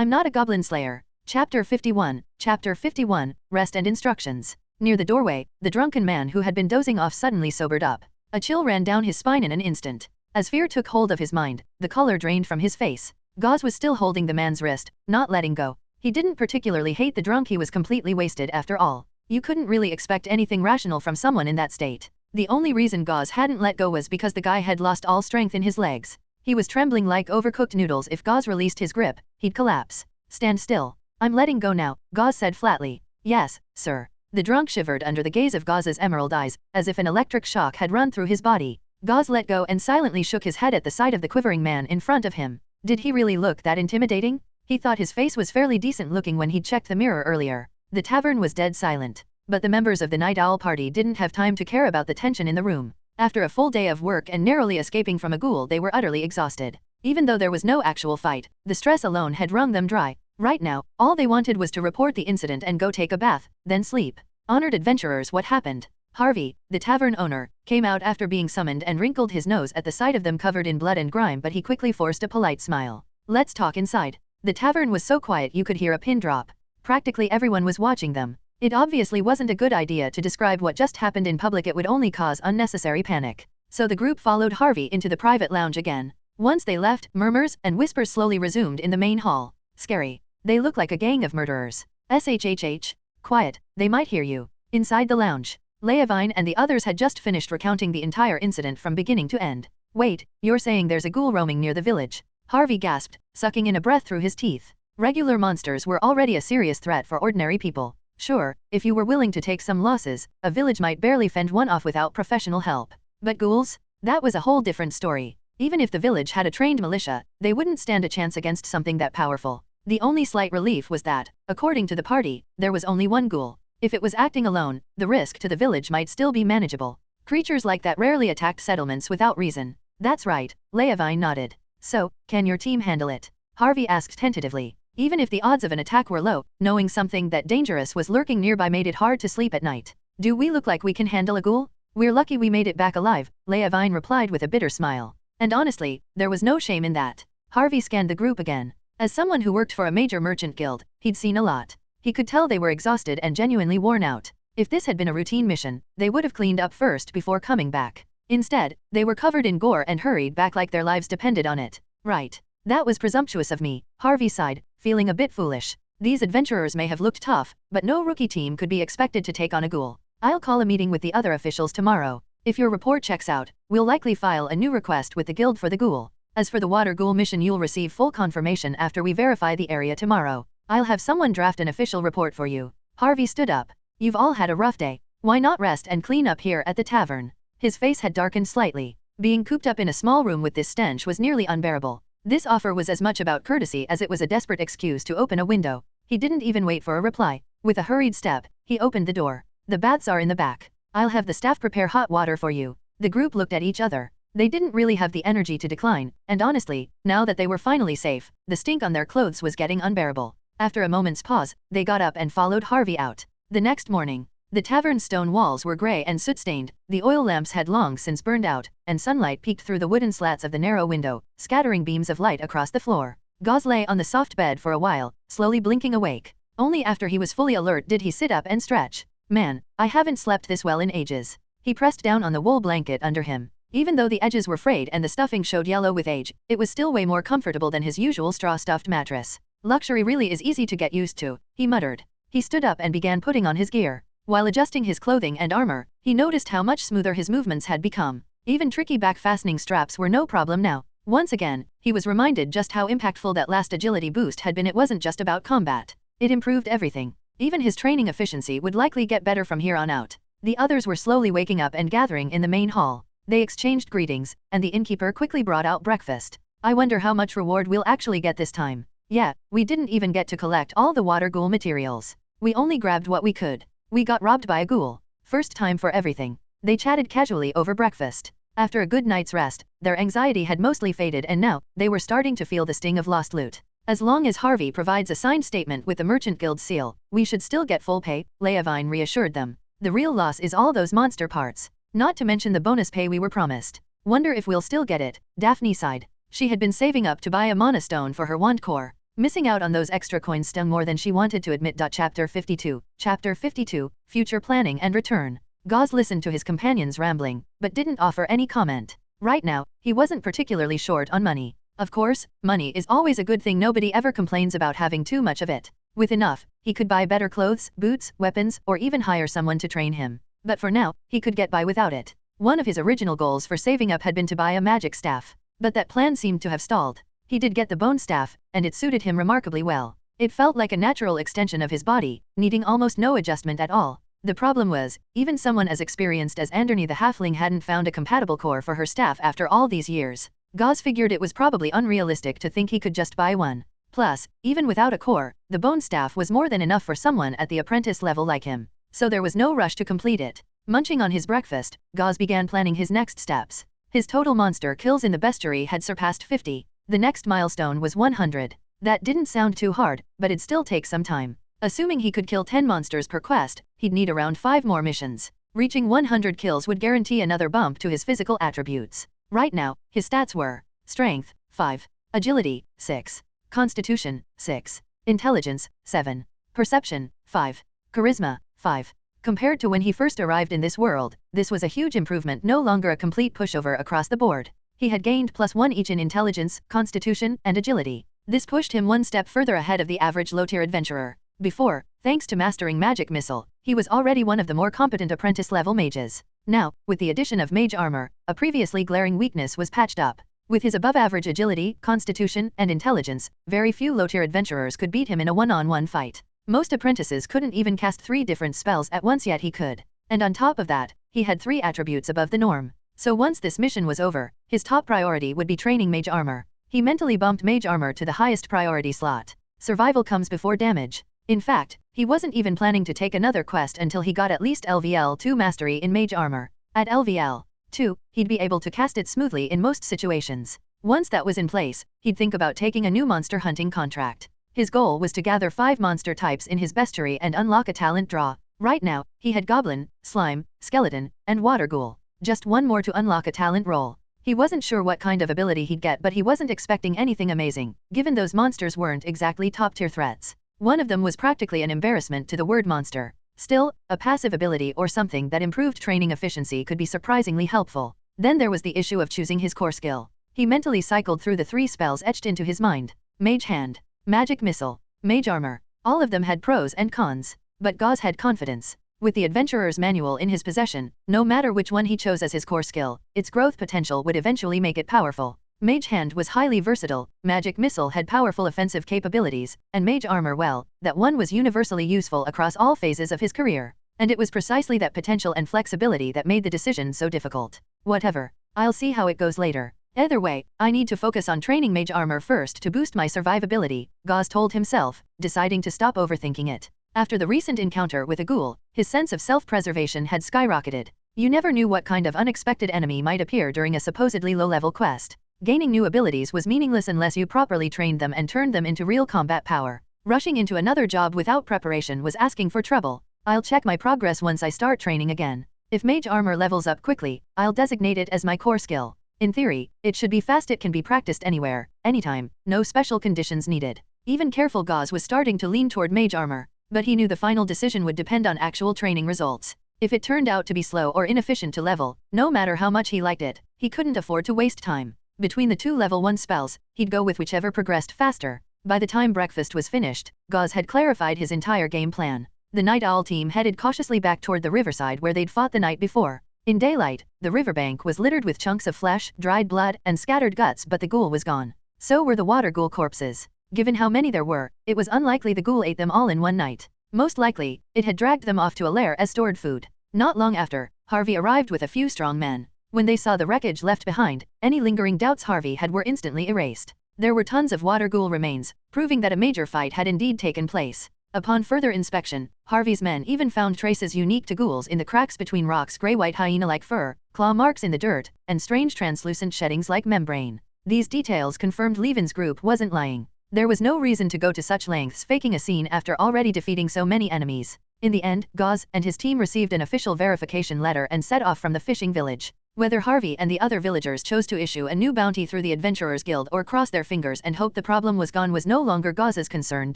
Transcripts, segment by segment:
I'm not a Goblin Slayer. Chapter 51, Rest and Instructions. Near the doorway, the drunken man who had been dozing off suddenly sobered up. A chill ran down his spine in an instant. As fear took hold of his mind, the color drained from his face. Gauze was still holding the man's wrist, not letting go. He didn't particularly hate the drunk, he was completely wasted after all. You couldn't really expect anything rational from someone in that state. The only reason Gauze hadn't let go was because the guy had lost all strength in his legs. He was trembling like overcooked noodles. If Gauze released his grip, he'd collapse. Stand still. I'm letting go now, Gauze said flatly. Yes, sir. The drunk shivered under the gaze of Gauze's emerald eyes, as if an electric shock had run through his body. Gauze let go and silently shook his head at the sight of the quivering man in front of him. Did he really look that intimidating? He thought his face was fairly decent looking when he'd checked the mirror earlier. The tavern was dead silent. But the members of the Night Owl party didn't have time to care about the tension in the room. After a full day of work and narrowly escaping from a ghoul, they were utterly exhausted. Even though there was no actual fight, the stress alone had wrung them dry. Right now, all they wanted was to report the incident and go take a bath, then sleep. Honored adventurers, what happened? Harvey, the tavern owner, came out after being summoned and wrinkled his nose at the sight of them covered in blood and grime, but he quickly forced a polite smile. Let's talk inside. The tavern was so quiet you could hear a pin drop. Practically everyone was watching them. It obviously wasn't a good idea to describe what just happened in public, it would only cause unnecessary panic. So the group followed Harvey into the private lounge again. Once they left, murmurs and whispers slowly resumed in the main hall. Scary. They look like a gang of murderers. SHHH. Quiet, they might hear you. Inside the lounge, Leavine and the others had just finished recounting the entire incident from beginning to end. Wait, you're saying there's a ghoul roaming near the village? Harvey gasped, sucking in a breath through his teeth. Regular monsters were already a serious threat for ordinary people. Sure, if you were willing to take some losses, a village might barely fend one off without professional help. But ghouls? That was a whole different story. Even if the village had a trained militia, they wouldn't stand a chance against something that powerful. The only slight relief was that, according to the party, there was only one ghoul. If it was acting alone, the risk to the village might still be manageable. Creatures like that rarely attacked settlements without reason. That's right, Leavine nodded. So, can your team handle it? Harvey asked tentatively. Even if the odds of an attack were low, knowing something that dangerous was lurking nearby made it hard to sleep at night. Do we look like we can handle a ghoul? We're lucky we made it back alive, Leavine replied with a bitter smile. And honestly, there was no shame in that. Harvey scanned the group again. As someone who worked for a major merchant guild, he'd seen a lot. He could tell they were exhausted and genuinely worn out. If this had been a routine mission, they would have cleaned up first before coming back. Instead, they were covered in gore and hurried back like their lives depended on it. Right. That was presumptuous of me, Harvey sighed, feeling a bit foolish. These adventurers may have looked tough, but no rookie team could be expected to take on a ghoul. I'll call a meeting with the other officials tomorrow. If your report checks out, we'll likely file a new request with the guild for the ghoul. As for the water ghoul mission, you'll receive full confirmation after we verify the area tomorrow. I'll have someone draft an official report for you. Harvey stood up. You've all had a rough day. Why not rest and clean up here at the tavern? His face had darkened slightly. Being cooped up in a small room with this stench was nearly unbearable. This offer was as much about courtesy as it was a desperate excuse to open a window. He didn't even wait for a reply. With a hurried step, he opened the door. The baths are in the back. I'll have the staff prepare hot water for you. The group looked at each other. They didn't really have the energy to decline, and honestly, now that they were finally safe, the stink on their clothes was getting unbearable. After a moment's pause, they got up and followed Harvey out. The next morning, the tavern's stone walls were gray and soot-stained, the oil lamps had long since burned out, and sunlight peeked through the wooden slats of the narrow window, scattering beams of light across the floor. Gauze lay on the soft bed for a while, slowly blinking awake. Only after he was fully alert did he sit up and stretch. Man, I haven't slept this well in ages. He pressed down on the wool blanket under him. Even though the edges were frayed and the stuffing showed yellow with age, it was still way more comfortable than his usual straw-stuffed mattress. Luxury really is easy to get used to, he muttered. He stood up and began putting on his gear. While adjusting his clothing and armor, he noticed how much smoother his movements had become. Even tricky back-fastening straps were no problem now. Once again, he was reminded just how impactful that last agility boost had been. It wasn't just about combat. It improved everything. Even his training efficiency would likely get better from here on out. The others were slowly waking up and gathering in the main hall. They exchanged greetings, and the innkeeper quickly brought out breakfast. I wonder how much reward we'll actually get this time. Yeah, we didn't even get to collect all the water ghoul materials. We only grabbed what we could. We got robbed by a ghoul. First time for everything. They chatted casually over breakfast. After a good night's rest, their anxiety had mostly faded and now, they were starting to feel the sting of lost loot. As long as Harvey provides a signed statement with the Merchant Guild seal, we should still get full pay, Leavine reassured them. The real loss is all those monster parts. Not to mention the bonus pay we were promised. Wonder if we'll still get it, Daphne sighed. She had been saving up to buy a mana stone for her wand core. Missing out on those extra coins stung more than she wanted to admit. Chapter 52. Chapter 52, Future Planning and Return. Gauze listened to his companion's rambling, but didn't offer any comment. Right now, he wasn't particularly short on money. Of course, money is always a good thing. Nobody ever complains about having too much of it. With enough, he could buy better clothes, boots, weapons, or even hire someone to train him. But for now, he could get by without it. One of his original goals for saving up had been to buy a magic staff. But that plan seemed to have stalled. He did get the bone staff, and it suited him remarkably well. It felt like a natural extension of his body, needing almost no adjustment at all. The problem was, even someone as experienced as Anderny the halfling hadn't found a compatible core for her staff after all these years. Gauze figured it was probably unrealistic to think he could just buy one. Plus, even without a core, the bone staff was more than enough for someone at the apprentice level like him. So there was no rush to complete it. Munching on his breakfast, Gauze began planning his next steps. His total monster kills in the bestiary had surpassed 50. The next milestone was 100. That didn't sound too hard, but it'd still take some time. Assuming he could kill 10 monsters per quest, he'd need around 5 more missions. Reaching 100 kills would guarantee another bump to his physical attributes. Right now, his stats were Strength, 5, Agility, 6, Constitution, 6, Intelligence, 7, Perception, 5, Charisma, 5. Compared to when he first arrived in this world, this was a huge improvement, no longer a complete pushover across the board. He had gained +1 each in Intelligence, Constitution, and Agility. This pushed him one step further ahead of the average low-tier adventurer. Before, thanks to mastering Magic Missile, he was already one of the more competent apprentice-level mages. Now, with the addition of Mage Armor, a previously glaring weakness was patched up. With his above-average agility, constitution, and intelligence, very few low-tier adventurers could beat him in a one-on-one fight. Most apprentices couldn't even cast 3 different spells at once, yet he could. And on top of that, he had 3 attributes above the norm. So once this mission was over, his top priority would be training Mage Armor. He mentally bumped Mage Armor to the highest priority slot. Survival comes before damage. In fact, he wasn't even planning to take another quest until he got at least LVL 2 mastery in Mage Armor. At LVL 2, he'd be able to cast it smoothly in most situations. Once that was in place, he'd think about taking a new monster hunting contract. His goal was to gather 5 monster types in his bestiary and unlock a talent draw. Right now, he had Goblin, Slime, Skeleton, and Water Ghoul. Just one more to unlock a talent roll. He wasn't sure what kind of ability he'd get, but he wasn't expecting anything amazing, given those monsters weren't exactly top-tier threats. One of them was practically an embarrassment to the word monster. Still, a passive ability or something that improved training efficiency could be surprisingly helpful. Then there was the issue of choosing his core skill. He mentally cycled through the 3 spells etched into his mind. Mage Hand, Magic Missile, Mage Armor. All of them had pros and cons. But Gauze had confidence. With the adventurer's manual in his possession, no matter which one he chose as his core skill, its growth potential would eventually make it powerful. Mage Hand was highly versatile, Magic Missile had powerful offensive capabilities, and Mage Armor, well, that one was universally useful across all phases of his career. And it was precisely that potential and flexibility that made the decision so difficult. Whatever. I'll see how it goes later. Either way, I need to focus on training Mage Armor first to boost my survivability, Gauze told himself, deciding to stop overthinking it. After the recent encounter with a ghoul, his sense of self-preservation had skyrocketed. You never knew what kind of unexpected enemy might appear during a supposedly low-level quest. Gaining new abilities was meaningless unless you properly trained them and turned them into real combat power. Rushing into another job without preparation was asking for trouble. I'll check my progress once I start training again. If Mage Armor levels up quickly, I'll designate it as my core skill. In theory, it should be fast. It can be practiced anywhere, anytime, no special conditions needed. Even careful Gauze was starting to lean toward Mage Armor, but he knew the final decision would depend on actual training results. If it turned out to be slow or inefficient to level, no matter how much he liked it, he couldn't afford to waste time. Between the 2 level 1 spells, he'd go with whichever progressed faster. By the time breakfast was finished, Gauze had clarified his entire game plan. The Night Owl team headed cautiously back toward the riverside where they'd fought the night before. In daylight, the riverbank was littered with chunks of flesh, dried blood, and scattered guts, but the ghoul was gone. So were the water ghoul corpses. Given how many there were, it was unlikely the ghoul ate them all in one night. Most likely, it had dragged them off to a lair as stored food. Not long after, Harvey arrived with a few strong men. When they saw the wreckage left behind, any lingering doubts Harvey had were instantly erased. There were tons of water ghoul remains, proving that a major fight had indeed taken place. Upon further inspection, Harvey's men even found traces unique to ghouls in the cracks between rocks, gray-white hyena-like fur, claw marks in the dirt, and strange translucent sheddings like membrane. These details confirmed Levin's group wasn't lying. There was no reason to go to such lengths faking a scene after already defeating so many enemies. In the end, Gauze and his team received an official verification letter and set off from the fishing village. Whether Harvey and the other villagers chose to issue a new bounty through the Adventurers Guild or cross their fingers and hope the problem was gone was no longer Gauze's concern.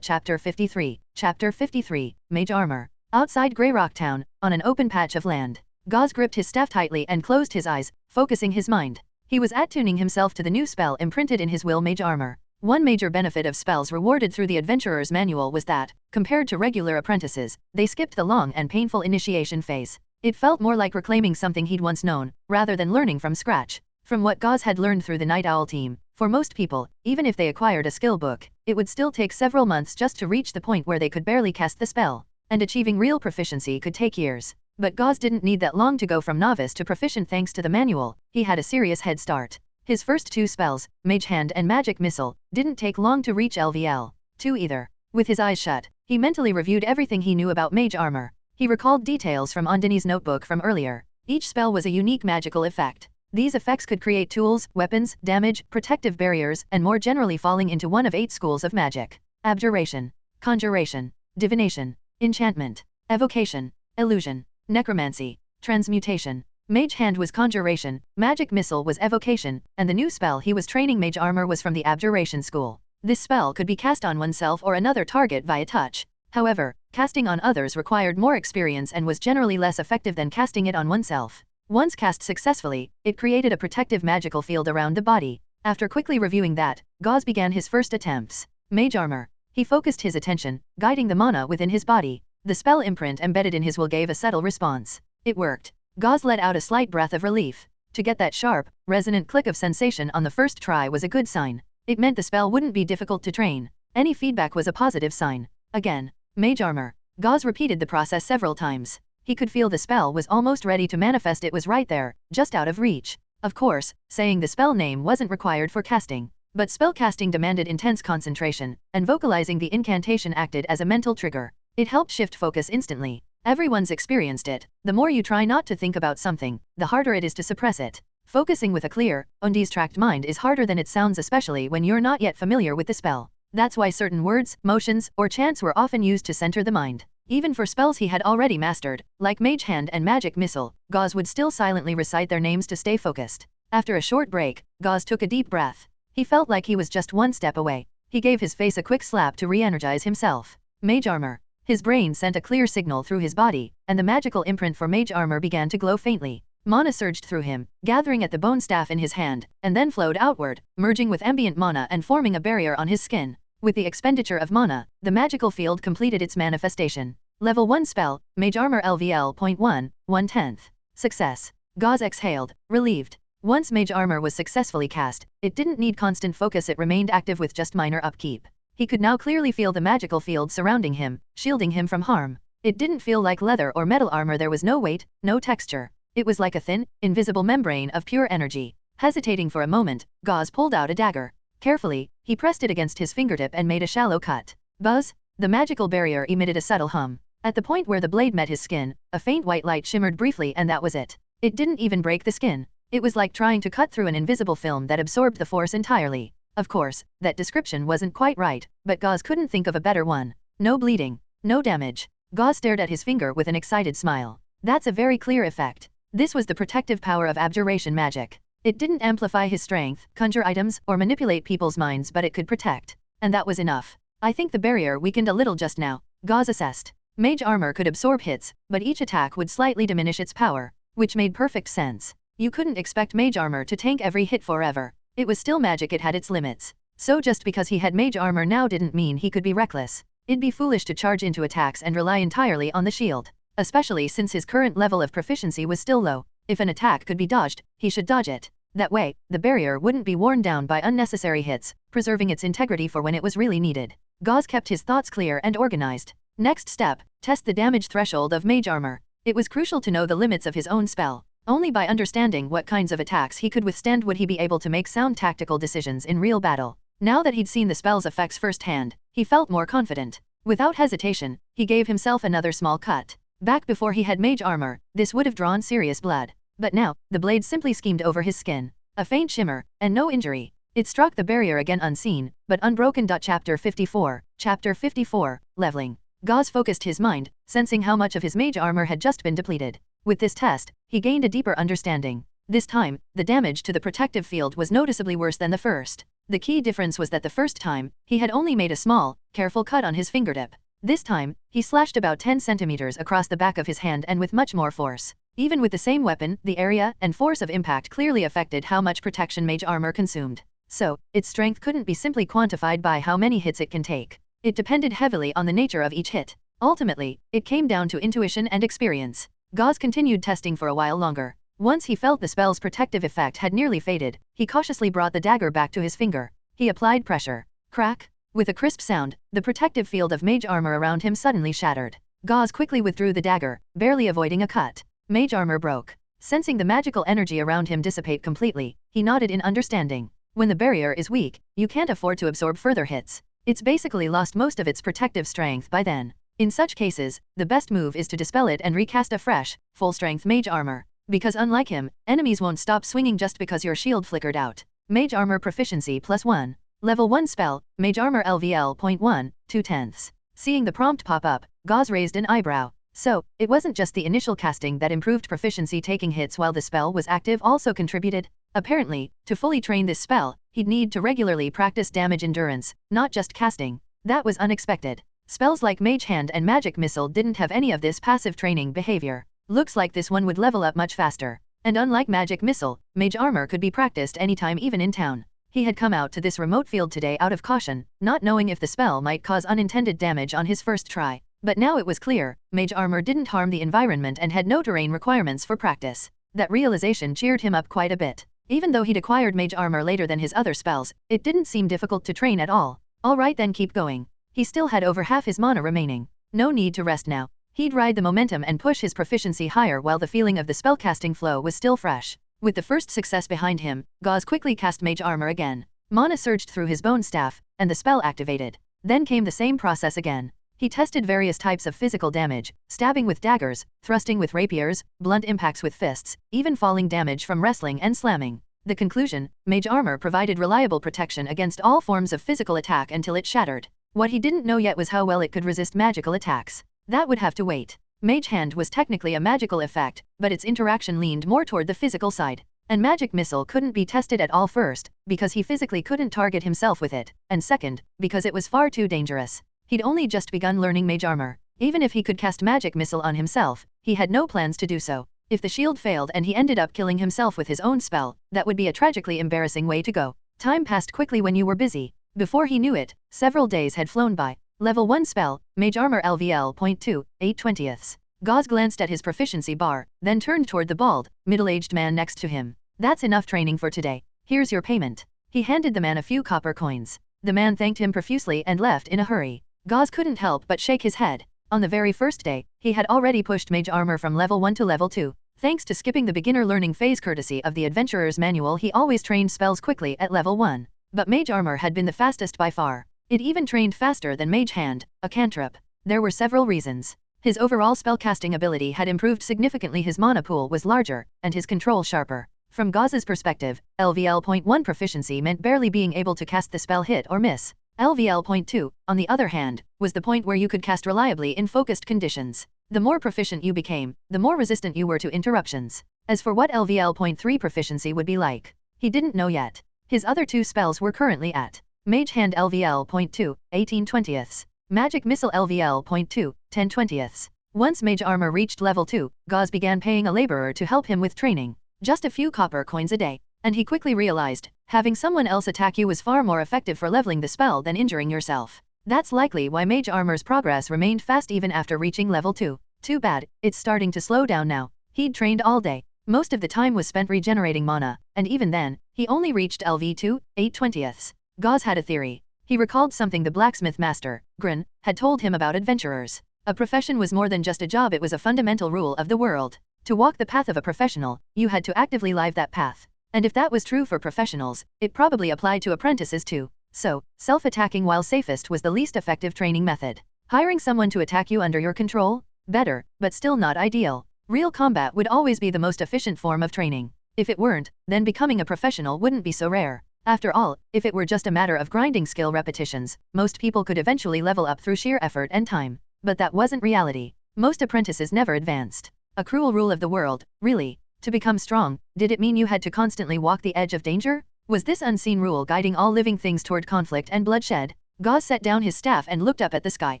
Chapter 53. Chapter 53. Mage Armor. Outside Grey Rock Town, on an open patch of land, Gauze gripped his staff tightly and closed his eyes, focusing his mind. He was attuning himself to the new spell imprinted in his will, Mage Armor. One major benefit of spells rewarded through the Adventurer's Manual was that, compared to regular apprentices, they skipped the long and painful initiation phase. It felt more like reclaiming something he'd once known, rather than learning from scratch. From what Gauze had learned through the Night Owl team, for most people, even if they acquired a skill book, it would still take several months just to reach the point where they could barely cast the spell, and achieving real proficiency could take years. But Gauze didn't need that long to go from novice to proficient thanks to the manual. He had a serious head start. His first two spells, Mage Hand and Magic Missile, didn't take long to reach LVL 2 either. With his eyes shut, he mentally reviewed everything he knew about Mage Armor. He recalled details from Ondini's notebook from earlier. Each spell was a unique magical effect. These effects could create tools, weapons, damage, protective barriers, and more generally falling into one of 8 schools of magic: abjuration, conjuration, divination, enchantment, evocation, illusion, necromancy, transmutation. Mage Hand was conjuration, Magic Missile was evocation, and the new spell he was training, Mage Armor, was from the abjuration school. This spell could be cast on oneself or another target via touch. However, casting on others required more experience and was generally less effective than casting it on oneself. Once cast successfully, it created a protective magical field around the body. After quickly reviewing that, Gauze began his first attempts. Mage Armor. He focused his attention, guiding the mana within his body. The spell imprint embedded in his will gave a subtle response. It worked. Gauze let out a slight breath of relief. To get that sharp, resonant click of sensation on the first try was a good sign. It meant the spell wouldn't be difficult to train. Any feedback was a positive sign. Again. Mage Armor. Gauze repeated the process several times. He could feel the spell was almost ready to manifest. It was right there, just out of reach. Of course, saying the spell name wasn't required for casting. But spell casting demanded intense concentration, and vocalizing the incantation acted as a mental trigger. It helped shift focus instantly. Everyone's experienced it. The more you try not to think about something, the harder it is to suppress it. Focusing with a clear, undistracted mind is harder than it sounds, especially when you're not yet familiar with the spell. That's why certain words, motions, or chants were often used to center the mind. Even for spells he had already mastered, like Mage Hand and Magic Missile, Gauze would still silently recite their names to stay focused. After a short break, Gauze took a deep breath. He felt like he was just one step away. He gave his face a quick slap to re-energize himself. Mage Armor. His brain sent a clear signal through his body, and the magical imprint for Mage Armor began to glow faintly. Mana surged through him, gathering at the bone staff in his hand, and then flowed outward, merging with ambient mana and forming a barrier on his skin. With the expenditure of mana, the magical field completed its manifestation. Level 1 spell, Mage Armor LVL.1, 1/10. Success. Gauze exhaled, relieved. Once Mage Armor was successfully cast, it didn't need constant focus, it remained active with just minor upkeep. He could now clearly feel the magical field surrounding him, shielding him from harm. It didn't feel like leather or metal armor. There was no weight, no texture. It was like a thin, invisible membrane of pure energy. Hesitating for a moment, Gauze pulled out a dagger. Carefully, he pressed it against his fingertip and made a shallow cut. Buzz! The magical barrier emitted a subtle hum. At the point where the blade met his skin, a faint white light shimmered briefly, and that was it. It didn't even break the skin. It was like trying to cut through an invisible film that absorbed the force entirely. Of course, that description wasn't quite right, but Gauze couldn't think of a better one. No bleeding, no damage. Gauze stared at his finger with an excited smile. That's a very clear effect. This was the protective power of abjuration magic. It didn't amplify his strength, conjure items, or manipulate people's minds, but it could protect. And that was enough. I think the barrier weakened a little just now, Gauze assessed. Mage Armor could absorb hits, but each attack would slightly diminish its power, which made perfect sense. You couldn't expect Mage Armor to tank every hit forever. It was still magic, it had its limits. So just because he had Mage Armor now didn't mean he could be reckless. It'd be foolish to charge into attacks and rely entirely on the shield. Especially since his current level of proficiency was still low. If an attack could be dodged, he should dodge it. That way, the barrier wouldn't be worn down by unnecessary hits, preserving its integrity for when it was really needed. Gauze kept his thoughts clear and organized. Next step, test the damage threshold of Mage Armor. It was crucial to know the limits of his own spell. Only by understanding what kinds of attacks he could withstand would he be able to make sound tactical decisions in real battle. Now that he'd seen the spell's effects firsthand, he felt more confident. Without hesitation, he gave himself another small cut. Back before he had Mage Armor, this would have drawn serious blood. But now, the blade simply skimmed over his skin. A faint shimmer, and no injury. It struck the barrier again unseen, but unbroken. Chapter 54. Chapter 54, Leveling. Gauze focused his mind, sensing how much of his Mage Armor had just been depleted. With this test, he gained a deeper understanding. This time, the damage to the protective field was noticeably worse than the first. The key difference was that the first time, he had only made a small, careful cut on his fingertip. This time, he slashed about 10 centimeters across the back of his hand and with much more force. Even with the same weapon, the area and force of impact clearly affected how much protection mage armor consumed. So, its strength couldn't be simply quantified by how many hits it can take. It depended heavily on the nature of each hit. Ultimately, it came down to intuition and experience. Gauze continued testing for a while longer. Once he felt the spell's protective effect had nearly faded, he cautiously brought the dagger back to his finger. He applied pressure. Crack! With a crisp sound, the protective field of mage armor around him suddenly shattered. Gauze quickly withdrew the dagger, barely avoiding a cut. Mage armor broke. Sensing the magical energy around him dissipate completely, he nodded in understanding. When the barrier is weak, you can't afford to absorb further hits. It's basically lost most of its protective strength by then. In such cases, the best move is to dispel it and recast a fresh, full-strength mage armor. Because unlike him, enemies won't stop swinging just because your shield flickered out. Mage armor proficiency +1. Level 1 spell, Mage armor LVL .1, 2/10. Seeing the prompt pop up, Gauze raised an eyebrow. So, it wasn't just the initial casting that improved proficiency. Taking hits while the spell was active also contributed. Apparently, to fully train this spell, he'd need to regularly practice damage endurance, not just casting. That was unexpected. Spells like Mage Hand and Magic Missile didn't have any of this passive training behavior. Looks like this one would level up much faster. And unlike Magic Missile, Mage Armor could be practiced anytime, even in town. He had come out to this remote field today out of caution, not knowing if the spell might cause unintended damage on his first try. But now it was clear, Mage Armor didn't harm the environment and had no terrain requirements for practice. That realization cheered him up quite a bit. Even though he'd acquired Mage Armor later than his other spells, it didn't seem difficult to train at all. Alright then, keep going. He still had over half his mana remaining. No need to rest now. He'd ride the momentum and push his proficiency higher while the feeling of the spellcasting flow was still fresh. With the first success behind him, Gauze quickly cast Mage Armor again. Mana surged through his bone staff, and the spell activated. Then came the same process again. He tested various types of physical damage, stabbing with daggers, thrusting with rapiers, blunt impacts with fists, even falling damage from wrestling and slamming. The conclusion, Mage Armor provided reliable protection against all forms of physical attack until it shattered. What he didn't know yet was how well it could resist magical attacks. That would have to wait. Mage Hand was technically a magical effect, but its interaction leaned more toward the physical side. And Magic Missile couldn't be tested at all, first, because he physically couldn't target himself with it, and second, because it was far too dangerous. He'd only just begun learning Mage Armor. Even if he could cast Magic Missile on himself, he had no plans to do so. If the shield failed and he ended up killing himself with his own spell, that would be a tragically embarrassing way to go. Time passed quickly when you were busy. Before he knew it, several days had flown by. Level 1 spell, Mage Armor LVL .2, 8/20. Gauze glanced at his proficiency bar, then turned toward the bald, middle-aged man next to him. That's enough training for today. Here's your payment. He handed the man a few copper coins. The man thanked him profusely and left in a hurry. Gauze couldn't help but shake his head. On the very first day, he had already pushed Mage Armor from level 1 to level 2. Thanks to skipping the beginner learning phase courtesy of the Adventurer's Manual, he always trained spells quickly at level 1. But Mage Armor had been the fastest by far. It even trained faster than Mage Hand, a cantrip. There were several reasons. His overall spellcasting ability had improved significantly, his mana pool was larger, and his control sharper. From Gauze's perspective, LVL .1 proficiency meant barely being able to cast the spell hit or miss. LVL .2, on the other hand, was the point where you could cast reliably in focused conditions. The more proficient you became, the more resistant you were to interruptions. As for what LVL .3 proficiency would be like, he didn't know yet. His other two spells were currently at Mage Hand LVL .2, 18/20. Magic Missile LVL .2, 10/20. Once Mage Armor reached level 2, Gauze began paying a laborer to help him with training. Just a few copper coins a day. And he quickly realized, having someone else attack you was far more effective for leveling the spell than injuring yourself. That's likely why Mage Armor's progress remained fast even after reaching level 2. Too bad, it's starting to slow down now. He'd trained all day. Most of the time was spent regenerating mana, and even then, he only reached LV2, 8/20. Gauze had a theory. He recalled something the blacksmith master, Grin, had told him about adventurers. A profession was more than just a job, it was a fundamental rule of the world. To walk the path of a professional, you had to actively live that path. And if that was true for professionals, it probably applied to apprentices too. So, self-attacking while safest was the least effective training method. Hiring someone to attack you under your control? Better, but still not ideal. Real combat would always be the most efficient form of training. If it weren't, then becoming a professional wouldn't be so rare. After all, if it were just a matter of grinding skill repetitions, most people could eventually level up through sheer effort and time. But that wasn't reality. Most apprentices never advanced. A cruel rule of the world, really. To become strong, did it mean you had to constantly walk the edge of danger? Was this unseen rule guiding all living things toward conflict and bloodshed? Gauze set down his staff and looked up at the sky.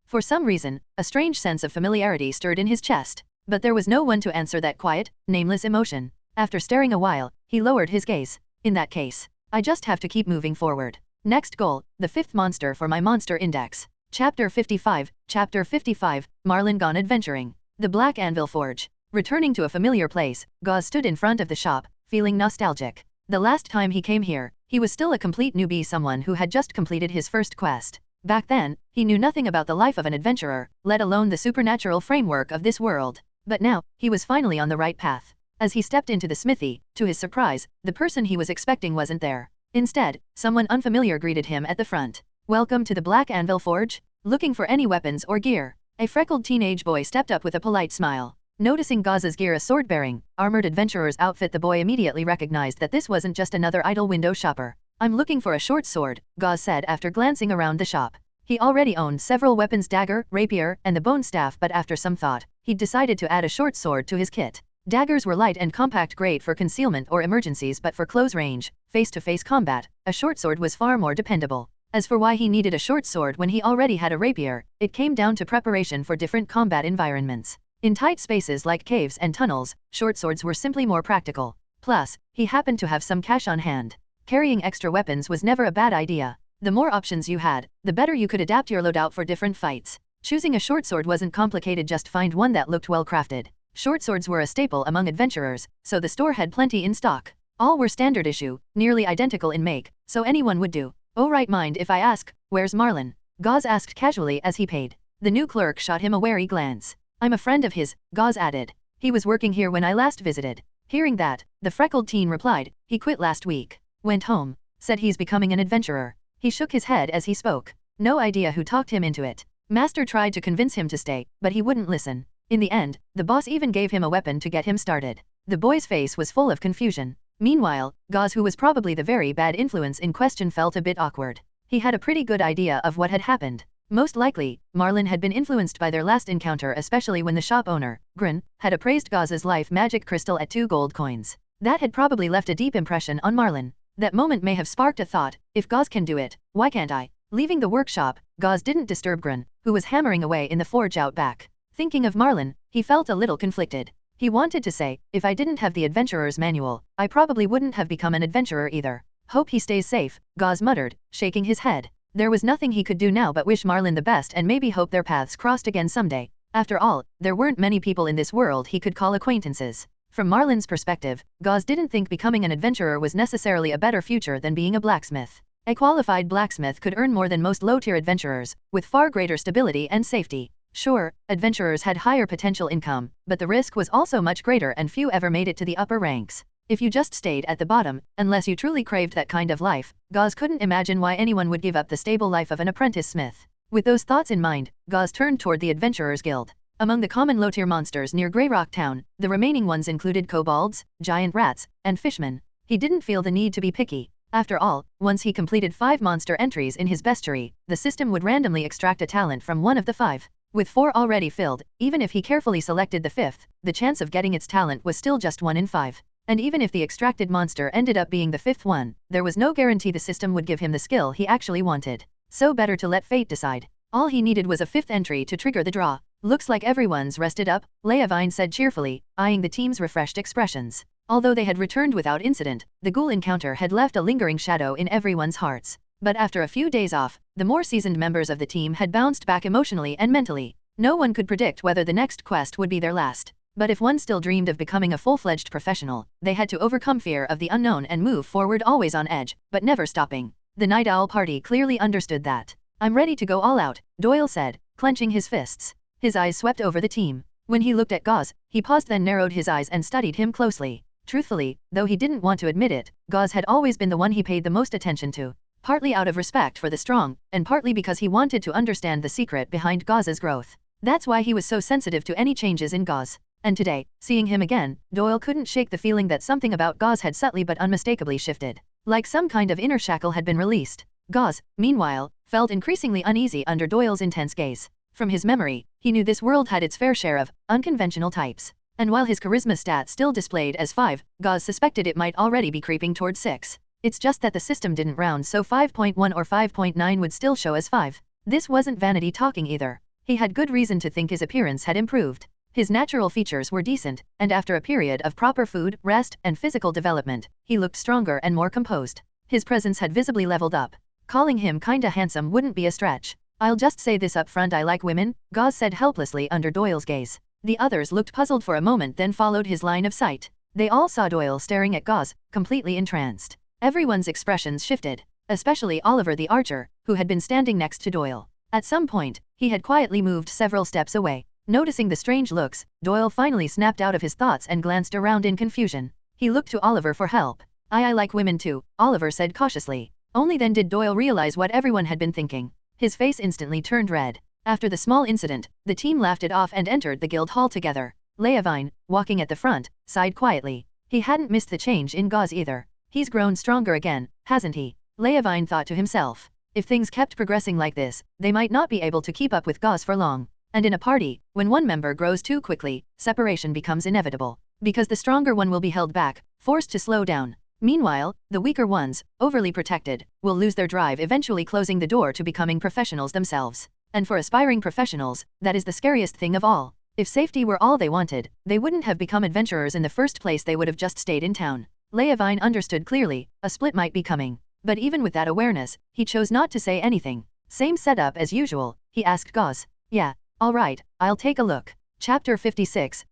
For some reason, a strange sense of familiarity stirred in his chest. But there was no one to answer that quiet, nameless emotion. After staring a while, he lowered his gaze. In that case, I just have to keep moving forward. Next goal, the 5th monster for my monster index. Chapter 55, Chapter 55, Marlin Gone Adventuring. The Black Anvil Forge. Returning to a familiar place, Gauze stood in front of the shop, feeling nostalgic. The last time he came here, he was still a complete newbie, someone who had just completed his first quest. Back then, he knew nothing about the life of an adventurer, let alone the supernatural framework of this world. But now, he was finally on the right path. As he stepped into the smithy, to his surprise, the person he was expecting wasn't there. Instead, someone unfamiliar greeted him at the front. Welcome to the Black Anvil Forge? Looking for any weapons or gear? A freckled teenage boy stepped up with a polite smile. Noticing Gauze's gear, a sword-bearing, armored adventurer's outfit, the boy immediately recognized that this wasn't just another idle window shopper. I'm looking for a short sword, Gauze said after glancing around the shop. He already owned several weapons, dagger, rapier, and the bone staff, but after some thought, he'd decided to add a short sword to his kit. Daggers were light and compact, great for concealment or emergencies, but for close range, face-to-face combat, a short sword was far more dependable. As for why he needed a short sword when he already had a rapier, it came down to preparation for different combat environments. In tight spaces like caves and tunnels, short swords were simply more practical. Plus, he happened to have some cash on hand. Carrying extra weapons was never a bad idea. The more options you had, the better you could adapt your loadout for different fights. Choosing a short sword wasn't complicated, just find one that looked well crafted. Short swords were a staple among adventurers, so the store had plenty in stock. All were standard issue, nearly identical in make, so anyone would do. Oh right, mind if I ask, where's Marlin? Gauze asked casually as he paid. The new clerk shot him a wary glance. I'm a friend of his, Gauze added. He was working here when I last visited. Hearing that, the freckled teen replied, he quit last week. Went home. Said he's becoming an adventurer. He shook his head as he spoke. No idea who talked him into it. Master tried to convince him to stay, but he wouldn't listen. In the end, the boss even gave him a weapon to get him started. The boy's face was full of confusion. Meanwhile, Gauze, who was probably the very bad influence in question, felt a bit awkward. He had a pretty good idea of what had happened. Most likely, Marlin had been influenced by their last encounter, especially when the shop owner, Grin, had appraised Gauze's life magic crystal at 2 gold coins. That had probably left a deep impression on Marlin. That moment may have sparked a thought, if Gauze can do it, why can't I? Leaving the workshop, Gauze didn't disturb Grin, who was hammering away in the forge out back. Thinking of Marlin, he felt a little conflicted. He wanted to say, if I didn't have the adventurer's manual, I probably wouldn't have become an adventurer either. Hope he stays safe, Gauze muttered, shaking his head. There was nothing he could do now but wish Marlin the best and maybe hope their paths crossed again someday. After all, there weren't many people in this world he could call acquaintances. From Marlin's perspective, Gauze didn't think becoming an adventurer was necessarily a better future than being a blacksmith. A qualified blacksmith could earn more than most low-tier adventurers, with far greater stability and safety. Sure, adventurers had higher potential income, but the risk was also much greater and few ever made it to the upper ranks. If you just stayed at the bottom, unless you truly craved that kind of life, Gauze couldn't imagine why anyone would give up the stable life of an apprentice smith. With those thoughts in mind, Gauze turned toward the Adventurers Guild. Among the common low-tier monsters near Grey Rock Town, the remaining ones included kobolds, giant rats, and fishmen. He didn't feel the need to be picky. After all, once he completed 5 monster entries in his bestiary, the system would randomly extract a talent from one of the 5. With 4 already filled, even if he carefully selected the 5th, the chance of getting its talent was still just 1 in 5. And even if the extracted monster ended up being the 5th one, there was no guarantee the system would give him the skill he actually wanted. So better to let fate decide. All he needed was a 5th entry to trigger the draw. Looks like everyone's rested up, Leavine said cheerfully, eyeing the team's refreshed expressions. Although they had returned without incident, the ghoul encounter had left a lingering shadow in everyone's hearts. But after a few days off, the more seasoned members of the team had bounced back emotionally and mentally. No one could predict whether the next quest would be their last. But if one still dreamed of becoming a full-fledged professional, they had to overcome fear of the unknown and move forward, always on edge, but never stopping. The Night Owl party clearly understood that. I'm ready to go all out, Doyle said, clenching his fists. His eyes swept over the team. When he looked at Gauze, he paused, then narrowed his eyes and studied him closely. Truthfully, though he didn't want to admit it, Gauze had always been the one he paid the most attention to. Partly out of respect for the strong, and partly because he wanted to understand the secret behind Gauze's growth. That's why he was so sensitive to any changes in Gauze. And today, seeing him again, Doyle couldn't shake the feeling that something about Gauze had subtly but unmistakably shifted. Like some kind of inner shackle had been released. Gauze, meanwhile, felt increasingly uneasy under Doyle's intense gaze. From his memory, he knew this world had its fair share of unconventional types. And while his charisma stat still displayed as 5, Gauze suspected it might already be creeping towards 6. It's just that the system didn't round, so 5.1 or 5.9 would still show as 5. This wasn't vanity talking either. He had good reason to think his appearance had improved. His natural features were decent, and after a period of proper food, rest, and physical development, he looked stronger and more composed. His presence had visibly leveled up. Calling him kinda handsome wouldn't be a stretch. I'll just say this up front, I like women, Gauze said helplessly under Doyle's gaze. The others looked puzzled for a moment, then followed his line of sight. They all saw Doyle staring at Gauze, completely entranced. Everyone's expressions shifted, especially Oliver the archer, who had been standing next to Doyle. At some point, he had quietly moved several steps away. Noticing the strange looks, Doyle finally snapped out of his thoughts and glanced around in confusion. He looked to Oliver for help. I like women too, Oliver said cautiously. Only then did Doyle realize what everyone had been thinking. His face instantly turned red. After the small incident, the team laughed it off and entered the guild hall together. Leavine, walking at the front, sighed quietly. He hadn't missed the change in Gauze either. He's grown stronger again, hasn't he? Leavine thought to himself. If things kept progressing like this, they might not be able to keep up with Gauze for long. And in a party, when one member grows too quickly, separation becomes inevitable. Because the stronger one will be held back, forced to slow down. Meanwhile, the weaker ones, overly protected, will lose their drive, eventually closing the door to becoming professionals themselves. And for aspiring professionals, that is the scariest thing of all. If safety were all they wanted, they wouldn't have become adventurers in the first place, they would have just stayed in town. Leavine understood clearly, a split might be coming. But even with that awareness, he chose not to say anything. Same setup as usual, he asked Gauze. Yeah. Alright, I'll take a look. Chapter 56,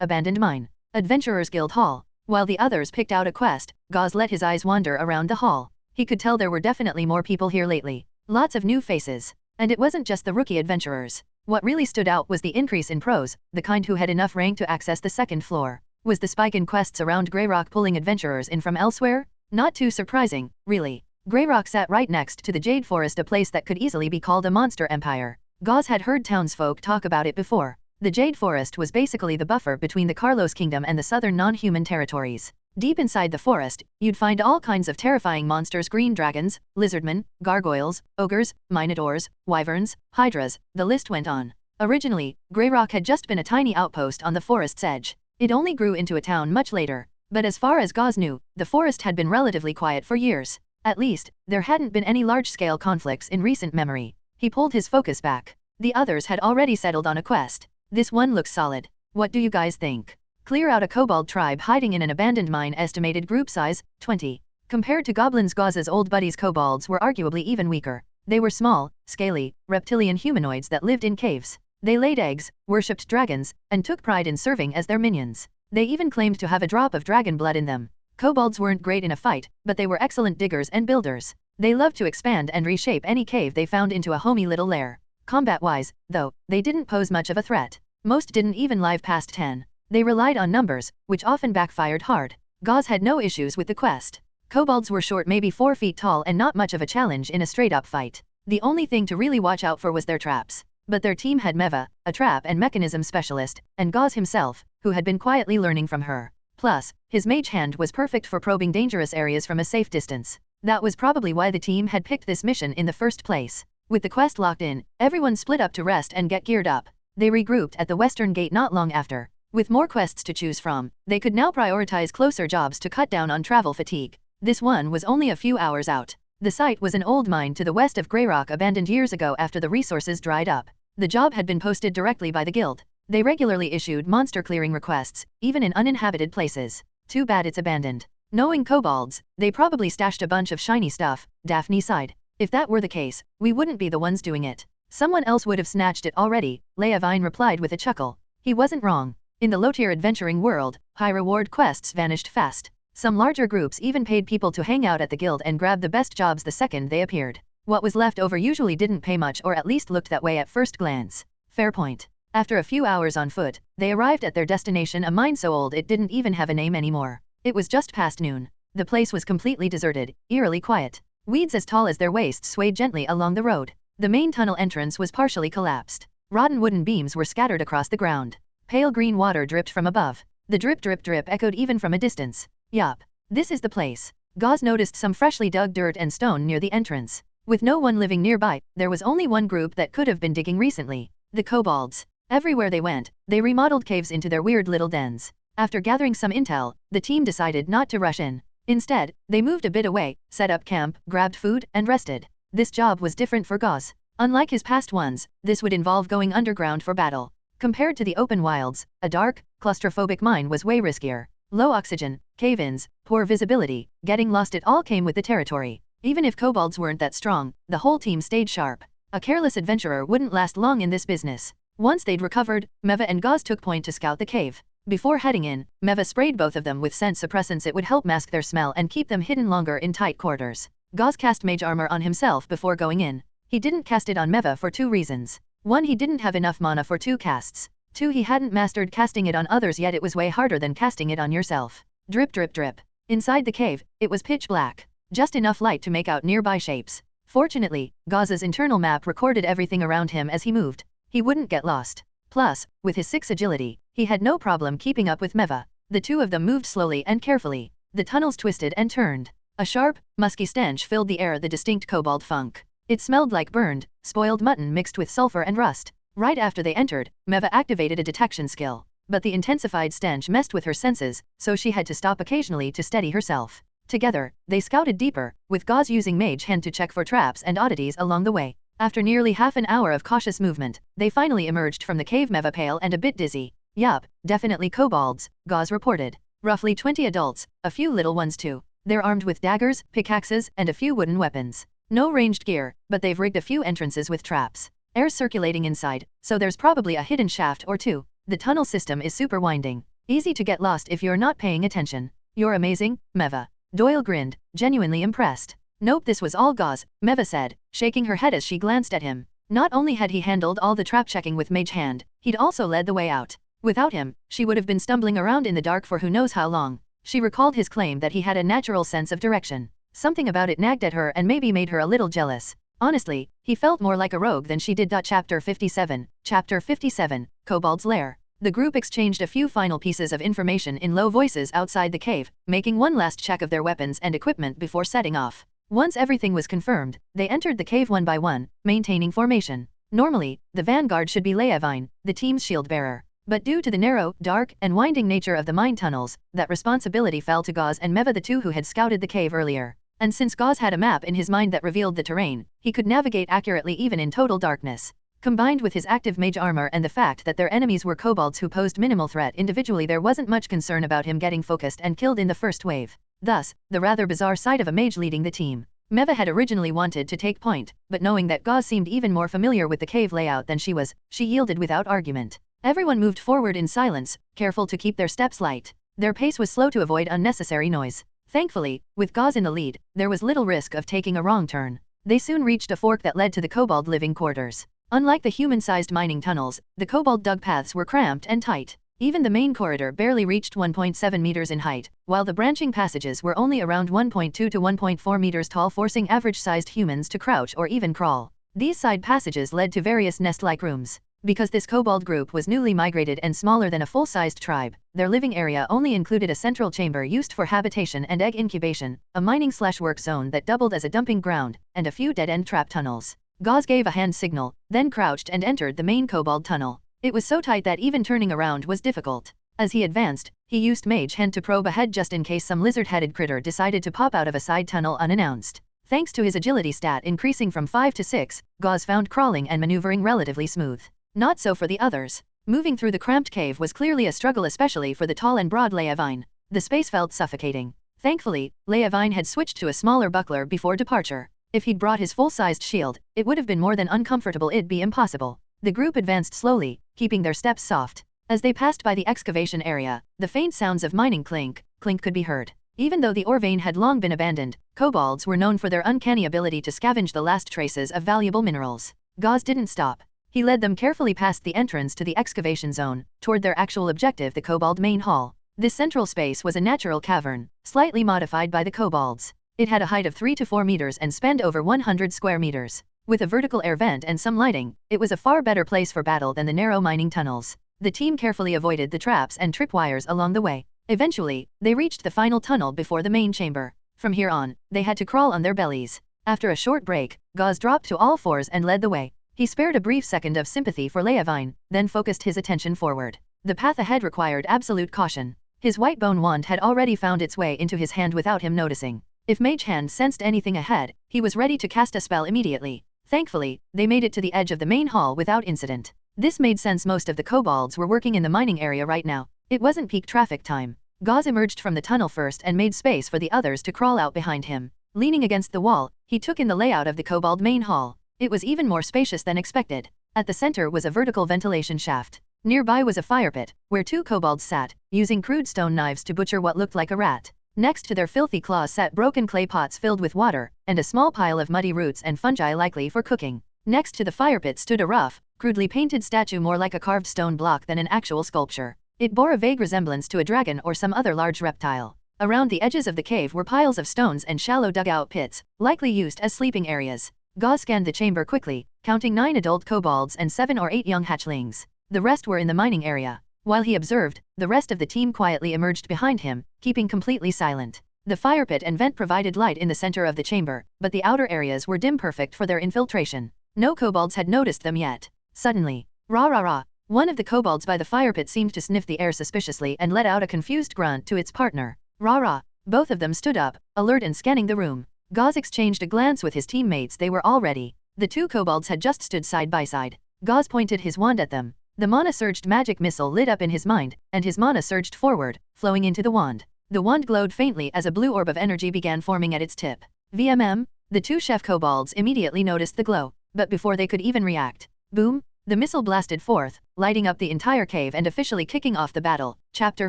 Abandoned Mine. Adventurers Guild Hall. While the others picked out a quest, Gauze let his eyes wander around the hall. He could tell there were definitely more people here lately. Lots of new faces. And it wasn't just the rookie adventurers. What really stood out was the increase in pros, the kind who had enough rank to access the second floor. Was the spike in quests around Greyrock pulling adventurers in from elsewhere? Not too surprising, really. Greyrock sat right next to the Jade Forest, a place that could easily be called a monster empire. Gauze had heard townsfolk talk about it before. The Jade Forest was basically the buffer between the Carlos Kingdom and the southern non-human territories. Deep inside the forest, you'd find all kinds of terrifying monsters: green dragons, lizardmen, gargoyles, ogres, minotaurs, wyverns, hydras, the list went on. Originally, Greyrock had just been a tiny outpost on the forest's edge. It only grew into a town much later. But as far as Gauze knew, the forest had been relatively quiet for years. At least, there hadn't been any large-scale conflicts in recent memory. He pulled his focus back. The others had already settled on a quest. This one looks solid. What do you guys think? Clear out a kobold tribe hiding in an abandoned mine. Estimated group size, 20. Compared to goblins, Gauze's old buddies kobolds were arguably even weaker. They were small, scaly, reptilian humanoids that lived in caves. They laid eggs, worshipped dragons, and took pride in serving as their minions. They even claimed to have a drop of dragon blood in them. Kobolds weren't great in a fight, but they were excellent diggers and builders. They loved to expand and reshape any cave they found into a homey little lair. Combat-wise, though, they didn't pose much of a threat. Most didn't even live past 10. They relied on numbers, which often backfired hard. Gauze had no issues with the quest. Kobolds were short, maybe 4 feet tall, and not much of a challenge in a straight-up fight. The only thing to really watch out for was their traps. But their team had Meva, a trap and mechanism specialist, and Gauze himself, who had been quietly learning from her. Plus, his mage hand was perfect for probing dangerous areas from a safe distance. That was probably why the team had picked this mission in the first place. With the quest locked in, everyone split up to rest and get geared up. They regrouped at the western gate not long after. With more quests to choose from, they could now prioritize closer jobs to cut down on travel fatigue. This one was only a few hours out. The site was an old mine to the west of Greyrock, abandoned years ago after the resources dried up. The job had been posted directly by the guild. They regularly issued monster clearing requests, even in uninhabited places. Too bad it's abandoned. Knowing kobolds, they probably stashed a bunch of shiny stuff, Daphne sighed. If that were the case, we wouldn't be the ones doing it. Someone else would have snatched it already, Leavine replied with a chuckle. He wasn't wrong. In the low-tier adventuring world, high-reward quests vanished fast. Some larger groups even paid people to hang out at the guild and grab the best jobs the second they appeared. What was left over usually didn't pay much, or at least looked that way at first glance. Fair point. After a few hours on foot, they arrived at their destination, a mine so old it didn't even have a name anymore. It was just past noon. The place was completely deserted, eerily quiet. Weeds as tall as their waists swayed gently along the road. The main tunnel entrance was partially collapsed. Rotten wooden beams were scattered across the ground. Pale green water dripped from above. The drip drip drip echoed even from a distance. Yup. This is the place. Gauze noticed some freshly dug dirt and stone near the entrance. With no one living nearby, there was only one group that could have been digging recently. The kobolds. Everywhere they went, they remodeled caves into their weird little dens. After gathering some intel, the team decided not to rush in. Instead, they moved a bit away, set up camp, grabbed food, and rested. This job was different for Gauze. Unlike his past ones, this would involve going underground for battle. Compared to the open wilds, a dark, claustrophobic mine was way riskier. Low oxygen, cave-ins, poor visibility, getting lost, it all came with the territory. Even if kobolds weren't that strong, the whole team stayed sharp. A careless adventurer wouldn't last long in this business. Once they'd recovered, Meva and Gauze took point to scout the cave. Before heading in, Meva sprayed both of them with scent suppressants. It would help mask their smell and keep them hidden longer in tight quarters. Gauze cast mage armor on himself before going in. He didn't cast it on Meva for 2 reasons. 1. He didn't have enough mana for 2 casts. 2. He hadn't mastered casting it on others yet. It was way harder than casting it on yourself. Drip drip drip. Inside the cave, it was pitch black. Just enough light to make out nearby shapes. Fortunately, Gauze's internal map recorded everything around him as he moved. He wouldn't get lost. Plus, with his 6 agility, he had no problem keeping up with Meva. The two of them moved slowly and carefully. The tunnels twisted and turned. A sharp, musky stench filled the air, the distinct kobold funk. It smelled like burned, spoiled mutton mixed with sulfur and rust. Right after they entered, Meva activated a detection skill. But the intensified stench messed with her senses, so she had to stop occasionally to steady herself. Together, they scouted deeper, with Gauze using Mage Hand to check for traps and oddities along the way. After nearly half an hour of cautious movement, they finally emerged from the cave, Meva pale and a bit dizzy. Yup, definitely kobolds, Gauze reported. Roughly 20 adults, a few little ones too. They're armed with daggers, pickaxes, and a few wooden weapons. No ranged gear, but they've rigged a few entrances with traps. Air's circulating inside, so there's probably a hidden shaft or 2. The tunnel system is super winding. Easy to get lost if you're not paying attention. You're amazing, Meva. Doyle grinned, genuinely impressed. Nope, this was all Gauze, Meva said, shaking her head as she glanced at him. Not only had he handled all the trap checking with Mage Hand, he'd also led the way out. Without him, she would have been stumbling around in the dark for who knows how long. She recalled his claim that he had a natural sense of direction. Something about it nagged at her and maybe made her a little jealous. Honestly, he felt more like a rogue than she did. Chapter 57, Kobold's Lair. The group exchanged a few final pieces of information in low voices outside the cave, making one last check of their weapons and equipment before setting off. Once everything was confirmed, they entered the cave one by one, maintaining formation. Normally, the vanguard should be Leavine, the team's shield bearer. But due to the narrow, dark, and winding nature of the mine tunnels, that responsibility fell to Gauze and Meva, the two who had scouted the cave earlier. And since Gauze had a map in his mind that revealed the terrain, he could navigate accurately even in total darkness. Combined with his active mage armor and the fact that their enemies were kobolds who posed minimal threat individually, there wasn't much concern about him getting focused and killed in the first wave. Thus, the rather bizarre sight of a mage leading the team. Meva had originally wanted to take point, but knowing that Gauze seemed even more familiar with the cave layout than she was, she yielded without argument. Everyone moved forward in silence, careful to keep their steps light. Their pace was slow to avoid unnecessary noise. Thankfully, with Gauze in the lead, there was little risk of taking a wrong turn. They soon reached a fork that led to the kobold living quarters. Unlike the human-sized mining tunnels, the kobold dug paths were cramped and tight. Even the main corridor barely reached 1.7 meters in height, while the branching passages were only around 1.2 to 1.4 meters tall, forcing average-sized humans to crouch or even crawl. These side passages led to various nest-like rooms. Because this kobold group was newly migrated and smaller than a full-sized tribe, their living area only included a central chamber used for habitation and egg incubation, a mining/work zone that doubled as a dumping ground, and a few dead-end trap tunnels. Gauze gave a hand signal, then crouched and entered the main kobold tunnel. It was so tight that even turning around was difficult. As he advanced, he used Mage Hand to probe ahead just in case some lizard-headed critter decided to pop out of a side tunnel unannounced. Thanks to his agility stat increasing from 5 to 6, Gauze found crawling and maneuvering relatively smooth. Not so for the others. Moving through the cramped cave was clearly a struggle, especially for the tall and broad Leavine. The space felt suffocating. Thankfully, Leavine had switched to a smaller buckler before departure. If he'd brought his full-sized shield, it would have been more than uncomfortable. It'd be impossible. The group advanced slowly, keeping their steps soft. As they passed by the excavation area, the faint sounds of mining clink could be heard. Even though the ore vein had long been abandoned, kobolds were known for their uncanny ability to scavenge the last traces of valuable minerals. Gauze didn't stop. He led them carefully past the entrance to the excavation zone, toward their actual objective, the kobold main hall. This central space was a natural cavern, slightly modified by the kobolds. It had a height of 3 to 4 meters and spanned over 100 square meters. With a vertical air vent and some lighting, it was a far better place for battle than the narrow mining tunnels. The team carefully avoided the traps and tripwires along the way. Eventually, they reached the final tunnel before the main chamber. From here on, they had to crawl on their bellies. After a short break, Gauze dropped to all fours and led the way. He spared a brief second of sympathy for Leavine, then focused his attention forward. The path ahead required absolute caution. His white bone wand had already found its way into his hand without him noticing. If Mage Hand sensed anything ahead, he was ready to cast a spell immediately. Thankfully, they made it to the edge of the main hall without incident. This made sense. Most of the kobolds were working in the mining area right now. It wasn't peak traffic time. Gauze emerged from the tunnel first and made space for the others to crawl out behind him. Leaning against the wall, he took in the layout of the kobold main hall. It was even more spacious than expected. At the center was a vertical ventilation shaft. Nearby was a fire pit, where 2 kobolds sat, using crude stone knives to butcher what looked like a rat. Next to their filthy claws sat broken clay pots filled with water, and a small pile of muddy roots and fungi likely for cooking. Next to the fire pit stood a rough, crudely painted statue more like a carved stone block than an actual sculpture. It bore a vague resemblance to a dragon or some other large reptile. Around the edges of the cave were piles of stones and shallow dugout pits, likely used as sleeping areas. Gauze scanned the chamber quickly, counting 9 adult kobolds and 7 or 8 young hatchlings. The rest were in the mining area. While he observed, the rest of the team quietly emerged behind him, keeping completely silent. The fire pit and vent provided light in the center of the chamber, but the outer areas were dim, perfect for their infiltration. No kobolds had noticed them yet. Suddenly, rah rah rah, one of the kobolds by the fire pit seemed to sniff the air suspiciously and let out a confused grunt to its partner. Rah rah. Both of them stood up, alert and scanning the room. Gauze exchanged a glance with his teammates. They were all ready. The 2 kobolds had just stood side by side. Gauze pointed his wand at them. The mana-surged magic missile lit up in his mind, and his mana surged forward, flowing into the wand. The wand glowed faintly as a blue orb of energy began forming at its tip. VMM? The 2 chef kobolds immediately noticed the glow, but before they could even react, boom! The missile blasted forth, lighting up the entire cave and officially kicking off the battle. Chapter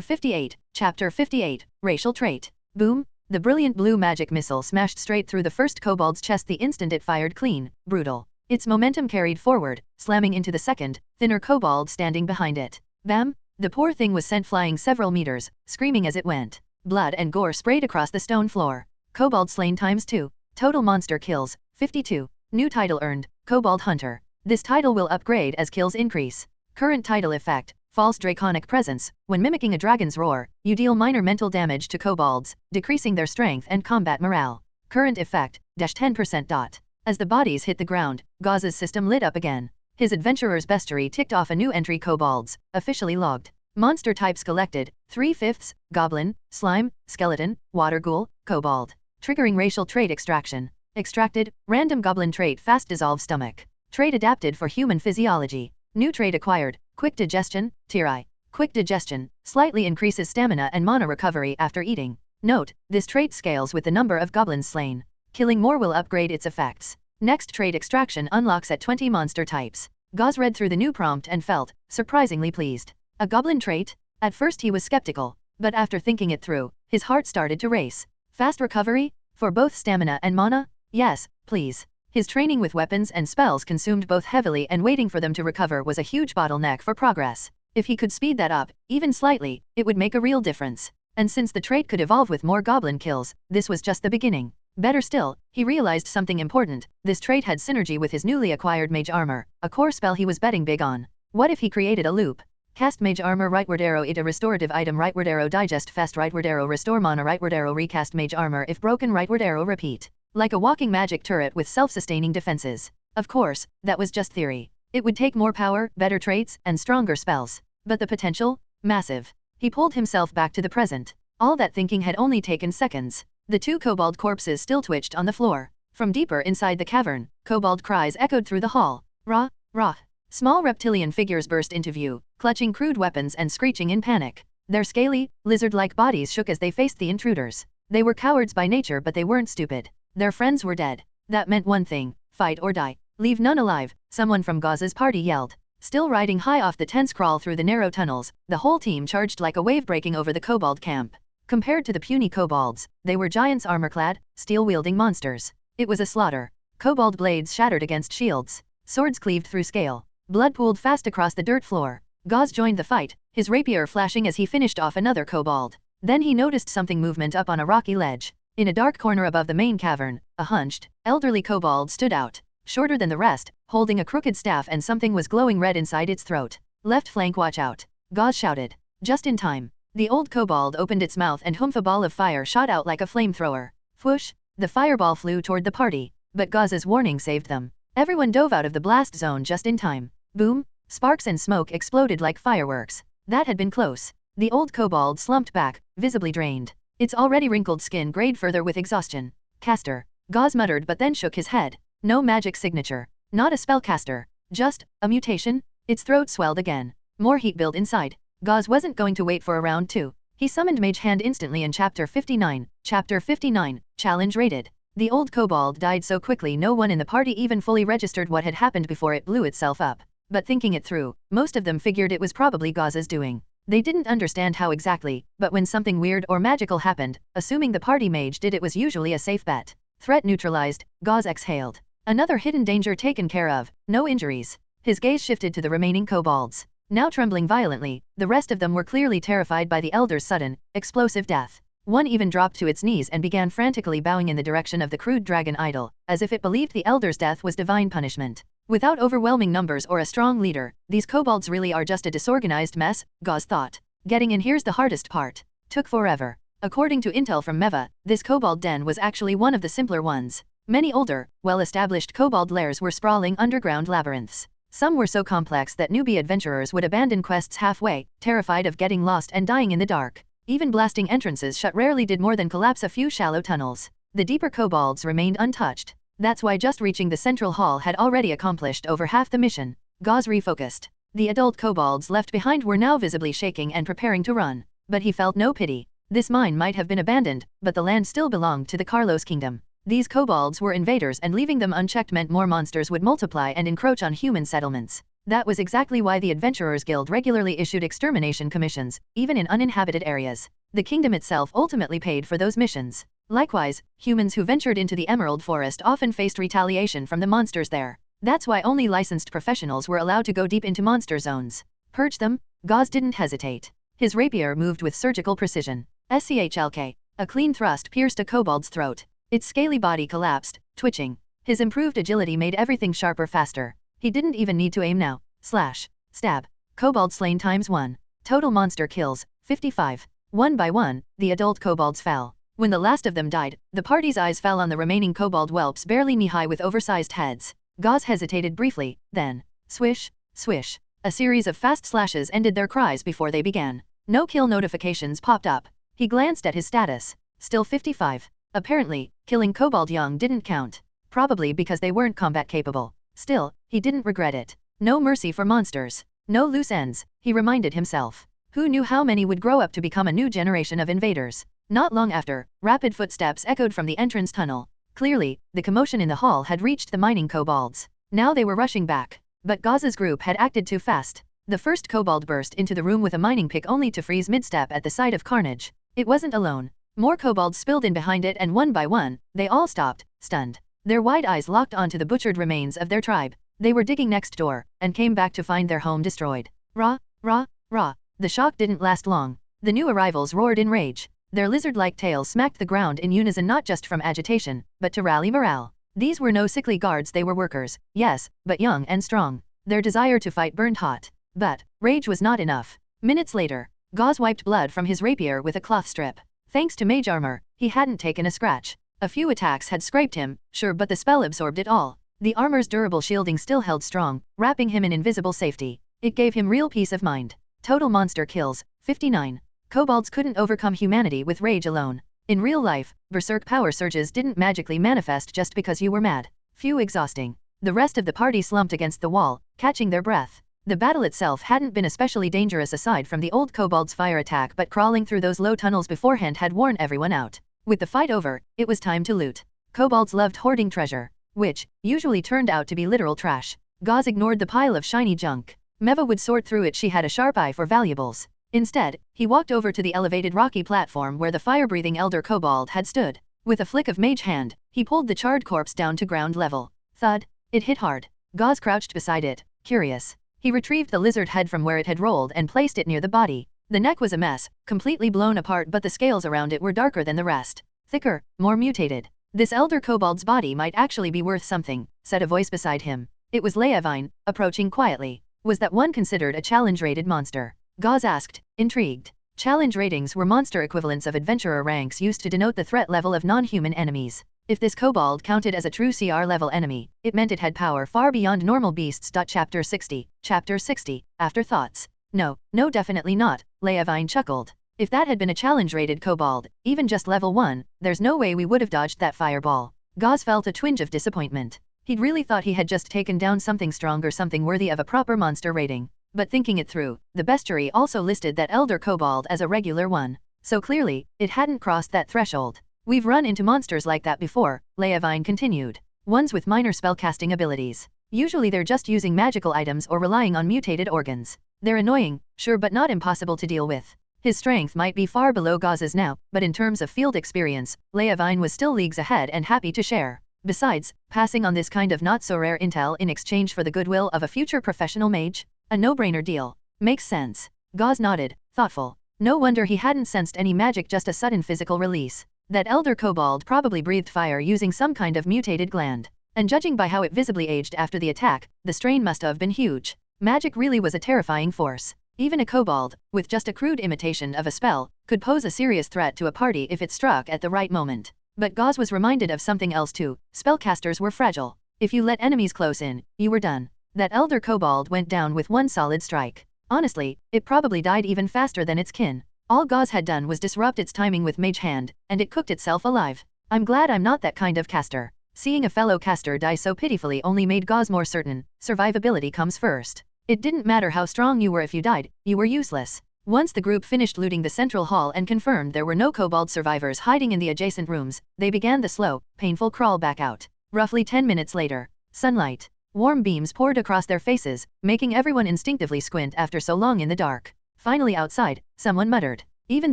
58. Chapter 58. Racial Trait. Boom! The brilliant blue magic missile smashed straight through the first kobold's chest the instant it fired, clean, brutal. Its momentum carried forward, slamming into the second, thinner kobold standing behind it. Bam! The poor thing was sent flying several meters, screaming as it went. Blood and gore sprayed across the stone floor. Kobold slain ×2. Total monster kills, 52. New title earned, Kobold Hunter. This title will upgrade as kills increase. Current title effect, False Draconic Presence. When mimicking a dragon's roar, you deal minor mental damage to kobolds, decreasing their strength and combat morale. Current effect, -10%. As the bodies hit the ground, Gauze's system lit up again. His adventurer's bestiary ticked off a new entry: kobolds, officially logged. Monster types collected, 3/5, goblin, slime, skeleton, water ghoul, kobold. Triggering racial trait extraction. Extracted, random goblin trait, fast dissolve stomach. Trait adapted for human physiology. New trait acquired, quick digestion, tier I. Quick digestion, slightly increases stamina and mana recovery after eating. Note, this trait scales with the number of goblins slain. Killing more will upgrade its effects. Next trait extraction unlocks at 20 monster types. Gauze read through the new prompt and felt surprisingly pleased. A goblin trait? At first he was skeptical, but after thinking it through, his heart started to race. Fast recovery? For both stamina and mana? Yes, please. His training with weapons and spells consumed both heavily, and waiting for them to recover was a huge bottleneck for progress. If he could speed that up, even slightly, it would make a real difference. And since the trait could evolve with more goblin kills, this was just the beginning. Better still, he realized something important. This trait had synergy with his newly acquired Mage Armor, a core spell he was betting big on. What if he created a loop? Cast Mage Armor, rightward arrow, eat a restorative item, rightward arrow, digest fast, rightward arrow, restore mana, rightward arrow, recast Mage Armor if broken, rightward arrow, repeat. Like a walking magic turret with self-sustaining defenses. Of course, that was just theory. It would take more power, better traits, and stronger spells. But the potential? Massive. He pulled himself back to the present. All that thinking had only taken seconds. The 2 kobold corpses still twitched on the floor. From deeper inside the cavern, kobold cries echoed through the hall. Rah, rah. Small reptilian figures burst into view, clutching crude weapons and screeching in panic. Their scaly, lizard-like bodies shook as they faced the intruders. They were cowards by nature, but they weren't stupid. Their friends were dead. That meant one thing: fight or die. Leave none alive, someone from Gauze's party yelled. Still riding high off the tense crawl through the narrow tunnels, the whole team charged like a wave breaking over the kobold camp. Compared to the puny kobolds, they were giants, armor-clad, steel-wielding monsters. It was a slaughter. Kobold blades shattered against shields. Swords cleaved through scale. Blood pooled fast across the dirt floor. Gauze joined the fight, his rapier flashing as he finished off another kobold. Then he noticed something movement up on a rocky ledge. In a dark corner above the main cavern, a hunched, elderly kobold stood out, shorter than the rest, holding a crooked staff, and something was glowing red inside its throat. Left flank, watch out. Gauze shouted. Just in time. The old kobold opened its mouth and humph, a ball of fire shot out like a flamethrower. Whoosh! The fireball flew toward the party, but Gauze's warning saved them. Everyone dove out of the blast zone just in time. Boom! Sparks and smoke exploded like fireworks. That had been close. The old kobold slumped back, visibly drained. Its already wrinkled skin grayed further with exhaustion. Caster. Gauze muttered but then shook his head. No magic signature. Not a spellcaster. Just a mutation? Its throat swelled again. More heat built inside. Gauze wasn't going to wait for a round 2. He summoned Mage Hand instantly in Chapter 59. Chapter 59, Challenge rated. The old kobold died so quickly no one in the party even fully registered what had happened before it blew itself up. But thinking it through, most of them figured it was probably Gauze's doing. They didn't understand how exactly, but when something weird or magical happened, assuming the party mage did it was usually a safe bet. Threat neutralized, Gauze exhaled. Another hidden danger taken care of, no injuries. His gaze shifted to the remaining kobolds. Now trembling violently, the rest of them were clearly terrified by the elder's sudden, explosive death. One even dropped to its knees and began frantically bowing in the direction of the crude dragon idol, as if it believed the elder's death was divine punishment. Without overwhelming numbers or a strong leader, these kobolds really are just a disorganized mess, Gauze thought. Getting in here's the hardest part. Took forever. According to intel from Meva, this kobold den was actually one of the simpler ones. Many older, well-established kobold lairs were sprawling underground labyrinths. Some were so complex that newbie adventurers would abandon quests halfway, terrified of getting lost and dying in the dark. Even blasting entrances shut rarely did more than collapse a few shallow tunnels. The deeper kobolds remained untouched. That's why just reaching the central hall had already accomplished over half the mission. Gauze refocused. The adult kobolds left behind were now visibly shaking and preparing to run. But he felt no pity. This mine might have been abandoned, but the land still belonged to the Carlos kingdom. These kobolds were invaders and leaving them unchecked meant more monsters would multiply and encroach on human settlements. That was exactly why the Adventurers Guild regularly issued extermination commissions, even in uninhabited areas. The kingdom itself ultimately paid for those missions. Likewise, humans who ventured into the Emerald Forest often faced retaliation from the monsters there. That's why only licensed professionals were allowed to go deep into monster zones. Purge them? Gauze didn't hesitate. His rapier moved with surgical precision. SCHLK. A clean thrust pierced a kobold's throat. Its scaly body collapsed, twitching. His improved agility made everything sharper faster. He didn't even need to aim now. Slash. Stab. Kobold slain ×1. Total monster kills, 55. One by one, the adult kobolds fell. When the last of them died, the party's eyes fell on the remaining kobold whelps barely knee-high with oversized heads. Gauze hesitated briefly, then, swish, swish. A series of fast slashes ended their cries before they began. No kill notifications popped up. He glanced at his status. Still 55. Apparently, killing kobold young didn't count. Probably because they weren't combat capable. Still, he didn't regret it. No mercy for monsters. No loose ends, he reminded himself. Who knew how many would grow up to become a new generation of invaders? Not long after, rapid footsteps echoed from the entrance tunnel. Clearly, the commotion in the hall had reached the mining kobolds. Now they were rushing back. But Gauze's group had acted too fast. The first kobold burst into the room with a mining pick only to freeze mid-step at the sight of carnage. It wasn't alone. More kobolds spilled in behind it and one by one, they all stopped, stunned. Their wide eyes locked onto the butchered remains of their tribe. They were digging next door, and came back to find their home destroyed. Rah, rah, rah. The shock didn't last long. The new arrivals roared in rage. Their lizard-like tails smacked the ground in unison not just from agitation, but to rally morale. These were no sickly guards, they were workers, yes, but young and strong. Their desire to fight burned hot. But, rage was not enough. Minutes later, Gauze wiped blood from his rapier with a cloth strip. Thanks to mage armor, he hadn't taken a scratch. A few attacks had scraped him, sure, but the spell absorbed it all. The armor's durable shielding still held strong, wrapping him in invisible safety. It gave him real peace of mind. Total monster kills, 59. Kobolds couldn't overcome humanity with rage alone. In real life, berserk power surges didn't magically manifest just because you were mad. Few exhausting. The rest of the party slumped against the wall, catching their breath. The battle itself hadn't been especially dangerous aside from the old kobold's fire attack, but crawling through those low tunnels beforehand had worn everyone out. With the fight over, it was time to loot. Kobolds loved hoarding treasure, which usually turned out to be literal trash. Gauze ignored the pile of shiny junk. Meva would sort through it, she had a sharp eye for valuables. Instead, he walked over to the elevated rocky platform where the fire-breathing elder kobold had stood. With a flick of mage hand, he pulled the charred corpse down to ground level. Thud. It hit hard. Gauze crouched beside it, curious. He retrieved the lizard head from where it had rolled and placed it near the body. The neck was a mess, completely blown apart, but the scales around it were darker than the rest. Thicker, more mutated. This elder kobold's body might actually be worth something, said a voice beside him. It was Leavine, approaching quietly. Was that one considered a challenge-rated monster? Gauze asked, intrigued. Challenge ratings were monster equivalents of adventurer ranks used to denote the threat level of non-human enemies. If this kobold counted as a true CR level enemy, it meant it had power far beyond normal beasts. Chapter 60. Chapter 60. Afterthoughts. No, definitely not, Leavine chuckled. If that had been a challenge-rated kobold, even just level 1, there's no way we would have dodged that fireball. Gauze felt a twinge of disappointment. He'd really thought he had just taken down something strong or something worthy of a proper monster rating. But thinking it through, the bestiary also listed that elder kobold as a regular one. So clearly, it hadn't crossed that threshold. We've run into monsters like that before, Leavine continued. Ones with minor spellcasting abilities. Usually they're just using magical items or relying on mutated organs. They're annoying, sure, but not impossible to deal with. His strength might be far below Gauze's now, but in terms of field experience, Leavine was still leagues ahead and happy to share. Besides, passing on this kind of not-so-rare intel in exchange for the goodwill of a future professional mage? A no-brainer deal. Makes sense. Gauze nodded, thoughtful. No wonder he hadn't sensed any magic, just a sudden physical release. That elder kobold probably breathed fire using some kind of mutated gland. And judging by how it visibly aged after the attack, the strain must have been huge. Magic really was a terrifying force. Even a kobold, with just a crude imitation of a spell, could pose a serious threat to a party if it struck at the right moment. But Gauze was reminded of something else too. Spellcasters were fragile. If you let enemies close in, you were done. That elder kobold went down with one solid strike. Honestly, it probably died even faster than its kin. All Gauze had done was disrupt its timing with Mage Hand, and it cooked itself alive. I'm glad I'm not that kind of caster. Seeing a fellow caster die so pitifully only made Gauze more certain, survivability comes first. It didn't matter how strong you were, if you died, you were useless. Once the group finished looting the central hall and confirmed there were no kobold survivors hiding in the adjacent rooms, they began the slow, painful crawl back out. Roughly 10 minutes later, sunlight, warm beams poured across their faces, making everyone instinctively squint after so long in the dark. Finally outside, someone muttered. Even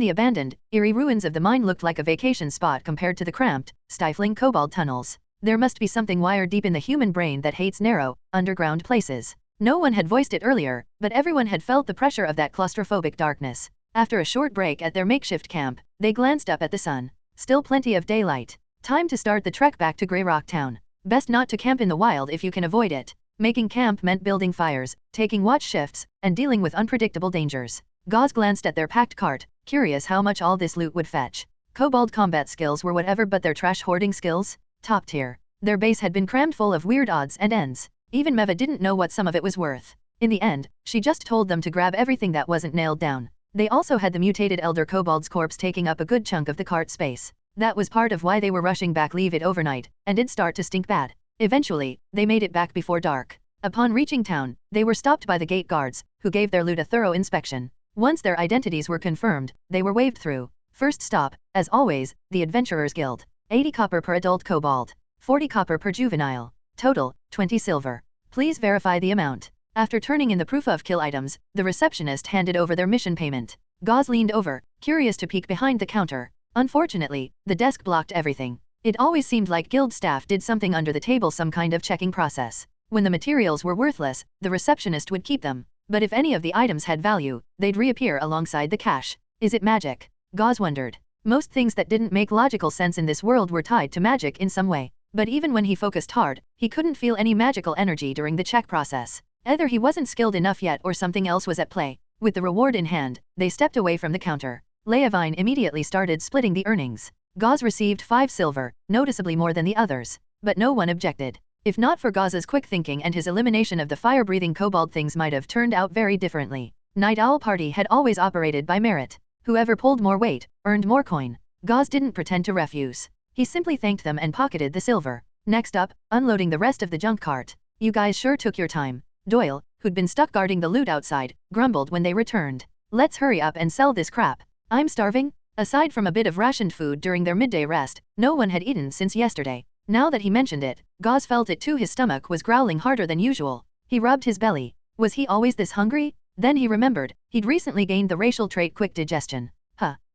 the abandoned, eerie ruins of the mine looked like a vacation spot compared to the cramped, stifling kobold tunnels. There must be something wired deep in the human brain that hates narrow, underground places. No one had voiced it earlier, but everyone had felt the pressure of that claustrophobic darkness. After a short break at their makeshift camp, they glanced up at the sun. Still plenty of daylight. Time to start the trek back to Grey Rock Town. Best not to camp in the wild if you can avoid it. Making camp meant building fires, taking watch shifts, and dealing with unpredictable dangers. Gauze glanced at their packed cart, curious how much all this loot would fetch. Kobold combat skills were whatever, but their trash hoarding skills? Top tier. Their base had been crammed full of weird odds and ends. Even Meva didn't know what some of it was worth. In the end, she just told them to grab everything that wasn't nailed down. They also had the mutated elder kobold's corpse taking up a good chunk of the cart space. That was part of why they were rushing back. Leave it overnight, and it'd start to stink bad. Eventually, they made it back before dark. Upon reaching town, they were stopped by the gate guards, who gave their loot a thorough inspection. Once their identities were confirmed, they were waved through. First stop, as always, the Adventurers Guild. 80 copper per adult kobold. 40 copper per juvenile. Total, 20 silver. Please verify the amount. After turning in the proof of kill items, the receptionist handed over their mission payment. Gauze leaned over, curious to peek behind the counter. Unfortunately, the desk blocked everything. It always seemed like guild staff did something under the table, some kind of checking process. When the materials were worthless, the receptionist would keep them. But if any of the items had value, they'd reappear alongside the cash. Is it magic? Gauze wondered. Most things that didn't make logical sense in this world were tied to magic in some way. But even when he focused hard, he couldn't feel any magical energy during the check process. Either he wasn't skilled enough yet or something else was at play. With the reward in hand, they stepped away from the counter. Leavine immediately started splitting the earnings. Gauze received 5 silver, noticeably more than the others. But no one objected. If not for Gauze's quick thinking and his elimination of the fire-breathing kobold, things might have turned out very differently. Night Owl Party had always operated by merit. Whoever pulled more weight, earned more coin. Gauze didn't pretend to refuse. He simply thanked them and pocketed the silver. Next up, unloading the rest of the junk cart. You guys sure took your time. Doyle, who'd been stuck guarding the loot outside, grumbled when they returned. Let's hurry up and sell this crap. I'm starving. Aside from a bit of rationed food during their midday rest, no one had eaten since yesterday. Now that he mentioned it, Gauze felt it too. His stomach was growling harder than usual. He rubbed his belly. Was he always this hungry? Then he remembered, he'd recently gained the racial trait quick digestion.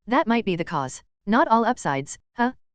That might be the cause. Not all upsides,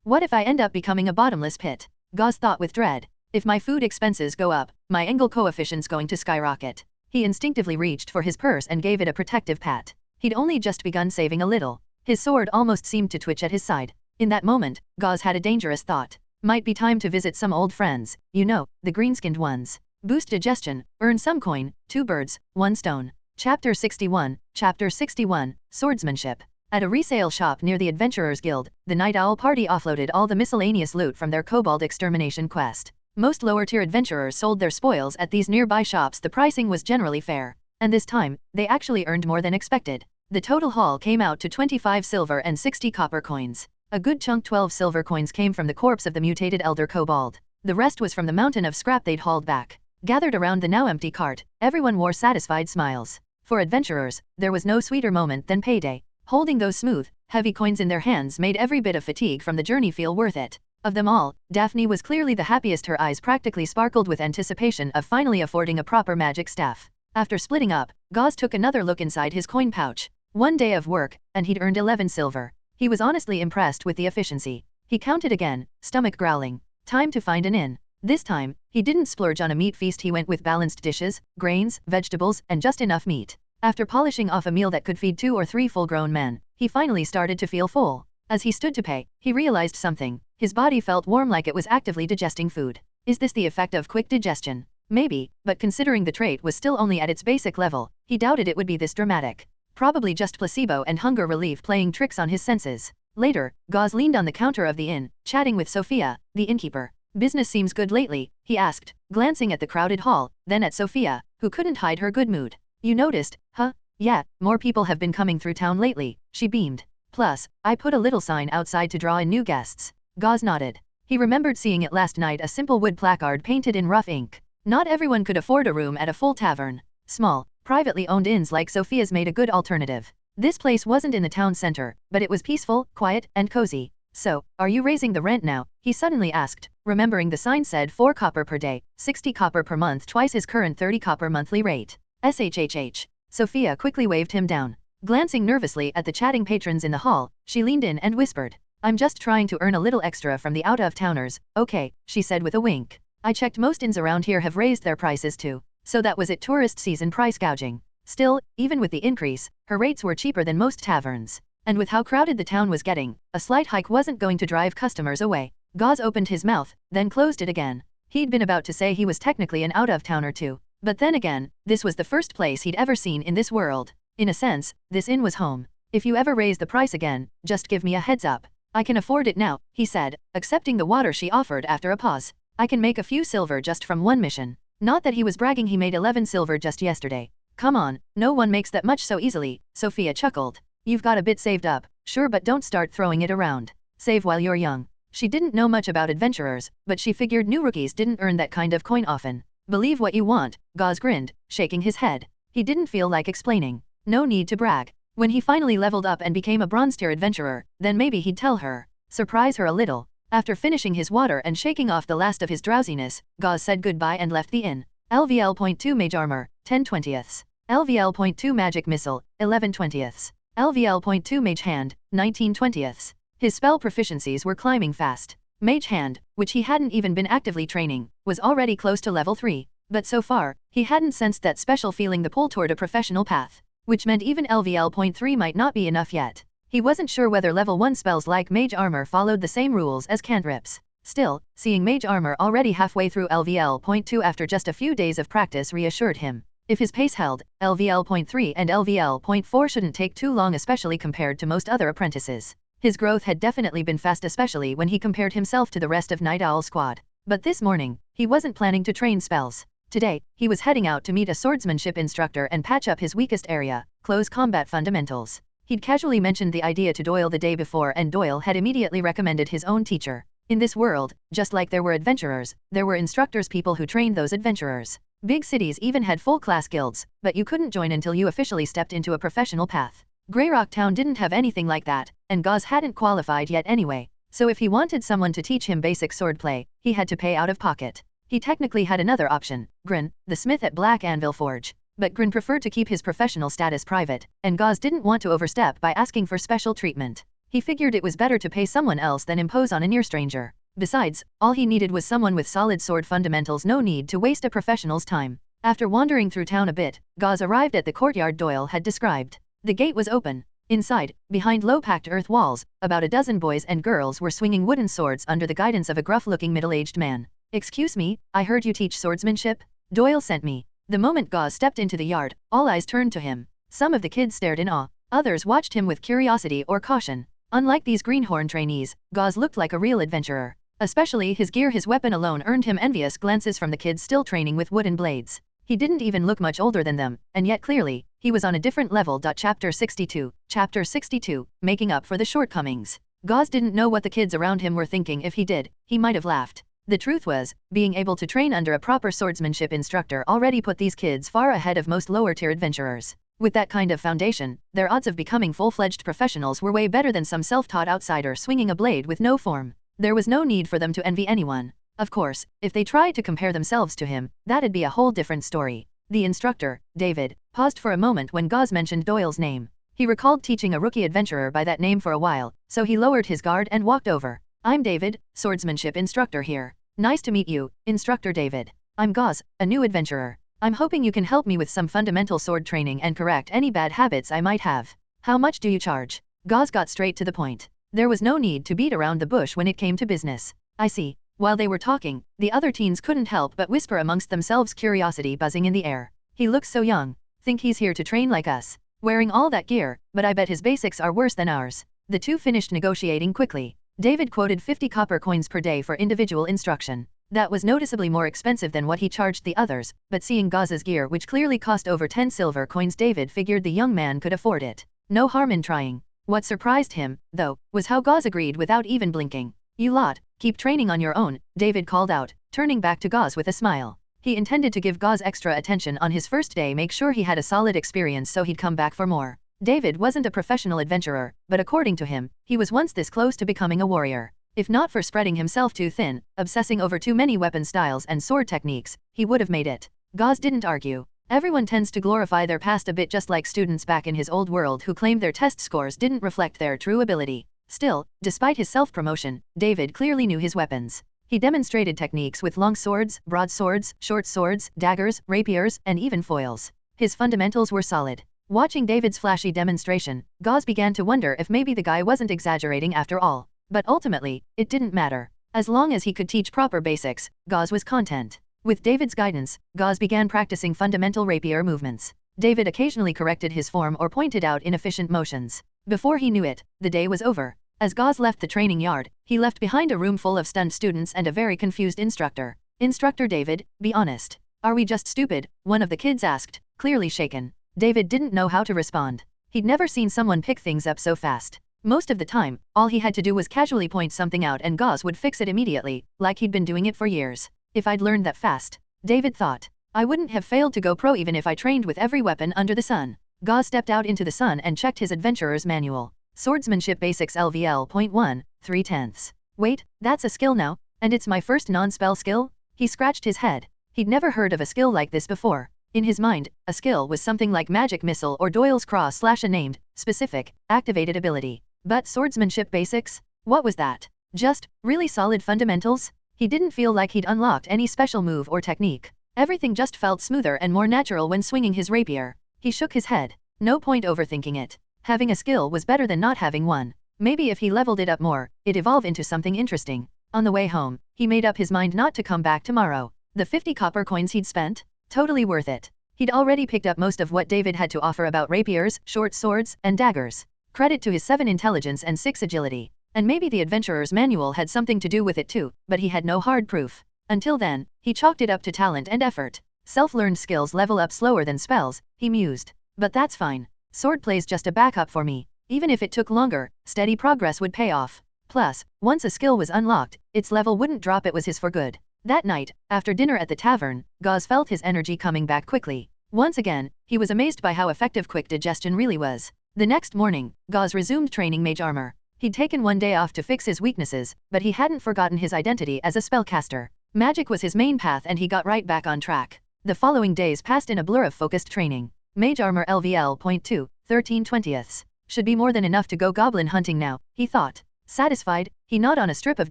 What if I end up becoming a bottomless pit? Gauze thought with dread. If my food expenses go up, my Engel coefficient's going to skyrocket. He instinctively reached for his purse and gave it a protective pat. He'd only just begun saving a little. His sword almost seemed to twitch at his side. In that moment, Gauze had a dangerous thought. Might be time to visit some old friends, you know, the green-skinned ones. Boost digestion, earn some coin, 2 birds, 1 stone. Chapter 61, Chapter 61, Swordsmanship. At a resale shop near the Adventurers Guild, the Night Owl party offloaded all the miscellaneous loot from their kobold extermination quest. Most lower-tier adventurers sold their spoils at these nearby shops. The pricing was generally fair, and this time, they actually earned more than expected. The total haul came out to 25 silver and 60 copper coins. A good chunk 12 silver coins came from the corpse of the mutated elder kobold. The rest was from the mountain of scrap they'd hauled back. Gathered around the now empty cart, everyone wore satisfied smiles. For adventurers, there was no sweeter moment than payday. Holding those smooth, heavy coins in their hands made every bit of fatigue from the journey feel worth it. Of them all, Daphne was clearly the happiest. Her eyes practically sparkled with anticipation of finally affording a proper magic staff. After splitting up, Gauze took another look inside his coin pouch. One day of work, and he'd earned 11 silver. He was honestly impressed with the efficiency. He counted again, stomach growling. Time to find an inn. This time, he didn't splurge on a meat feast. He went with balanced dishes, grains, vegetables, and just enough meat. After polishing off a meal that could feed 2 or 3 full-grown men, he finally started to feel full. As he stood to pay, he realized something. His body felt warm, like it was actively digesting food. Is this the effect of quick digestion? Maybe, but considering the trait was still only at its basic level, he doubted it would be this dramatic. Probably just placebo and hunger relief playing tricks on his senses. Later, Gauze leaned on the counter of the inn, chatting with Sophia, the innkeeper. "Business seems good lately," he asked, glancing at the crowded hall, then at Sophia, who couldn't hide her good mood. "You noticed, huh?" "Yeah, more people have been coming through town lately," she beamed. "Plus, I put a little sign outside to draw in new guests." Gauze nodded. He remembered seeing it last night, a simple wood placard painted in rough ink. Not everyone could afford a room at a full tavern. Small, privately owned inns like Sophia's made a good alternative. This place wasn't in the town center, but it was peaceful, quiet, and cozy. "So, are you raising the rent now?" he suddenly asked, remembering the sign said 4 copper per day, 60 copper per month, twice his current 30 copper monthly rate. "SHHH. Sophia quickly waved him down. Glancing nervously at the chatting patrons in the hall, she leaned in and whispered, "I'm just trying to earn a little extra from the out-of-towners." "Okay," she said with a wink. "I checked, most inns around here have raised their prices too." So that was it, tourist season price gouging. Still, even with the increase, her rates were cheaper than most taverns. And with how crowded the town was getting, a slight hike wasn't going to drive customers away. Gauze opened his mouth, then closed it again. He'd been about to say he was technically an out-of-towner too. But then again, this was the first place he'd ever seen in this world. In a sense, this inn was home. "If you ever raise the price again, just give me a heads up. I can afford it now," he said, accepting the water she offered after a pause. "I can make a few silver just from one mission." Not that he was bragging, he made 11 silver just yesterday. "Come on, no one makes that much so easily," Sophia chuckled. "You've got a bit saved up, sure, but don't start throwing it around. Save while you're young." She didn't know much about adventurers, but she figured new rookies didn't earn that kind of coin often. "Believe what you want," Gauze grinned, shaking his head. He didn't feel like explaining. No need to brag. When he finally leveled up and became a bronze-tier adventurer, then maybe he'd tell her. Surprise her a little. After finishing his water and shaking off the last of his drowsiness, Gauze said goodbye and left the inn. LVL.2 Mage Armor, 10/20. LVL.2 Magic Missile, 11/20. LVL.2 Mage Hand, 19/20. His spell proficiencies were climbing fast. Mage Hand, which he hadn't even been actively training, was already close to level 3. But so far, he hadn't sensed that special feeling, the pull toward a professional path. Which meant even LVL.3 might not be enough yet. He wasn't sure whether level 1 spells like Mage Armor followed the same rules as cantrips. Still, seeing Mage Armor already halfway through LVL.2 after just a few days of practice reassured him. If his pace held, LVL.3 and LVL.4 shouldn't take too long, especially compared to most other apprentices. His growth had definitely been fast, especially when he compared himself to the rest of Night Owl's squad. But this morning, he wasn't planning to train spells. Today, he was heading out to meet a swordsmanship instructor and patch up his weakest area, close combat fundamentals. He'd casually mentioned the idea to Doyle the day before, and Doyle had immediately recommended his own teacher. In this world, just like there were adventurers, there were instructors, people who trained those adventurers. Big cities even had full-class guilds, but you couldn't join until you officially stepped into a professional path. Greyrock Town didn't have anything like that, and Gauze hadn't qualified yet anyway. So if he wanted someone to teach him basic swordplay, he had to pay out of pocket. He technically had another option, Grin, the smith at Black Anvil Forge. But Grin preferred to keep his professional status private, and Gauze didn't want to overstep by asking for special treatment. He figured it was better to pay someone else than impose on a near stranger. Besides, all he needed was someone with solid sword fundamentals, no need to waste a professional's time. After wandering through town a bit, Gauze arrived at the courtyard Doyle had described. The gate was open. Inside, behind low-packed earth walls, about a dozen boys and girls were swinging wooden swords under the guidance of a gruff-looking middle-aged man. "Excuse me, I heard you teach swordsmanship?" "Doyle sent me." The moment Gauze stepped into the yard, all eyes turned to him. Some of the kids stared in awe. Others watched him with curiosity or caution. Unlike these greenhorn trainees, Gauze looked like a real adventurer. Especially his gear, his weapon alone earned him envious glances from the kids still training with wooden blades. He didn't even look much older than them, and yet clearly, he was on a different level. Chapter 62. Chapter 62, Making Up for the Shortcomings. Gauze didn't know what the kids around him were thinking. If he did, he might have laughed. The truth was, being able to train under a proper swordsmanship instructor already put these kids far ahead of most lower-tier adventurers. With that kind of foundation, their odds of becoming full-fledged professionals were way better than some self-taught outsider swinging a blade with no form. There was no need for them to envy anyone. Of course, if they tried to compare themselves to him, that'd be a whole different story. The instructor, David, paused for a moment when Gauze mentioned Doyle's name. He recalled teaching a rookie adventurer by that name for a while, so he lowered his guard and walked over. "I'm David, swordsmanship instructor here. Nice to meet you, Instructor David. I'm Gauze, a new adventurer. I'm hoping you can help me with some fundamental sword training and correct any bad habits I might have. How much do you charge?" Gauze got straight to the point. There was no need to beat around the bush when it came to business. "I see." While they were talking, the other teens couldn't help but whisper amongst themselves, curiosity buzzing in the air. "He looks so young. Think he's here to train like us? Wearing all that gear, but I bet his basics are worse than ours." The two finished negotiating quickly. David quoted 50 copper coins per day for individual instruction. That was noticeably more expensive than what he charged the others, but seeing Gauze's gear, which clearly cost over 10 silver coins, David figured the young man could afford it. No harm in trying. What surprised him, though, was how Gauze agreed without even blinking. "You lot, keep training on your own," David called out, turning back to Gauze with a smile. He intended to give Gauze extra attention on his first day, make sure he had a solid experience so he'd come back for more. David wasn't a professional adventurer, but according to him, he was once this close to becoming a warrior. If not for spreading himself too thin, obsessing over too many weapon styles and sword techniques, he would have made it. Gauze didn't argue. Everyone tends to glorify their past a bit, just like students back in his old world who claimed their test scores didn't reflect their true ability. Still, despite his self-promotion, David clearly knew his weapons. He demonstrated techniques with long swords, broad swords, short swords, daggers, rapiers, and even foils. His fundamentals were solid. Watching David's flashy demonstration, Gauze began to wonder if maybe the guy wasn't exaggerating after all. But ultimately, it didn't matter. As long as he could teach proper basics, Gauze was content. With David's guidance, Gauze began practicing fundamental rapier movements. David occasionally corrected his form or pointed out inefficient motions. Before he knew it, the day was over. As Gauze left the training yard, he left behind a room full of stunned students and a very confused instructor. "Instructor David, be honest. Are we just stupid?" one of the kids asked, clearly shaken. David didn't know how to respond. He'd never seen someone pick things up so fast. Most of the time, all he had to do was casually point something out and Gauze would fix it immediately, like he'd been doing it for years. "If I'd learned that fast," David thought, "I wouldn't have failed to go pro even if I trained with every weapon under the sun." Gauze stepped out into the sun and checked his adventurer's manual. Swordsmanship Basics LVL.1, 3/10. "Wait, that's a skill now? And it's my first non-spell skill?" He scratched his head. He'd never heard of a skill like this before. In his mind, a skill was something like Magic Missile or Doyle's Cross / a named, specific, activated ability. But Swordsmanship Basics? What was that? Just really solid fundamentals? He didn't feel like he'd unlocked any special move or technique. Everything just felt smoother and more natural when swinging his rapier. He shook his head. No point overthinking it. Having a skill was better than not having one. Maybe if he leveled it up more, it'd evolve into something interesting. On the way home, he made up his mind not to come back tomorrow. The 50 copper coins he'd spent? Totally worth it. He'd already picked up most of what David had to offer about rapiers, short swords, and daggers. Credit to his 7 intelligence and 6 agility. And maybe the adventurer's manual had something to do with it too, but he had no hard proof. Until then, he chalked it up to talent and effort. Self-learned skills level up slower than spells, he mused. But that's fine. Swordplay's just a backup for me. Even if it took longer, steady progress would pay off. Plus, once a skill was unlocked, its level wouldn't drop, it was his for good. That night, after dinner at the tavern, Gauze felt his energy coming back quickly. Once again, he was amazed by how effective quick digestion really was. The next morning, Gauze resumed training mage armor. He'd taken one day off to fix his weaknesses, but he hadn't forgotten his identity as a spellcaster. Magic was his main path and he got right back on track. The following days passed in a blur of focused training. Mage armor LVL.2, 13/20. Should be more than enough to go goblin hunting now, he thought. Satisfied, he gnawed on a strip of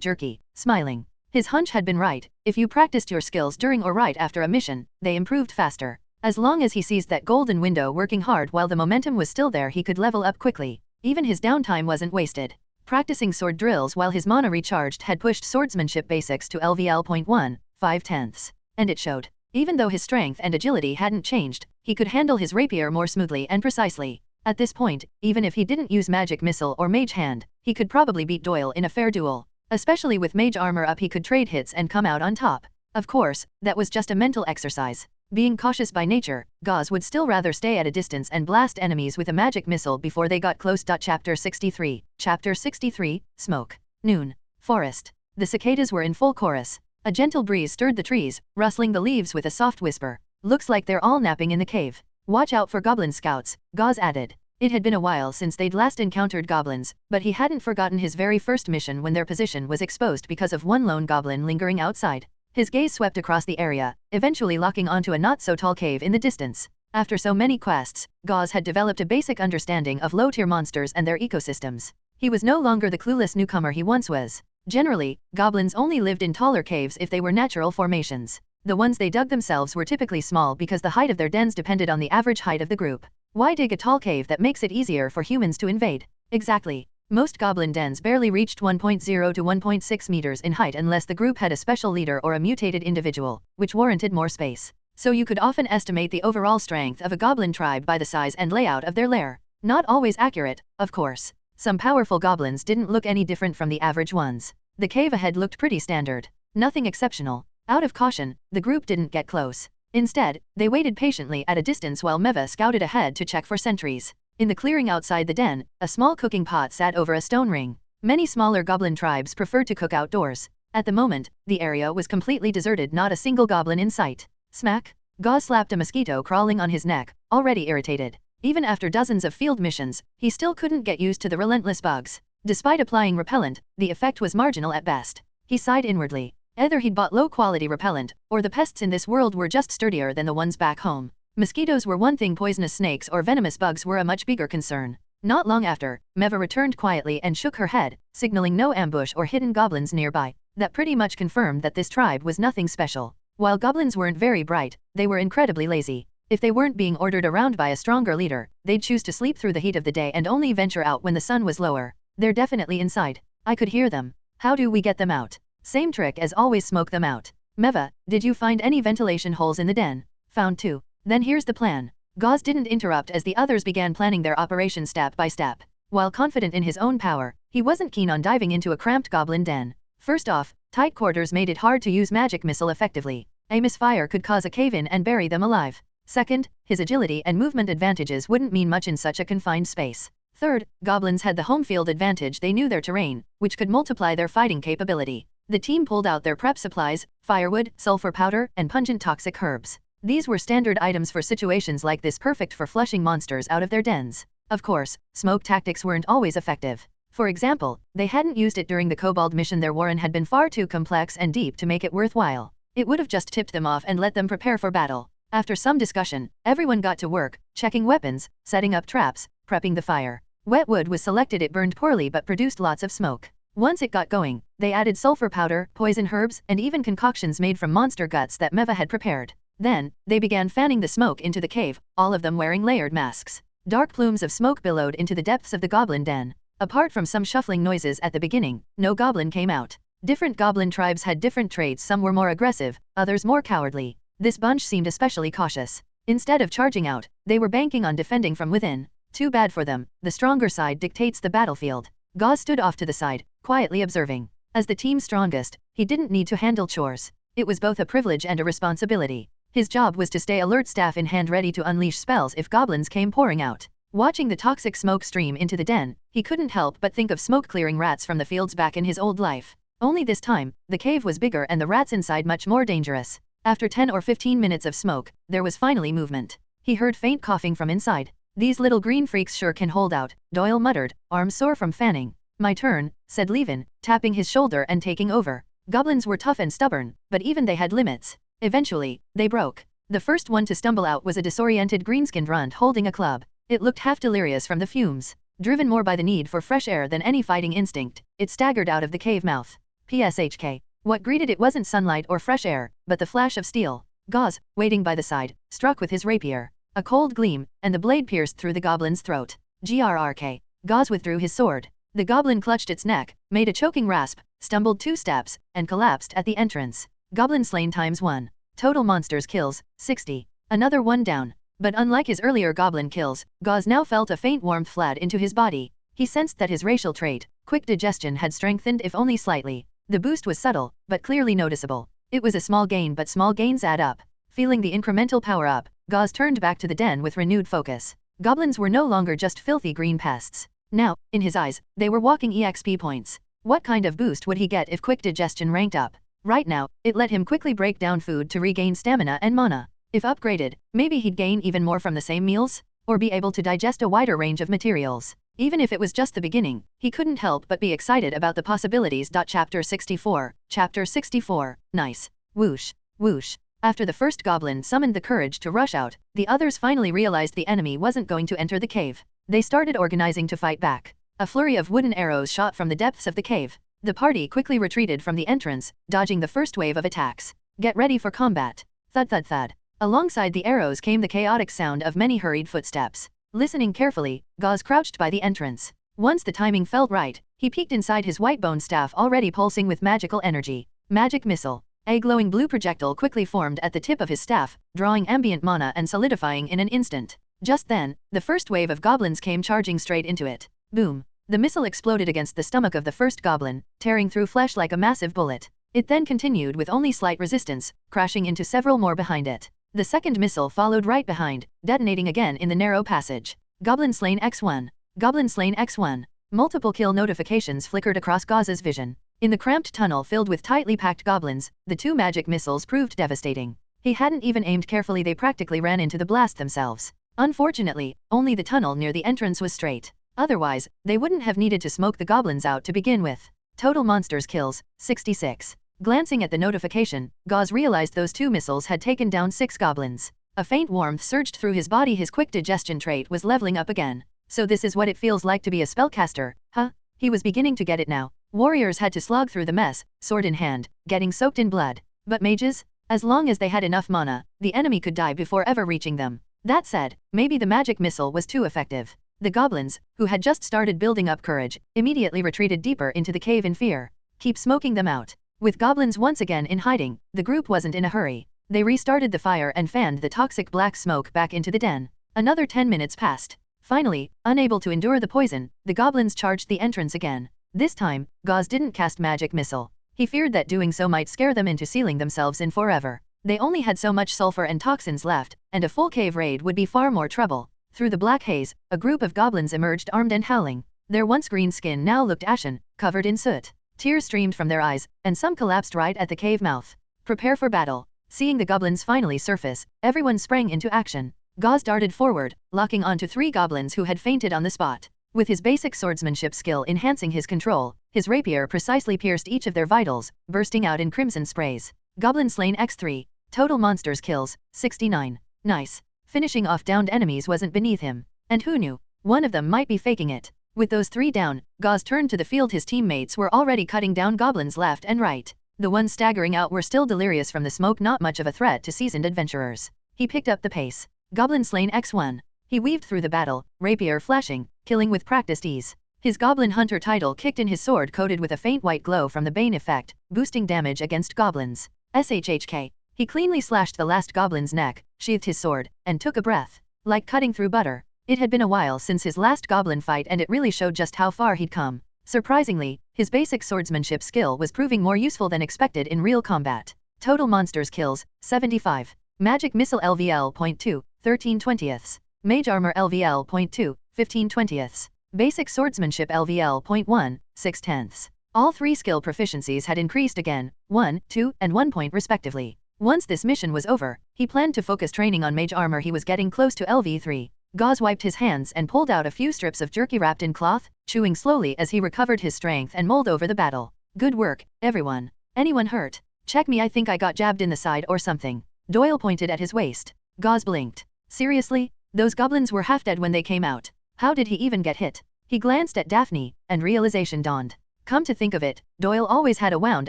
jerky, smiling. His hunch had been right. If you practiced your skills during or right after a mission, they improved faster. As long as he seized that golden window working hard while the momentum was still there, he could level up quickly. Even his downtime wasn't wasted. Practicing sword drills while his mana recharged had pushed Swordsmanship Basics to LVL.1, 5/10. And it showed. Even though his strength and agility hadn't changed, he could handle his rapier more smoothly and precisely. At this point, even if he didn't use magic missile or mage hand, he could probably beat Doyle in a fair duel. Especially with mage armor up, he could trade hits and come out on top. Of course, that was just a mental exercise. Being cautious by nature, Gauze would still rather stay at a distance and blast enemies with a magic missile before they got close. Chapter 63. Chapter 63, Smoke. Noon. Forest. The cicadas were in full chorus. A gentle breeze stirred the trees, rustling the leaves with a soft whisper. Looks like they're all napping in the cave. Watch out for goblin scouts, Gauze added. It had been a while since they'd last encountered goblins, but he hadn't forgotten his very first mission when their position was exposed because of one lone goblin lingering outside. His gaze swept across the area, eventually locking onto a not-so-tall cave in the distance. After so many quests, Gauze had developed a basic understanding of low-tier monsters and their ecosystems. He was no longer the clueless newcomer he once was. Generally, goblins only lived in taller caves if they were natural formations. The ones they dug themselves were typically small because the height of their dens depended on the average height of the group. Why dig a tall cave that makes it easier for humans to invade? Exactly. Most goblin dens barely reached 1.0 to 1.6 meters in height unless the group had a special leader or a mutated individual, which warranted more space. So you could often estimate the overall strength of a goblin tribe by the size and layout of their lair. Not always accurate, of course. Some powerful goblins didn't look any different from the average ones. The cave ahead looked pretty standard. Nothing exceptional. Out of caution, the group didn't get close. Instead, they waited patiently at a distance while Meva scouted ahead to check for sentries. In the clearing outside the den, a small cooking pot sat over a stone ring. Many smaller goblin tribes preferred to cook outdoors. At the moment, the area was completely deserted, not a single goblin in sight. Smack! Gauze slapped a mosquito crawling on his neck, already irritated. Even after dozens of field missions, he still couldn't get used to the relentless bugs. Despite applying repellent, the effect was marginal at best. He sighed inwardly. Either he'd bought low-quality repellent, or the pests in this world were just sturdier than the ones back home. Mosquitoes were one thing, poisonous snakes or venomous bugs were a much bigger concern. Not long after, Meva returned quietly and shook her head, signaling no ambush or hidden goblins nearby. That pretty much confirmed that this tribe was nothing special. While goblins weren't very bright, they were incredibly lazy. If they weren't being ordered around by a stronger leader, they'd choose to sleep through the heat of the day and only venture out when the sun was lower. They're definitely inside. I could hear them. How do we get them out? Same trick as always, smoke them out. Meva, did you find any ventilation holes in the den? Found 2. Then here's the plan. Gauze didn't interrupt as the others began planning their operation step by step. While confident in his own power, he wasn't keen on diving into a cramped goblin den. First off, tight quarters made it hard to use magic missile effectively. A misfire could cause a cave-in and bury them alive. Second, his agility and movement advantages wouldn't mean much in such a confined space. Third, goblins had the home field advantage. They knew their terrain, which could multiply their fighting capability. The team pulled out their prep supplies, firewood, sulfur powder, and pungent toxic herbs. These were standard items for situations like this, perfect for flushing monsters out of their dens. Of course, smoke tactics weren't always effective. For example, they hadn't used it during the Kobold mission. Their warren had been far too complex and deep to make it worthwhile. It would have just tipped them off and let them prepare for battle. After some discussion, everyone got to work, checking weapons, setting up traps, prepping the fire. Wet wood was selected. It burned poorly but produced lots of smoke. Once it got going, they added sulfur powder, poison herbs, and even concoctions made from monster guts that Meva had prepared. Then, they began fanning the smoke into the cave, all of them wearing layered masks. Dark plumes of smoke billowed into the depths of the goblin den. Apart from some shuffling noises at the beginning, no goblin came out. Different goblin tribes had different traits. Some were more aggressive, others more cowardly. This bunch seemed especially cautious. Instead of charging out, they were banking on defending from within. Too bad for them. The stronger side dictates the battlefield. Gauze stood off to the side, quietly observing. As the team's strongest, he didn't need to handle chores. It was both a privilege and a responsibility. His job was to stay alert, staff in hand, ready to unleash spells if goblins came pouring out. Watching the toxic smoke stream into the den, he couldn't help but think of smoke-clearing rats from the fields back in his old life. Only this time, the cave was bigger and the rats inside much more dangerous. After 10 or 15 minutes of smoke, there was finally movement. He heard faint coughing from inside. These little green freaks sure can hold out, Doyle muttered, arms sore from fanning. My turn, said Levin, tapping his shoulder and taking over. Goblins were tough and stubborn, but even they had limits. Eventually, they broke. The first one to stumble out was a disoriented green-skinned runt holding a club. It looked half delirious from the fumes. Driven more by the need for fresh air than any fighting instinct, it staggered out of the cave mouth. PSHK. What greeted it wasn't sunlight or fresh air, but the flash of steel. Gauze, waiting by the side, struck with his rapier. A cold gleam, and the blade pierced through the goblin's throat. GRRK. Gauze withdrew his sword. The goblin clutched its neck, made a choking rasp, stumbled 2 steps, and collapsed at the entrance. Goblin slain ×1. Total monsters kills, 60. Another one down. But unlike his earlier goblin kills, Gauze now felt a faint warmth flood into his body. He sensed that his racial trait, quick digestion, had strengthened if only slightly. The boost was subtle, but clearly noticeable. It was a small gain, but small gains add up. Feeling the incremental power up, Gauze turned back to the den with renewed focus. Goblins were no longer just filthy green pests. Now, in his eyes, they were walking EXP points. What kind of boost would he get if quick digestion ranked up? Right now, it let him quickly break down food to regain stamina and mana. If upgraded, maybe he'd gain even more from the same meals? Or be able to digest a wider range of materials. Even if it was just the beginning, he couldn't help but be excited about the possibilities. Chapter 64. Chapter 64. Nice. Whoosh. Whoosh. After the first goblin summoned the courage to rush out, the others finally realized the enemy wasn't going to enter the cave. They started organizing to fight back. A flurry of wooden arrows shot from the depths of the cave. The party quickly retreated from the entrance, dodging the first wave of attacks. Get ready for combat. Thud thud thud. Alongside the arrows came the chaotic sound of many hurried footsteps. Listening carefully, Gauze crouched by the entrance. Once the timing felt right, he peeked inside his white bone staff already pulsing with magical energy. Magic missile. A glowing blue projectile quickly formed at the tip of his staff, drawing ambient mana and solidifying in an instant. Just then, the first wave of goblins came charging straight into it. Boom. The missile exploded against the stomach of the first goblin, tearing through flesh like a massive bullet. It then continued with only slight resistance, crashing into several more behind it. The second missile followed right behind, detonating again in the narrow passage. Goblin slain X1. Goblin slain X1. Multiple kill notifications flickered across Gauze's vision. In the cramped tunnel filled with tightly packed goblins, the two magic missiles proved devastating. He hadn't even aimed carefully, they practically ran into the blast themselves. Unfortunately, only the tunnel near the entrance was straight. Otherwise, they wouldn't have needed to smoke the goblins out to begin with. Total monsters kills, 66. Glancing at the notification, Gauze realized those two missiles had taken down 6 goblins. A faint warmth surged through his body, his quick digestion trait was leveling up again. So this is what it feels like to be a spellcaster, huh? He was beginning to get it now. Warriors had to slog through the mess, sword in hand, getting soaked in blood. But mages? As long as they had enough mana, the enemy could die before ever reaching them. That said, maybe the magic missile was too effective. The goblins, who had just started building up courage, immediately retreated deeper into the cave in fear. Keep smoking them out. With goblins once again in hiding, the group wasn't in a hurry. They restarted the fire and fanned the toxic black smoke back into the den. Another 10 minutes passed. Finally, unable to endure the poison, the goblins charged the entrance again. This time, Gauze didn't cast magic missile. He feared that doing so might scare them into sealing themselves in forever. They only had so much sulfur and toxins left, and a full cave raid would be far more trouble. Through the black haze, a group of goblins emerged armed and howling. Their once green skin now looked ashen, covered in soot. Tears streamed from their eyes, and some collapsed right at the cave mouth. Prepare for battle. Seeing the goblins finally surface, everyone sprang into action. Gauze darted forward, locking onto 3 goblins who had fainted on the spot. With his basic swordsmanship skill enhancing his control, his rapier precisely pierced each of their vitals, bursting out in crimson sprays. Goblin slain X3. Total monsters kills, 69. Nice. Finishing off downed enemies wasn't beneath him. And who knew? One of them might be faking it. With those 3 down, Gauze turned to the field. His teammates were already cutting down goblins left and right. The ones staggering out were still delirious from the smoke, not much of a threat to seasoned adventurers. He picked up the pace. Goblin slain X1. He weaved through the battle, rapier flashing, killing with practiced ease. His Goblin Hunter title kicked in, his sword coated with a faint white glow from the Bane effect, boosting damage against goblins. SHHK. He cleanly slashed the last goblin's neck, sheathed his sword, and took a breath. Like cutting through butter. It had been a while since his last goblin fight, and it really showed just how far he'd come. Surprisingly, his basic swordsmanship skill was proving more useful than expected in real combat. Total monsters kills, 75. Magic Missile LVL .2, 13/20. Mage Armor LVL .2, 15/20. Basic Swordsmanship LVL .1, 6/10. All 3 skill proficiencies had increased again, 1, 2, and 1 point respectively. Once this mission was over, he planned to focus training on Mage Armor. He was getting close to LV3. Gauze wiped his hands and pulled out a few strips of jerky wrapped in cloth, chewing slowly as he recovered his strength and mulled over the battle. Good work, everyone. Anyone hurt? Check me, I think I got jabbed in the side or something. Doyle pointed at his waist. Gauze blinked. Seriously? Those goblins were half dead when they came out. How did he even get hit? He glanced at Daphne, and realization dawned. Come to think of it, Doyle always had a wound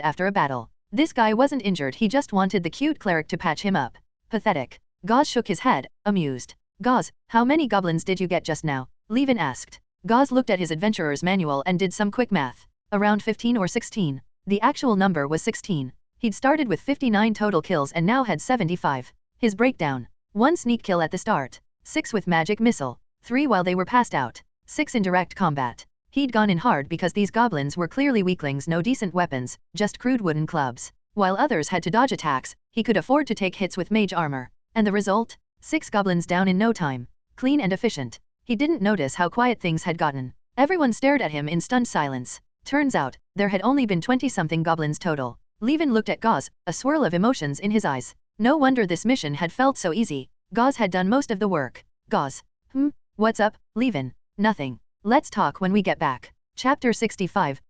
after a battle. This guy wasn't injured, he just wanted the cute cleric to patch him up. Pathetic. Gauze shook his head, amused. Gauze, how many goblins did you get just now? Levin asked. Gauze looked at his adventurer's manual and did some quick math. Around 15 or 16. The actual number was 16. He'd started with 59 total kills and now had 75. His breakdown. 1 sneak kill at the start, 6 with magic missile, 3 while they were passed out, 6 in direct combat. He'd gone in hard because these goblins were clearly weaklings, no decent weapons, just crude wooden clubs. While others had to dodge attacks, he could afford to take hits with mage armor. And the result? 6 goblins down in no time. Clean and efficient. He didn't notice how quiet things had gotten. Everyone stared at him in stunned silence. Turns out, there had only been 20-something goblins total. Levin looked at Gauze, a swirl of emotions in his eyes. No wonder this mission had felt so easy. Gauze had done most of the work. Gauze. What's up, Levin? Nothing. Let's talk when we get back. Chapter 65,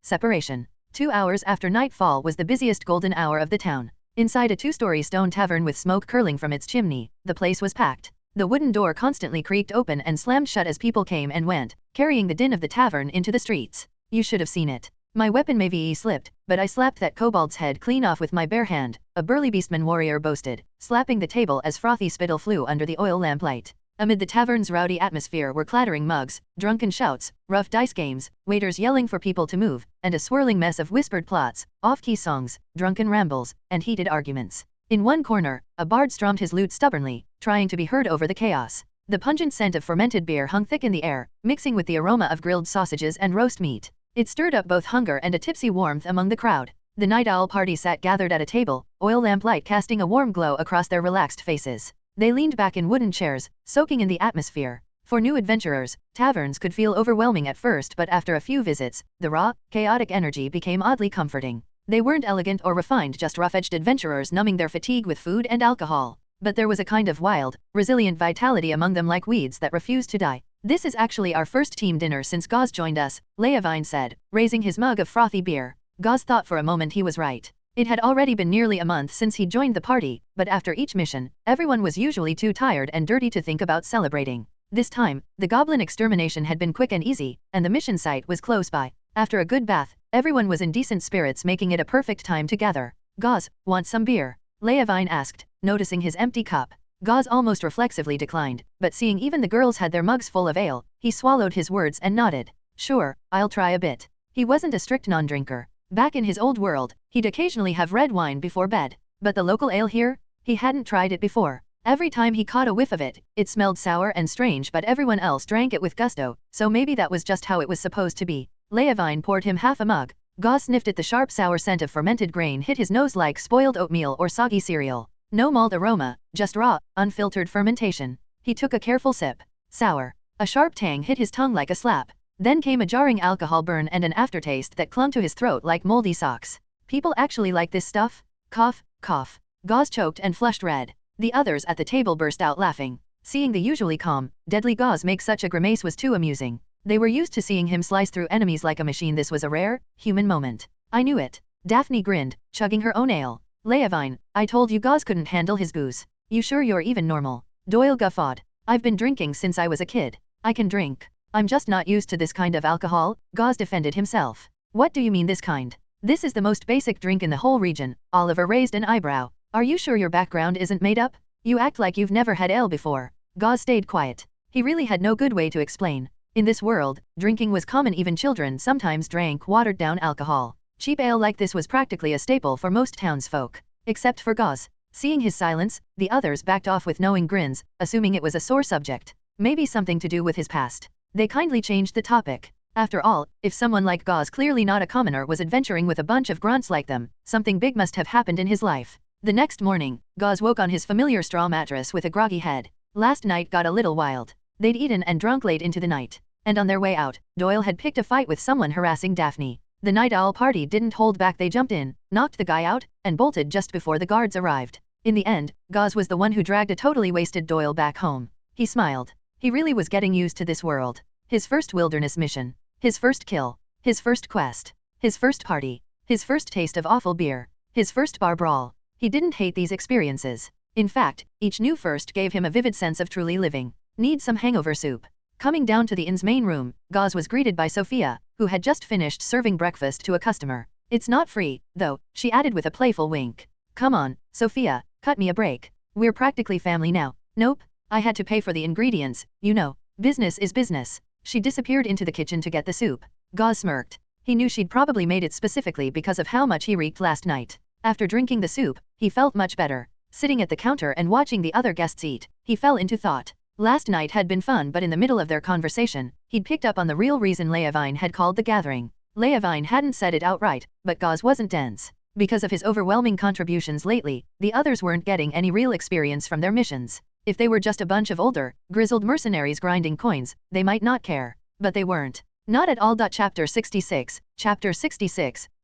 Separation. 2 hours after nightfall was the busiest golden hour of the town. Inside a 2-story stone tavern with smoke curling from its chimney, the place was packed. The wooden door constantly creaked open and slammed shut as people came and went, carrying the din of the tavern into the streets. You should have seen it. My weapon maybe slipped, but I slapped that kobold's head clean off with my bare hand, a burly beastman warrior boasted, slapping the table as frothy spittle flew under the oil lamplight. Amid the tavern's rowdy atmosphere were clattering mugs, drunken shouts, rough dice games, waiters yelling for people to move, and a swirling mess of whispered plots, off-key songs, drunken rambles, and heated arguments. In one corner, a bard strummed his lute stubbornly, trying to be heard over the chaos. The pungent scent of fermented beer hung thick in the air, mixing with the aroma of grilled sausages and roast meat. It stirred up both hunger and a tipsy warmth among the crowd. The night owl party sat gathered at a table, oil lamplight casting a warm glow across their relaxed faces. They leaned back in wooden chairs, soaking in the atmosphere. For new adventurers, taverns could feel overwhelming at first, but after a few visits, the raw, chaotic energy became oddly comforting. They weren't elegant or refined, just rough-edged adventurers numbing their fatigue with food and alcohol. But there was a kind of wild, resilient vitality among them, like weeds that refused to die. This is actually our first team dinner since Gauze joined us, Leavine said, raising his mug of frothy beer. Gauze thought for a moment he was right. It had already been nearly a month since he joined the party, but after each mission, everyone was usually too tired and dirty to think about celebrating. This time, the goblin extermination had been quick and easy, and the mission site was close by. After a good bath, everyone was in decent spirits, making it a perfect time to gather. Gauze, want some beer? Leavine asked, noticing his empty cup. Gauze almost reflexively declined, but seeing even the girls had their mugs full of ale, he swallowed his words and nodded. Sure, I'll try a bit. He wasn't a strict non-drinker. Back in his old world, he'd occasionally have red wine before bed, but the local ale here? He hadn't tried it before. Every time he caught a whiff of it, it smelled sour and strange, but everyone else drank it with gusto, so maybe that was just how it was supposed to be. Leavine poured him half a mug. Gauze sniffed at the sharp sour scent of fermented grain hit his nose like spoiled oatmeal or soggy cereal. No malt aroma, just raw, unfiltered fermentation. He took a careful sip. Sour. A sharp tang hit his tongue like a slap. Then came a jarring alcohol burn and an aftertaste that clung to his throat like moldy socks. People actually like this stuff? Cough, cough. Gauze choked and flushed red. The others at the table burst out laughing. Seeing the usually calm, deadly Gauze make such a grimace was too amusing. They were used to seeing him slice through enemies like a machine. This was a rare, human moment. I knew it. Daphne grinned, chugging her own ale. Leavine, I told you Gauze couldn't handle his booze. You sure you're even normal? Doyle guffawed. I've been drinking since I was a kid. I can drink. I'm just not used to this kind of alcohol, Gauze defended himself. What do you mean this kind? This is the most basic drink in the whole region. Oliver raised an eyebrow. Are you sure your background isn't made up? You act like you've never had ale before. Gauze stayed quiet. He really had no good way to explain. In this world, drinking was common. Even children sometimes drank watered-down alcohol. Cheap ale like this was practically a staple for most townsfolk. Except for Gauze. Seeing his silence, the others backed off with knowing grins, assuming it was a sore subject. Maybe something to do with his past. They kindly changed the topic. After all, if someone like Gauze, clearly not a commoner, was adventuring with a bunch of grunts like them, something big must have happened in his life. The next morning, Gauze woke on his familiar straw mattress with a groggy head. Last night got a little wild. They'd eaten and drunk late into the night. And on their way out, Doyle had picked a fight with someone harassing Daphne. The night owl party didn't hold back. They jumped in, knocked the guy out, and bolted just before the guards arrived. In the end, Gauze was the one who dragged a totally wasted Doyle back home. He smiled. He really was getting used to this world. His first wilderness mission. His first kill. His first quest. His first party. His first taste of awful beer. His first bar brawl. He didn't hate these experiences. In fact, each new first gave him a vivid sense of truly living. Need some hangover soup. Coming down to the inn's main room, Gauze was greeted by Sophia, who had just finished serving breakfast to a customer. It's not free, though, she added with a playful wink. Come on, Sophia, cut me a break. We're practically family now. Nope, I had to pay for the ingredients, you know. Business is business. She disappeared into the kitchen to get the soup. Gauze smirked. He knew she'd probably made it specifically because of how much he reeked last night. After drinking the soup, he felt much better. Sitting at the counter and watching the other guests eat, he fell into thought. Last night had been fun, but in the middle of their conversation, he'd picked up on the real reason Leavine had called the gathering. Leavine hadn't said it outright, but Gauze wasn't dense. Because of his overwhelming contributions lately, the others weren't getting any real experience from their missions. If they were just a bunch of older, grizzled mercenaries grinding coins, they might not care. But they weren't. Not at all. Chapter 66,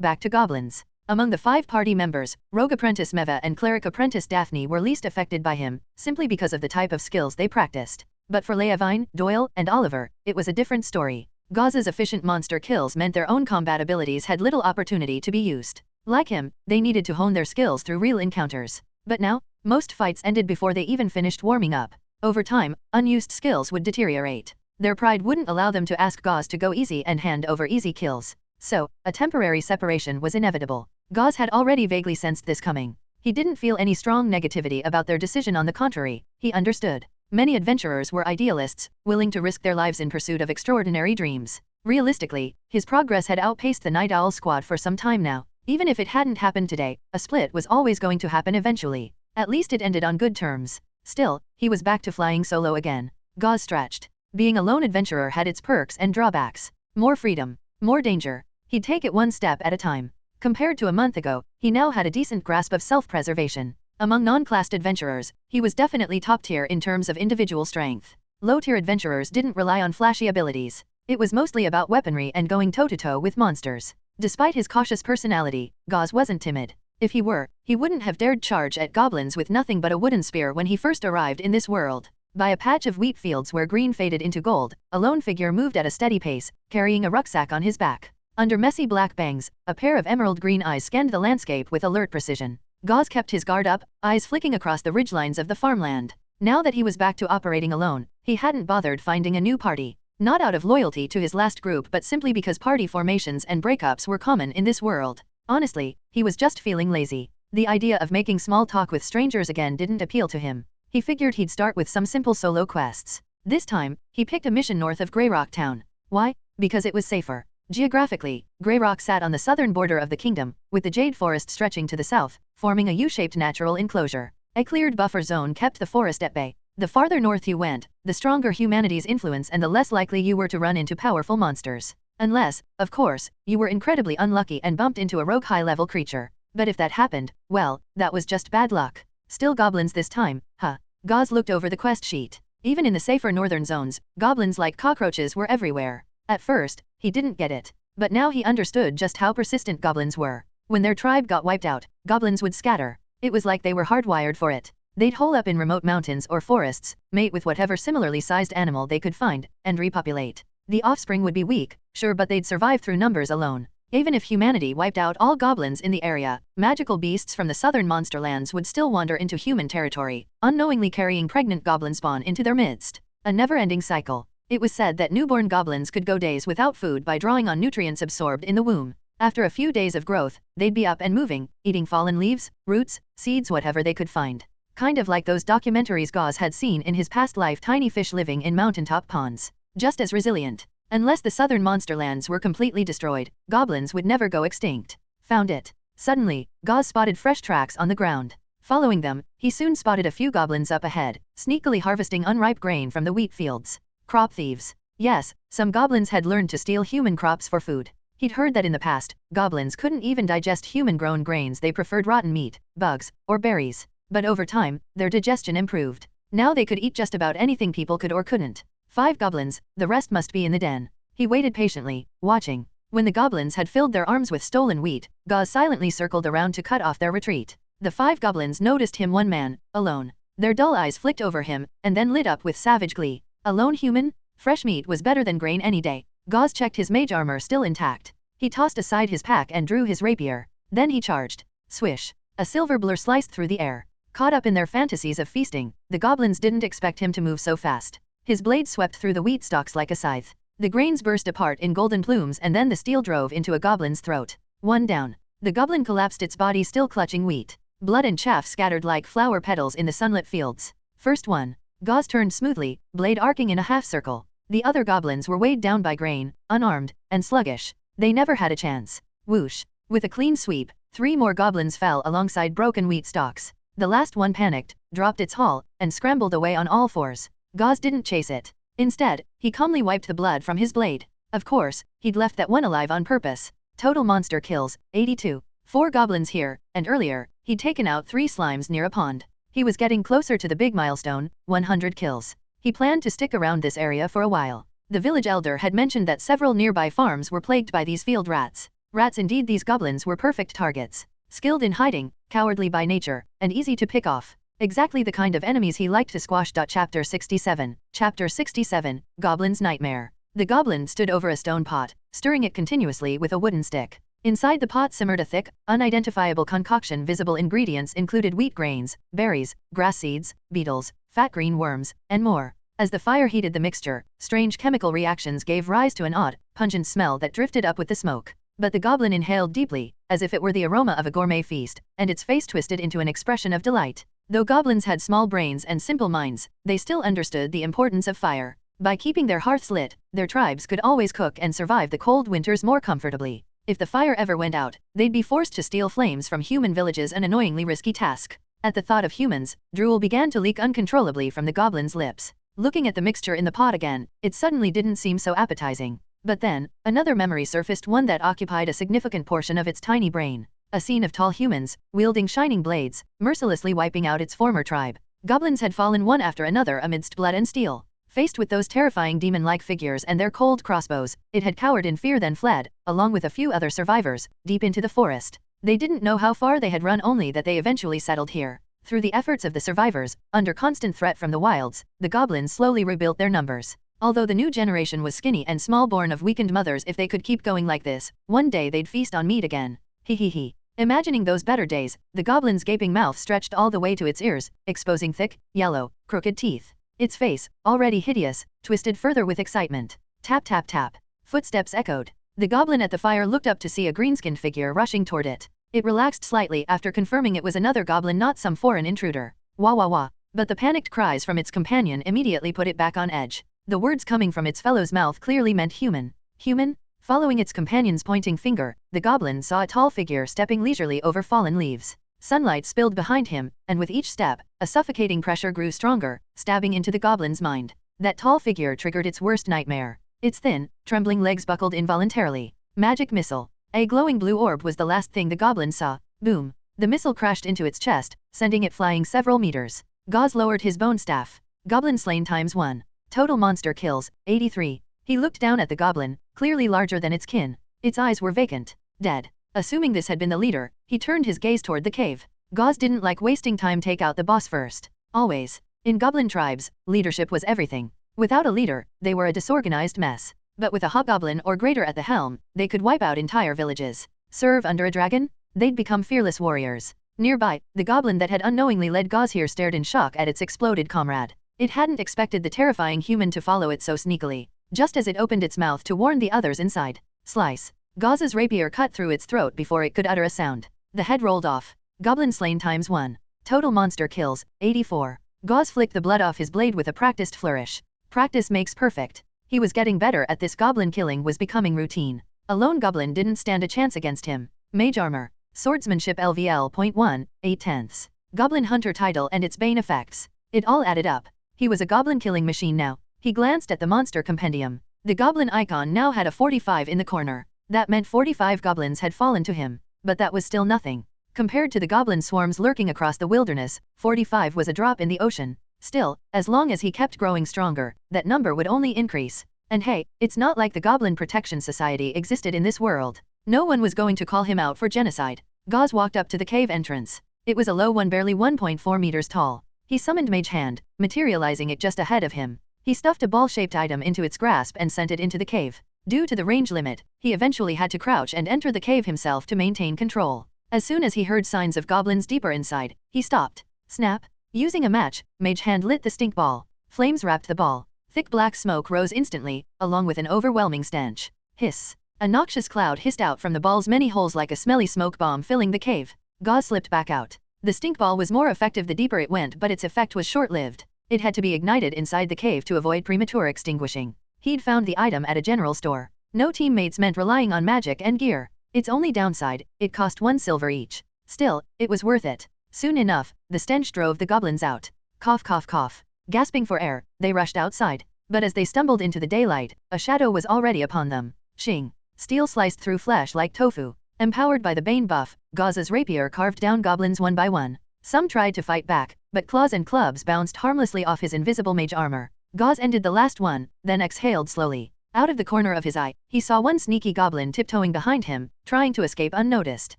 Back to Goblins. Among the 5 party members, Rogue Apprentice Meva and Cleric Apprentice Daphne were least affected by him, simply because of the type of skills they practiced. But for Leavine, Doyle, and Oliver, it was a different story. Gauze's efficient monster kills meant their own combat abilities had little opportunity to be used. Like him, they needed to hone their skills through real encounters. But now, most fights ended before they even finished warming up. Over time, unused skills would deteriorate. Their pride wouldn't allow them to ask Gauze to go easy and hand over easy kills. So, a temporary separation was inevitable. Gauze had already vaguely sensed this coming. He didn't feel any strong negativity about their decision. On the contrary, he understood. Many adventurers were idealists, willing to risk their lives in pursuit of extraordinary dreams. Realistically, his progress had outpaced the Night Owl squad for some time now. Even if it hadn't happened today, a split was always going to happen eventually. At least it ended on good terms. Still, he was back to flying solo again. Gauze stretched. Being a lone adventurer had its perks and drawbacks. More freedom, more danger. He'd take it one step at a time. Compared to a month ago, he now had a decent grasp of self-preservation. Among non-classed adventurers, he was definitely top tier in terms of individual strength. Low-tier adventurers didn't rely on flashy abilities. It was mostly about weaponry and going toe-to-toe with monsters. Despite his cautious personality, Gauze wasn't timid. If he were, he wouldn't have dared charge at goblins with nothing but a wooden spear when he first arrived in this world. By a patch of wheat fields where green faded into gold, a lone figure moved at a steady pace, carrying a rucksack on his back. Under messy black bangs, a pair of emerald green eyes scanned the landscape with alert precision. Gauze kept his guard up, eyes flicking across the ridgelines of the farmland. Now that he was back to operating alone, he hadn't bothered finding a new party. Not out of loyalty to his last group, but simply because party formations and breakups were common in this world. Honestly, he was just feeling lazy. The idea of making small talk with strangers again didn't appeal to him. He figured he'd start with some simple solo quests. This time, he picked a mission north of Greyrock Town. Why? Because it was safer. Geographically, Greyrock sat on the southern border of the kingdom, with the Jade Forest stretching to the south, forming a U-shaped natural enclosure. A cleared buffer zone kept the forest at bay. The farther north you went, the stronger humanity's influence and the less likely you were to run into powerful monsters. Unless, of course, you were incredibly unlucky and bumped into a rogue high-level creature. But if that happened, well, that was just bad luck. Still goblins this time, huh? Gauze looked over the quest sheet. Even in the safer northern zones, goblins like cockroaches were everywhere. At first, he didn't get it. But now he understood just how persistent goblins were. When their tribe got wiped out, goblins would scatter. It was like they were hardwired for it. They'd hole up in remote mountains or forests, mate with whatever similarly sized animal they could find, and repopulate. The offspring would be weak, sure, but they'd survive through numbers alone. Even if humanity wiped out all goblins in the area, magical beasts from the southern monsterlands would still wander into human territory, unknowingly carrying pregnant goblin spawn into their midst. A never-ending cycle. It was said that newborn goblins could go days without food by drawing on nutrients absorbed in the womb. After a few days of growth, they'd be up and moving, eating fallen leaves, roots, seeds, whatever they could find. Kind of like those documentaries Gauze had seen in his past life, tiny fish living in mountaintop ponds. Just as resilient. Unless the southern monsterlands were completely destroyed, goblins would never go extinct. Found it. Suddenly, Gauze spotted fresh tracks on the ground. Following them, he soon spotted a few goblins up ahead, sneakily harvesting unripe grain from the wheat fields. Crop thieves. Yes, some goblins had learned to steal human crops for food. He'd heard that in the past, goblins couldn't even digest human-grown grains. They preferred rotten meat, bugs, or berries. But over time, their digestion improved. Now they could eat just about anything people could or couldn't. 5 goblins, the rest must be in the den. He waited patiently, watching. When the goblins had filled their arms with stolen wheat, Gauze silently circled around to cut off their retreat. The 5 goblins noticed him, one man, alone. Their dull eyes flicked over him, and then lit up with savage glee. A lone human? Fresh meat was better than grain any day. Gauze checked his mage armor still intact. He tossed aside his pack and drew his rapier. Then he charged. Swish. A silver blur sliced through the air. Caught up in their fantasies of feasting, the goblins didn't expect him to move so fast. His blade swept through the wheat stalks like a scythe. The grains burst apart in golden plumes, and then the steel drove into a goblin's throat. One down. The goblin collapsed, its body still clutching wheat. Blood and chaff scattered like flower petals in the sunlit fields. First one. Gauze turned smoothly, blade arcing in a half circle. The other goblins were weighed down by grain, unarmed, and sluggish. They never had a chance. Whoosh. With a clean sweep, 3 more goblins fell alongside broken wheat stalks. The last one panicked, dropped its haul, and scrambled away on all fours. Gauze didn't chase it. Instead, he calmly wiped the blood from his blade. Of course, he'd left that one alive on purpose. Total monster kills, 82. 4 goblins here, and earlier, he'd taken out 3 slimes near a pond. He was getting closer to the big milestone, 100 kills. He planned to stick around this area for a while. The village elder had mentioned that several nearby farms were plagued by these field rats. Rats indeed, these goblins were perfect targets. Skilled in hiding, cowardly by nature, and easy to pick off. Exactly the kind of enemies he liked to squash. Chapter 67. Chapter 67, Goblin's Nightmare. The goblin stood over a stone pot, stirring it continuously with a wooden stick. Inside the pot simmered a thick, unidentifiable concoction. Visible ingredients included wheat grains, berries, grass seeds, beetles, fat green worms, and more. As the fire heated the mixture, strange chemical reactions gave rise to an odd, pungent smell that drifted up with the smoke. But the goblin inhaled deeply, as if it were the aroma of a gourmet feast, and its face twisted into an expression of delight. Though goblins had small brains and simple minds, they still understood the importance of fire. By keeping their hearths lit, their tribes could always cook and survive the cold winters more comfortably. If the fire ever went out, they'd be forced to steal flames from human villages, an annoyingly risky task. At the thought of humans, drool began to leak uncontrollably from the goblin's lips. Looking at the mixture in the pot again, it suddenly didn't seem so appetizing. But then, another memory surfaced, one that occupied a significant portion of its tiny brain. A scene of tall humans, wielding shining blades, mercilessly wiping out its former tribe. Goblins had fallen one after another amidst blood and steel. Faced with those terrifying demon-like figures and their cold crossbows, it had cowered in fear, then fled, along with a few other survivors, deep into the forest. They didn't know how far they had run, only that they eventually settled here. Through the efforts of the survivors, under constant threat from the wilds, the goblins slowly rebuilt their numbers. Although the new generation was skinny and small, born of weakened mothers, if they could keep going like this, one day they'd feast on meat again. He. Imagining those better days, the goblin's gaping mouth stretched all the way to its ears, exposing thick, yellow, crooked teeth. Its face, already hideous, twisted further with excitement. Tap tap tap. Footsteps echoed. The goblin at the fire looked up to see a green-skinned figure rushing toward it. It relaxed slightly after confirming it was another goblin, not some foreign intruder. Wah wah wah. But the panicked cries from its companion immediately put it back on edge. The words coming from its fellow's mouth clearly meant human. Human? Following its companion's pointing finger, the goblin saw a tall figure stepping leisurely over fallen leaves. Sunlight spilled behind him, and with each step, a suffocating pressure grew stronger, stabbing into the goblin's mind. That tall figure triggered its worst nightmare. Its thin, trembling legs buckled involuntarily. Magic missile. A glowing blue orb was the last thing the goblin saw. Boom. The missile crashed into its chest, sending it flying several meters. Gauze lowered his bone staff. Goblin slain ×1. Total monster kills, 83. He looked down at the goblin, clearly larger than its kin. Its eyes were vacant. Dead. Assuming this had been the leader, he turned his gaze toward the cave. Gauze didn't like wasting time. Take out the boss first. Always. In goblin tribes, leadership was everything. Without a leader, they were a disorganized mess. But with a hobgoblin or greater at the helm, they could wipe out entire villages. Serve under a dragon? They'd become fearless warriors. Nearby, the goblin that had unknowingly led Gauze here stared in shock at its exploded comrade. It hadn't expected the terrifying human to follow it so sneakily. Just as it opened its mouth to warn the others inside. Slice. Gauze's rapier cut through its throat before it could utter a sound. The head rolled off. Goblin slain ×1. Total monster kills, 84. Gauze flicked the blood off his blade with a practiced flourish. Practice makes perfect. He was getting better at this. Goblin killing was becoming routine. A lone goblin didn't stand a chance against him. Mage armor. Swordsmanship LVL.1, 8/10. Goblin hunter title and its bane effects. It all added up. He was a goblin killing machine now. He glanced at the monster compendium. The goblin icon now had a 45 in the corner. That meant 45 goblins had fallen to him. But that was still nothing. Compared to the goblin swarms lurking across the wilderness, 45 was a drop in the ocean. Still, as long as he kept growing stronger, that number would only increase. And hey, it's not like the Goblin Protection Society existed in this world. No one was going to call him out for genocide. Gauze walked up to the cave entrance. It was a low one, barely 1.4 meters tall. He summoned Mage Hand, materializing it just ahead of him. He stuffed a ball-shaped item into its grasp and sent it into the cave. Due to the range limit, he eventually had to crouch and enter the cave himself to maintain control. As soon as he heard signs of goblins deeper inside, he stopped. Snap. Using a match, Mage Hand lit the stink ball. Flames wrapped the ball. Thick black smoke rose instantly, along with an overwhelming stench. Hiss. A noxious cloud hissed out from the ball's many holes like a smelly smoke bomb filling the cave. Gauze slipped back out. The stink ball was more effective the deeper it went, but its effect was short-lived. It had to be ignited inside the cave to avoid premature extinguishing. He'd found the item at a general store. No teammates meant relying on magic and gear. Its only downside, it cost 1 silver each. Still, it was worth it. Soon enough, the stench drove the goblins out. Cough cough cough. Gasping for air, they rushed outside. But as they stumbled into the daylight, a shadow was already upon them. Shing. Steel sliced through flesh like tofu. Empowered by the Bane buff, Gauze's rapier carved down goblins one by one. Some tried to fight back, but claws and clubs bounced harmlessly off his invisible mage armor. Gauze ended the last one, then exhaled slowly. Out of the corner of his eye, he saw one sneaky goblin tiptoeing behind him, trying to escape unnoticed.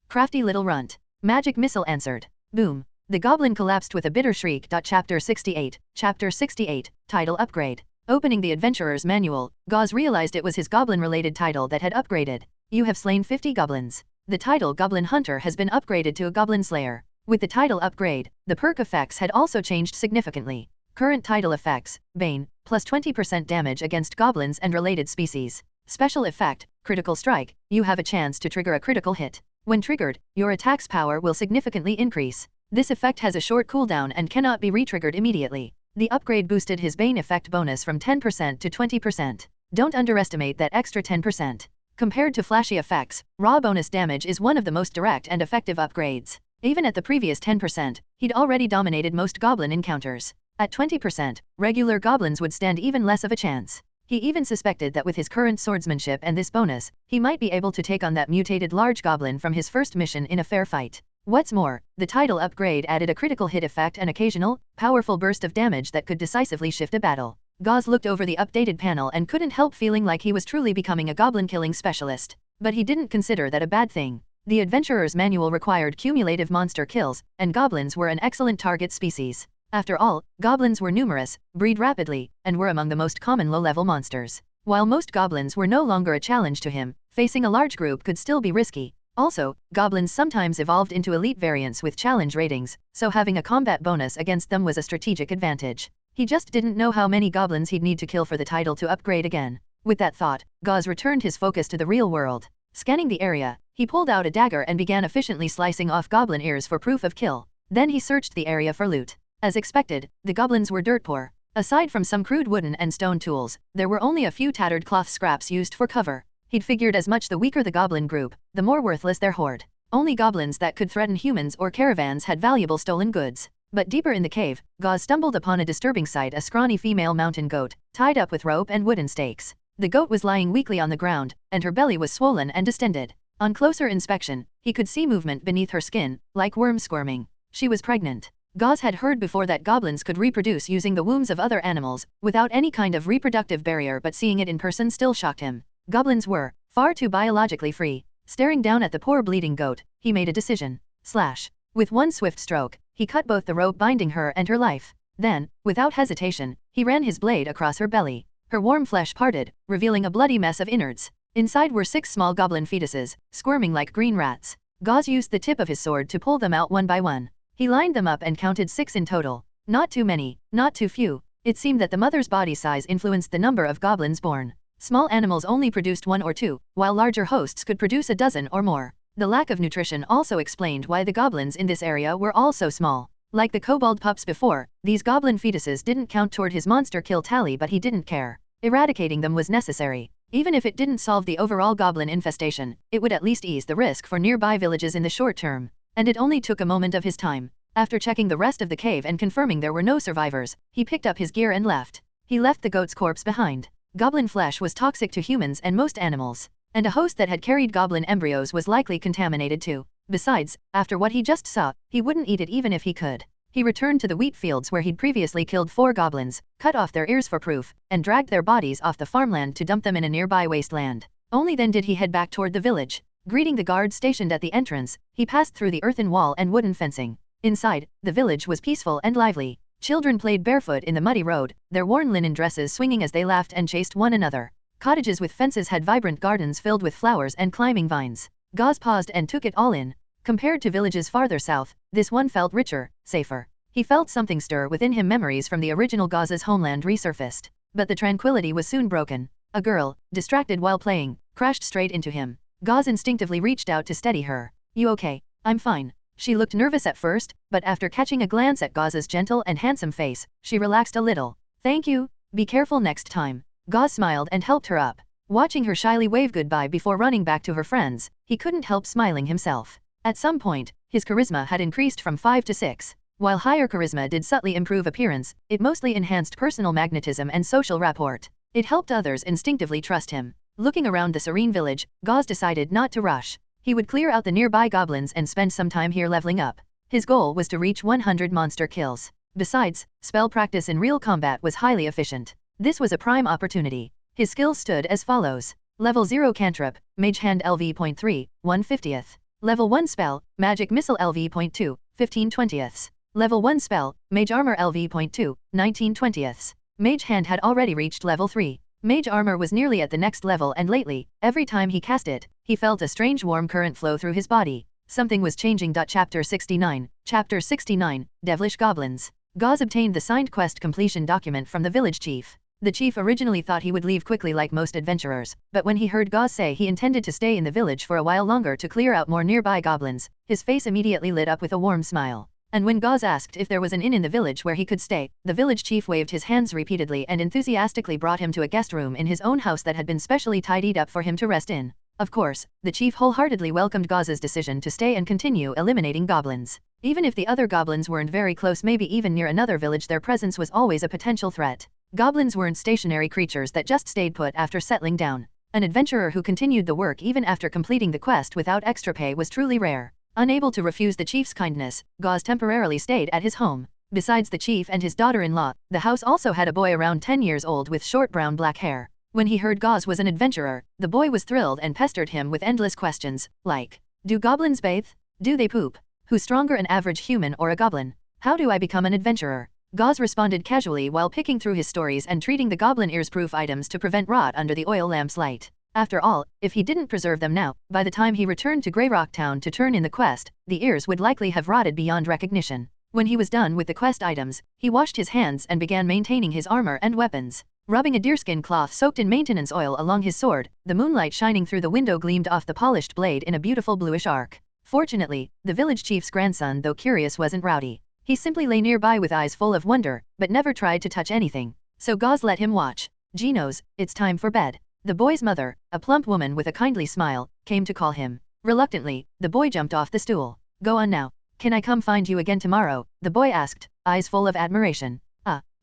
Crafty little runt. Magic missile answered. Boom. The goblin collapsed with a bitter shriek. Chapter 68. Chapter 68. Title upgrade. Opening the adventurer's manual, Gauze realized it was his goblin-related title that had upgraded. You have slain 50 goblins. The title Goblin Hunter has been upgraded to a Goblin Slayer. With the title upgrade, the perk effects had also changed significantly. Current title effects: Bane, plus 20% damage against goblins and related species. Special effect: Critical Strike, you have a chance to trigger a critical hit. When triggered, your attack's power will significantly increase. This effect has a short cooldown and cannot be re-triggered immediately. The upgrade boosted his Bane effect bonus from 10% to 20%. Don't underestimate that extra 10%. Compared to flashy effects, raw bonus damage is one of the most direct and effective upgrades. Even at the previous 10%, he'd already dominated most goblin encounters. At 20%, regular goblins would stand even less of a chance. He even suspected that with his current swordsmanship and this bonus, he might be able to take on that mutated large goblin from his first mission in a fair fight. What's more, the title upgrade added a critical hit effect and occasional, powerful burst of damage that could decisively shift a battle. Gauze looked over the updated panel and couldn't help feeling like he was truly becoming a goblin-killing specialist. But he didn't consider that a bad thing. The adventurer's manual required cumulative monster kills, and goblins were an excellent target species. After all, goblins were numerous, breed rapidly, and were among the most common low-level monsters. While most goblins were no longer a challenge to him, facing a large group could still be risky. Also, goblins sometimes evolved into elite variants with challenge ratings, so having a combat bonus against them was a strategic advantage. He just didn't know how many goblins he'd need to kill for the title to upgrade again. With that thought, Gauze returned his focus to the real world. Scanning the area, he pulled out a dagger and began efficiently slicing off goblin ears for proof of kill. Then he searched the area for loot. As expected, the goblins were dirt poor. Aside from some crude wooden and stone tools, there were only a few tattered cloth scraps used for cover. He'd figured as much. The weaker the goblin group, the more worthless their hoard. Only goblins that could threaten humans or caravans had valuable stolen goods. But deeper in the cave, Gauze stumbled upon a disturbing sight: a scrawny female mountain goat, tied up with rope and wooden stakes. The goat was lying weakly on the ground, and her belly was swollen and distended. On closer inspection, he could see movement beneath her skin, like worms squirming. She was pregnant. Gauze had heard before that goblins could reproduce using the wombs of other animals, without any kind of reproductive barrier, but seeing it in person still shocked him. Goblins were far too biologically free. Staring down at the poor bleeding goat, he made a decision. Slash. With one swift stroke, he cut both the rope binding her and her life. Then, without hesitation, he ran his blade across her belly. Her warm flesh parted, revealing a bloody mess of innards. Inside were 6 small goblin fetuses, squirming like green rats. Gauze used the tip of his sword to pull them out one by one. He lined them up and counted 6 in total. Not too many, not too few. It seemed that the mother's body size influenced the number of goblins born. Small animals only produced 1 or 2, while larger hosts could produce a dozen or more. The lack of nutrition also explained why the goblins in this area were all so small. Like the kobold pups before, these goblin fetuses didn't count toward his monster kill tally, but he didn't care. Eradicating them was necessary. Even if it didn't solve the overall goblin infestation, it would at least ease the risk for nearby villages in the short term. And it only took a moment of his time. After checking the rest of the cave and confirming there were no survivors, he picked up his gear and left. He left the goat's corpse behind. Goblin flesh was toxic to humans and most animals, and a host that had carried goblin embryos was likely contaminated too. Besides, after what he just saw, he wouldn't eat it even if he could. He returned to the wheat fields where he'd previously killed 4 goblins, cut off their ears for proof, and dragged their bodies off the farmland to dump them in a nearby wasteland. Only then did he head back toward the village. Greeting the guards stationed at the entrance, he passed through the earthen wall and wooden fencing. Inside, the village was peaceful and lively. Children played barefoot in the muddy road, their worn linen dresses swinging as they laughed and chased one another. Cottages with fences had vibrant gardens filled with flowers and climbing vines. Gauze paused and took it all in. Compared to villages farther south, this one felt richer, safer. He felt something stir within him. Memories from the original Gauze's homeland resurfaced. But the tranquility was soon broken. A girl, distracted while playing, crashed straight into him. Gauze instinctively reached out to steady her. "You okay?" "I'm fine." She looked nervous at first, but after catching a glance at Gauze's gentle and handsome face, she relaxed a little. "Thank you. Be careful next time." Gauze smiled and helped her up. Watching her shyly wave goodbye before running back to her friends, he couldn't help smiling himself. At some point, His charisma had increased from 5 to 6. While higher charisma did subtly improve appearance, it mostly enhanced personal magnetism and social rapport. It helped others instinctively trust him. Looking around the serene village, Gauze decided not to rush. He would clear out the nearby goblins and spend some time here leveling up. His goal was to reach 100 monster kills. Besides, spell practice in real combat was highly efficient. This was a prime opportunity. His skills stood as follows. Level 0 Cantrip, Mage Hand LV.3, 1/50th. Level 1 Spell, Magic Missile LV.2, 15/20ths. Level 1 Spell, Mage Armor LV.2, 19/20ths. Mage Hand had already reached level 3. Mage Armor was nearly at the next level, and lately, every time he cast it, he felt a strange warm current flow through his body. Something was changing. Chapter 69. Chapter 69, Devilish Goblins. Gauze obtained the signed quest completion document from the village chief. The chief originally thought he would leave quickly like most adventurers, but when he heard Gauze say he intended to stay in the village for a while longer to clear out more nearby goblins, his face immediately lit up with a warm smile. And when Gauze asked if there was an inn in the village where he could stay, the village chief waved his hands repeatedly and enthusiastically brought him to a guest room in his own house that had been specially tidied up for him to rest in. Of course, the chief wholeheartedly welcomed Gauze's decision to stay and continue eliminating goblins. Even if the other goblins weren't very close, maybe even near another village, their presence was always a potential threat. Goblins weren't stationary creatures that just stayed put after settling down. An adventurer who continued the work even after completing the quest without extra pay was truly rare. Unable to refuse the chief's kindness, Gauze temporarily stayed at his home. Besides the chief and his daughter-in-law, the house also had a boy around 10 years old with short brown-black hair. When he heard Gauze was an adventurer, the boy was thrilled and pestered him with endless questions, like, do goblins bathe? Do they poop? Who's stronger, an average human or a goblin? How do I become an adventurer? Gauze responded casually while picking through his stories and treating the goblin ears-proof items to prevent rot under the oil lamp's light. After all, if he didn't preserve them now, by the time he returned to Greyrock Town to turn in the quest, the ears would likely have rotted beyond recognition. When he was done with the quest items, he washed his hands and began maintaining his armor and weapons. Rubbing a deerskin cloth soaked in maintenance oil along his sword, the moonlight shining through the window gleamed off the polished blade in a beautiful bluish arc. Fortunately, the village chief's grandson, though curious, wasn't rowdy. He simply lay nearby with eyes full of wonder, but never tried to touch anything. So Gauze let him watch. Genos, it's time for bed. The boy's mother, a plump woman with a kindly smile, came to call him. Reluctantly, the boy jumped off the stool. Go on now. Can I come find you again tomorrow? The boy asked, eyes full of admiration.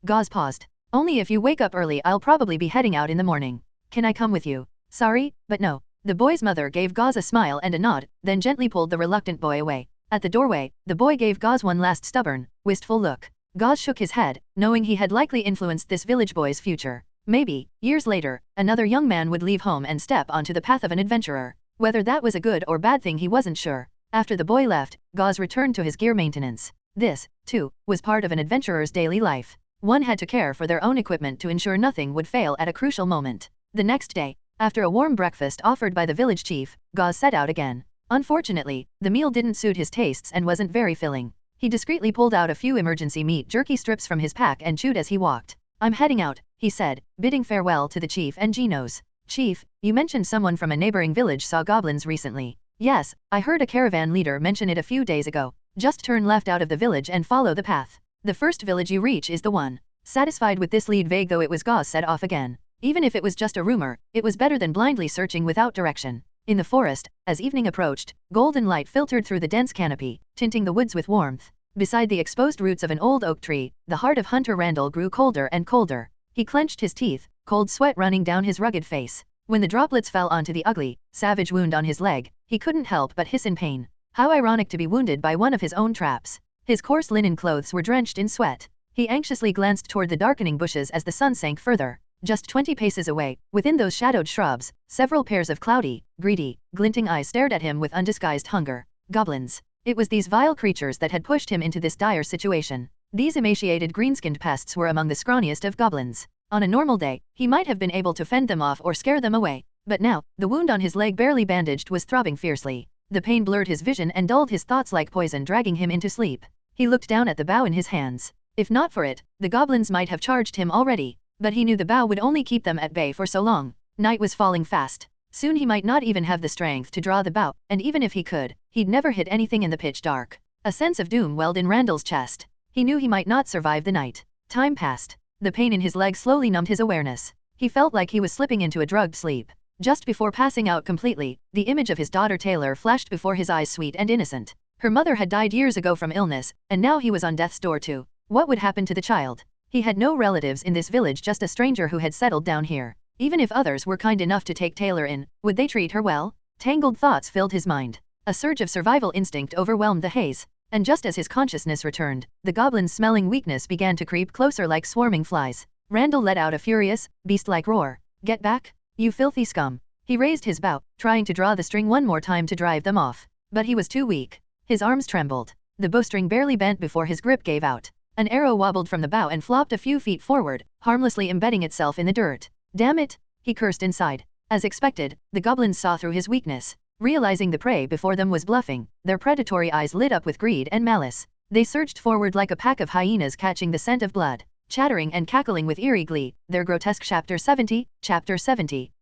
Gauze paused. Only if you wake up early. I'll probably be heading out in the morning. Can I come with you? Sorry, but no. The boy's mother gave Gauze a smile and a nod, then gently pulled the reluctant boy away. At the doorway, the boy gave Gauze one last stubborn, wistful look. Gauze shook his head, knowing he had likely influenced this village boy's future. Maybe, years later, another young man would leave home and step onto the path of an adventurer. Whether that was a good or bad thing he wasn't sure. After the boy left, Gauze returned to his gear maintenance. This, too, was part of an adventurer's daily life. One had to care for their own equipment to ensure nothing would fail at a crucial moment. The next day, after a warm breakfast offered by the village chief, Gauze set out again. Unfortunately, the meal didn't suit his tastes and wasn't very filling. He discreetly pulled out a few emergency meat jerky strips from his pack and chewed as he walked. I'm heading out, he said, bidding farewell to the chief and Genos. Chief, you mentioned someone from a neighboring village saw goblins recently. Yes, I heard a caravan leader mention it a few days ago. Just turn left out of the village and follow the path. The first village you reach is the one. Satisfied with this lead, vague though it was, Gauze set off again. Even if it was just a rumor, it was better than blindly searching without direction. In the forest, as evening approached, golden light filtered through the dense canopy, tinting the woods with warmth. Beside the exposed roots of an old oak tree, the heart of Hunter Randall grew colder and colder. He clenched his teeth, cold sweat running down his rugged face. When the droplets fell onto the ugly, savage wound on his leg, he couldn't help but hiss in pain. How ironic to be wounded by one of his own traps. His coarse linen clothes were drenched in sweat. He anxiously glanced toward the darkening bushes as the sun sank further. Just 20 paces away, within those shadowed shrubs, several pairs of cloudy, greedy, glinting eyes stared at him with undisguised hunger. Goblins. It was these vile creatures that had pushed him into this dire situation. These emaciated green-skinned pests were among the scrawniest of goblins. On a normal day, he might have been able to fend them off or scare them away. But now, the wound on his leg barely bandaged was throbbing fiercely. The pain blurred his vision and dulled his thoughts like poison, dragging him into sleep. He looked down at the bow in his hands. If not for it, the goblins might have charged him already. But he knew the bow would only keep them at bay for so long. Night was falling fast. Soon he might not even have the strength to draw the bow, and even if he could, he'd never hit anything in the pitch dark. A sense of doom welled in Randall's chest. He knew he might not survive the night. Time passed. The pain in his leg slowly numbed his awareness. He felt like he was slipping into a drugged sleep. Just before passing out completely, the image of his daughter Taylor flashed before his eyes, sweet and innocent. Her mother had died years ago from illness, and now he was on death's door too. What would happen to the child? He had no relatives in this village, just a stranger who had settled down here. Even if others were kind enough to take Taylor in, would they treat her well? Tangled thoughts filled his mind. A surge of survival instinct overwhelmed the haze. And just as his consciousness returned, the goblin's smelling weakness began to creep closer like swarming flies. Randall let out a furious, beast-like roar. Get back, you filthy scum. He raised his bow, trying to draw the string one more time to drive them off. But he was too weak. His arms trembled. The bowstring barely bent before his grip gave out. An arrow wobbled from the bow and flopped a few feet forward, harmlessly embedding itself in the dirt. Damn it, he cursed inside. As expected, the goblins saw through his weakness. Realizing the prey before them was bluffing, their predatory eyes lit up with greed and malice. They surged forward like a pack of hyenas catching the scent of blood, chattering and cackling with eerie glee. Their grotesque Chapter 70,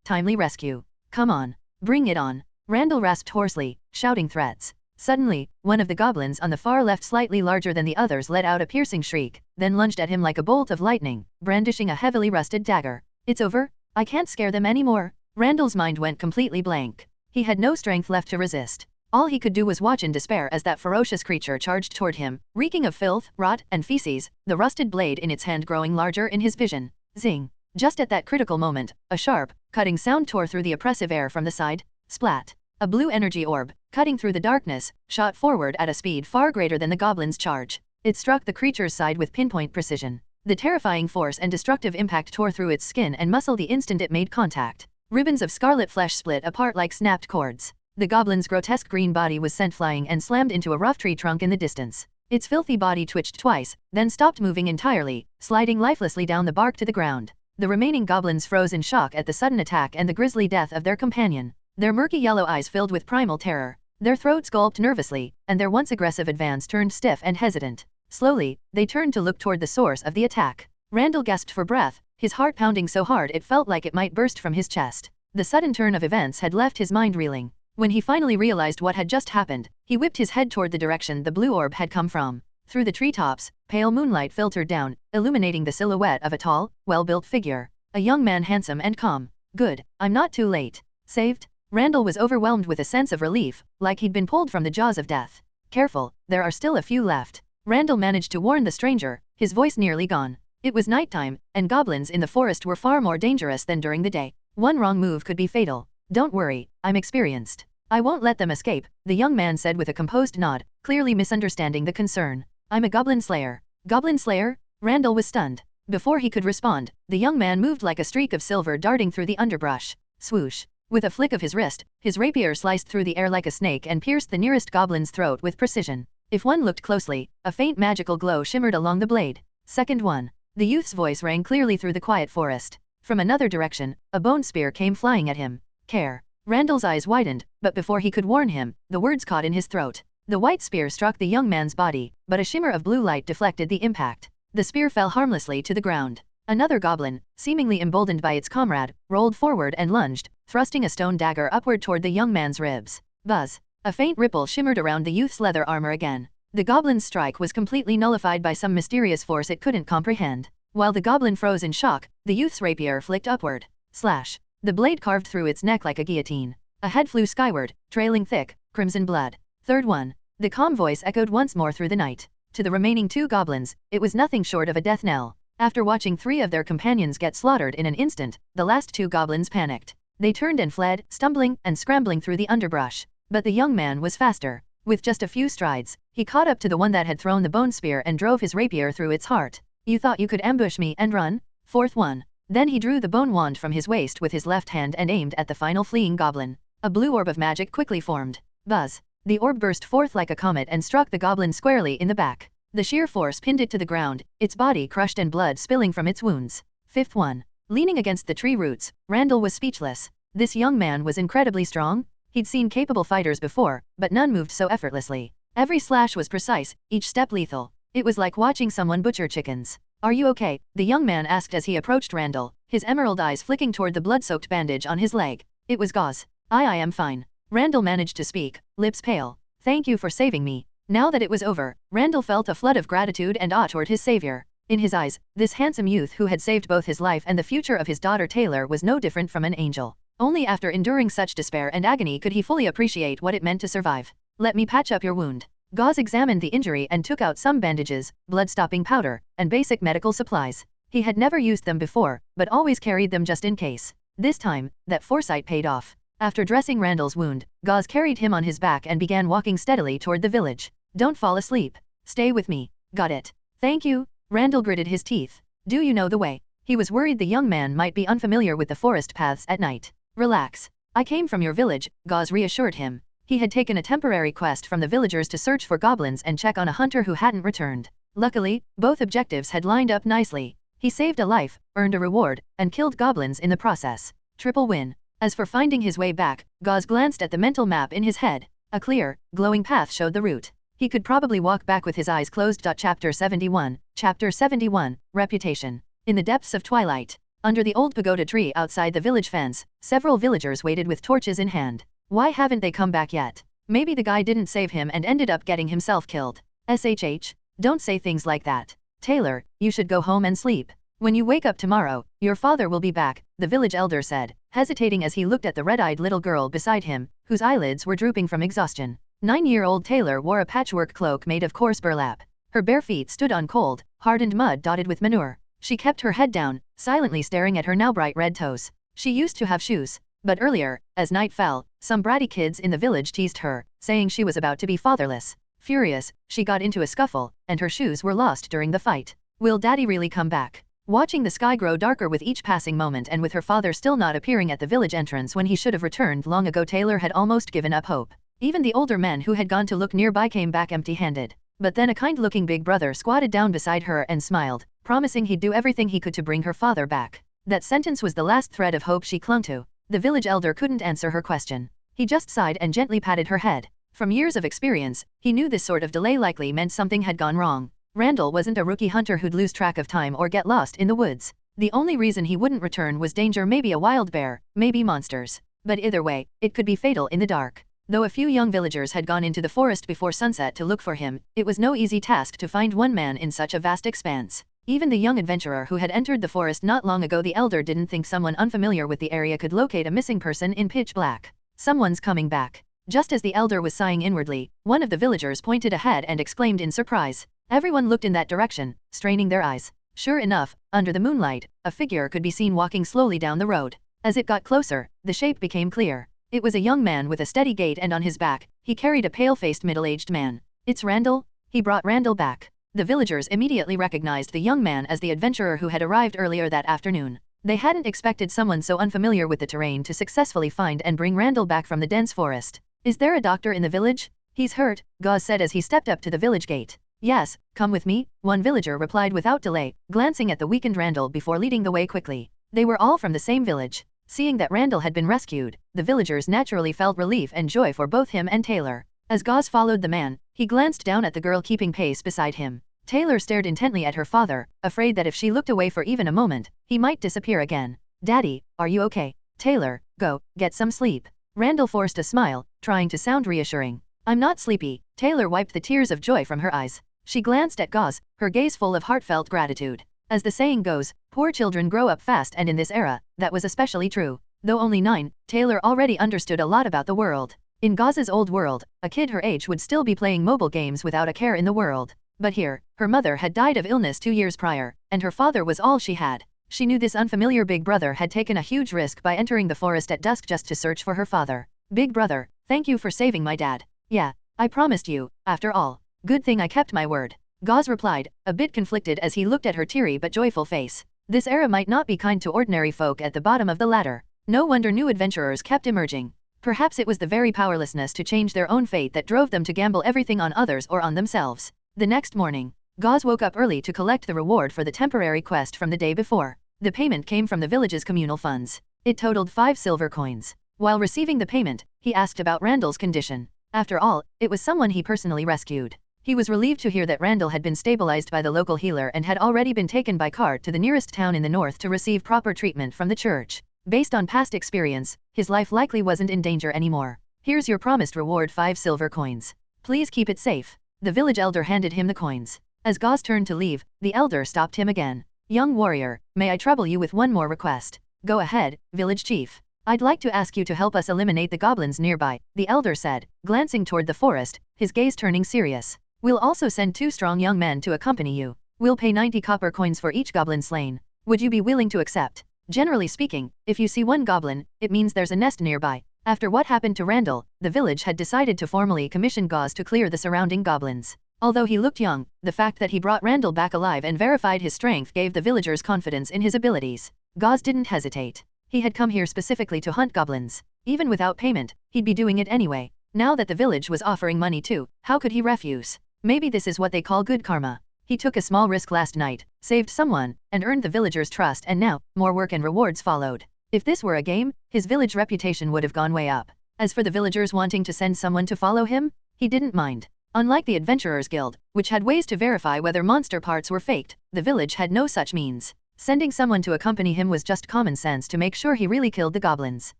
timely rescue. Come on, bring it on. Randall rasped hoarsely, shouting threats. Suddenly, one of the goblins on the far left, slightly larger than the others, let out a piercing shriek, then lunged at him like a bolt of lightning, brandishing a heavily rusted dagger. It's over? I can't scare them anymore. Randall's mind went completely blank. He had no strength left to resist. All he could do was watch in despair as that ferocious creature charged toward him, reeking of filth, rot, and feces, the rusted blade in its hand growing larger in his vision. Zing! Just at that critical moment, a sharp, cutting sound tore through the oppressive air from the side. Splat! A blue energy orb, cutting through the darkness, shot forward at a speed far greater than the goblin's charge. It struck the creature's side with pinpoint precision. The terrifying force and destructive impact tore through its skin and muscle the instant it made contact. Ribbons of scarlet flesh split apart like snapped cords. The goblin's grotesque green body was sent flying and slammed into a rough tree trunk in the distance. Its filthy body twitched twice, then stopped moving entirely, sliding lifelessly down the bark to the ground. The remaining goblins froze in shock at the sudden attack and the grisly death of their companion. Their murky yellow eyes filled with primal terror. Their throats gulped nervously, and their once aggressive advance turned stiff and hesitant. Slowly, they turned to look toward the source of the attack. Randall gasped for breath, his heart pounding so hard it felt like it might burst from his chest. The sudden turn of events had left his mind reeling. When he finally realized what had just happened, he whipped his head toward the direction the blue orb had come from. Through the treetops, pale moonlight filtered down, illuminating the silhouette of a tall, well-built figure. A young man, handsome and calm. Good, I'm not too late. Saved? Randall was overwhelmed with a sense of relief, like he'd been pulled from the jaws of death. Careful, there are still a few left. Randall managed to warn the stranger, his voice nearly gone. It was nighttime, and goblins in the forest were far more dangerous than during the day. One wrong move could be fatal. Don't worry, I'm experienced. I won't let them escape, the young man said with a composed nod, clearly misunderstanding the concern. I'm a Goblin Slayer. Goblin Slayer? Randall was stunned. Before he could respond, the young man moved like a streak of silver darting through the underbrush. Swoosh. With a flick of his wrist, his rapier sliced through the air like a snake and pierced the nearest goblin's throat with precision. If one looked closely, a faint magical glow shimmered along the blade. Second one. The youth's voice rang clearly through the quiet forest. From another direction, a bone spear came flying at him. Care. Randall's eyes widened, but before he could warn him, the words caught in his throat. The white spear struck the young man's body, but a shimmer of blue light deflected the impact. The spear fell harmlessly to the ground. Another goblin, seemingly emboldened by its comrade, rolled forward and lunged, thrusting a stone dagger upward toward the young man's ribs. Buzz. A faint ripple shimmered around the youth's leather armor again. The goblin's strike was completely nullified by some mysterious force it couldn't comprehend. While the goblin froze in shock, the youth's rapier flicked upward. Slash. The blade carved through its neck like a guillotine. A head flew skyward, trailing thick, crimson blood. Third one. The calm voice echoed once more through the night. To the remaining two goblins, it was nothing short of a death knell. After watching three of their companions get slaughtered in an instant, the last two goblins panicked. They turned and fled, stumbling and scrambling through the underbrush. But the young man was faster. With just a few strides, he caught up to the one that had thrown the bone spear and drove his rapier through its heart. You thought you could ambush me and run? Fourth one. Then he drew the bone wand from his waist with his left hand and aimed at the final fleeing goblin. A blue orb of magic quickly formed. Buzz. The orb burst forth like a comet and struck the goblin squarely in the back. The sheer force pinned it to the ground, its body crushed and blood spilling from its wounds. Fifth one. Leaning against the tree roots, Randall was speechless. This young man was incredibly strong. He'd seen capable fighters before, but none moved so effortlessly. Every slash was precise, each step lethal. It was like watching someone butcher chickens. Are you okay? The young man asked as he approached Randall, his emerald eyes flicking toward the blood-soaked bandage on his leg. It was gauze. I am fine. Randall managed to speak, lips pale. Thank you for saving me. Now that it was over, Randall felt a flood of gratitude and awe toward his savior. In his eyes, this handsome youth who had saved both his life and the future of his daughter Taylor was no different from an angel. Only after enduring such despair and agony could he fully appreciate what it meant to survive. Let me patch up your wound. Gauze examined the injury and took out some bandages, blood-stopping powder, and basic medical supplies. He had never used them before, but always carried them just in case. This time, that foresight paid off. After dressing Randall's wound, Gauze carried him on his back and began walking steadily toward the village. Don't fall asleep. Stay with me. Got it. Thank you. Randall gritted his teeth. Do you know the way? He was worried the young man might be unfamiliar with the forest paths at night. Relax. I came from your village, Gauze reassured him. He had taken a temporary quest from the villagers to search for goblins and check on a hunter who hadn't returned. Luckily, both objectives had lined up nicely. He saved a life, earned a reward, and killed goblins in the process. Triple win. As for finding his way back, Gauze glanced at the mental map in his head. A clear, glowing path showed the route. He could probably walk back with his eyes closed. Chapter 71. Chapter 71. Reputation. In the depths of twilight, under the old pagoda tree outside the village fence, several villagers waited with torches in hand. Why haven't they come back yet? Maybe the guy didn't save him and ended up getting himself killed. SHH. Don't say things like that. Taylor, you should go home and sleep. When you wake up tomorrow, your father will be back, the village elder said, hesitating as he looked at the red-eyed little girl beside him, whose eyelids were drooping from exhaustion. 9-year-old Taylor wore a patchwork cloak made of coarse burlap. Her bare feet stood on cold, hardened mud dotted with manure. She kept her head down, silently staring at her now bright red toes. She used to have shoes, but earlier, as night fell, some bratty kids in the village teased her, saying she was about to be fatherless. Furious, she got into a scuffle, and her shoes were lost during the fight. Will Daddy really come back? Watching the sky grow darker with each passing moment and with her father still not appearing at the village entrance when he should have returned long ago, Taylor had almost given up hope. Even the older men who had gone to look nearby came back empty-handed. But then a kind-looking big brother squatted down beside her and smiled, promising he'd do everything he could to bring her father back. That sentence was the last thread of hope she clung to. The village elder couldn't answer her question. He just sighed and gently patted her head. From years of experience, he knew this sort of delay likely meant something had gone wrong. Randall wasn't a rookie hunter who'd lose track of time or get lost in the woods. The only reason he wouldn't return was danger, maybe a wild bear, maybe monsters. But either way, it could be fatal in the dark. Though a few young villagers had gone into the forest before sunset to look for him, it was no easy task to find one man in such a vast expanse. Even the young adventurer who had entered the forest not long ago, the elder didn't think someone unfamiliar with the area could locate a missing person in pitch black. Someone's coming back. Just as the elder was sighing inwardly, one of the villagers pointed ahead and exclaimed in surprise. Everyone looked in that direction, straining their eyes. Sure enough, under the moonlight, a figure could be seen walking slowly down the road. As it got closer, the shape became clear. It was a young man with a steady gait, and on his back, he carried a pale-faced middle-aged man. It's Randall? He brought Randall back. The villagers immediately recognized the young man as the adventurer who had arrived earlier that afternoon. They hadn't expected someone so unfamiliar with the terrain to successfully find and bring Randall back from the dense forest. Is there a doctor in the village? He's hurt, Gauze said as he stepped up to the village gate. Yes, come with me, one villager replied without delay, glancing at the weakened Randall before leading the way quickly. They were all from the same village. Seeing that Randall had been rescued, the villagers naturally felt relief and joy for both him and Taylor. As Gauze followed the man, he glanced down at the girl keeping pace beside him. Taylor stared intently at her father, afraid that if she looked away for even a moment, he might disappear again. Daddy, are you okay? Taylor, go, get some sleep. Randall forced a smile, trying to sound reassuring. I'm not sleepy. Taylor wiped the tears of joy from her eyes. She glanced at Gauze, her gaze full of heartfelt gratitude. As the saying goes, poor children grow up fast, and in this era, that was especially true. Though only 9, Taylor already understood a lot about the world. In Gauze's old world, a kid her age would still be playing mobile games without a care in the world. But here, her mother had died of illness 2 years prior, and her father was all she had. She knew this unfamiliar big brother had taken a huge risk by entering the forest at dusk just to search for her father. Big brother, thank you for saving my dad. Yeah, I promised you, after all. Good thing I kept my word. Gauze replied, a bit conflicted as he looked at her teary but joyful face. This era might not be kind to ordinary folk at the bottom of the ladder. No wonder new adventurers kept emerging. Perhaps it was the very powerlessness to change their own fate that drove them to gamble everything on others or on themselves. The next morning, Gauze woke up early to collect the reward for the temporary quest from the day before. The payment came from the village's communal funds. It totaled 5 silver coins. While receiving the payment, he asked about Randall's condition. After all, it was someone he personally rescued. He was relieved to hear that Randall had been stabilized by the local healer and had already been taken by cart to the nearest town in the north to receive proper treatment from the church. Based on past experience, his life likely wasn't in danger anymore. Here's your promised reward, 5 silver coins. Please keep it safe. The village elder handed him the coins. As Gauze turned to leave, the elder stopped him again. Young warrior, may I trouble you with one more request? Go ahead, village chief. I'd like to ask you to help us eliminate the goblins nearby, the elder said, glancing toward the forest, his gaze turning serious. We'll also send 2 strong young men to accompany you. We'll pay 90 copper coins for each goblin slain. Would you be willing to accept? Generally speaking, if you see one goblin, it means there's a nest nearby. After what happened to Randall, the village had decided to formally commission Gauze to clear the surrounding goblins. Although he looked young, the fact that he brought Randall back alive and verified his strength gave the villagers confidence in his abilities. Gauze didn't hesitate. He had come here specifically to hunt goblins. Even without payment, he'd be doing it anyway. Now that the village was offering money too, how could he refuse? Maybe this is what they call good karma. He took a small risk last night, saved someone, and earned the villagers' trust, and now, more work and rewards followed. If this were a game, his village reputation would have gone way up. As for the villagers wanting to send someone to follow him, he didn't mind. Unlike the Adventurers Guild, which had ways to verify whether monster parts were faked, the village had no such means. Sending someone to accompany him was just common sense to make sure he really killed the goblins.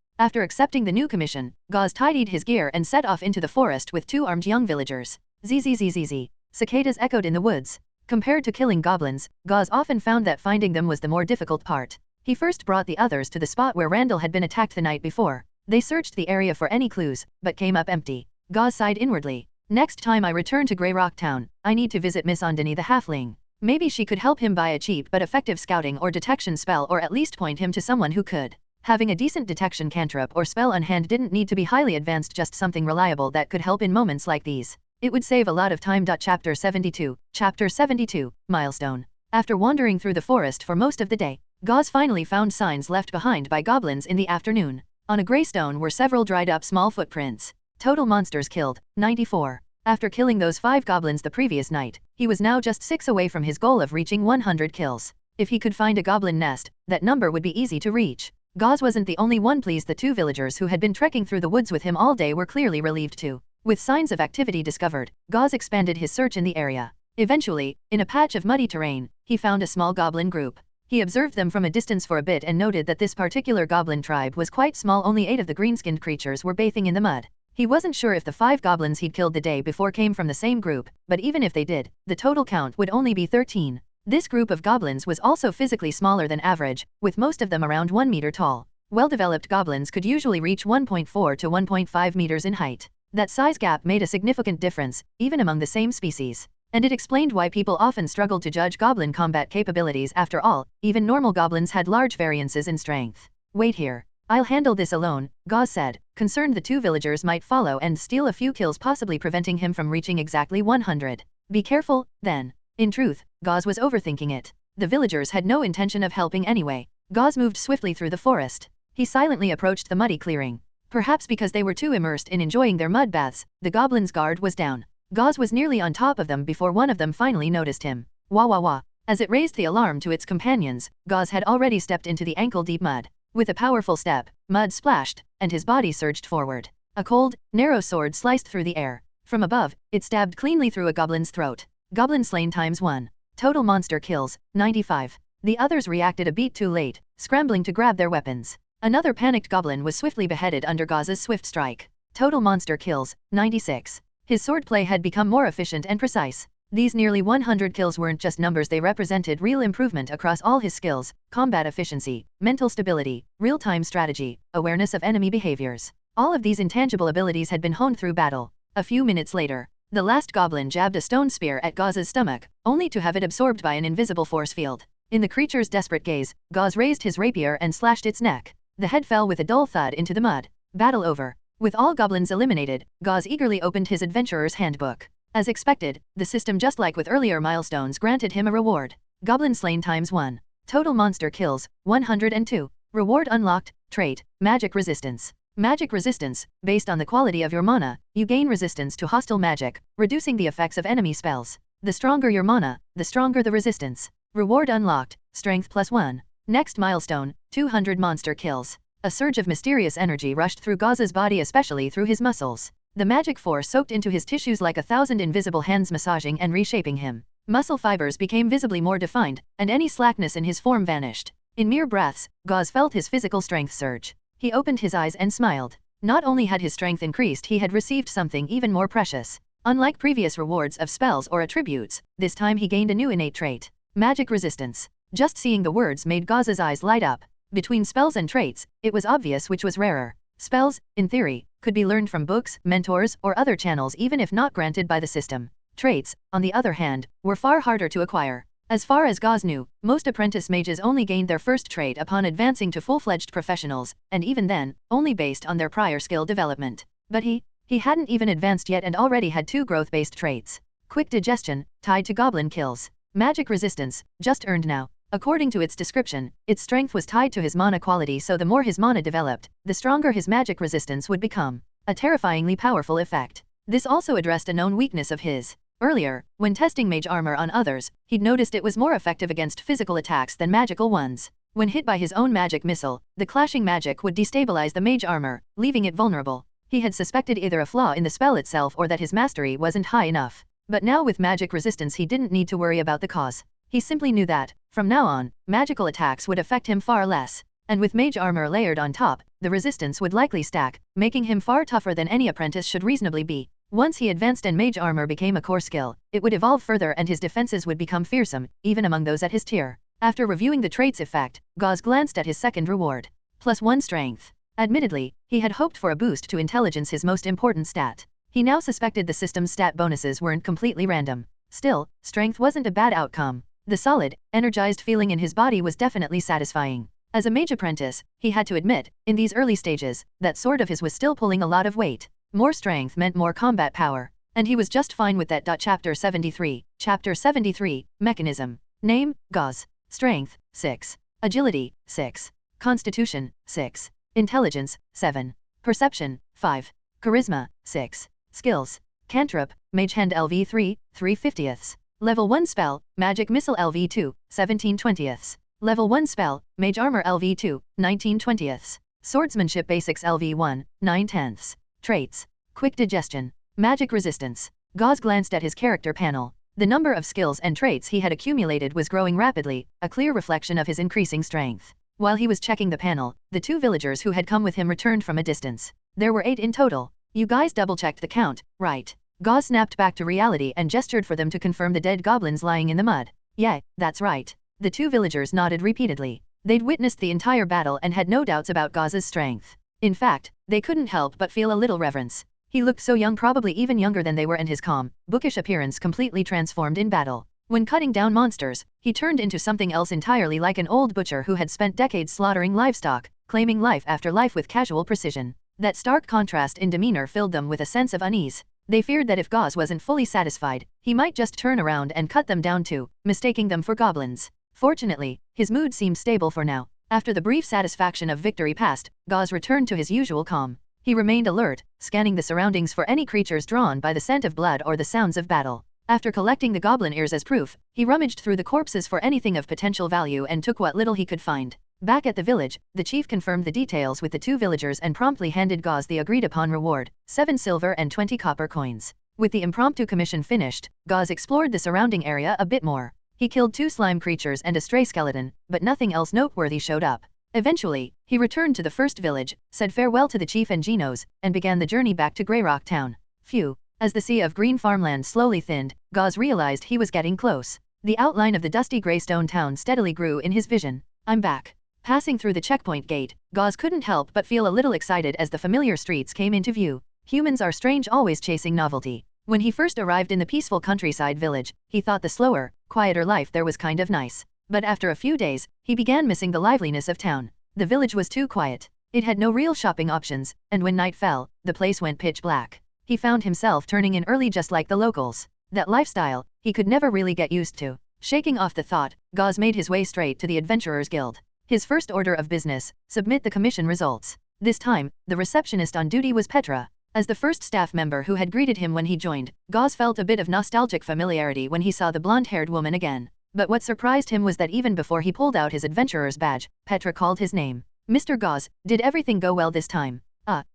After accepting the new commission, Gauze tidied his gear and set off into the forest with 2 armed young villagers. Zzzzz. Cicadas echoed in the woods. Compared to killing goblins, Gauze often found that finding them was the more difficult part. He first brought the others to the spot where Randall had been attacked the night before. They searched the area for any clues, but came up empty. Gauze sighed inwardly. Next time I return to Grey Rock Town, I need to visit Miss Ondini the Halfling. Maybe she could help him buy a cheap but effective scouting or detection spell, or at least point him to someone who could. Having a decent detection cantrip or spell on hand didn't need to be highly advanced, just something reliable that could help in moments like these. It would save a lot of time. Chapter 72, Milestone. After wandering through the forest for most of the day, Gauze finally found signs left behind by goblins in the afternoon. On a grey stone were several dried up small footprints. Total monsters killed, 94. After killing those 5 goblins the previous night, he was now just 6 away from his goal of reaching 100 kills. If he could find a goblin nest, that number would be easy to reach. Gauze wasn't the only one pleased. The 2 villagers who had been trekking through the woods with him all day were clearly relieved too. With signs of activity discovered, Gauze expanded his search in the area. Eventually, in a patch of muddy terrain, he found a small goblin group. He observed them from a distance for a bit and noted that this particular goblin tribe was quite small. Only 8 of the green-skinned creatures were bathing in the mud. He wasn't sure if the 5 goblins he'd killed the day before came from the same group, but even if they did, the total count would only be 13. This group of goblins was also physically smaller than average, with most of them around 1 meter tall. Well-developed goblins could usually reach 1.4 to 1.5 meters in height. That size gap made a significant difference, even among the same species. And it explained why people often struggled to judge goblin combat capabilities. After all, even normal goblins had large variances in strength. Wait here. I'll handle this alone, Gauze said, concerned the 2 villagers might follow and steal a few kills, possibly preventing him from reaching exactly 100. Be careful, then. In truth, Gauze was overthinking it. The villagers had no intention of helping anyway. Gauze moved swiftly through the forest. He silently approached the muddy clearing. Perhaps because they were too immersed in enjoying their mud baths, the goblins' guard was down. Gauze was nearly on top of them before one of them finally noticed him. Wah wah wah. As it raised the alarm to its companions, Gauze had already stepped into the ankle-deep mud. With a powerful step, mud splashed, and his body surged forward. A cold, narrow sword sliced through the air. From above, it stabbed cleanly through a goblin's throat. Goblin slain ×1. Total monster kills, 95. The others reacted a beat too late, scrambling to grab their weapons. Another panicked goblin was swiftly beheaded under Gauze's swift strike. Total monster kills, 96. His swordplay had become more efficient and precise. These nearly 100 kills weren't just numbers, they represented real improvement across all his skills: combat efficiency, mental stability, real-time strategy, awareness of enemy behaviors. All of these intangible abilities had been honed through battle. A few minutes later, the last goblin jabbed a stone spear at Gauze's stomach, only to have it absorbed by an invisible force field. In the creature's desperate gaze, Gauze raised his rapier and slashed its neck. The head fell with a dull thud into the mud. Battle over. With all goblins eliminated, Gauze eagerly opened his adventurer's handbook. As expected, the system, just like with earlier milestones, granted him a reward. Goblin slain ×1. Total monster kills, 102. Reward unlocked, trait, magic resistance. Magic resistance, based on the quality of your mana, you gain resistance to hostile magic, reducing the effects of enemy spells. The stronger your mana, the stronger the resistance. Reward unlocked, strength +1. Next milestone, 200 monster kills. A surge of mysterious energy rushed through Gauze's body, especially through his muscles. The magic force soaked into his tissues like 1,000 invisible hands, massaging and reshaping him. Muscle fibers became visibly more defined, and any slackness in his form vanished. In mere breaths, Gauze felt his physical strength surge. He opened his eyes and smiled. Not only had his strength increased, he had received something even more precious. Unlike previous rewards of spells or attributes, this time he gained a new innate trait: magic resistance. Just seeing the words made Gauze's eyes light up. Between spells and traits, it was obvious which was rarer. Spells, in theory, could be learned from books, mentors, or other channels even if not granted by the system. Traits, on the other hand, were far harder to acquire. As far as Gauze knew, most apprentice mages only gained their first trait upon advancing to full-fledged professionals, and even then, only based on their prior skill development. But he hadn't even advanced yet and already had 2 growth-based traits. Quick digestion, tied to goblin kills. Magic resistance, just earned now. According to its description, its strength was tied to his mana quality, so the more his mana developed, the stronger his magic resistance would become. A terrifyingly powerful effect. This also addressed a known weakness of his. Earlier, when testing mage armor on others, he'd noticed it was more effective against physical attacks than magical ones. When hit by his own magic missile, the clashing magic would destabilize the mage armor, leaving it vulnerable. He had suspected either a flaw in the spell itself or that his mastery wasn't high enough. But now with magic resistance he didn't need to worry about the cause. He simply knew that, from now on, magical attacks would affect him far less. And with mage armor layered on top, the resistance would likely stack, making him far tougher than any apprentice should reasonably be. Once he advanced and mage armor became a core skill, it would evolve further and his defenses would become fearsome, even among those at his tier. After reviewing the trait's effect, Gauze glanced at his second reward. +1 strength. Admittedly, he had hoped for a boost to intelligence, his most important stat. He now suspected the system's stat bonuses weren't completely random. Still, strength wasn't a bad outcome. The solid, energized feeling in his body was definitely satisfying. As a mage apprentice, he had to admit, in these early stages, that sword of his was still pulling a lot of weight. More strength meant more combat power, and he was just fine with that. Chapter 73. Chapter 73, Mechanism. Name, Gauze. Strength, 6. Agility, 6. Constitution, 6. Intelligence, 7. Perception, 5. Charisma, 6. Skills. Cantrip, Mage Hand LV3, 3/50ths. Level 1 spell, Magic Missile LV2, 17/20ths. Level 1 spell, Mage Armor LV2, 19/20ths. Swordsmanship Basics LV1, 9/10ths. Traits. Quick digestion. Magic resistance. Gauze glanced at his character panel. The number of skills and traits he had accumulated was growing rapidly, a clear reflection of his increasing strength. While he was checking the panel, the 2 villagers who had come with him returned from a distance. There were 8 in total. You guys double-checked the count, right? Gauze snapped back to reality and gestured for them to confirm the dead goblins lying in the mud. Yeah, that's right. The 2 villagers nodded repeatedly. They'd witnessed the entire battle and had no doubts about Gauze's strength. In fact, they couldn't help but feel a little reverence. He looked so young, probably even younger than they were, and his calm, bookish appearance completely transformed in battle. When cutting down monsters, he turned into something else entirely, like an old butcher who had spent decades slaughtering livestock, claiming life after life with casual precision. That stark contrast in demeanor filled them with a sense of unease. They feared that if Gauze wasn't fully satisfied, he might just turn around and cut them down too, mistaking them for goblins. Fortunately, his mood seemed stable for now. After the brief satisfaction of victory passed, Gauze returned to his usual calm. He remained alert, scanning the surroundings for any creatures drawn by the scent of blood or the sounds of battle. After collecting the goblin ears as proof, he rummaged through the corpses for anything of potential value and took what little he could find. Back at the village, the chief confirmed the details with the 2 villagers and promptly handed Gauze the agreed-upon reward, 7 silver and 20 copper coins. With the impromptu commission finished, Gauze explored the surrounding area a bit more. He killed 2 slime creatures and a stray skeleton, but nothing else noteworthy showed up. Eventually, he returned to the first village, said farewell to the chief and Genos, and began the journey back to Greyrock Town. Phew. As the sea of green farmland slowly thinned, Gauze realized he was getting close. The outline of the dusty grey stone town steadily grew in his vision. I'm back. Passing through the checkpoint gate, Gauze couldn't help but feel a little excited as the familiar streets came into view. Humans are strange, always chasing novelty. When he first arrived in the peaceful countryside village, he thought the slower, quieter life there was kind of nice. But after a few days, he began missing the liveliness of town. The village was too quiet. It had no real shopping options, and when night fell, the place went pitch black. He found himself turning in early just like the locals. That lifestyle, he could never really get used to. Shaking off the thought, Gauze made his way straight to the Adventurers Guild. His first order of business, submit the commission results. This time, the receptionist on duty was Petra. As the first staff member who had greeted him when he joined, Gauze felt a bit of nostalgic familiarity when he saw the blonde-haired woman again. But what surprised him was that even before he pulled out his adventurer's badge, Petra called his name. Mr. Gauze, did everything go well this time?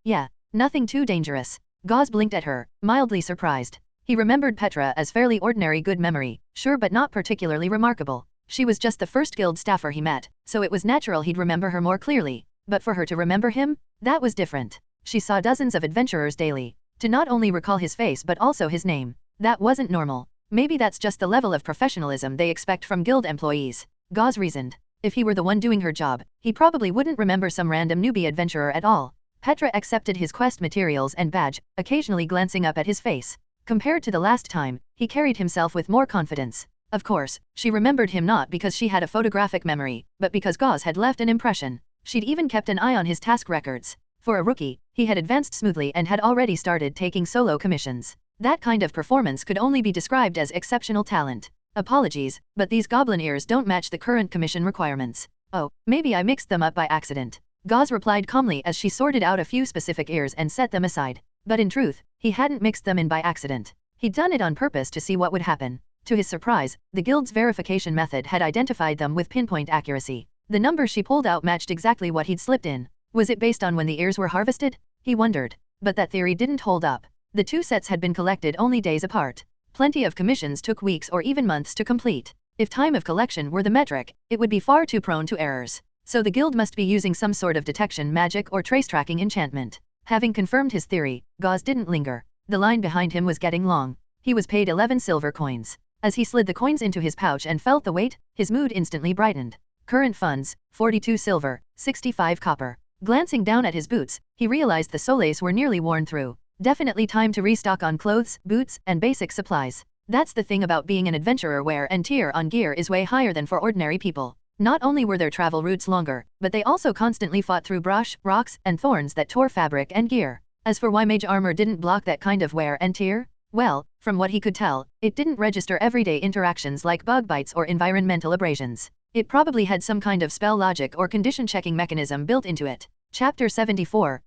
Yeah. Nothing too dangerous. Gauze blinked at her, mildly surprised. He remembered Petra as fairly ordinary, good memory, sure, but not particularly remarkable. She was just the first guild staffer he met, so it was natural he'd remember her more clearly. But for her to remember him? That was different. She saw dozens of adventurers daily. To not only recall his face but also his name, that wasn't normal. Maybe that's just the level of professionalism they expect from guild employees, Gauze reasoned. If he were the one doing her job, he probably wouldn't remember some random newbie adventurer at all. Petra accepted his quest materials and badge, occasionally glancing up at his face. Compared to the last time, he carried himself with more confidence. Of course, she remembered him not because she had a photographic memory, but because Gauze had left an impression. She'd even kept an eye on his task records. For a rookie, he had advanced smoothly and had already started taking solo commissions. That kind of performance could only be described as exceptional talent. Apologies, but these goblin ears don't match the current commission requirements. Oh, maybe I mixed them up by accident. Gauze replied calmly as she sorted out a few specific ears and set them aside. But in truth, he hadn't mixed them in by accident. He'd done it on purpose to see what would happen. To his surprise, the guild's verification method had identified them with pinpoint accuracy. The number she pulled out matched exactly what he'd slipped in. Was it based on when the ears were harvested? He wondered. But that theory didn't hold up. The two sets had been collected only days apart. Plenty of commissions took weeks or even months to complete. If time of collection were the metric, it would be far too prone to errors. So the guild must be using some sort of detection magic or trace tracking enchantment. Having confirmed his theory, Gauze didn't linger. The line behind him was getting long. He was paid 11 silver coins. As he slid the coins into his pouch and felt the weight, his mood instantly brightened. Current funds, 42 silver, 65 copper. Glancing down at his boots, he realized the soles were nearly worn through. Definitely time to restock on clothes, boots, and basic supplies. That's the thing about being an adventurer, wear and tear on gear is way higher than for ordinary people. Not only were their travel routes longer, but they also constantly fought through brush, rocks, and thorns that tore fabric and gear. As for why mage armor didn't block that kind of wear and tear, well, from what he could tell, it didn't register everyday interactions like bug bites or environmental abrasions. It probably had some kind of spell logic or condition checking mechanism built into it. Chapter 74,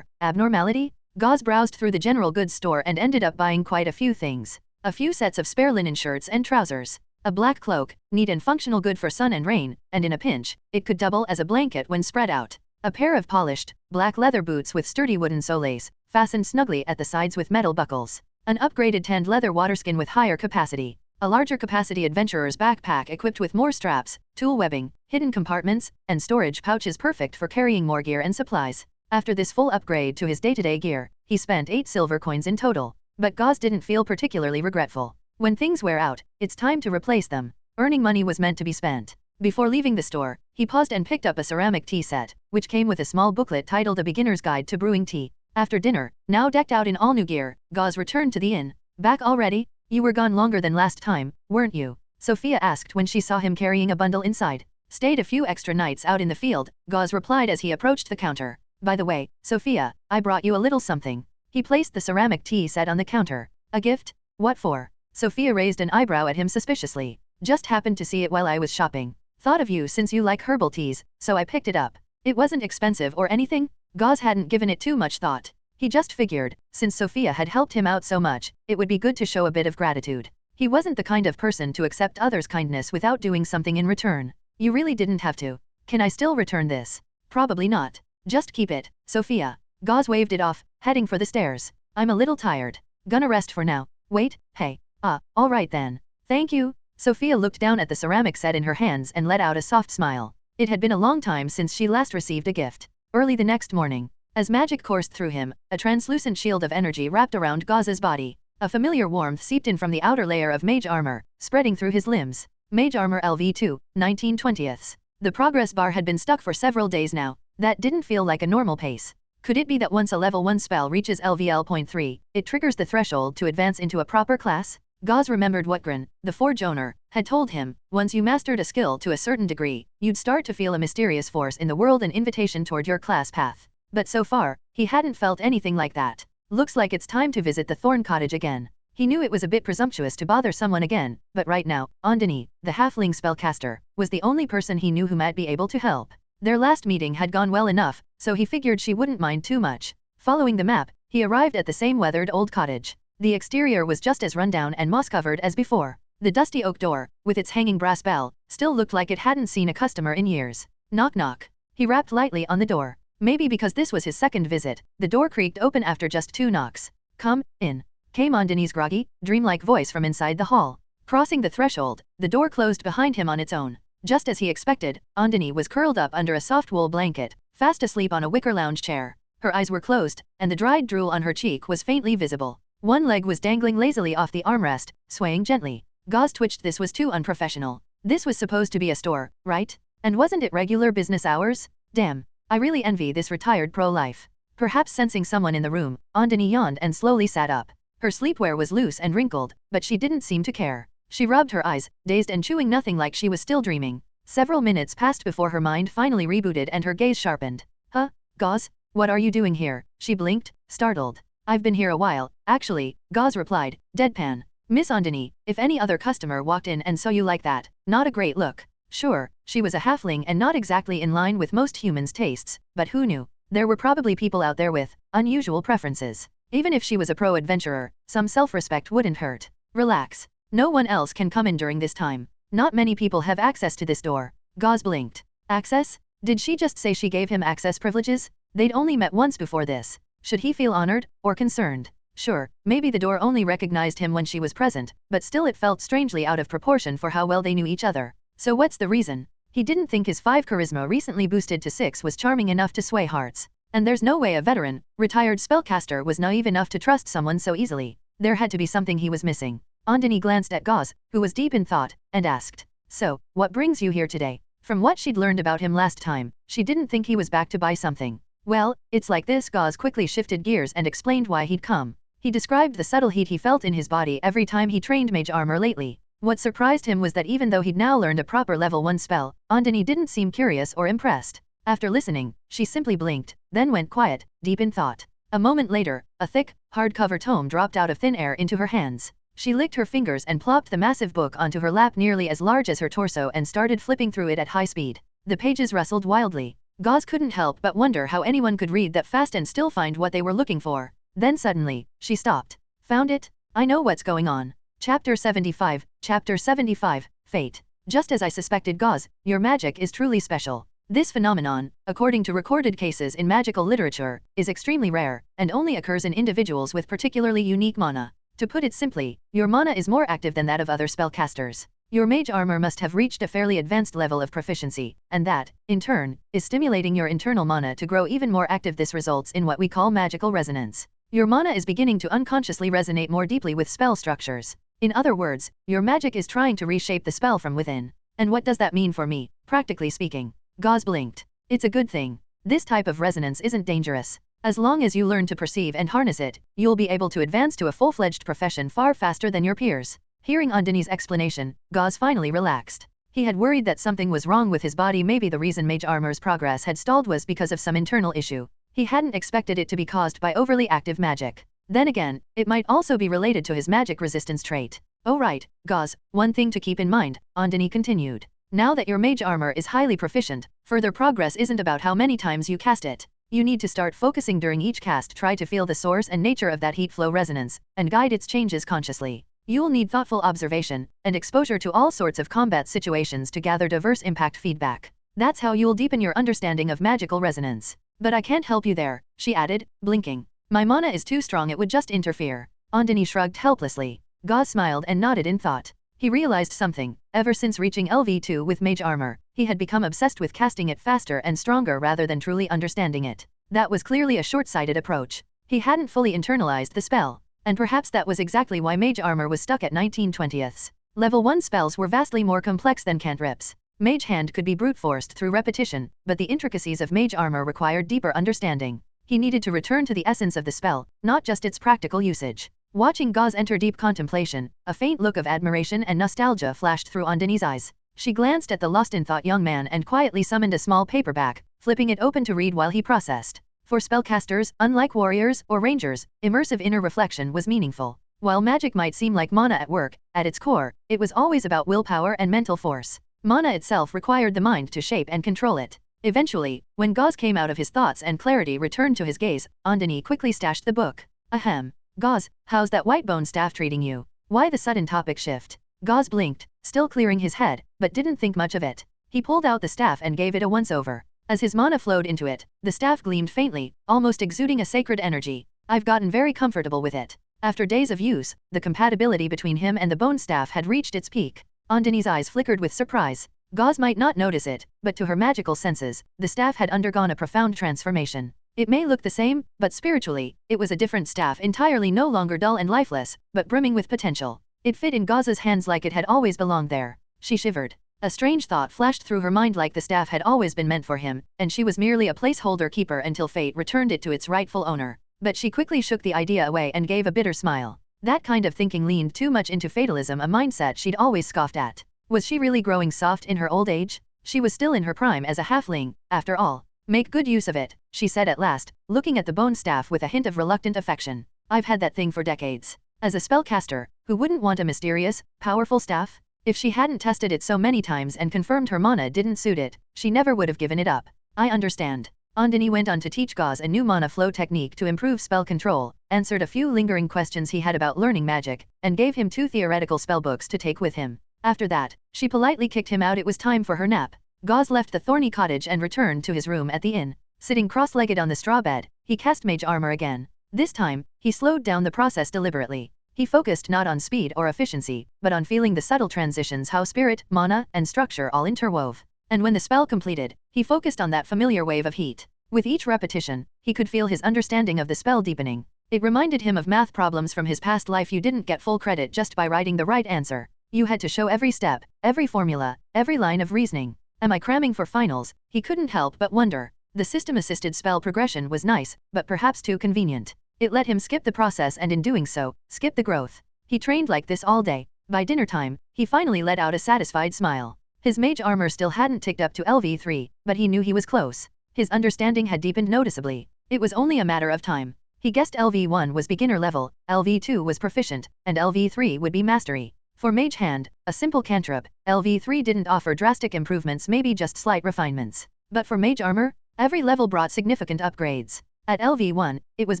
Abnormality? Gauze browsed through the general goods store and ended up buying quite a few things. A few sets of spare linen shirts and trousers. A black cloak, neat and functional, good for sun and rain, and in a pinch, it could double as a blanket when spread out. A pair of polished, black leather boots with sturdy wooden soles, fastened snugly at the sides with metal buckles. An upgraded tanned leather waterskin with higher capacity. A larger capacity adventurer's backpack equipped with more straps, tool webbing, hidden compartments, and storage pouches perfect for carrying more gear and supplies. After this full upgrade to his day-to-day gear, he spent 8 silver coins in total. But Gauze didn't feel particularly regretful. When things wear out, it's time to replace them. Earning money was meant to be spent. Before leaving the store, he paused and picked up a ceramic tea set, which came with a small booklet titled A Beginner's Guide to Brewing Tea. After dinner, now decked out in all new gear, Gauze returned to the inn. Back already? You were gone longer than last time, weren't you? Sophia asked when she saw him carrying a bundle inside. Stayed a few extra nights out in the field, Gauze replied as he approached the counter. By the way, Sophia, I brought you a little something. He placed the ceramic tea set on the counter. A gift? What for? Sophia raised an eyebrow at him suspiciously. Just happened to see it while I was shopping. Thought of you since you like herbal teas, so I picked it up. It wasn't expensive or anything? Gauze hadn't given it too much thought. He just figured, since Sophia had helped him out so much, it would be good to show a bit of gratitude. He wasn't the kind of person to accept others' kindness without doing something in return. You really didn't have to. Can I still return this? Probably not. Just keep it, Sophia. Gauze waved it off, heading for the stairs. I'm a little tired. Gonna rest for now. Wait, hey. All right then. Thank you. Sophia looked down at the ceramic set in her hands and let out a soft smile. It had been a long time since she last received a gift. Early the next morning, as magic coursed through him, a translucent shield of energy wrapped around Gauze's body. A familiar warmth seeped in from the outer layer of mage armor, spreading through his limbs. Mage armor LV2, 19/20. The progress bar had been stuck for several days now. That didn't feel like a normal pace. Could it be that once a level 1 spell reaches LVL.3, it triggers the threshold to advance into a proper class? Gauze remembered what Grin, the forge owner, had told him. Once you mastered a skill to a certain degree, you'd start to feel a mysterious force in the world, an invitation toward your class path. But so far, he hadn't felt anything like that. Looks like it's time to visit the Thorn Cottage again. He knew it was a bit presumptuous to bother someone again, but right now, Andini, the halfling spellcaster, was the only person he knew who might be able to help. Their last meeting had gone well enough, so he figured she wouldn't mind too much. Following the map, he arrived at the same weathered old cottage. The exterior was just as rundown and moss-covered as before. The dusty oak door, with its hanging brass bell, still looked like it hadn't seen a customer in years. Knock knock. He rapped lightly on the door. Maybe because this was his second visit, the door creaked open after just 2 knocks. Come in. Came Andini's groggy, dreamlike voice from inside the hall. Crossing the threshold, the door closed behind him on its own. Just as he expected, Andini was curled up under a soft wool blanket, fast asleep on a wicker lounge chair. Her eyes were closed, and the dried drool on her cheek was faintly visible. One leg was dangling lazily off the armrest, swaying gently. Gauze twitched. This was too unprofessional. This was supposed to be a store, right? And wasn't it regular business hours? Damn, I really envy this retired pro life. Perhaps sensing someone in the room, Andini yawned and slowly sat up. Her sleepwear was loose and wrinkled, but she didn't seem to care. She rubbed her eyes, dazed and chewing nothing like she was still dreaming. Several minutes passed before her mind finally rebooted and her gaze sharpened. Huh? Gauze? What are you doing here? She blinked, startled. I've been here a while, actually, Gauze replied, deadpan. Miss Andini, if any other customer walked in and saw you like that, not a great look. Sure, she was a halfling and not exactly in line with most humans' tastes, but who knew? There were probably people out there with unusual preferences. Even if she was a pro-adventurer, some self-respect wouldn't hurt. Relax. No one else can come in during this time. Not many people have access to this door. Gauze blinked. Access? Did she just say she gave him access privileges? They'd only met once before this. Should he feel honored or concerned? Sure, maybe the door only recognized him when she was present, but still it felt strangely out of proportion for how well they knew each other. So what's the reason? He didn't think his 5 charisma recently boosted to 6 was charming enough to sway hearts. And there's no way a veteran, retired spellcaster was naive enough to trust someone so easily. There had to be something he was missing. Andini glanced at Gauze, who was deep in thought, and asked, so, what brings you here today? From what she'd learned about him last time, she didn't think he was back to buy something. Well, it's like this. Gauze quickly shifted gears and explained why he'd come. He described the subtle heat he felt in his body every time he trained mage armor lately. What surprised him was that even though he'd now learned a proper level 1 spell, Andini didn't seem curious or impressed. After listening, she simply blinked, then went quiet, deep in thought. A moment later, a thick, hardcover tome dropped out of thin air into her hands. She licked her fingers and plopped the massive book onto her lap nearly as large as her torso and started flipping through it at high speed. The pages rustled wildly. Gauze couldn't help but wonder how anyone could read that fast and still find what they were looking for. Then suddenly, she stopped. Found it? I know what's going on. Chapter 75, Chapter 75, Fate. Just as I suspected, Gauze, your magic is truly special. This phenomenon, according to recorded cases in magical literature, is extremely rare, and only occurs in individuals with particularly unique mana. To put it simply, your mana is more active than that of other spellcasters. Your mage armor must have reached a fairly advanced level of proficiency, and that, in turn, is stimulating your internal mana to grow even more active. This results in what we call magical resonance. Your mana is beginning to unconsciously resonate more deeply with spell structures. In other words, your magic is trying to reshape the spell from within. And what does that mean for me, practically speaking? Gauze blinked. It's a good thing. This type of resonance isn't dangerous. As long as you learn to perceive and harness it, you'll be able to advance to a full-fledged profession far faster than your peers. Hearing Andini's explanation, Gauze finally relaxed. He had worried that something was wrong with his body. Maybe the reason mage armor's progress had stalled was because of some internal issue. He hadn't expected it to be caused by overly active magic. Then again, it might also be related to his magic resistance trait. Oh right, Gauze, one thing to keep in mind, Andini continued. Now that your mage armor is highly proficient, further progress isn't about how many times you cast it. You need to start focusing during each cast. Try to feel the source and nature of that heat flow resonance, and guide its changes consciously. You'll need thoughtful observation and exposure to all sorts of combat situations to gather diverse impact feedback. That's how you'll deepen your understanding of magical resonance. But I can't help you there, she added, blinking. My mana is too strong, it would just interfere. Andini shrugged helplessly. Gauze smiled and nodded in thought. He realized something. Ever since reaching LV2 with mage armor, he had become obsessed with casting it faster and stronger rather than truly understanding it. That was clearly a short-sighted approach. He hadn't fully internalized the spell. And perhaps that was exactly why mage armor was stuck at 19/20ths. Level 1 spells were vastly more complex than cantrips. Mage hand could be brute-forced through repetition, but the intricacies of mage armor required deeper understanding. He needed to return to the essence of the spell, not just its practical usage. Watching Gauze enter deep contemplation, a faint look of admiration and nostalgia flashed through Andini's eyes. She glanced at the lost-in-thought young man and quietly summoned a small paperback, flipping it open to read while he processed. For spellcasters, unlike warriors or rangers, immersive inner reflection was meaningful. While magic might seem like mana at work, at its core, it was always about willpower and mental force. Mana itself required the mind to shape and control it. Eventually, when Gauze came out of his thoughts and clarity returned to his gaze, Andini quickly stashed the book. Ahem. Gauze, how's that whitebone staff treating you? Why the sudden topic shift? Gauze blinked, still clearing his head, but didn't think much of it. He pulled out the staff and gave it a once-over. As his mana flowed into it, the staff gleamed faintly, almost exuding a sacred energy. I've gotten very comfortable with it. After days of use, the compatibility between him and the bone staff had reached its peak. Andini's eyes flickered with surprise. Gauze might not notice it, but to her magical senses, the staff had undergone a profound transformation. It may look the same, but spiritually, it was a different staff, entirely no longer dull and lifeless, but brimming with potential. It fit in Gauze's hands like it had always belonged there. She shivered. A strange thought flashed through her mind, like the staff had always been meant for him, and she was merely a placeholder keeper until fate returned it to its rightful owner. But she quickly shook the idea away and gave a bitter smile. That kind of thinking leaned too much into fatalism, a mindset she'd always scoffed at. Was she really growing soft in her old age? She was still in her prime as a halfling, after all. Make good use of it, she said at last, looking at the bone staff with a hint of reluctant affection. I've had that thing for decades. As a spellcaster, who wouldn't want a mysterious, powerful staff? If she hadn't tested it so many times and confirmed her mana didn't suit it, she never would have given it up. I understand. Andini went on to teach Gauze a new mana flow technique to improve spell control, answered a few lingering questions he had about learning magic, and gave him 2 theoretical spellbooks to take with him. After that, she politely kicked him out. It was time for her nap. Gauze left the thorny cottage and returned to his room at the inn. Sitting cross-legged on the straw bed, he cast mage armor again. This time, he slowed down the process deliberately. He focused not on speed or efficiency, but on feeling the subtle transitions, how spirit, mana, and structure all interwove. And when the spell completed, he focused on that familiar wave of heat. With each repetition, he could feel his understanding of the spell deepening. It reminded him of math problems from his past life. You didn't get full credit just by writing the right answer. You had to show every step, every formula, every line of reasoning. Am I cramming for finals? He couldn't help but wonder. The system-assisted spell progression was nice, but perhaps too convenient. It let him skip the process and in doing so, skip the growth. He trained like this all day. By dinner time, he finally let out a satisfied smile. His mage armor still hadn't ticked up to LV3, but he knew he was close. His understanding had deepened noticeably. It was only a matter of time. He guessed LV1 was beginner level, LV2 was proficient, and LV3 would be mastery. For Mage Hand, a simple cantrip, LV3 didn't offer drastic improvements, maybe just slight refinements. But for Mage Armor, every level brought significant upgrades. At LV1, it was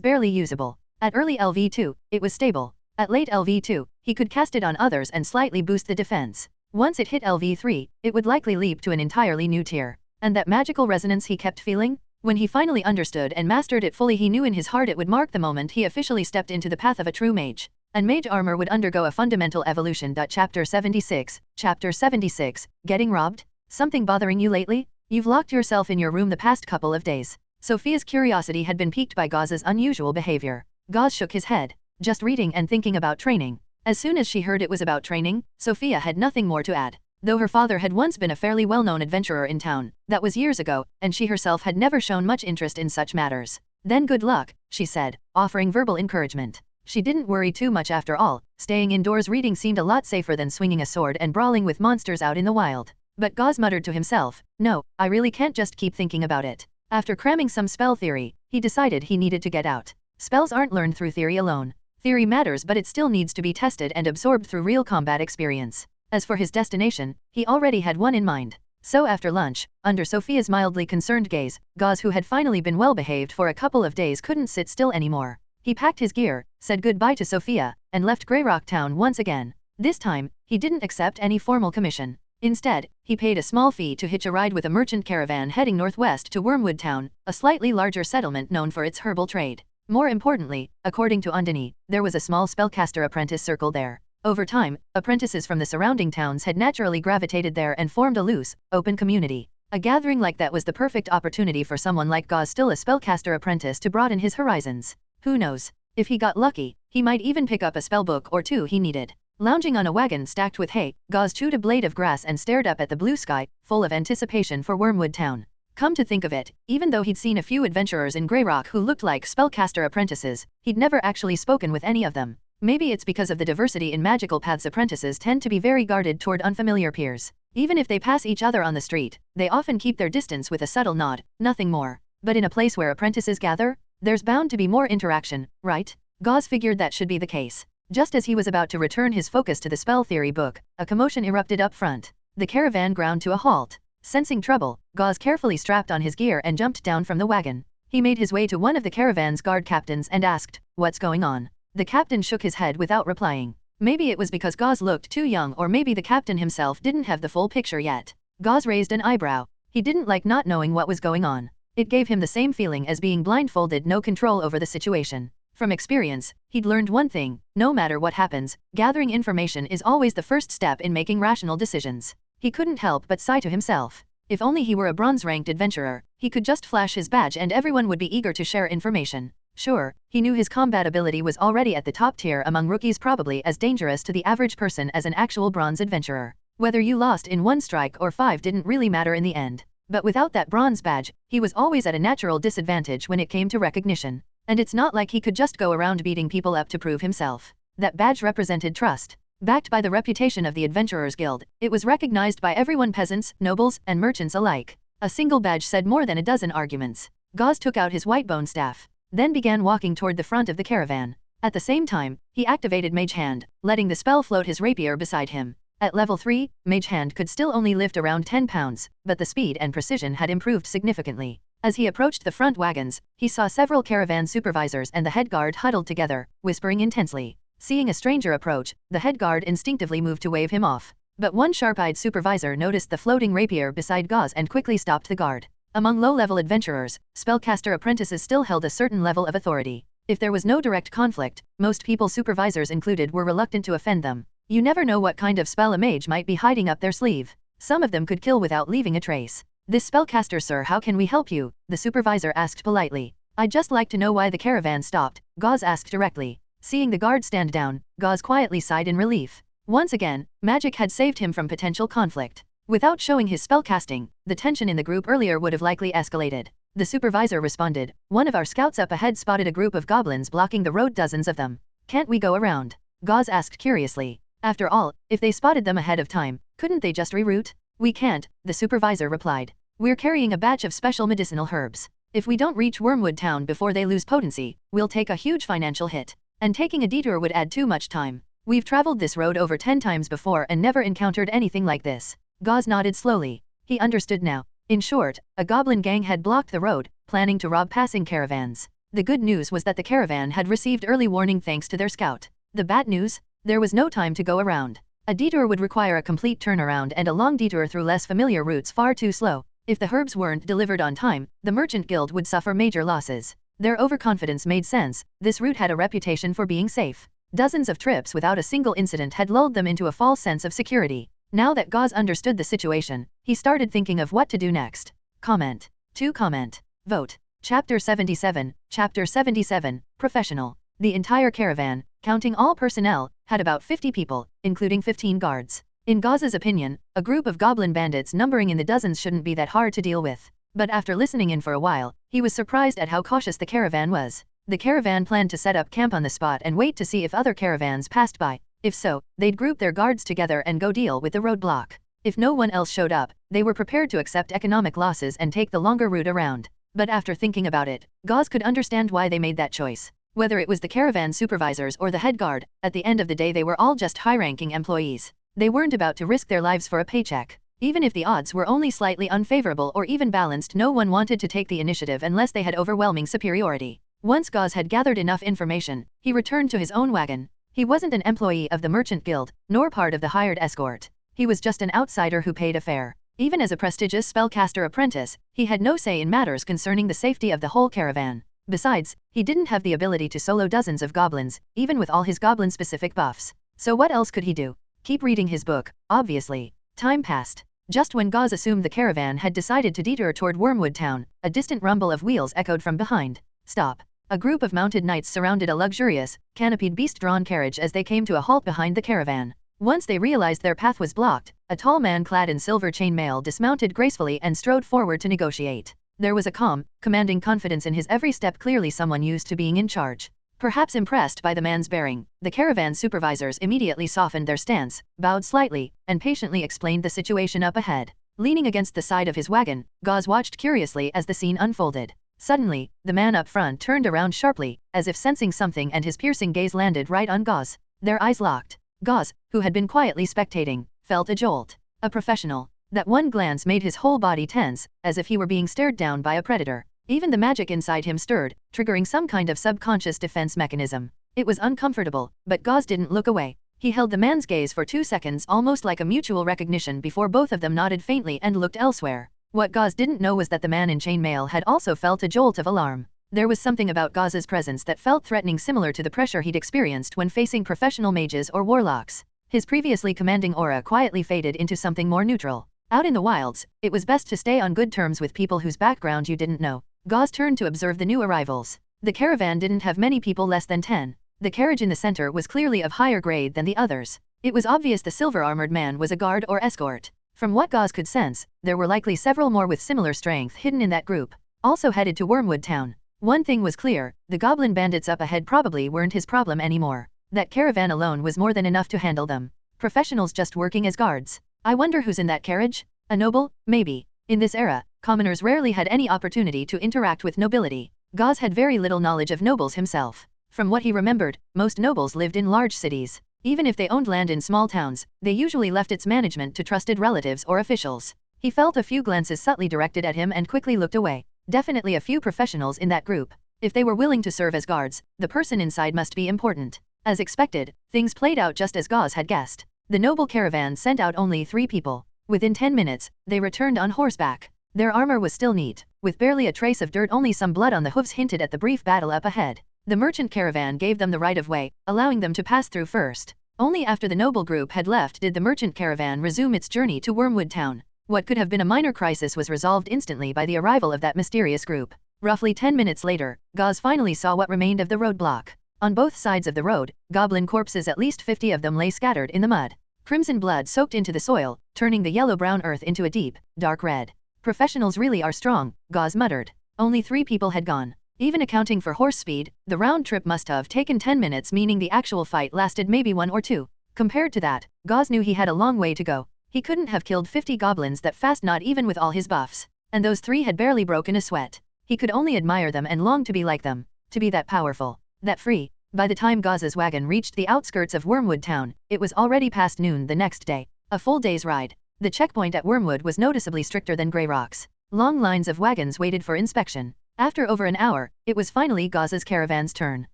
barely usable. At early LV2, it was stable. At late LV2, he could cast it on others and slightly boost the defense. Once it hit LV3, it would likely leap to an entirely new tier. And that magical resonance he kept feeling? When he finally understood and mastered it fully, he knew in his heart it would mark the moment he officially stepped into the path of a true mage. And mage armor would undergo a fundamental evolution. Chapter 76, Chapter 76, Getting Robbed? Something bothering you lately? You've locked yourself in your room the past couple of days. Sophia's curiosity had been piqued by Gauze's unusual behavior. Gauze shook his head. Just reading and thinking about training. As soon as she heard it was about training, Sophia had nothing more to add. Though her father had once been a fairly well-known adventurer in town, that was years ago, and she herself had never shown much interest in such matters. Then good luck, she said, offering verbal encouragement. She didn't worry too much after all. Staying indoors reading seemed a lot safer than swinging a sword and brawling with monsters out in the wild. But Gauze muttered to himself, no, I really can't just keep thinking about it. After cramming some spell theory, he decided he needed to get out. Spells aren't learned through theory alone. Theory matters, but it still needs to be tested and absorbed through real combat experience. As for his destination, he already had one in mind. So after lunch, under Sophia's mildly concerned gaze, Gauze, who had finally been well behaved for a couple of days, couldn't sit still anymore. He packed his gear, said goodbye to Sophia, and left Greyrock Town once again. This time, he didn't accept any formal commission. Instead, he paid a small fee to hitch a ride with a merchant caravan heading northwest to Wormwood Town, a slightly larger settlement known for its herbal trade. More importantly, according to Andini, there was a small spellcaster apprentice circle there. Over time, apprentices from the surrounding towns had naturally gravitated there and formed a loose, open community. A gathering like that was the perfect opportunity for someone like Gauze, still a spellcaster apprentice, to broaden his horizons. Who knows? If he got lucky, he might even pick up a spellbook or two he needed. Lounging on a wagon stacked with hay, Gauze chewed a blade of grass and stared up at the blue sky, full of anticipation for Wormwood Town. Come to think of it, even though he'd seen a few adventurers in Greyrock who looked like spellcaster apprentices, he'd never actually spoken with any of them. Maybe it's because of the diversity in magical paths. Apprentices tend to be very guarded toward unfamiliar peers. Even if they pass each other on the street, they often keep their distance with a subtle nod, nothing more. But in a place where apprentices gather, there's bound to be more interaction, right? Gauze figured that should be the case. Just as he was about to return his focus to the spell theory book, a commotion erupted up front. The caravan ground to a halt. Sensing trouble, Gauze carefully strapped on his gear and jumped down from the wagon. He made his way to one of the caravan's guard captains and asked, "What's going on?" The captain shook his head without replying. Maybe it was because Gauze looked too young, or maybe the captain himself didn't have the full picture yet. Gauze raised an eyebrow. He didn't like not knowing what was going on. It gave him the same feeling as being blindfolded, no control over the situation. From experience, he'd learned one thing: no matter what happens, gathering information is always the first step in making rational decisions. He couldn't help but sigh to himself. If only he were a bronze-ranked adventurer, he could just flash his badge and everyone would be eager to share information. Sure, he knew his combat ability was already at the top tier among rookies, probably as dangerous to the average person as an actual bronze adventurer. Whether you lost in 1 strike or 5 didn't really matter in the end. But without that bronze badge, he was always at a natural disadvantage when it came to recognition. And it's not like he could just go around beating people up to prove himself. That badge represented trust. Backed by the reputation of the Adventurers Guild, it was recognized by everyone, peasants, nobles, and merchants alike. A single badge said more than a dozen arguments. Gauze took out his white bone staff, then began walking toward the front of the caravan. At the same time, he activated Mage Hand, letting the spell float his rapier beside him. At level 3, Mage Hand could still only lift around 10 pounds, but the speed and precision had improved significantly. As he approached the front wagons, he saw several caravan supervisors and the head guard huddled together, whispering intensely. Seeing a stranger approach, the head guard instinctively moved to wave him off. But one sharp-eyed supervisor noticed the floating rapier beside Gauze and quickly stopped the guard. Among low-level adventurers, spellcaster apprentices still held a certain level of authority. If there was no direct conflict, most people, supervisors included, were reluctant to offend them. You never know what kind of spell a mage might be hiding up their sleeve. Some of them could kill without leaving a trace. "This spellcaster, sir, how can we help you?" the supervisor asked politely. "I'd just like to know why the caravan stopped," Gauze asked directly. Seeing the guard stand down, Gauze quietly sighed in relief. Once again, magic had saved him from potential conflict. Without showing his spellcasting, the tension in the group earlier would have likely escalated. The supervisor responded, "One of our scouts up ahead spotted a group of goblins blocking the road, dozens of them. Can't we go around?" Gauze asked curiously. After all, if they spotted them ahead of time, couldn't they just reroute? "We can't," the supervisor replied. "We're carrying a batch of special medicinal herbs. If we don't reach Wormwood Town before they lose potency, we'll take a huge financial hit. And taking a detour would add too much time. We've traveled this road over 10 times before and never encountered anything like this." Gauze nodded slowly. He understood now. In short, a goblin gang had blocked the road, planning to rob passing caravans. The good news was that the caravan had received early warning thanks to their scout. The bad news? There was no time to go around. A detour would require a complete turnaround, and a long detour through less familiar routes far too slow. If the herbs weren't delivered on time, the Merchant Guild would suffer major losses. Their overconfidence made sense. This route had a reputation for being safe. Dozens of trips without a single incident had lulled them into a false sense of security. Now that Gauze understood the situation, he started thinking of what to do next. Comment. To comment. Vote. Chapter 77, Chapter 77, Professional. The entire caravan, counting all personnel, had about 50 people, including 15 guards. In Gauze's opinion, a group of goblin bandits numbering in the dozens shouldn't be that hard to deal with. But after listening in for a while, he was surprised at how cautious the caravan was. The caravan planned to set up camp on the spot and wait to see if other caravans passed by. If so, they'd group their guards together and go deal with the roadblock. If no one else showed up, they were prepared to accept economic losses and take the longer route around. But after thinking about it, Gauze could understand why they made that choice. Whether it was the caravan supervisors or the head guard, at the end of the day they were all just high-ranking employees. They weren't about to risk their lives for a paycheck. Even if the odds were only slightly unfavorable or even balanced, no one wanted to take the initiative unless they had overwhelming superiority. Once Gauze had gathered enough information, he returned to his own wagon. He wasn't an employee of the Merchant Guild, nor part of the hired escort. He was just an outsider who paid a fare. Even as a prestigious spellcaster apprentice, he had no say in matters concerning the safety of the whole caravan. Besides, he didn't have the ability to solo dozens of goblins, even with all his goblin-specific buffs. So what else could he do? Keep reading his book, obviously. Time passed. Just when Gauze assumed the caravan had decided to detour toward Wormwood Town, a distant rumble of wheels echoed from behind. "Stop." A group of mounted knights surrounded a luxurious, canopied beast-drawn carriage as they came to a halt behind the caravan. Once they realized their path was blocked, a tall man clad in silver chainmail dismounted gracefully and strode forward to negotiate. There was a calm, commanding confidence in his every step, clearly someone used to being in charge. Perhaps impressed by the man's bearing, the caravan supervisors immediately softened their stance, bowed slightly, and patiently explained the situation up ahead. Leaning against the side of his wagon, Gauze watched curiously as the scene unfolded. Suddenly, the man up front turned around sharply, as if sensing something, and his piercing gaze landed right on Gauze. Their eyes locked. Gauze, who had been quietly spectating, felt a jolt. A professional. That one glance made his whole body tense, as if he were being stared down by a predator. Even the magic inside him stirred, triggering some kind of subconscious defense mechanism. It was uncomfortable, but Gauze didn't look away. He held the man's gaze for 2 seconds, almost like a mutual recognition, before both of them nodded faintly and looked elsewhere. What Gauze didn't know was that the man in chainmail had also felt a jolt of alarm. There was something about Gauze's presence that felt threatening, similar to the pressure he'd experienced when facing professional mages or warlocks. His previously commanding aura quietly faded into something more neutral. Out in the wilds, it was best to stay on good terms with people whose background you didn't know. Gauze turned to observe the new arrivals. The caravan didn't have many people, less than 10. The carriage in the center was clearly of higher grade than the others. It was obvious the silver-armored man was a guard or escort. From what Gauze could sense, there were likely several more with similar strength hidden in that group, also headed to Wormwood Town. One thing was clear, the goblin bandits up ahead probably weren't his problem anymore. That caravan alone was more than enough to handle them. Professionals just working as guards. I wonder who's in that carriage? A noble? Maybe. In this era, commoners rarely had any opportunity to interact with nobility. Gauze had very little knowledge of nobles himself. From what he remembered, most nobles lived in large cities. Even if they owned land in small towns, they usually left its management to trusted relatives or officials. He felt a few glances subtly directed at him and quickly looked away. Definitely a few professionals in that group. If they were willing to serve as guards, the person inside must be important. As expected, things played out just as Gauze had guessed. The noble caravan sent out only 3 people. Within 10 minutes, they returned on horseback. Their armor was still neat, with barely a trace of dirt. Only some blood on the hooves hinted at the brief battle up ahead. The merchant caravan gave them the right of way, allowing them to pass through first. Only after the noble group had left did the merchant caravan resume its journey to Wormwood Town. What could have been a minor crisis was resolved instantly by the arrival of that mysterious group. Roughly 10 minutes later, Gauze finally saw what remained of the roadblock. On both sides of the road, goblin corpses, at least 50 of them, lay scattered in the mud. Crimson blood soaked into the soil, turning the yellow-brown earth into a deep, dark red. Professionals really are strong, Gauze muttered. Only 3 people had gone. Even accounting for horse speed, the round trip must have taken 10 minutes, meaning the actual fight lasted maybe 1 or 2. Compared to that, Gauze knew he had a long way to go. He couldn't have killed 50 goblins that fast, not even with all his buffs. And those 3 had barely broken a sweat. He could only admire them and long to be like them. To be that powerful. That free. By the time Gauze's wagon reached the outskirts of Wormwood Town, it was already past noon the next day. A full day's ride. The checkpoint at Wormwood was noticeably stricter than Grey Rock's. Long lines of wagons waited for inspection. After over an hour, it was finally Gauze's caravan's turn.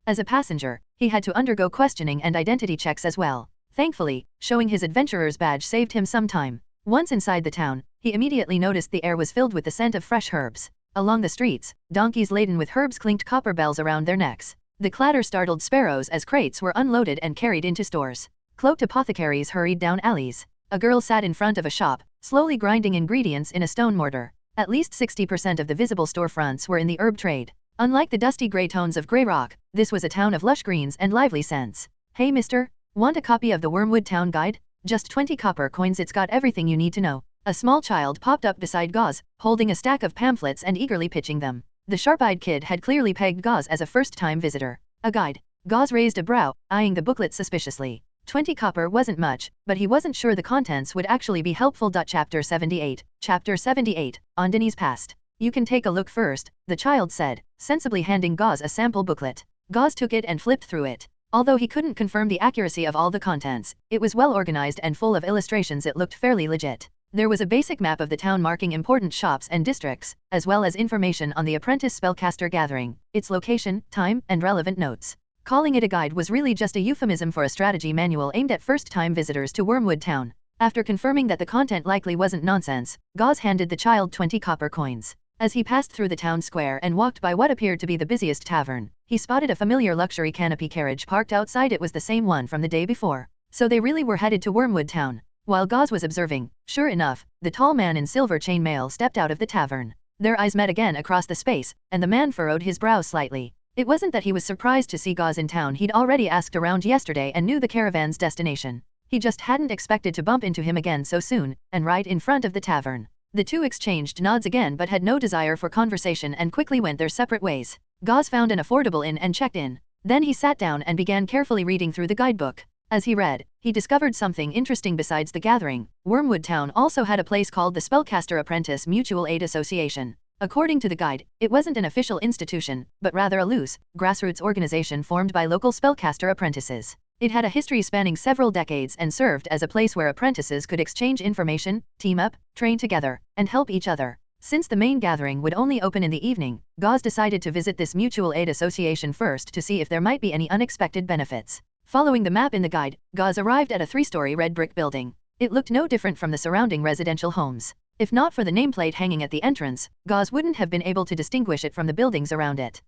As a passenger, he had to undergo questioning and identity checks as well. Thankfully, showing his adventurer's badge saved him some time. Once inside the town, he immediately noticed the air was filled with the scent of fresh herbs. Along the streets, donkeys laden with herbs clinked copper bells around their necks. The clatter startled sparrows as crates were unloaded and carried into stores. Cloaked apothecaries hurried down alleys. A girl sat in front of a shop, slowly grinding ingredients in a stone mortar. At least 60% of the visible storefronts were in the herb trade. Unlike the dusty gray tones of Grey Rock, this was a town of lush greens and lively scents. Hey mister, want a copy of the Wormwood Town Guide? Just 20 copper coins, it's got everything you need to know. A small child popped up beside Gauze, holding a stack of pamphlets and eagerly pitching them. The sharp-eyed kid had clearly pegged Gauze as a first-time visitor. A guide. Gauze raised a brow, eyeing the booklet suspiciously. 20 copper wasn't much, but he wasn't sure the contents would actually be helpful. Chapter 78. Chapter 78, On Denny's Past. You can take a look first, the child said, sensibly handing Gauze a sample booklet. Gauze took it and flipped through it. Although he couldn't confirm the accuracy of all the contents, it was well organized and full of illustrations. It looked fairly legit. There was a basic map of the town marking important shops and districts, as well as information on the apprentice spellcaster gathering, its location, time, and relevant notes. Calling it a guide was really just a euphemism for a strategy manual aimed at first-time visitors to Wormwood Town. After confirming that the content likely wasn't nonsense, Gauze handed the child 20 copper coins. As he passed through the town square and walked by what appeared to be the busiest tavern, he spotted a familiar luxury canopy carriage parked outside. It was the same one from the day before. So they really were headed to Wormwood Town. While Gauze was observing, sure enough, the tall man in silver chainmail stepped out of the tavern. Their eyes met again across the space, and the man furrowed his brow slightly. It wasn't that he was surprised to see Gauze in town. He'd already asked around yesterday and knew the caravan's destination. He just hadn't expected to bump into him again so soon, and right in front of the tavern. The two exchanged nods again but had no desire for conversation and quickly went their separate ways. Gauze found an affordable inn and checked in. Then he sat down and began carefully reading through the guidebook. As he read, he discovered something interesting. Besides the gathering, Wormwood Town also had a place called the Spellcaster Apprentice Mutual Aid Association. According to the guide, it wasn't an official institution, but rather a loose, grassroots organization formed by local spellcaster apprentices. It had a history spanning several decades and served as a place where apprentices could exchange information, team up, train together, and help each other. Since the main gathering would only open in the evening, Gauze decided to visit this mutual aid association first to see if there might be any unexpected benefits. Following the map in the guide, Gauze arrived at a 3-story red brick building. It looked no different from the surrounding residential homes. If not for the nameplate hanging at the entrance, Gauze wouldn't have been able to distinguish it from the buildings around it.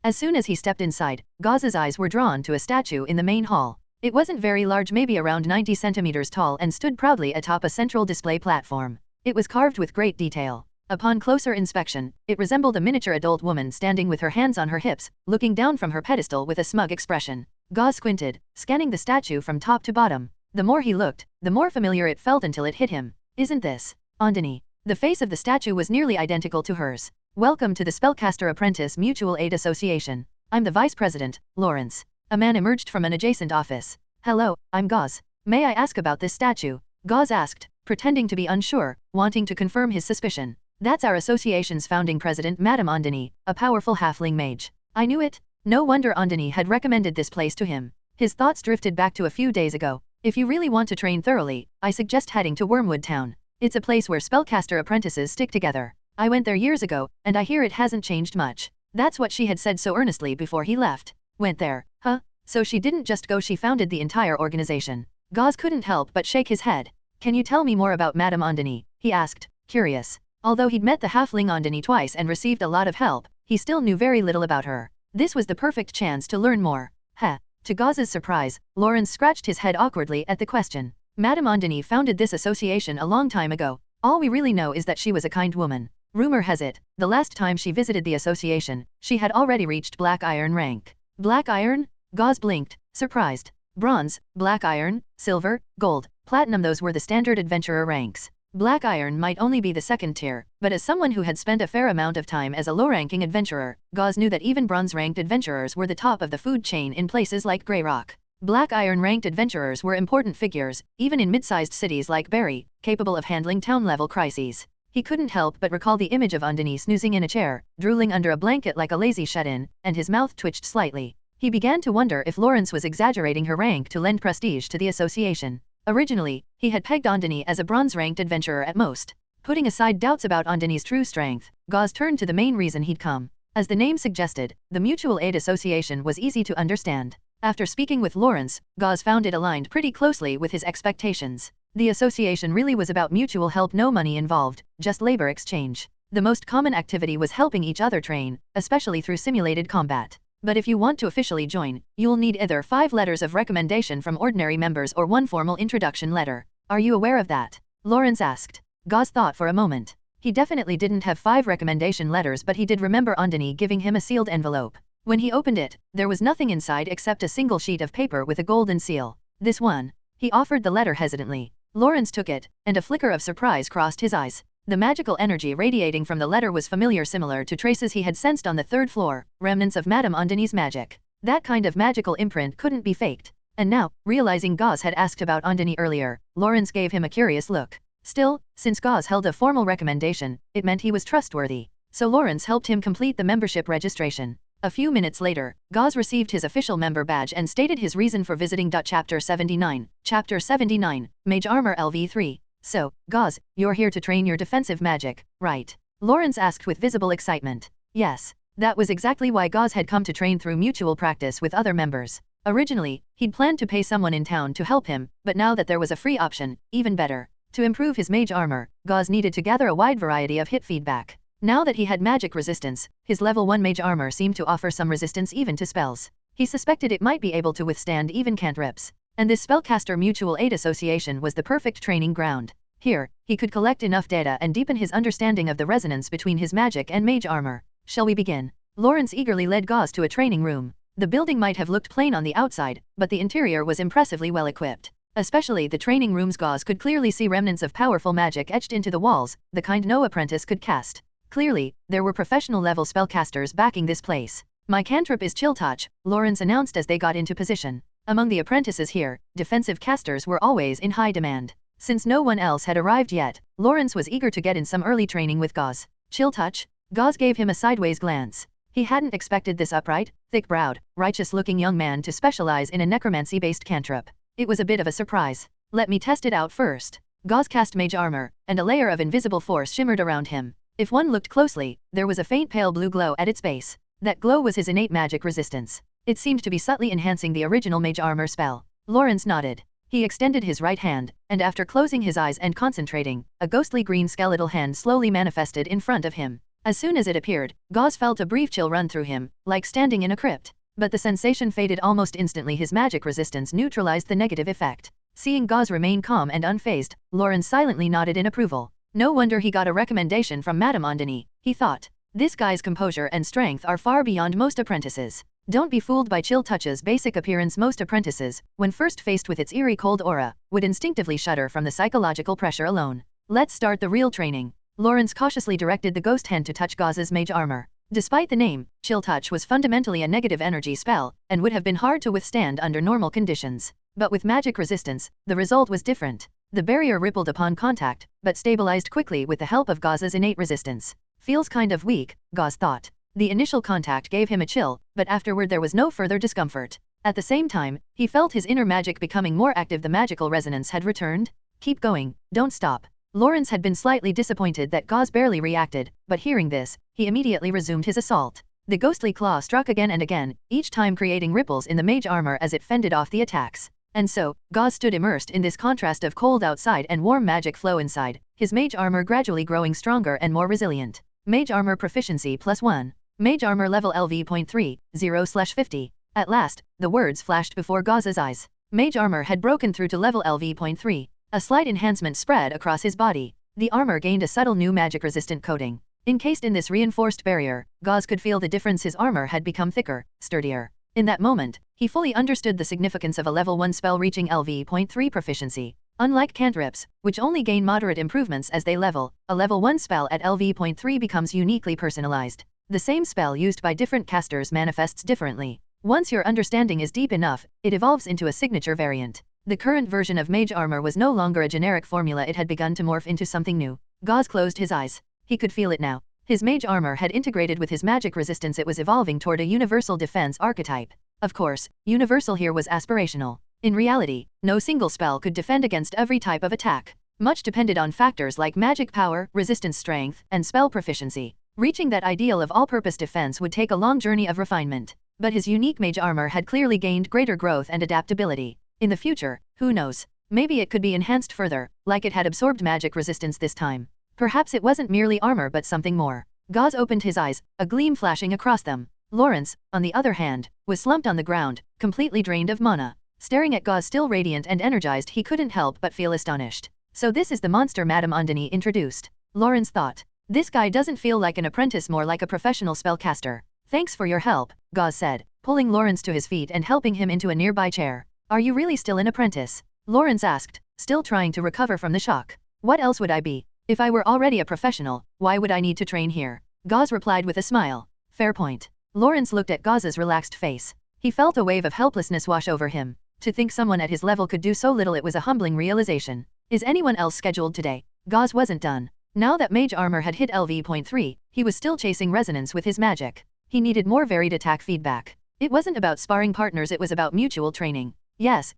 As soon as he stepped inside, Gauze's eyes were drawn to a statue in the main hall. It wasn't very large, maybe around 90 centimeters tall, and stood proudly atop a central display platform. It was carved with great detail. Upon closer inspection, it resembled a miniature adult woman standing with her hands on her hips, looking down from her pedestal with a smug expression. Gauze squinted, scanning the statue from top to bottom. The more he looked, the more familiar it felt until it hit him. Isn't this Andini? The face of the statue was nearly identical to hers. Welcome to the Spellcaster Apprentice Mutual Aid Association. I'm the Vice President, Lawrence. A man emerged from an adjacent office. Hello, I'm Gauze. May I ask about this statue? Gauze asked, pretending to be unsure, wanting to confirm his suspicion. That's our association's founding president, Madame Andini, a powerful halfling mage. I knew it. No wonder Andini had recommended this place to him. His thoughts drifted back to a few days ago. If you really want to train thoroughly, I suggest heading to Wormwood Town. It's a place where spellcaster apprentices stick together. I went there years ago, and I hear it hasn't changed much. That's what she had said so earnestly before he left. Went there, huh? So she didn't just go, she founded the entire organization. Gauze couldn't help but shake his head. Can you tell me more about Madame Andini? He asked, curious. Although he'd met the halfling Andini twice and received a lot of help, he still knew very little about her. This was the perfect chance to learn more. Heh. To Gauze's surprise, Lawrence scratched his head awkwardly at the question. Madame Andini founded this association a long time ago. All we really know is that she was a kind woman. Rumor has it, the last time she visited the association, she had already reached Black Iron rank. Black Iron? Gauze blinked, surprised. Bronze, Black Iron, Silver, Gold, Platinum, those were the standard adventurer ranks. Black Iron might only be the second tier, but as someone who had spent a fair amount of time as a low-ranking adventurer, Gauze knew that even bronze-ranked adventurers were the top of the food chain in places like Grey Rock. Black Iron-ranked adventurers were important figures, even in mid-sized cities like Barry, capable of handling town-level crises. He couldn't help but recall the image of Andini snoozing in a chair, drooling under a blanket like a lazy shut-in, and his mouth twitched slightly. He began to wonder if Lawrence was exaggerating her rank to lend prestige to the association. Originally, he had pegged Andini as a bronze-ranked adventurer at most. Putting aside doubts about Andini's true strength, Gauze turned to the main reason he'd come. As the name suggested, the Mutual Aid Association was easy to understand. After speaking with Lawrence, Gauze found it aligned pretty closely with his expectations. The association really was about mutual help, no money involved, just labor exchange. The most common activity was helping each other train, especially through simulated combat. But if you want to officially join, you'll need either 5 letters of recommendation from ordinary members or 1 formal introduction letter. Are you aware of that? Lawrence asked. Gauze thought for a moment. He definitely didn't have 5 recommendation letters, but he did remember Andini giving him a sealed envelope. When he opened it, there was nothing inside except a single sheet of paper with a golden seal. This one. He offered the letter hesitantly. Lawrence took it, and a flicker of surprise crossed his eyes. The magical energy radiating from the letter was familiar, similar to traces he had sensed on the 3rd floor, remnants of Madame Andini's magic. That kind of magical imprint couldn't be faked. And now, realizing Gauze had asked about Andini earlier, Lawrence gave him a curious look. Still, since Gauze held a formal recommendation, it meant he was trustworthy. So Lawrence helped him complete the membership registration. A few minutes later, Gauze received his official member badge and stated his reason for visiting. Chapter 79. Chapter 79, Mage Armor LV3. So, Gauze, you're here to train your defensive magic, right? Lawrence asked with visible excitement. Yes. That was exactly why Gauze had come to train through mutual practice with other members. Originally, he'd planned to pay someone in town to help him, but now that there was a free option, even better. To improve his mage armor, Gauze needed to gather a wide variety of hit feedback. Now that he had magic resistance, his level 1 mage armor seemed to offer some resistance even to spells. He suspected it might be able to withstand even cantrips. And this Spellcaster Mutual Aid Association was the perfect training ground. Here, he could collect enough data and deepen his understanding of the resonance between his magic and mage armor. Shall we begin? Lawrence eagerly led Gauze to a training room. The building might have looked plain on the outside, but the interior was impressively well equipped. Especially the training room's. Gauze could clearly see remnants of powerful magic etched into the walls, the kind no apprentice could cast. Clearly, there were professional-level spellcasters backing this place. My cantrip is Chill Touch, Lawrence announced as they got into position. Among the apprentices here, defensive casters were always in high demand. Since no one else had arrived yet, Lawrence was eager to get in some early training with Gauze. Chill Touch? Gauze gave him a sideways glance. He hadn't expected this upright, thick-browed, righteous-looking young man to specialize in a necromancy-based cantrip. It was a bit of a surprise. Let me test it out first. Gauze cast mage armor, and a layer of invisible force shimmered around him. If one looked closely, there was a faint pale blue glow at its base. That glow was his innate magic resistance. It seemed to be subtly enhancing the original mage armor spell. Lawrence nodded. He extended his right hand, and after closing his eyes and concentrating, a ghostly green skeletal hand slowly manifested in front of him. As soon as it appeared, Gauze felt a brief chill run through him, like standing in a crypt. But the sensation faded almost instantly. His magic resistance neutralized the negative effect. Seeing Gauze remain calm and unfazed, Lawrence silently nodded in approval. No wonder he got a recommendation from Madame Andini, he thought. This guy's composure and strength are far beyond most apprentices. Don't be fooled by chill touch's basic appearance. Most apprentices, when first faced with its eerie cold aura, would instinctively shudder from the psychological pressure alone. Let's start the real training. Lawrence cautiously directed the ghost hand to touch Gauze's mage armor. Despite the name, Chill Touch was fundamentally a negative energy spell, and would have been hard to withstand under normal conditions. But with magic resistance, the result was different. The barrier rippled upon contact, but stabilized quickly with the help of Gauze's innate resistance. Feels kind of weak, Gauze thought. The initial contact gave him a chill, but afterward there was no further discomfort. At the same time, he felt his inner magic becoming more active. The magical resonance had returned. Keep going, don't stop. Lawrence had been slightly disappointed that Gauze barely reacted, but hearing this, he immediately resumed his assault. The ghostly claw struck again and again, each time creating ripples in the mage armor as it fended off the attacks. And so, Gauze stood immersed in this contrast of cold outside and warm magic flow inside, his mage armor gradually growing stronger and more resilient. Mage armor proficiency +1. Mage armor level LV.3, 0/50. At last, the words flashed before Gauze's eyes. Mage armor had broken through to level LV.3. A slight enhancement spread across his body. The armor gained a subtle new magic-resistant coating. Encased in this reinforced barrier, Gauze could feel the difference. His armor had become thicker, sturdier. In that moment, he fully understood the significance of a level 1 spell reaching LV.3 proficiency. Unlike cantrips, which only gain moderate improvements as they level, a level 1 spell at LV.3 becomes uniquely personalized. The same spell used by different casters manifests differently. Once your understanding is deep enough, it evolves into a signature variant. The current version of mage armor was no longer a generic formula. It had begun to morph into something new. Gauze closed his eyes. He could feel it now. His mage armor had integrated with his magic resistance. It was evolving toward a universal defense archetype. Of course, universal here was aspirational. In reality, no single spell could defend against every type of attack. Much depended on factors like magic power, resistance strength, and spell proficiency. Reaching that ideal of all-purpose defense would take a long journey of refinement. But his unique mage armor had clearly gained greater growth and adaptability. In the future, who knows? Maybe it could be enhanced further, like it had absorbed magic resistance this time. Perhaps it wasn't merely armor but something more. Gauze opened his eyes, a gleam flashing across them. Lawrence, on the other hand, was slumped on the ground, completely drained of mana. Staring at Gauze still radiant and energized, he couldn't help but feel astonished. So this is the monster Madame Ondini introduced. Lawrence thought. This guy doesn't feel like an apprentice, more like a professional spellcaster. Thanks for your help, Gauze said, pulling Lawrence to his feet and helping him into a nearby chair. Are you really still an apprentice? Lawrence asked, still trying to recover from the shock. What else would I be? If I were already a professional, why would I need to train here? Gauze replied with a smile. Fair point. Lawrence looked at Gauze's relaxed face. He felt a wave of helplessness wash over him. To think someone at his level could do so little, it was a humbling realization. Is anyone else scheduled today? Gauze wasn't done. Now that mage armor had hit LV.3, he was still chasing resonance with his magic. He needed more varied attack feedback. It wasn't about sparring partners, it was about mutual training. Yes,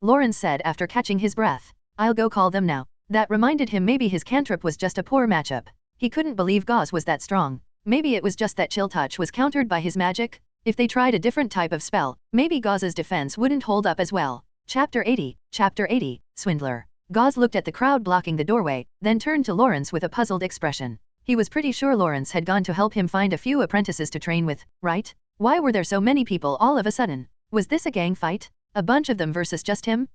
Lawrence said after catching his breath. I'll go call them now. That reminded him maybe his cantrip was just a poor matchup. He couldn't believe Gauze was that strong. Maybe it was just that Chill Touch was countered by his magic? If they tried a different type of spell, maybe Gauze's defense wouldn't hold up as well. Chapter 80, Swindler. Gauze looked at the crowd blocking the doorway, then turned to Lawrence with a puzzled expression. He was pretty sure Lawrence had gone to help him find a few apprentices to train with, right? Why were there so many people all of a sudden? Was this a gang fight? A bunch of them versus just him?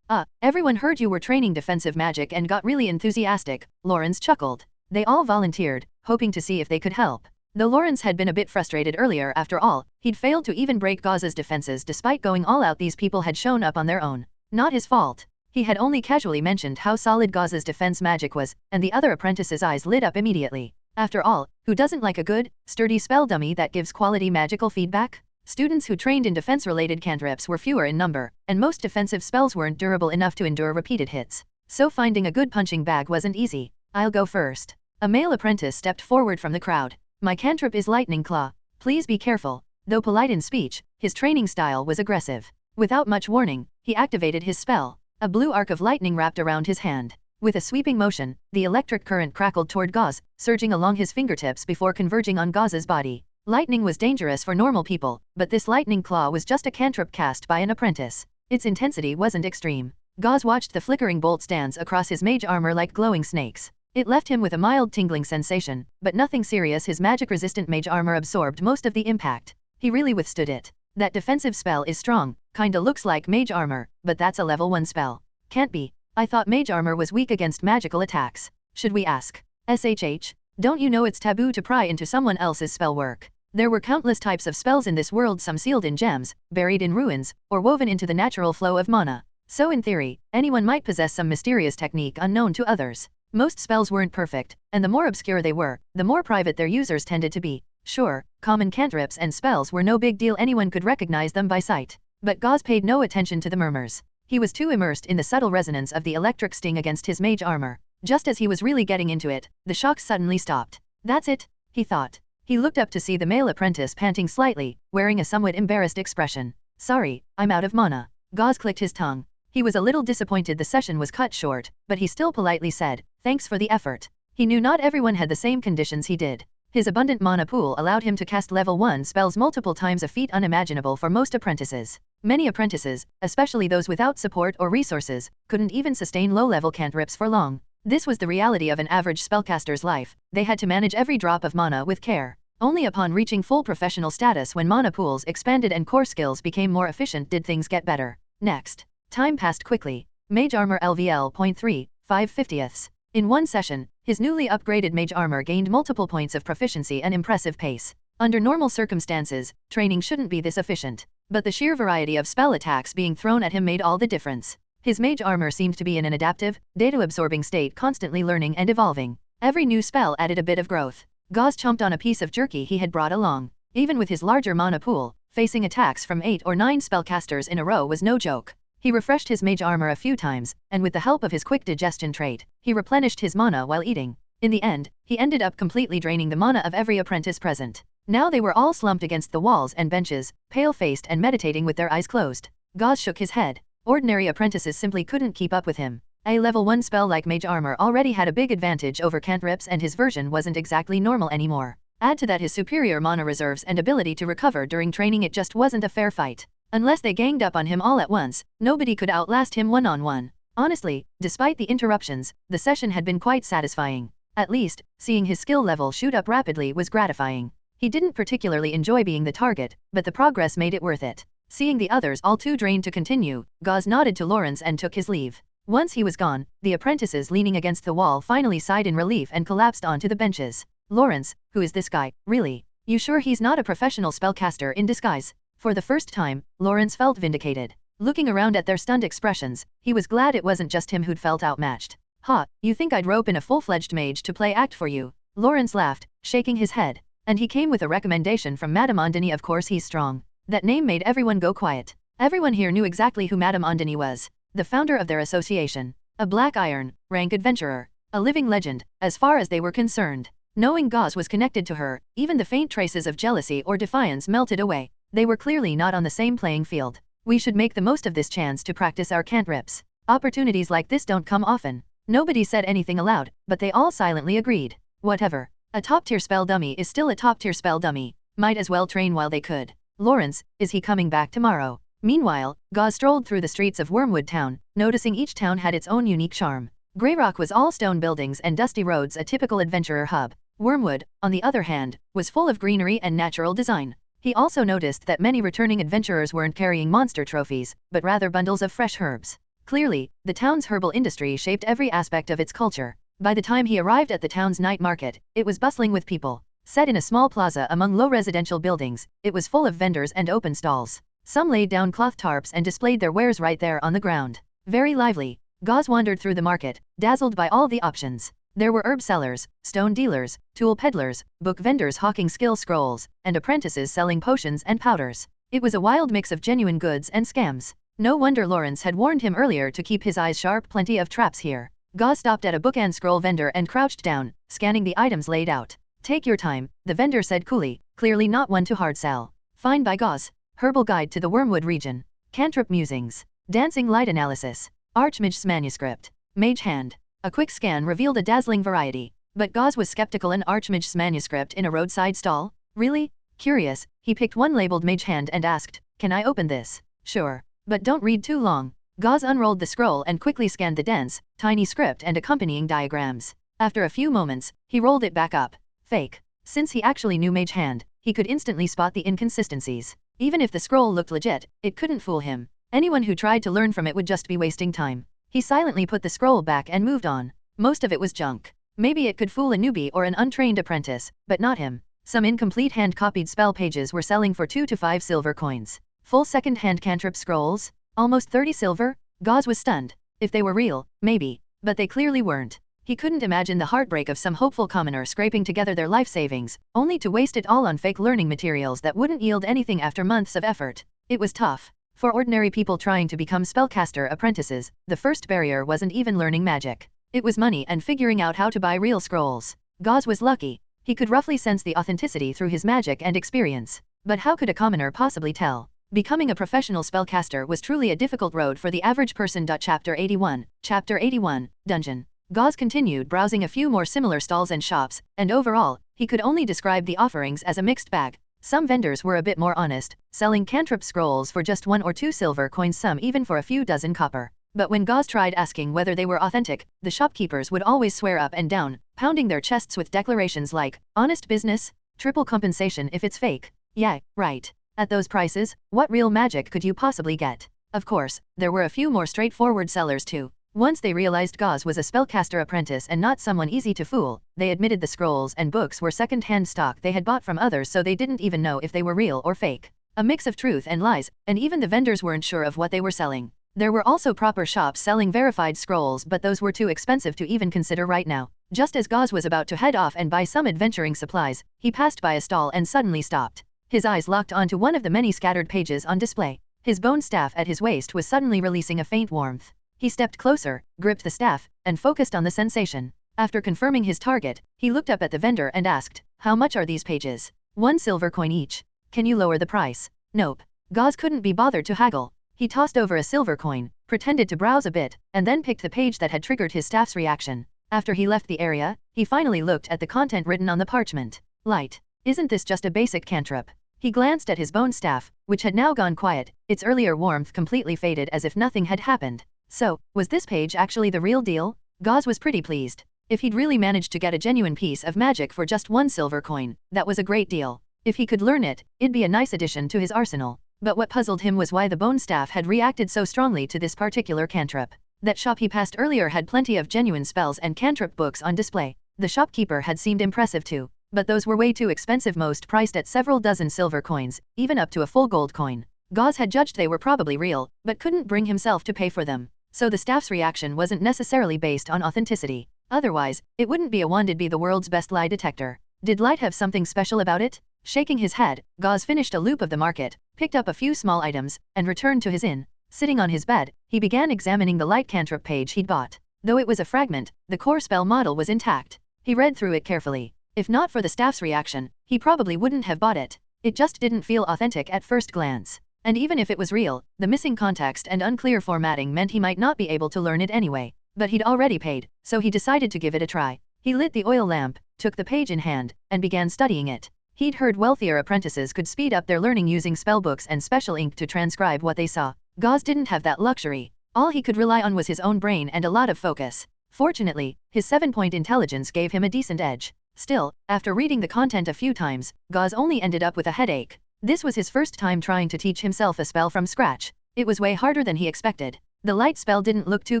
Everyone heard you were training defensive magic and got really enthusiastic, Lawrence chuckled. They all volunteered, hoping to see if they could help. Though Lawrence had been a bit frustrated earlier, after all, he'd failed to even break Gauze's defenses despite going all out. These people had shown up on their own. Not his fault. He had only casually mentioned how solid Gauze's defense magic was, and the other apprentice's eyes lit up immediately. After all, who doesn't like a good, sturdy spell dummy that gives quality magical feedback? Students who trained in defense-related cantrips were fewer in number, and most defensive spells weren't durable enough to endure repeated hits. So finding a good punching bag wasn't easy. I'll go first. A male apprentice stepped forward from the crowd. My cantrip is Lightning Claw. Please be careful. Though polite in speech, his training style was aggressive. Without much warning, he activated his spell. A blue arc of lightning wrapped around his hand. With a sweeping motion, the electric current crackled toward Gauze, surging along his fingertips before converging on Gauze's body. Lightning was dangerous for normal people, but this Lightning Claw was just a cantrip cast by an apprentice. Its intensity wasn't extreme. Gauze watched the flickering bolts dance across his mage armor like glowing snakes. It left him with a mild tingling sensation, but nothing serious. His magic-resistant mage armor absorbed most of the impact. He really withstood it. That defensive spell is strong, kinda looks like mage armor, but that's a level 1 spell. Can't be. I thought mage armor was weak against magical attacks. Should we ask? SHH? Don't you know it's taboo to pry into someone else's spell work? There were countless types of spells in this world, some sealed in gems, buried in ruins, or woven into the natural flow of mana. So in theory, anyone might possess some mysterious technique unknown to others. Most spells weren't perfect, and the more obscure they were, the more private their users tended to be. Sure, common cantrips and spells were no big deal, anyone could recognize them by sight. But Gauze paid no attention to the murmurs. He was too immersed in the subtle resonance of the electric sting against his mage armor. Just as he was really getting into it, the shock suddenly stopped. That's it, he thought. He looked up to see the male apprentice panting slightly, wearing a somewhat embarrassed expression. Sorry, I'm out of mana. Gauze clicked his tongue. He was a little disappointed the session was cut short, but he still politely said, thanks for the effort. He knew not everyone had the same conditions he did. His abundant mana pool allowed him to cast level 1 spells multiple times, a feat unimaginable for most apprentices. Many apprentices, especially those without support or resources, couldn't even sustain low-level cantrips for long. This was the reality of an average spellcaster's life. They had to manage every drop of mana with care. Only upon reaching full professional status, when mana pools expanded and core skills became more efficient, did things get better. Next. Time passed quickly. Mage Armor LVL 0.3, 5/50ths. In one session, his newly upgraded mage armor gained multiple points of proficiency and impressive pace. Under normal circumstances, training shouldn't be this efficient. But the sheer variety of spell attacks being thrown at him made all the difference. His mage armor seemed to be in an adaptive, data-absorbing state, constantly learning and evolving. Every new spell added a bit of growth. Gauze chomped on a piece of jerky he had brought along. Even with his larger mana pool, facing attacks from 8 or 9 spellcasters in a row was no joke. He refreshed his mage armor a few times, and with the help of his quick digestion trait, he replenished his mana while eating. In the end, he ended up completely draining the mana of every apprentice present. Now they were all slumped against the walls and benches, pale-faced and meditating with their eyes closed. Gauze shook his head. Ordinary apprentices simply couldn't keep up with him. A level 1 spell like mage armor already had a big advantage over cantrips, and his version wasn't exactly normal anymore. Add to that his superior mana reserves and ability to recover during training, it just wasn't a fair fight. Unless they ganged up on him all at once, nobody could outlast him one-on-one. Honestly, despite the interruptions, the session had been quite satisfying. At least, seeing his skill level shoot up rapidly was gratifying. He didn't particularly enjoy being the target, but the progress made it worth it. Seeing the others all too drained to continue, Gauze nodded to Lawrence and took his leave. Once he was gone, the apprentices leaning against the wall finally sighed in relief and collapsed onto the benches. Lawrence, who is this guy, really? You sure he's not a professional spellcaster in disguise? For the first time, Lawrence felt vindicated. Looking around at their stunned expressions, he was glad it wasn't just him who'd felt outmatched. Ha, you think I'd rope in a full-fledged mage to play act for you? Lawrence laughed, shaking his head. And he came with a recommendation from Madame Andini. Of course he's strong. That name made everyone go quiet. Everyone here knew exactly who Madame Andini was. The founder of their association. A black iron, rank adventurer. A living legend, as far as they were concerned. Knowing Gauze was connected to her, even the faint traces of jealousy or defiance melted away. They were clearly not on the same playing field. We should make the most of this chance to practice our cantrips. Opportunities like this don't come often. Nobody said anything aloud, but they all silently agreed. Whatever. A top-tier spell dummy is still a top-tier spell dummy. Might as well train while they could. Lawrence, is he coming back tomorrow? Meanwhile, Gauze strolled through the streets of Wormwood Town, noticing each town had its own unique charm. Greyrock was all stone buildings and dusty roads, a typical adventurer hub. Wormwood, on the other hand, was full of greenery and natural design. He also noticed that many returning adventurers weren't carrying monster trophies, but rather bundles of fresh herbs. Clearly, the town's herbal industry shaped every aspect of its culture. By the time he arrived at the town's night market, it was bustling with people. Set in a small plaza among low residential buildings, it was full of vendors and open stalls. Some laid down cloth tarps and displayed their wares right there on the ground. Very lively. Gauze wandered through the market, dazzled by all the options. There were herb sellers, stone dealers, tool peddlers, book vendors hawking skill scrolls, and apprentices selling potions and powders. It was a wild mix of genuine goods and scams. No wonder Lawrence had warned him earlier to keep his eyes sharp, plenty of traps here. Gauze stopped at a book and scroll vendor and crouched down, scanning the items laid out. Take your time, the vendor said coolly, clearly not one to hard sell. Fine by Gauze. Herbal Guide to the Wormwood Region. Cantrip Musings. Dancing Light Analysis. Archmage's Manuscript. Mage Hand. A quick scan revealed a dazzling variety. But Gauze was skeptical. An Archmage's Manuscript in a roadside stall? Really? Curious, he picked one labeled Mage Hand and asked, can I open this? Sure. But don't read too long. Gauze unrolled the scroll and quickly scanned the dense, tiny script and accompanying diagrams. After a few moments, he rolled it back up. Fake. Since he actually knew Mage Hand, he could instantly spot the inconsistencies. Even if the scroll looked legit, it couldn't fool him. Anyone who tried to learn from it would just be wasting time. He silently put the scroll back and moved on. Most of it was junk. Maybe it could fool a newbie or an untrained apprentice, but not him. Some incomplete hand-copied spell pages were selling for 2 to 5 silver coins. Full second-hand cantrip scrolls? Almost 30 silver? Gauze was stunned. If they were real, maybe. But they clearly weren't. He couldn't imagine the heartbreak of some hopeful commoner scraping together their life savings, only to waste it all on fake learning materials that wouldn't yield anything after months of effort. It was tough. For ordinary people trying to become spellcaster apprentices, the first barrier wasn't even learning magic. It was money and figuring out how to buy real scrolls. Gauze was lucky. He could roughly sense the authenticity through his magic and experience. But how could a commoner possibly tell? Becoming a professional spellcaster was truly a difficult road for the average person. Chapter 81, Dungeon. Gauze continued browsing a few more similar stalls and shops, and overall, he could only describe the offerings as a mixed bag. Some vendors were a bit more honest, selling cantrip scrolls for just 1 or 2 silver coins, some even for a few dozen copper. But when Gauze tried asking whether they were authentic, the shopkeepers would always swear up and down, pounding their chests with declarations like, "Honest business? Triple compensation if it's fake." Yeah, right. At those prices, what real magic could you possibly get? Of course, there were a few more straightforward sellers too. Once they realized Gauze was a spellcaster apprentice and not someone easy to fool, they admitted the scrolls and books were second-hand stock they had bought from others, so they didn't even know if they were real or fake. A mix of truth and lies, and even the vendors weren't sure of what they were selling. There were also proper shops selling verified scrolls, but those were too expensive to even consider right now. Just as Gauze was about to head off and buy some adventuring supplies, he passed by a stall and suddenly stopped. His eyes locked onto one of the many scattered pages on display. His bone staff at his waist was suddenly releasing a faint warmth. He stepped closer, gripped the staff, and focused on the sensation. After confirming his target, he looked up at the vendor and asked, "How much are these pages?" 1 silver coin each. Can you lower the price? Nope. Gauze couldn't be bothered to haggle. He tossed over a silver coin, pretended to browse a bit, and then picked the page that had triggered his staff's reaction. After he left the area, he finally looked at the content written on the parchment. Light. Isn't this just a basic cantrip? He glanced at his bone staff, which had now gone quiet, its earlier warmth completely faded as if nothing had happened. So, was this page actually the real deal? Gauze was pretty pleased. If he'd really managed to get a genuine piece of magic for just 1 silver coin, that was a great deal. If he could learn it, it'd be a nice addition to his arsenal. But what puzzled him was why the bone staff had reacted so strongly to this particular cantrip. That shop he passed earlier had plenty of genuine spells and cantrip books on display. The shopkeeper had seemed impressive too, but those were way too expensive, most priced at several dozen silver coins, even up to a full gold coin. Gauze had judged they were probably real, but couldn't bring himself to pay for them. So the staff's reaction wasn't necessarily based on authenticity. Otherwise, it wouldn't be a wand, it'd be the world's best lie detector. Did light have something special about it? Shaking his head, Gauze finished a loop of the market, picked up a few small items, and returned to his inn. Sitting on his bed, he began examining the light cantrip page he'd bought. Though it was a fragment, the core spell model was intact. He read through it carefully. If not for the staff's reaction, he probably wouldn't have bought it. It just didn't feel authentic at first glance. And even if it was real, the missing context and unclear formatting meant he might not be able to learn it anyway. But he'd already paid, so he decided to give it a try. He lit the oil lamp, took the page in hand, and began studying it. He'd heard wealthier apprentices could speed up their learning using spellbooks and special ink to transcribe what they saw. Gauze didn't have that luxury. All he could rely on was his own brain and a lot of focus. Fortunately, his 7-point intelligence gave him a decent edge. Still, after reading the content a few times, Gauze only ended up with a headache. This was his first time trying to teach himself a spell from scratch. It was way harder than he expected. The light spell didn't look too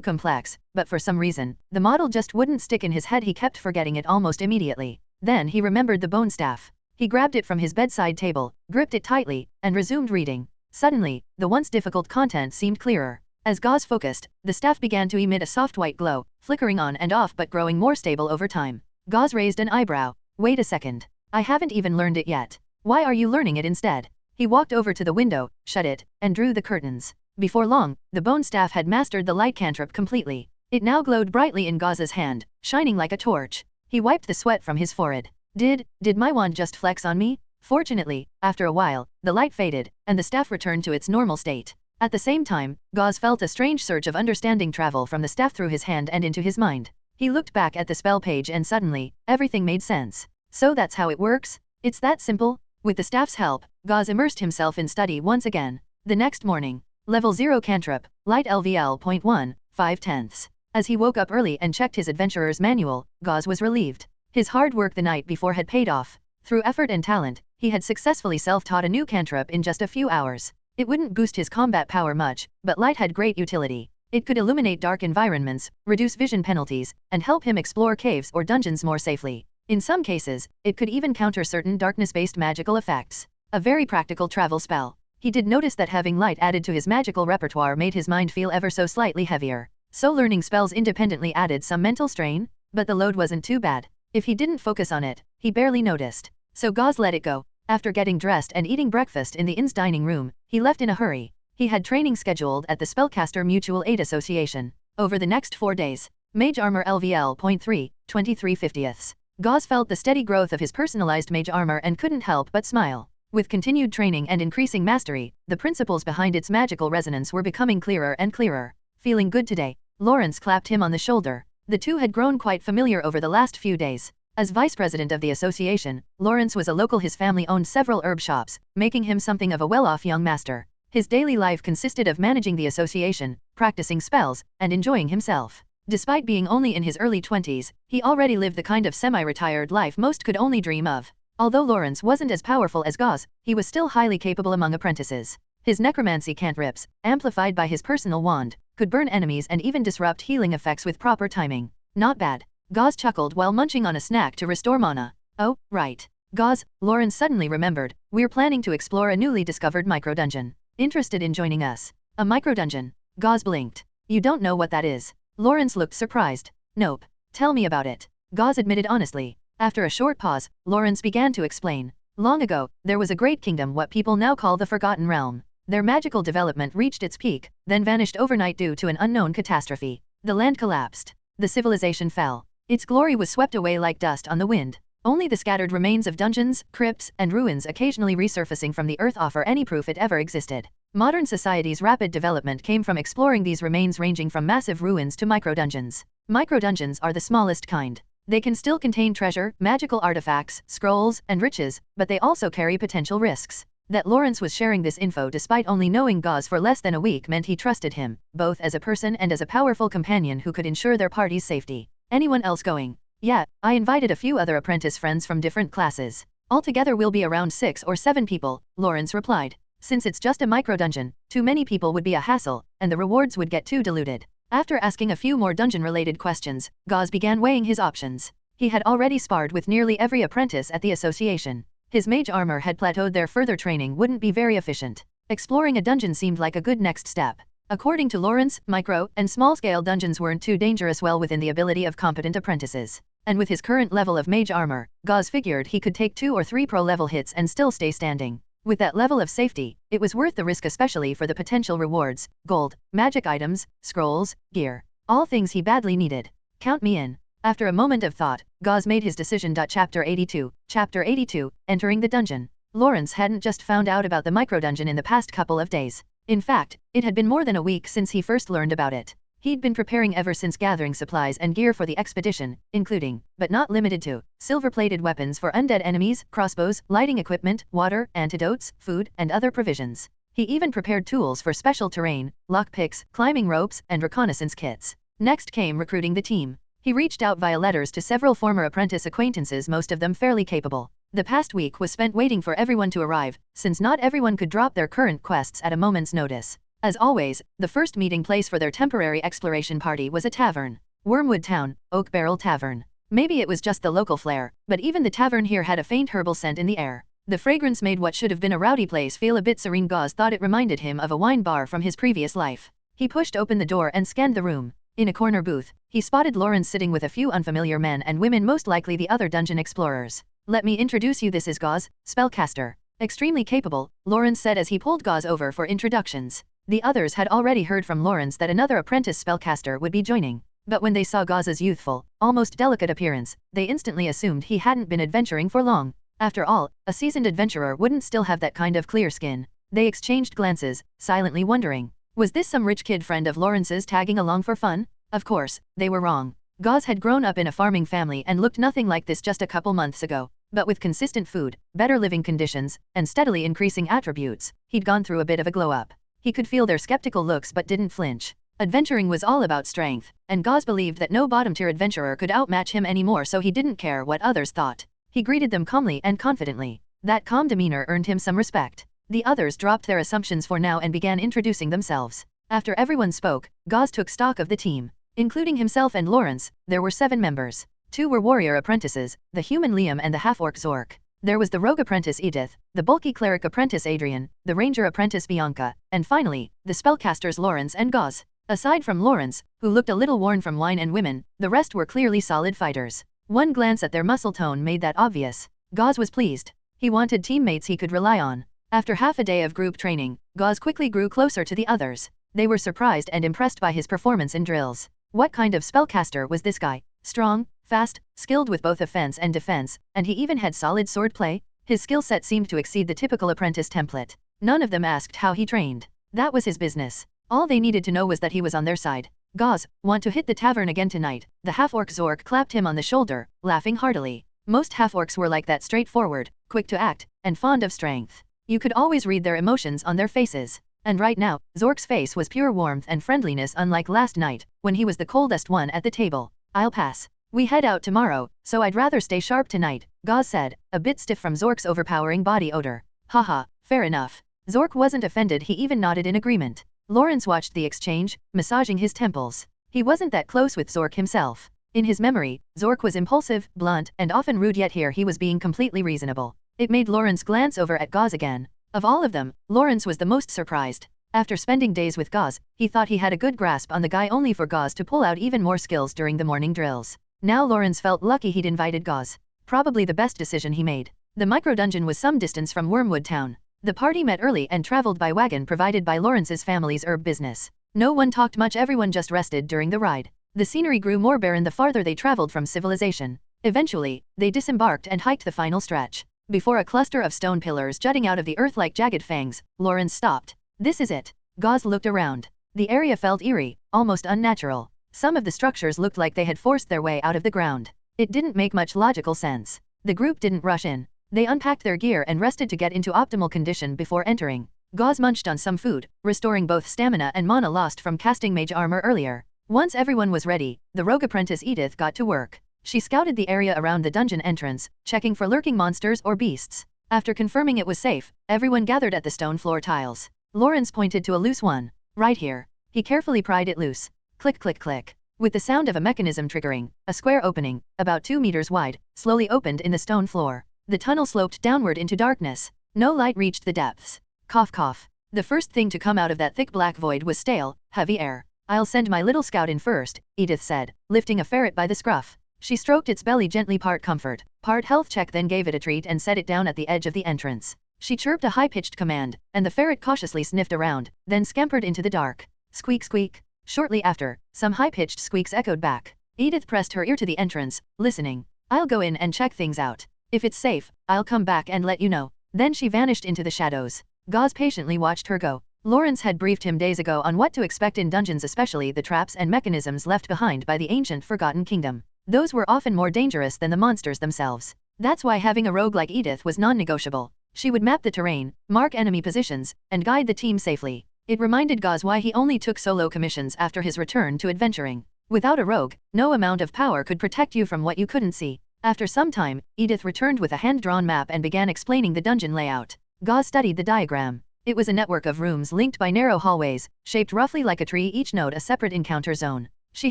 complex, but for some reason, the model just wouldn't stick in his head. He kept forgetting it almost immediately. Then he remembered the bone staff. He grabbed it from his bedside table, gripped it tightly, and resumed reading. Suddenly, the once difficult content seemed clearer. As Gauze focused, the staff began to emit a soft white glow, flickering on and off but growing more stable over time. Gauze raised an eyebrow. Wait a second. I haven't even learned it yet. Why are you learning it instead? He walked over to the window, shut it, and drew the curtains. Before long, the bone staff had mastered the light cantrip completely. It now glowed brightly in Gauze's hand, shining like a torch. He wiped the sweat from his forehead. Did my wand just flex on me? Fortunately, after a while, the light faded, and the staff returned to its normal state. At the same time, Gauze felt a strange surge of understanding travel from the staff through his hand and into his mind. He looked back at the spell page and suddenly, everything made sense. So that's how it works? It's that simple? With the staff's help, Gauze immersed himself in study once again. The next morning, Level 0 Cantrip, Light LVL.1, 5/10. As he woke up early and checked his adventurer's manual, Gauze was relieved. His hard work the night before had paid off. Through effort and talent, he had successfully self-taught a new cantrip in just a few hours. It wouldn't boost his combat power much, but light had great utility. It could illuminate dark environments, reduce vision penalties, and help him explore caves or dungeons more safely. In some cases, it could even counter certain darkness-based magical effects. A very practical travel spell. He did notice that having light added to his magical repertoire made his mind feel ever so slightly heavier. So learning spells independently added some mental strain, but the load wasn't too bad. If he didn't focus on it, he barely noticed. So Gauze let it go. After getting dressed and eating breakfast in the inn's dining room, he left in a hurry. He had training scheduled at the Spellcaster Mutual Aid Association. Over the next 4 days. Mage Armor LVL.3, 23/50. Gauze felt the steady growth of his personalized mage armor and couldn't help but smile. With continued training and increasing mastery, the principles behind its magical resonance were becoming clearer and clearer. Feeling good today, Lawrence clapped him on the shoulder. The two had grown quite familiar over the last few days. As vice president of the association, Lawrence was a local. His family owned several herb shops, making him something of a well-off young master. His daily life consisted of managing the association, practicing spells, and enjoying himself. Despite being only in his early 20s, he already lived the kind of semi-retired life most could only dream of. Although Lawrence wasn't as powerful as Gauze, he was still highly capable among apprentices. His necromancy cantrips, amplified by his personal wand, could burn enemies and even disrupt healing effects with proper timing. Not bad. Gauze chuckled while munching on a snack to restore mana. Oh, right. Gauze, Lawrence suddenly remembered, we're planning to explore a newly discovered microdungeon. Interested in joining us? A microdungeon? Gauze blinked. You don't know what that is? Lawrence looked surprised. Nope. Tell me about it. Gauze admitted honestly. After a short pause, Lawrence began to explain. Long ago, there was a great kingdom, what people now call the Forgotten Realm. Their magical development reached its peak, then vanished overnight due to an unknown catastrophe. The land collapsed. The civilization fell. Its glory was swept away like dust on the wind. Only the scattered remains of dungeons, crypts, and ruins occasionally resurfacing from the earth offer any proof it ever existed. Modern society's rapid development came from exploring these remains, ranging from massive ruins to microdungeons. Microdungeons are the smallest kind. They can still contain treasure, magical artifacts, scrolls, and riches, but they also carry potential risks. That Lawrence was sharing this info despite only knowing Gauze for less than a week meant he trusted him, both as a person and as a powerful companion who could ensure their party's safety. Anyone else going? Yeah, I invited a few other apprentice friends from different classes. Altogether we'll be around 6 or 7 people, Lawrence replied. Since it's just a microdungeon, too many people would be a hassle, and the rewards would get too diluted. After asking a few more dungeon-related questions, Gauze began weighing his options. He had already sparred with nearly every apprentice at the association. His mage armor had plateaued there. Further training wouldn't be very efficient. Exploring a dungeon seemed like a good next step. According to Lawrence, micro and small-scale dungeons weren't too dangerous, well within the ability of competent apprentices. And with his current level of mage armor, Gauze figured he could take 2 or 3 pro-level hits and still stay standing. With that level of safety, it was worth the risk, especially for the potential rewards: gold, magic items, scrolls, gear. All things he badly needed. Count me in. After a moment of thought, Gauze made his decision. Chapter 82. Chapter 82, Entering the Dungeon. Lawrence hadn't just found out about the microdungeon in the past couple of days. In fact, it had been more than a week since he first learned about it. He'd been preparing ever since, gathering supplies and gear for the expedition, including, but not limited to, silver-plated weapons for undead enemies, crossbows, lighting equipment, water, antidotes, food, and other provisions. He even prepared tools for special terrain, lockpicks, climbing ropes, and reconnaissance kits. Next came recruiting the team. He reached out via letters to several former apprentice acquaintances, most of them fairly capable. The past week was spent waiting for everyone to arrive, since not everyone could drop their current quests at a moment's notice. As always, the first meeting place for their temporary exploration party was a tavern. Wormwood Town, Oak Barrel Tavern. Maybe it was just the local flair, but even the tavern here had a faint herbal scent in the air. The fragrance made what should have been a rowdy place feel a bit serene. Gauze thought it reminded him of a wine bar from his previous life. He pushed open the door and scanned the room. In a corner booth, he spotted Lawrence sitting with a few unfamiliar men and women, most likely the other dungeon explorers. Let me introduce you, this is Gauze, spellcaster. Extremely capable, Lawrence said as he pulled Gauze over for introductions. The others had already heard from Lawrence that another apprentice spellcaster would be joining. But when they saw Gauze's youthful, almost delicate appearance, they instantly assumed he hadn't been adventuring for long. After all, a seasoned adventurer wouldn't still have that kind of clear skin. They exchanged glances, silently wondering, was this some rich kid friend of Lawrence's tagging along for fun? Of course, they were wrong. Gauze had grown up in a farming family and looked nothing like this just a couple months ago. But with consistent food, better living conditions, and steadily increasing attributes, he'd gone through a bit of a glow-up. He could feel their skeptical looks but didn't flinch. Adventuring was all about strength, and Gauze believed that no bottom-tier adventurer could outmatch him anymore, so he didn't care what others thought. He greeted them calmly and confidently. That calm demeanor earned him some respect. The others dropped their assumptions for now and began introducing themselves. After everyone spoke, Gauze took stock of the team. Including himself and Lawrence, there were 7 members. Two were warrior apprentices, the human Liam and the half-orc Zork. There was the rogue apprentice Edith, the bulky cleric apprentice Adrian, the ranger apprentice Bianca, and finally, the spellcasters Lawrence and Gauze. Aside from Lawrence, who looked a little worn from wine and women, the rest were clearly solid fighters. One glance at their muscle tone made that obvious. Gauze was pleased. He wanted teammates he could rely on. After half a day of group training, Gauze quickly grew closer to the others. They were surprised and impressed by his performance in drills. What kind of spellcaster was this guy? Strong, fast, skilled with both offense and defense, and he even had solid swordplay? His skill set seemed to exceed the typical apprentice template. None of them asked how he trained. That was his business. All they needed to know was that he was on their side. Gauze, want to hit the tavern again tonight? The half-orc Zork clapped him on the shoulder, laughing heartily. Most half-orcs were like that, straightforward, quick to act, and fond of strength. You could always read their emotions on their faces. And right now, Zork's face was pure warmth and friendliness, unlike last night, when he was the coldest one at the table. I'll pass. We head out tomorrow, so I'd rather stay sharp tonight, Gauze said, a bit stiff from Zork's overpowering body odor. Haha, fair enough. Zork wasn't offended, he even nodded in agreement. Lawrence watched the exchange, massaging his temples. He wasn't that close with Zork himself. In his memory, Zork was impulsive, blunt, and often rude, yet here he was being completely reasonable. It made Lawrence glance over at Gauze again. Of all of them, Lawrence was the most surprised. After spending days with Gauze, he thought he had a good grasp on the guy, only for Gauze to pull out even more skills during the morning drills. Now Lawrence felt lucky he'd invited Gauze. Probably the best decision he made. The micro-dungeon was some distance from Wormwood Town. The party met early and traveled by wagon provided by Lawrence's family's herb business. No one talked much, everyone just rested during the ride. The scenery grew more barren the farther they traveled from civilization. Eventually, they disembarked and hiked the final stretch. Before a cluster of stone pillars jutting out of the earth like jagged fangs, Lawrence stopped. This is it. Gauze looked around. The area felt eerie, almost unnatural. Some of the structures looked like they had forced their way out of the ground. It didn't make much logical sense. The group didn't rush in. They unpacked their gear and rested to get into optimal condition before entering. Gauze munched on some food, restoring both stamina and mana lost from casting mage armor earlier. Once everyone was ready, the rogue apprentice Edith got to work. She scouted the area around the dungeon entrance, checking for lurking monsters or beasts. After confirming it was safe, everyone gathered at the stone floor tiles. Lawrence pointed to a loose one. Right here. He carefully pried it loose. Click click click. With the sound of a mechanism triggering, a square opening, about 2 meters wide, slowly opened in the stone floor. The tunnel sloped downward into darkness. No light reached the depths. Cough cough. The first thing to come out of that thick black void was stale, heavy air. I'll send my little scout in first, Edith said, lifting a ferret by the scruff. She stroked its belly gently, part comfort, part health check, then gave it a treat and set it down at the edge of the entrance. She chirped a high-pitched command, and the ferret cautiously sniffed around, then scampered into the dark. Squeak squeak. Shortly after, some high-pitched squeaks echoed back. Edith pressed her ear to the entrance, listening. I'll go in and check things out. If it's safe, I'll come back and let you know. Then she vanished into the shadows. Gauze patiently watched her go. Lawrence had briefed him days ago on what to expect in dungeons, especially the traps and mechanisms left behind by the ancient Forgotten Kingdom. Those were often more dangerous than the monsters themselves. That's why having a rogue like Edith was non-negotiable. She would map the terrain, mark enemy positions, and guide the team safely. It reminded Gauze why he only took solo commissions after his return to adventuring. Without a rogue, no amount of power could protect you from what you couldn't see. After some time, Edith returned with a hand-drawn map and began explaining the dungeon layout. Gauze studied the diagram. It was a network of rooms linked by narrow hallways, shaped roughly like a tree, each node a separate encounter zone. She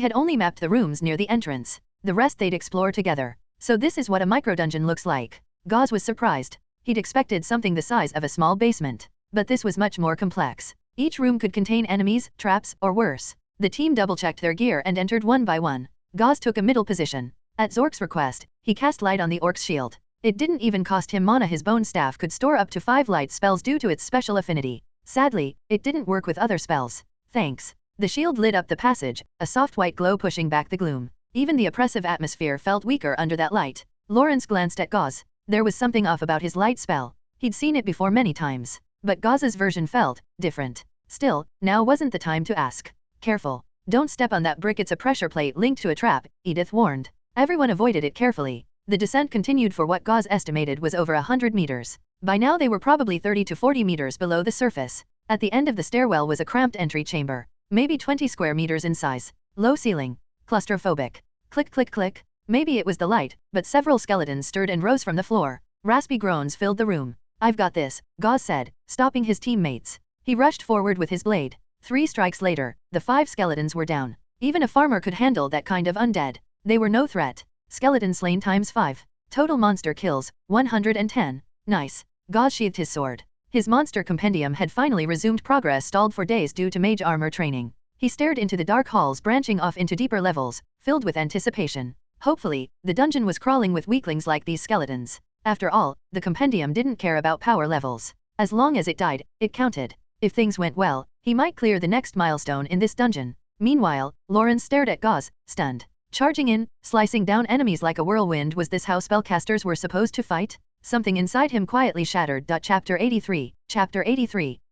had only mapped the rooms near the entrance. The rest they'd explore together. So this is what a microdungeon looks like. Gauze was surprised. He'd expected something the size of a small basement. But this was much more complex. Each room could contain enemies, traps, or worse. The team double-checked their gear and entered one by one. Gauze took a middle position. At Zork's request, he cast light on the orc's shield. It didn't even cost him mana. His bone staff could store up to 5 light spells due to its special affinity. Sadly, it didn't work with other spells. Thanks. The shield lit up the passage, a soft white glow pushing back the gloom. Even the oppressive atmosphere felt weaker under that light. Lawrence glanced at Gauze. There was something off about his light spell. He'd seen it before many times. But Gauze's version felt different. Still, now wasn't the time to ask. Careful. Don't step on that brick, it's a pressure plate linked to a trap, Edith warned. Everyone avoided it carefully. The descent continued for what Gauze estimated was over 100 meters. By now they were probably 30 to 40 meters below the surface. At the end of the stairwell was a cramped entry chamber. Maybe 20 square meters in size. Low ceiling. Claustrophobic. Click click click. Maybe it was the light, but several skeletons stirred and rose from the floor. Raspy groans filled the room. I've got this, Gauze said, stopping his teammates. He rushed forward with his blade. 3 strikes later, the 5 skeletons were down. Even a farmer could handle that kind of undead. They were no threat. skeleton slain times 5. Total monster kills, 110. Nice. Gauze sheathed his sword. His monster compendium had finally resumed progress stalled for days due to mage armor training. He stared into the dark halls branching off into deeper levels, filled with anticipation. Hopefully, the dungeon was crawling with weaklings like these skeletons. After all, the compendium didn't care about power levels. As long as it died, it counted. If things went well, he might clear the next milestone in this dungeon. Meanwhile, Lawrence stared at Gauze, stunned. Charging in, slicing down enemies like a whirlwind, was this how spellcasters were supposed to fight? Something inside him quietly shattered. Chapter 83,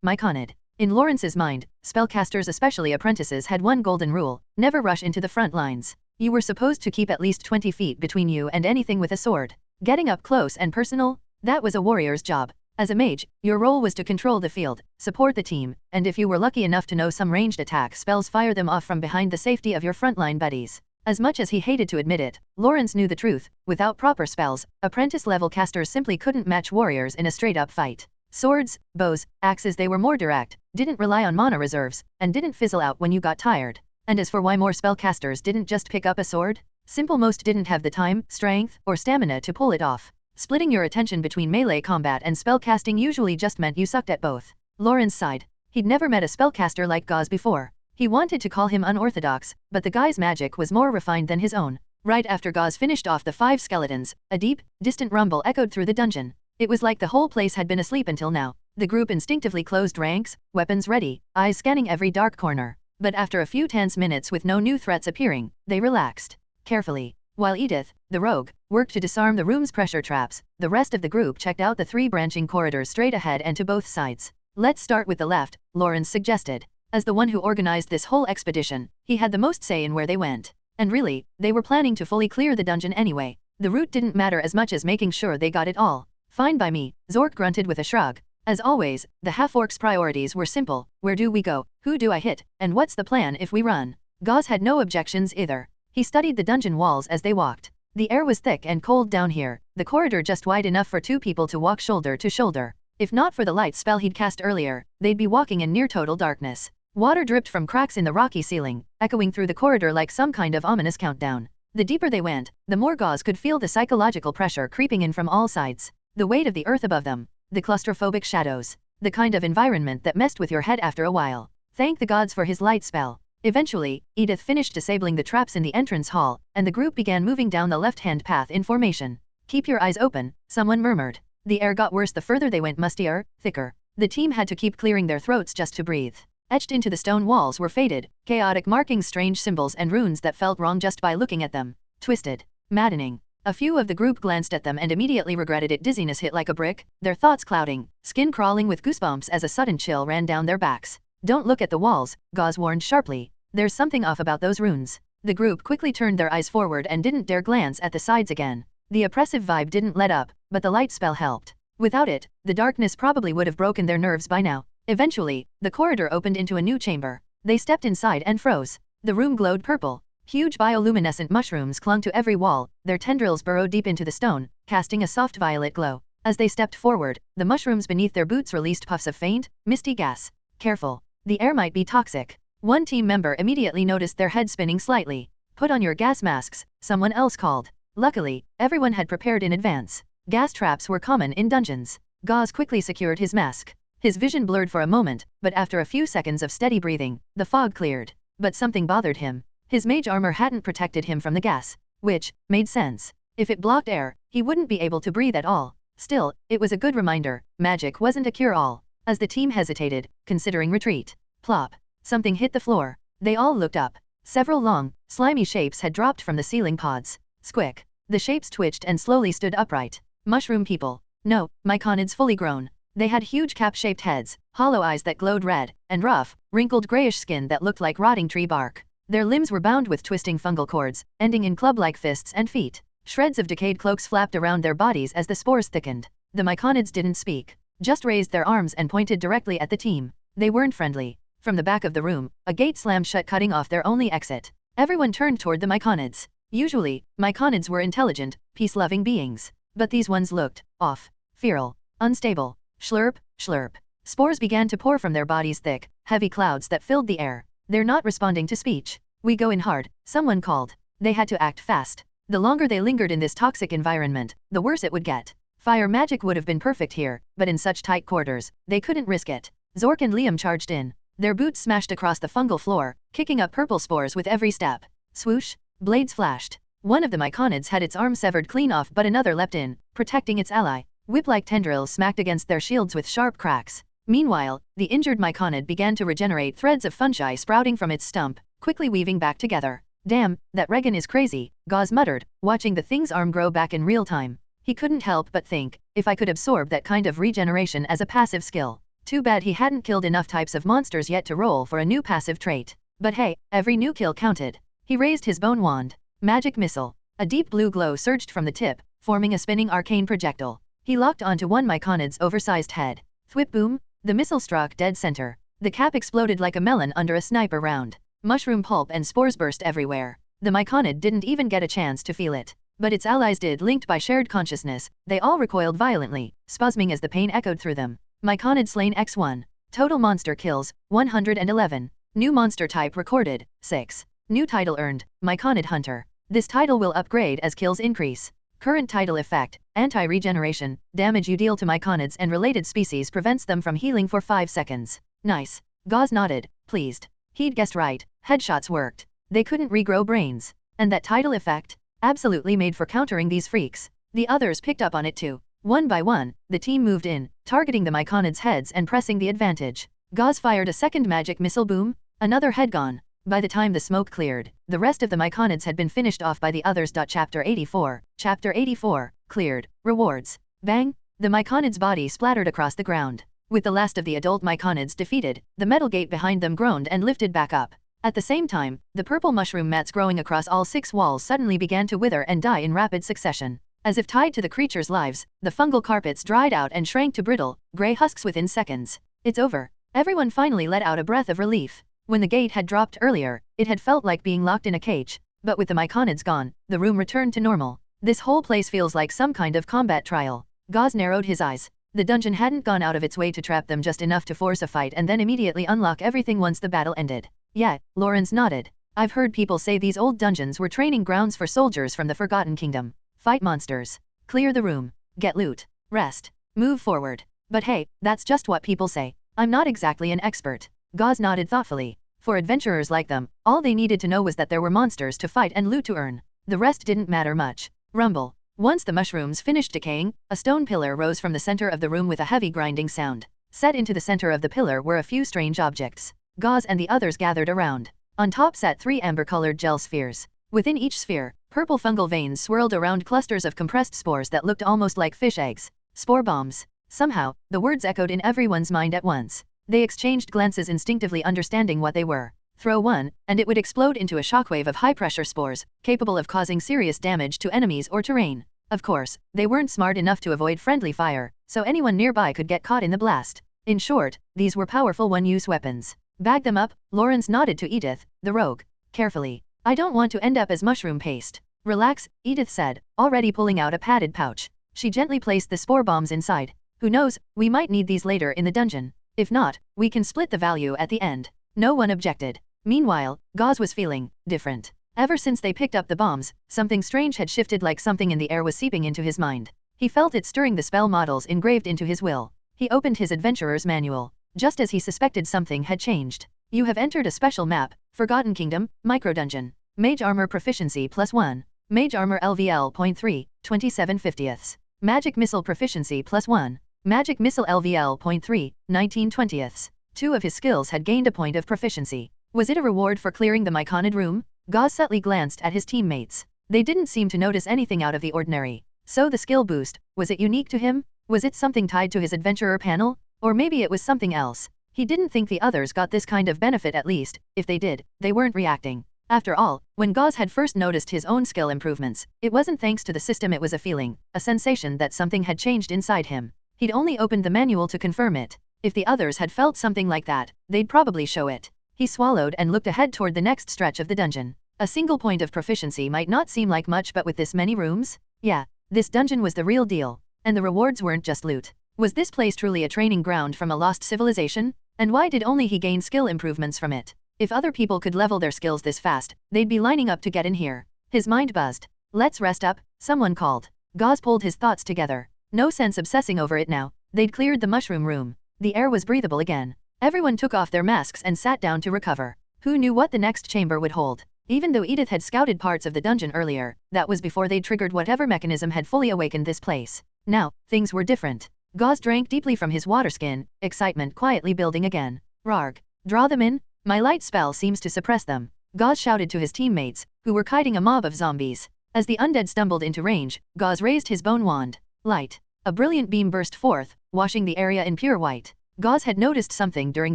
Myconid. In Lawrence's mind, spellcasters, especially apprentices, had one golden rule: never rush into the front lines. You were supposed to keep at least 20 feet between you and anything with a sword. Getting up close and personal? That was a warrior's job. As a mage, your role was to control the field, support the team, and if you were lucky enough to know some ranged attack spells, fire them off from behind the safety of your frontline buddies. As much as he hated to admit it, Lawrence knew the truth: without proper spells, apprentice-level casters simply couldn't match warriors in a straight-up fight. Swords, bows, axes, they were more direct, didn't rely on mana reserves, and didn't fizzle out when you got tired. And as for why more spellcasters didn't just pick up a sword? Simple: most didn't have the time, strength, or stamina to pull it off. Splitting your attention between melee combat and spellcasting usually just meant you sucked at both. Lawrence sighed. He'd never met a spellcaster like Gauze before. He wanted to call him unorthodox, but the guy's magic was more refined than his own. Right after Gauze finished off the 5 skeletons, a deep, distant rumble echoed through the dungeon. It was like the whole place had been asleep until now. The group instinctively closed ranks, weapons ready, eyes scanning every dark corner. But after a few tense minutes with no new threats appearing, they relaxed. Carefully. While Edith, the rogue, worked to disarm the room's pressure traps, the rest of the group checked out the 3 branching corridors straight ahead and to both sides. Let's start with the left, Lawrence suggested. As the one who organized this whole expedition, he had the most say in where they went. And really, they were planning to fully clear the dungeon anyway. The route didn't matter as much as making sure they got it all. Fine by me, Zork grunted with a shrug. As always, the half-orc's priorities were simple: where do we go, who do I hit, and what's the plan if we run? Gauze had no objections either. He studied the dungeon walls as they walked. The air was thick and cold down here, the corridor just wide enough for 2 people to walk shoulder to shoulder. If not for the light spell he'd cast earlier, they'd be walking in near total darkness. Water dripped from cracks in the rocky ceiling, echoing through the corridor like some kind of ominous countdown. The deeper they went, the more Gauze could feel the psychological pressure creeping in from all sides. The weight of the earth above them, the claustrophobic shadows, the kind of environment that messed with your head after a while. Thank the gods for his light spell. Eventually, Edith finished disabling the traps in the entrance hall, and the group began moving down the left-hand path in formation. Keep your eyes open, someone murmured. The air got worse the further they went, mustier, thicker. The team had to keep clearing their throats just to breathe. Etched into the stone walls were faded, chaotic markings, strange symbols and runes that felt wrong just by looking at them. Twisted. Maddening. A few of the group glanced at them and immediately regretted it. Dizziness hit like a brick, their thoughts clouding, skin crawling with goosebumps as a sudden chill ran down their backs. Don't look at the walls, Gauze warned sharply. There's something off about those runes. The group quickly turned their eyes forward and didn't dare glance at the sides again. The oppressive vibe didn't let up, but the light spell helped. Without it, the darkness probably would have broken their nerves by now. Eventually, the corridor opened into a new chamber. They stepped inside and froze. The room glowed purple. Huge bioluminescent mushrooms clung to every wall, their tendrils burrowed deep into the stone, casting a soft violet glow. As they stepped forward, the mushrooms beneath their boots released puffs of faint, misty gas. Careful. The air might be toxic. One team member immediately noticed their head spinning slightly. Put on your gas masks, someone else called. Luckily, everyone had prepared in advance. Gas traps were common in dungeons. Gauze quickly secured his mask. His vision blurred for a moment, but after a few seconds of steady breathing, the fog cleared. But something bothered him. His mage armor hadn't protected him from the gas, which made sense. If it blocked air, he wouldn't be able to breathe at all. Still, it was a good reminder: magic wasn't a cure-all. As the team hesitated, considering retreat, plop, something hit the floor. They all looked up. Several long, slimy shapes had dropped from the ceiling pods. Squick. The shapes twitched and slowly stood upright. Mushroom people. No, myconids fully grown. They had huge cap-shaped heads, hollow eyes that glowed red, and rough, wrinkled grayish skin that looked like rotting tree bark. Their limbs were bound with twisting fungal cords, ending in club-like fists and feet. Shreds of decayed cloaks flapped around their bodies as the spores thickened. The myconids didn't speak, just raised their arms and pointed directly at the team. They weren't friendly. From the back of the room, a gate slammed shut, cutting off their only exit. Everyone turned toward the myconids. Usually, myconids were intelligent, peace-loving beings. But these ones looked off, feral, unstable. Schlurp, schlurp. Spores began to pour from their bodies, thick, heavy clouds that filled the air. They're not responding to speech. We go in hard, someone called. They had to act fast. The longer they lingered in this toxic environment, the worse it would get. Fire magic would have been perfect here, but in such tight quarters, they couldn't risk it. Zork and Liam charged in. Their boots smashed across the fungal floor, kicking up purple spores with every step. Swoosh! Blades flashed. One of the myconids had its arm severed clean off, but another leapt in, protecting its ally. Whip-like tendrils smacked against their shields with sharp cracks. Meanwhile, the injured myconid began to regenerate, threads of fungi sprouting from its stump, quickly weaving back together. Damn, that Regan is crazy, Gauze muttered, watching the thing's arm grow back in real time. He couldn't help but think, if I could absorb that kind of regeneration as a passive skill. Too bad he hadn't killed enough types of monsters yet to roll for a new passive trait. But hey, every new kill counted. He raised his bone wand. Magic missile. A deep blue glow surged from the tip, forming a spinning arcane projectile. He locked onto one myconid's oversized head. Thwip boom! The missile struck dead center. The cap exploded like a melon under a sniper round. Mushroom pulp and spores burst everywhere. The myconid didn't even get a chance to feel it. But its allies did. Linked by shared consciousness, they all recoiled violently, spasming as the pain echoed through them. Myconid slain x1. Total monster kills, 111. New monster type recorded, 6. New title earned, Myconid Hunter. This title will upgrade as kills increase. Current title effect, anti-regeneration. Damage you deal to myconids and related species prevents them from healing for 5 seconds. Nice. Gauze nodded, pleased. He'd guessed right, headshots worked. They couldn't regrow brains. And that title effect? Absolutely made for countering these freaks. The others picked up on it too. One by one, the team moved in, targeting the myconids' heads and pressing the advantage. Gauze fired a second magic missile. Boom, another head gone. By the time the smoke cleared, the rest of the myconids had been finished off by the others. Chapter 84. Chapter 84, cleared. Rewards. Bang! The myconid's body splattered across the ground. With the last of the adult myconids defeated, the metal gate behind them groaned and lifted back up. At the same time, the purple mushroom mats growing across all 6 walls suddenly began to wither and die in rapid succession. As if tied to the creatures' lives, the fungal carpets dried out and shrank to brittle, gray husks within seconds. It's over. Everyone finally let out a breath of relief. When the gate had dropped earlier, it had felt like being locked in a cage. But with the myconids gone, the room returned to normal. This whole place feels like some kind of combat trial. Gauze narrowed his eyes. The dungeon hadn't gone out of its way to trap them just enough to force a fight and then immediately unlock everything once the battle ended. Yeah, Lawrence nodded. I've heard people say these old dungeons were training grounds for soldiers from the Forgotten Kingdom. Fight monsters. Clear the room. Get loot. Rest. Move forward. But hey, that's just what people say. I'm not exactly an expert. Gauze nodded thoughtfully. For adventurers like them, all they needed to know was that there were monsters to fight and loot to earn. The rest didn't matter much. Rumble. Once the mushrooms finished decaying, a stone pillar rose from the center of the room with a heavy grinding sound. Set into the center of the pillar were a few strange objects. Gauze and the others gathered around. On top sat 3 amber-colored gel spheres. Within each sphere, purple fungal veins swirled around clusters of compressed spores that looked almost like fish eggs. Spore bombs. Somehow, the words echoed in everyone's mind at once. They exchanged glances, instinctively understanding what they were. Throw one, and it would explode into a shockwave of high-pressure spores, capable of causing serious damage to enemies or terrain. Of course, they weren't smart enough to avoid friendly fire, so anyone nearby could get caught in the blast. In short, these were powerful one-use weapons. Bag them up, Lawrence nodded to Edith, the rogue. Carefully. I don't want to end up as mushroom paste. Relax, Edith said, already pulling out a padded pouch. She gently placed the spore bombs inside. Who knows, we might need these later in the dungeon. If not, we can split the value at the end. No one objected. Meanwhile, Gauze was feeling different. Ever since they picked up the bombs, something strange had shifted, like something in the air was seeping into his mind. He felt it stirring the spell models engraved into his will. He opened his adventurer's manual. Just as he suspected, something had changed. You have entered a special map, Forgotten Kingdom, Microdungeon. Mage Armor Proficiency +1. Mage Armor LVL .3, 27/50ths. Magic Missile Proficiency +1. Magic Missile LVL .3, 19/20ths. 2 of his skills had gained a point of proficiency. Was it a reward for clearing the myconid room? Gauze subtly glanced at his teammates. They didn't seem to notice anything out of the ordinary. So the skill boost, was it unique to him? Was it something tied to his adventurer panel? Or maybe it was something else. He didn't think the others got this kind of benefit, at least. If they did, they weren't reacting. After all, when Gauze had first noticed his own skill improvements, it wasn't thanks to the system, it was a feeling, a sensation that something had changed inside him. He'd only opened the manual to confirm it. If the others had felt something like that, they'd probably show it. He swallowed and looked ahead toward the next stretch of the dungeon. A single point of proficiency might not seem like much, but with this many rooms? Yeah, this dungeon was the real deal. And the rewards weren't just loot. Was this place truly a training ground from a lost civilization? And why did only he gain skill improvements from it? If other people could level their skills this fast, they'd be lining up to get in here. His mind buzzed. Let's rest up, someone called. Gauze pulled his thoughts together. No sense obsessing over it now. They'd cleared the mushroom room. The air was breathable again. Everyone took off their masks and sat down to recover. Who knew what the next chamber would hold? Even though Edith had scouted parts of the dungeon earlier, that was before they'd triggered whatever mechanism had fully awakened this place. Now, things were different. Gauze drank deeply from his water skin, excitement quietly building again. Rarg. Draw them in? My light spell seems to suppress them. Gauze shouted to his teammates, who were kiting a mob of zombies. As the undead stumbled into range, Gauze raised his bone wand. Light. A brilliant beam burst forth, washing the area in pure white. Gauze had noticed something during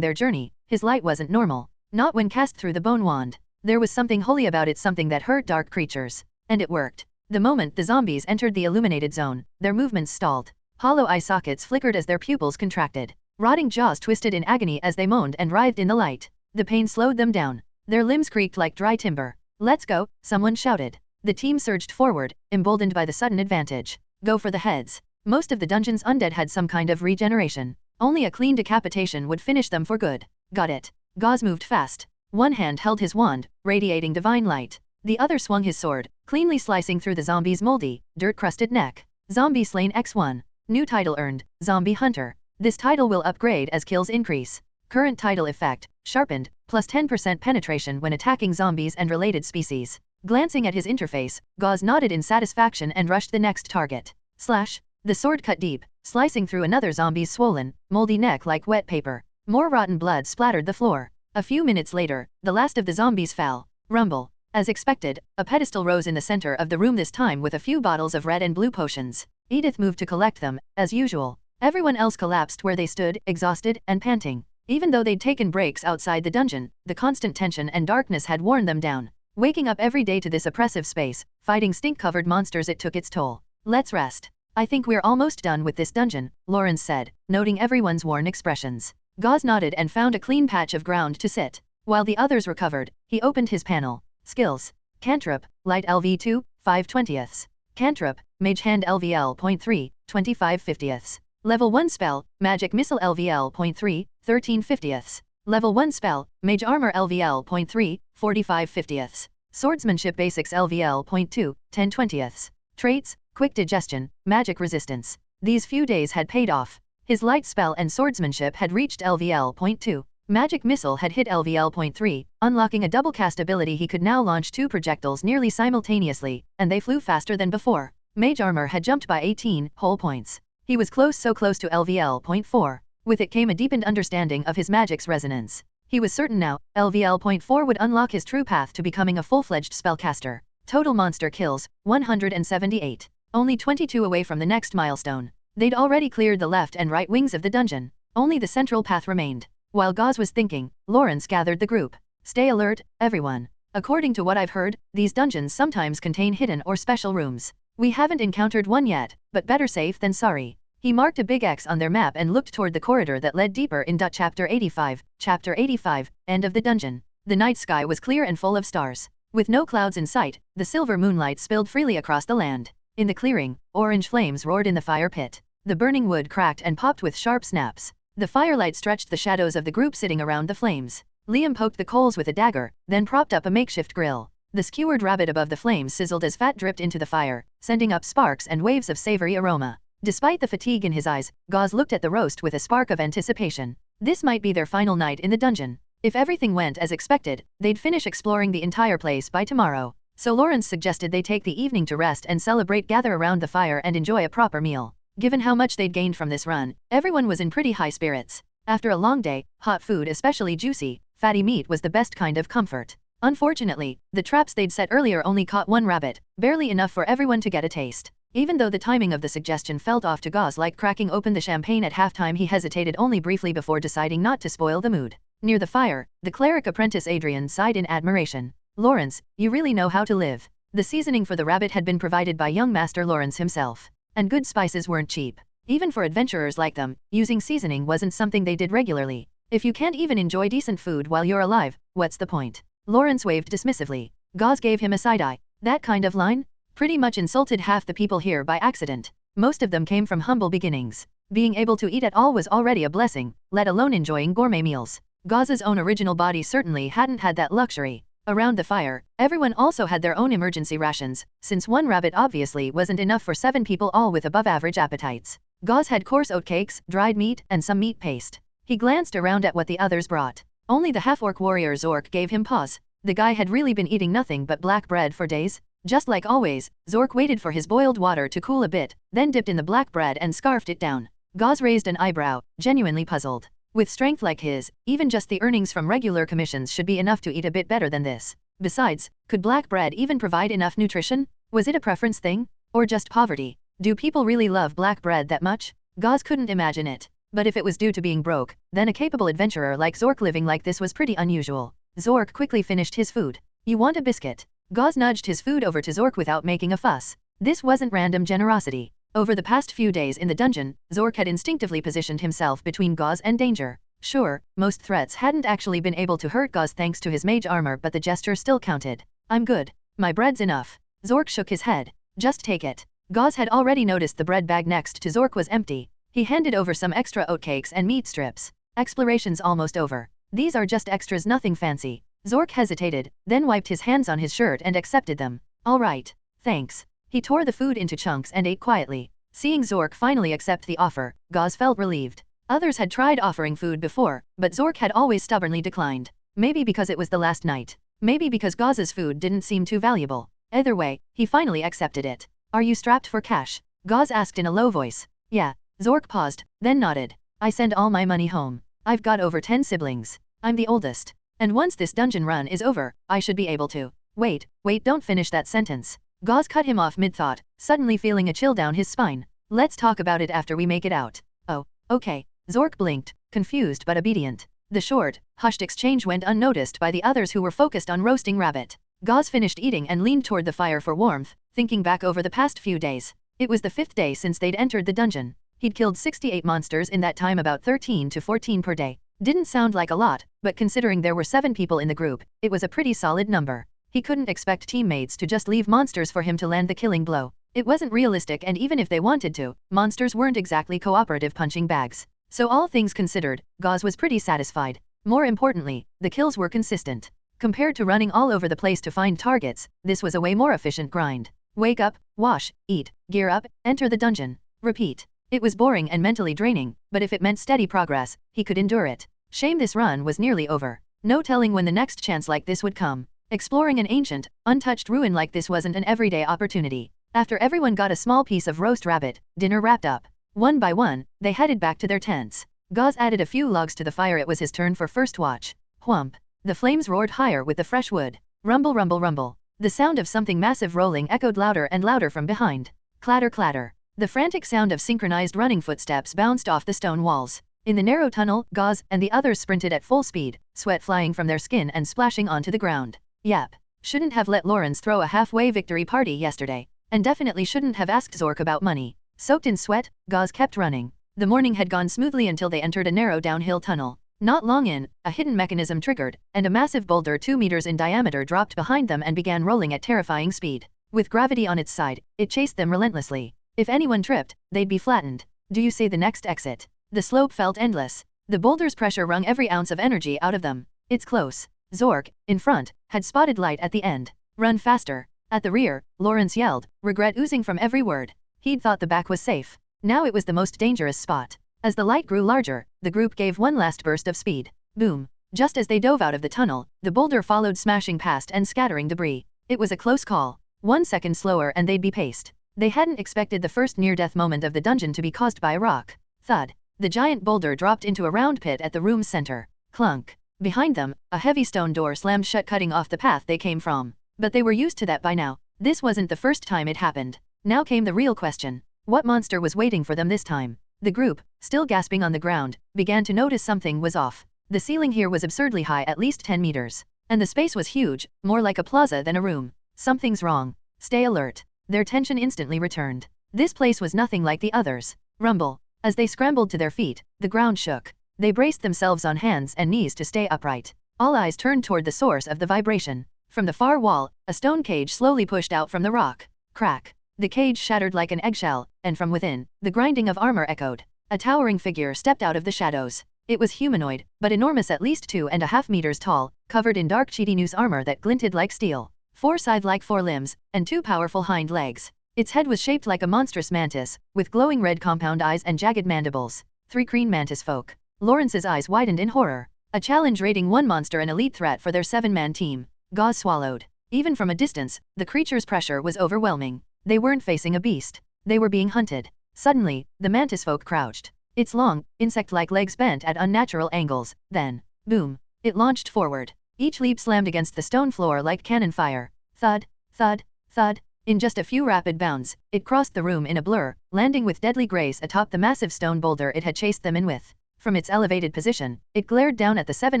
their journey. His light wasn't normal. Not when cast through the bone wand. There was something holy about it, something that hurt dark creatures. And it worked. The moment the zombies entered the illuminated zone, their movements stalled. Hollow eye sockets flickered as their pupils contracted. Rotting jaws twisted in agony as they moaned and writhed in the light. The pain slowed them down. Their limbs creaked like dry timber. Let's go, someone shouted. The team surged forward, emboldened by the sudden advantage. Go for the heads. Most of the dungeon's undead had some kind of regeneration. Only a clean decapitation would finish them for good. Got it. Gauze moved fast. One hand held his wand, radiating divine light. The other swung his sword, cleanly slicing through the zombie's moldy, dirt-crusted neck. Zombie slain X1. New title earned, Zombie Hunter. This title will upgrade as kills increase. Current title effect, sharpened, plus 10% penetration when attacking zombies and related species. Glancing at his interface, Gauze nodded in satisfaction and rushed the next target. Slash. The sword cut deep, slicing through another zombie's swollen, moldy neck like wet paper. More rotten blood splattered the floor. A few minutes later, the last of the zombies fell. Rumble. As expected, a pedestal rose in the center of the room, this time with a few bottles of red and blue potions. Edith moved to collect them, as usual. Everyone else collapsed where they stood, exhausted and panting. Even though they'd taken breaks outside the dungeon, the constant tension and darkness had worn them down. Waking up every day to this oppressive space, fighting stink-covered monsters, it took its toll. Let's rest. I think we're almost done with this dungeon, Lawrence said, noting everyone's worn expressions. Gauze nodded and found a clean patch of ground to sit. While the others recovered, he opened his panel. Skills. Cantrip, Light LV2, 5/20. Cantrip, Mage Hand LVL.3, 25/50. Level 1 spell, Magic Missile LVL.3, 13/50. Level 1 spell, Mage Armor LVL.3, 45/50. Swordsmanship Basics LVL.2, 10/20. Traits, Quick Digestion, Magic Resistance. These few days had paid off. His light spell and swordsmanship had reached LVL.2. Magic Missile had hit LVL.3, unlocking a double cast ability. He could now launch 2 projectiles nearly simultaneously, and they flew faster than before. Mage Armor had jumped by 18 whole points. He was close, so close to LVL.4. With it came a deepened understanding of his magic's resonance. He was certain now, LVL.4 would unlock his true path to becoming a full-fledged spellcaster. Total monster kills, 178. Only 22 away from the next milestone. They'd already cleared the left and right wings of the dungeon. Only the central path remained. While Gauze was thinking, Lawrence gathered the group. Stay alert, everyone. According to what I've heard, these dungeons sometimes contain hidden or special rooms. We haven't encountered one yet, but better safe than sorry. He marked a big X on their map and looked toward the corridor that led deeper in Chapter 85. Chapter 85, End of the Dungeon. The night sky was clear and full of stars. With no clouds in sight, the silver moonlight spilled freely across the land. In the clearing, orange flames roared in the fire pit. The burning wood cracked and popped with sharp snaps. The firelight stretched the shadows of the group sitting around the flames. Liam poked the coals with a dagger, then propped up a makeshift grill. The skewered rabbit above the flames sizzled as fat dripped into the fire, sending up sparks and waves of savory aroma. Despite the fatigue in his eyes, Gauze looked at the roast with a spark of anticipation. This might be their final night in the dungeon. If everything went as expected, they'd finish exploring the entire place by tomorrow. So Lawrence suggested they take the evening to rest and celebrate, gather around the fire and enjoy a proper meal. Given how much they'd gained from this run, everyone was in pretty high spirits. After a long day, hot food, especially juicy, fatty meat, was the best kind of comfort. Unfortunately, the traps they'd set earlier only caught one rabbit, barely enough for everyone to get a taste. Even though the timing of the suggestion felt off to Gauze like cracking open the champagne at halftime, he hesitated only briefly before deciding not to spoil the mood. Near the fire, the cleric apprentice Adrian sighed in admiration. Lawrence, you really know how to live. The seasoning for the rabbit had been provided by young Master Lawrence himself. And good spices weren't cheap. Even for adventurers like them, using seasoning wasn't something they did regularly. If you can't even enjoy decent food while you're alive, what's the point? Lawrence waved dismissively. Gauze gave him a side-eye. That kind of line? Pretty much insulted half the people here by accident. Most of them came from humble beginnings. Being able to eat at all was already a blessing, let alone enjoying gourmet meals. Gauze's own original body certainly hadn't had that luxury. Around the fire, everyone also had their own emergency rations, since one rabbit obviously wasn't enough for 7 people all with above-average appetites. Gauze had coarse oatcakes, dried meat, and some meat paste. He glanced around at what the others brought. Only the half-orc warrior Zork gave him pause. The guy had really been eating nothing but black bread for days. Just like always, Zork waited for his boiled water to cool a bit, then dipped in the black bread and scarfed it down. Gauze raised an eyebrow, genuinely puzzled. With strength like his, even just the earnings from regular commissions should be enough to eat a bit better than this. Besides, could black bread even provide enough nutrition? Was it a preference thing? Or just poverty? Do people really love black bread that much? Gauze couldn't imagine it. But if it was due to being broke, then a capable adventurer like Zork living like this was pretty unusual. Zork quickly finished his food. You want a biscuit? Gauze nudged his food over to Zork without making a fuss. This wasn't random generosity. Over the past few days in the dungeon, Zork had instinctively positioned himself between Gauze and danger. Sure, most threats hadn't actually been able to hurt Gauze thanks to his mage armor, but the gesture still counted. I'm good. My bread's enough. Zork shook his head. Just take it. Gauze had already noticed the bread bag next to Zork was empty. He handed over some extra oatcakes and meat strips. Exploration's almost over. These are just extras, nothing fancy. Zork hesitated, then wiped his hands on his shirt and accepted them. All right. Thanks. He tore the food into chunks and ate quietly. Seeing Zork finally accept the offer, Gauze felt relieved. Others had tried offering food before, but Zork had always stubbornly declined. Maybe because it was the last night. Maybe because Gauze's food didn't seem too valuable. Either way, he finally accepted it. Are you strapped for cash? Gauze asked in a low voice. Yeah. Zork paused, then nodded. I send all my money home. I've got over 10 siblings. I'm the oldest. And once this dungeon run is over, I should be able to. Wait, don't finish that sentence. Gauze cut him off mid-thought, suddenly feeling a chill down his spine. Let's talk about it after we make it out. Oh, okay. Zork blinked, confused but obedient. The short, hushed exchange went unnoticed by the others who were focused on roasting rabbit. Gauze finished eating and leaned toward the fire for warmth, thinking back over the past few days. It was the 5th day since they'd entered the dungeon. He'd killed 68 monsters in that time, about 13 to 14 per day. Didn't sound like a lot, but considering there were 7 people in the group, it was a pretty solid number. He couldn't expect teammates to just leave monsters for him to land the killing blow. It wasn't realistic, and even if they wanted to, monsters weren't exactly cooperative punching bags. So all things considered, Gauze was pretty satisfied. More importantly, the kills were consistent. Compared to running all over the place to find targets, this was a way more efficient grind. Wake up, wash, eat, gear up, enter the dungeon. Repeat. It was boring and mentally draining, but if it meant steady progress, he could endure it. Shame this run was nearly over. No telling when the next chance like this would come. Exploring an ancient, untouched ruin like this wasn't an everyday opportunity. After everyone got a small piece of roast rabbit, dinner wrapped up. One by one, they headed back to their tents. Gauze added a few logs to the fire. It was his turn for first watch. Whump. The flames roared higher with the fresh wood. Rumble, rumble, rumble. The sound of something massive rolling echoed louder and louder from behind. Clatter, clatter. The frantic sound of synchronized running footsteps bounced off the stone walls. In the narrow tunnel, Gauze and the others sprinted at full speed, sweat flying from their skin and splashing onto the ground. Yep. Shouldn't have let Lawrence throw a halfway victory party yesterday. And definitely shouldn't have asked Zork about money. Soaked in sweat, Gauze kept running. The morning had gone smoothly until they entered a narrow downhill tunnel. Not long in, a hidden mechanism triggered, and a massive boulder 2 meters in diameter dropped behind them and began rolling at terrifying speed. With gravity on its side, it chased them relentlessly. If anyone tripped, they'd be flattened. Do you say the next exit? The slope felt endless. The boulder's pressure wrung every ounce of energy out of them. It's close. Zork, in front, had spotted light at the end. Run faster. At the rear, Lawrence yelled, regret oozing from every word. He'd thought the back was safe. Now it was the most dangerous spot. As the light grew larger, the group gave one last burst of speed. Boom. Just as they dove out of the tunnel, the boulder followed, smashing past and scattering debris. It was a close call. 1 second slower and they'd be paced. They hadn't expected the first near-death moment of the dungeon to be caused by a rock. Thud. The giant boulder dropped into a round pit at the room's center. Clunk. Behind them, a heavy stone door slammed shut, cutting off the path they came from. But they were used to that by now. This wasn't the first time it happened. Now came the real question. What monster was waiting for them this time? The group, still gasping on the ground, began to notice something was off. The ceiling here was absurdly high, at least 10 meters. And the space was huge, more like a plaza than a room. Something's wrong. Stay alert. Their tension instantly returned. This place was nothing like the others. Rumble. As they scrambled to their feet, the ground shook. They braced themselves on hands and knees to stay upright. All eyes turned toward the source of the vibration. From the far wall, a stone cage slowly pushed out from the rock. Crack. The cage shattered like an eggshell, and from within, the grinding of armor echoed. A towering figure stepped out of the shadows. It was humanoid, but enormous, at least 2.5 meters tall, covered in dark chitinous armor that glinted like steel, 4 scythe-like forelimbs, and 2 powerful hind legs. Its head was shaped like a monstrous mantis, with glowing red compound eyes and jagged mandibles. 3 green mantis folk. Lawrence's eyes widened in horror. A challenge rating 1 monster, an elite threat for their 7-man team. Gauze swallowed. Even from a distance, the creature's pressure was overwhelming. They weren't facing a beast. They were being hunted. Suddenly, the mantis folk crouched. Its long, insect-like legs bent at unnatural angles. Then, boom! It launched forward. Each leap slammed against the stone floor like cannon fire. Thud, thud, thud. In just a few rapid bounds, it crossed the room in a blur, landing with deadly grace atop the massive stone boulder it had chased them in with. From its elevated position, it glared down at the 7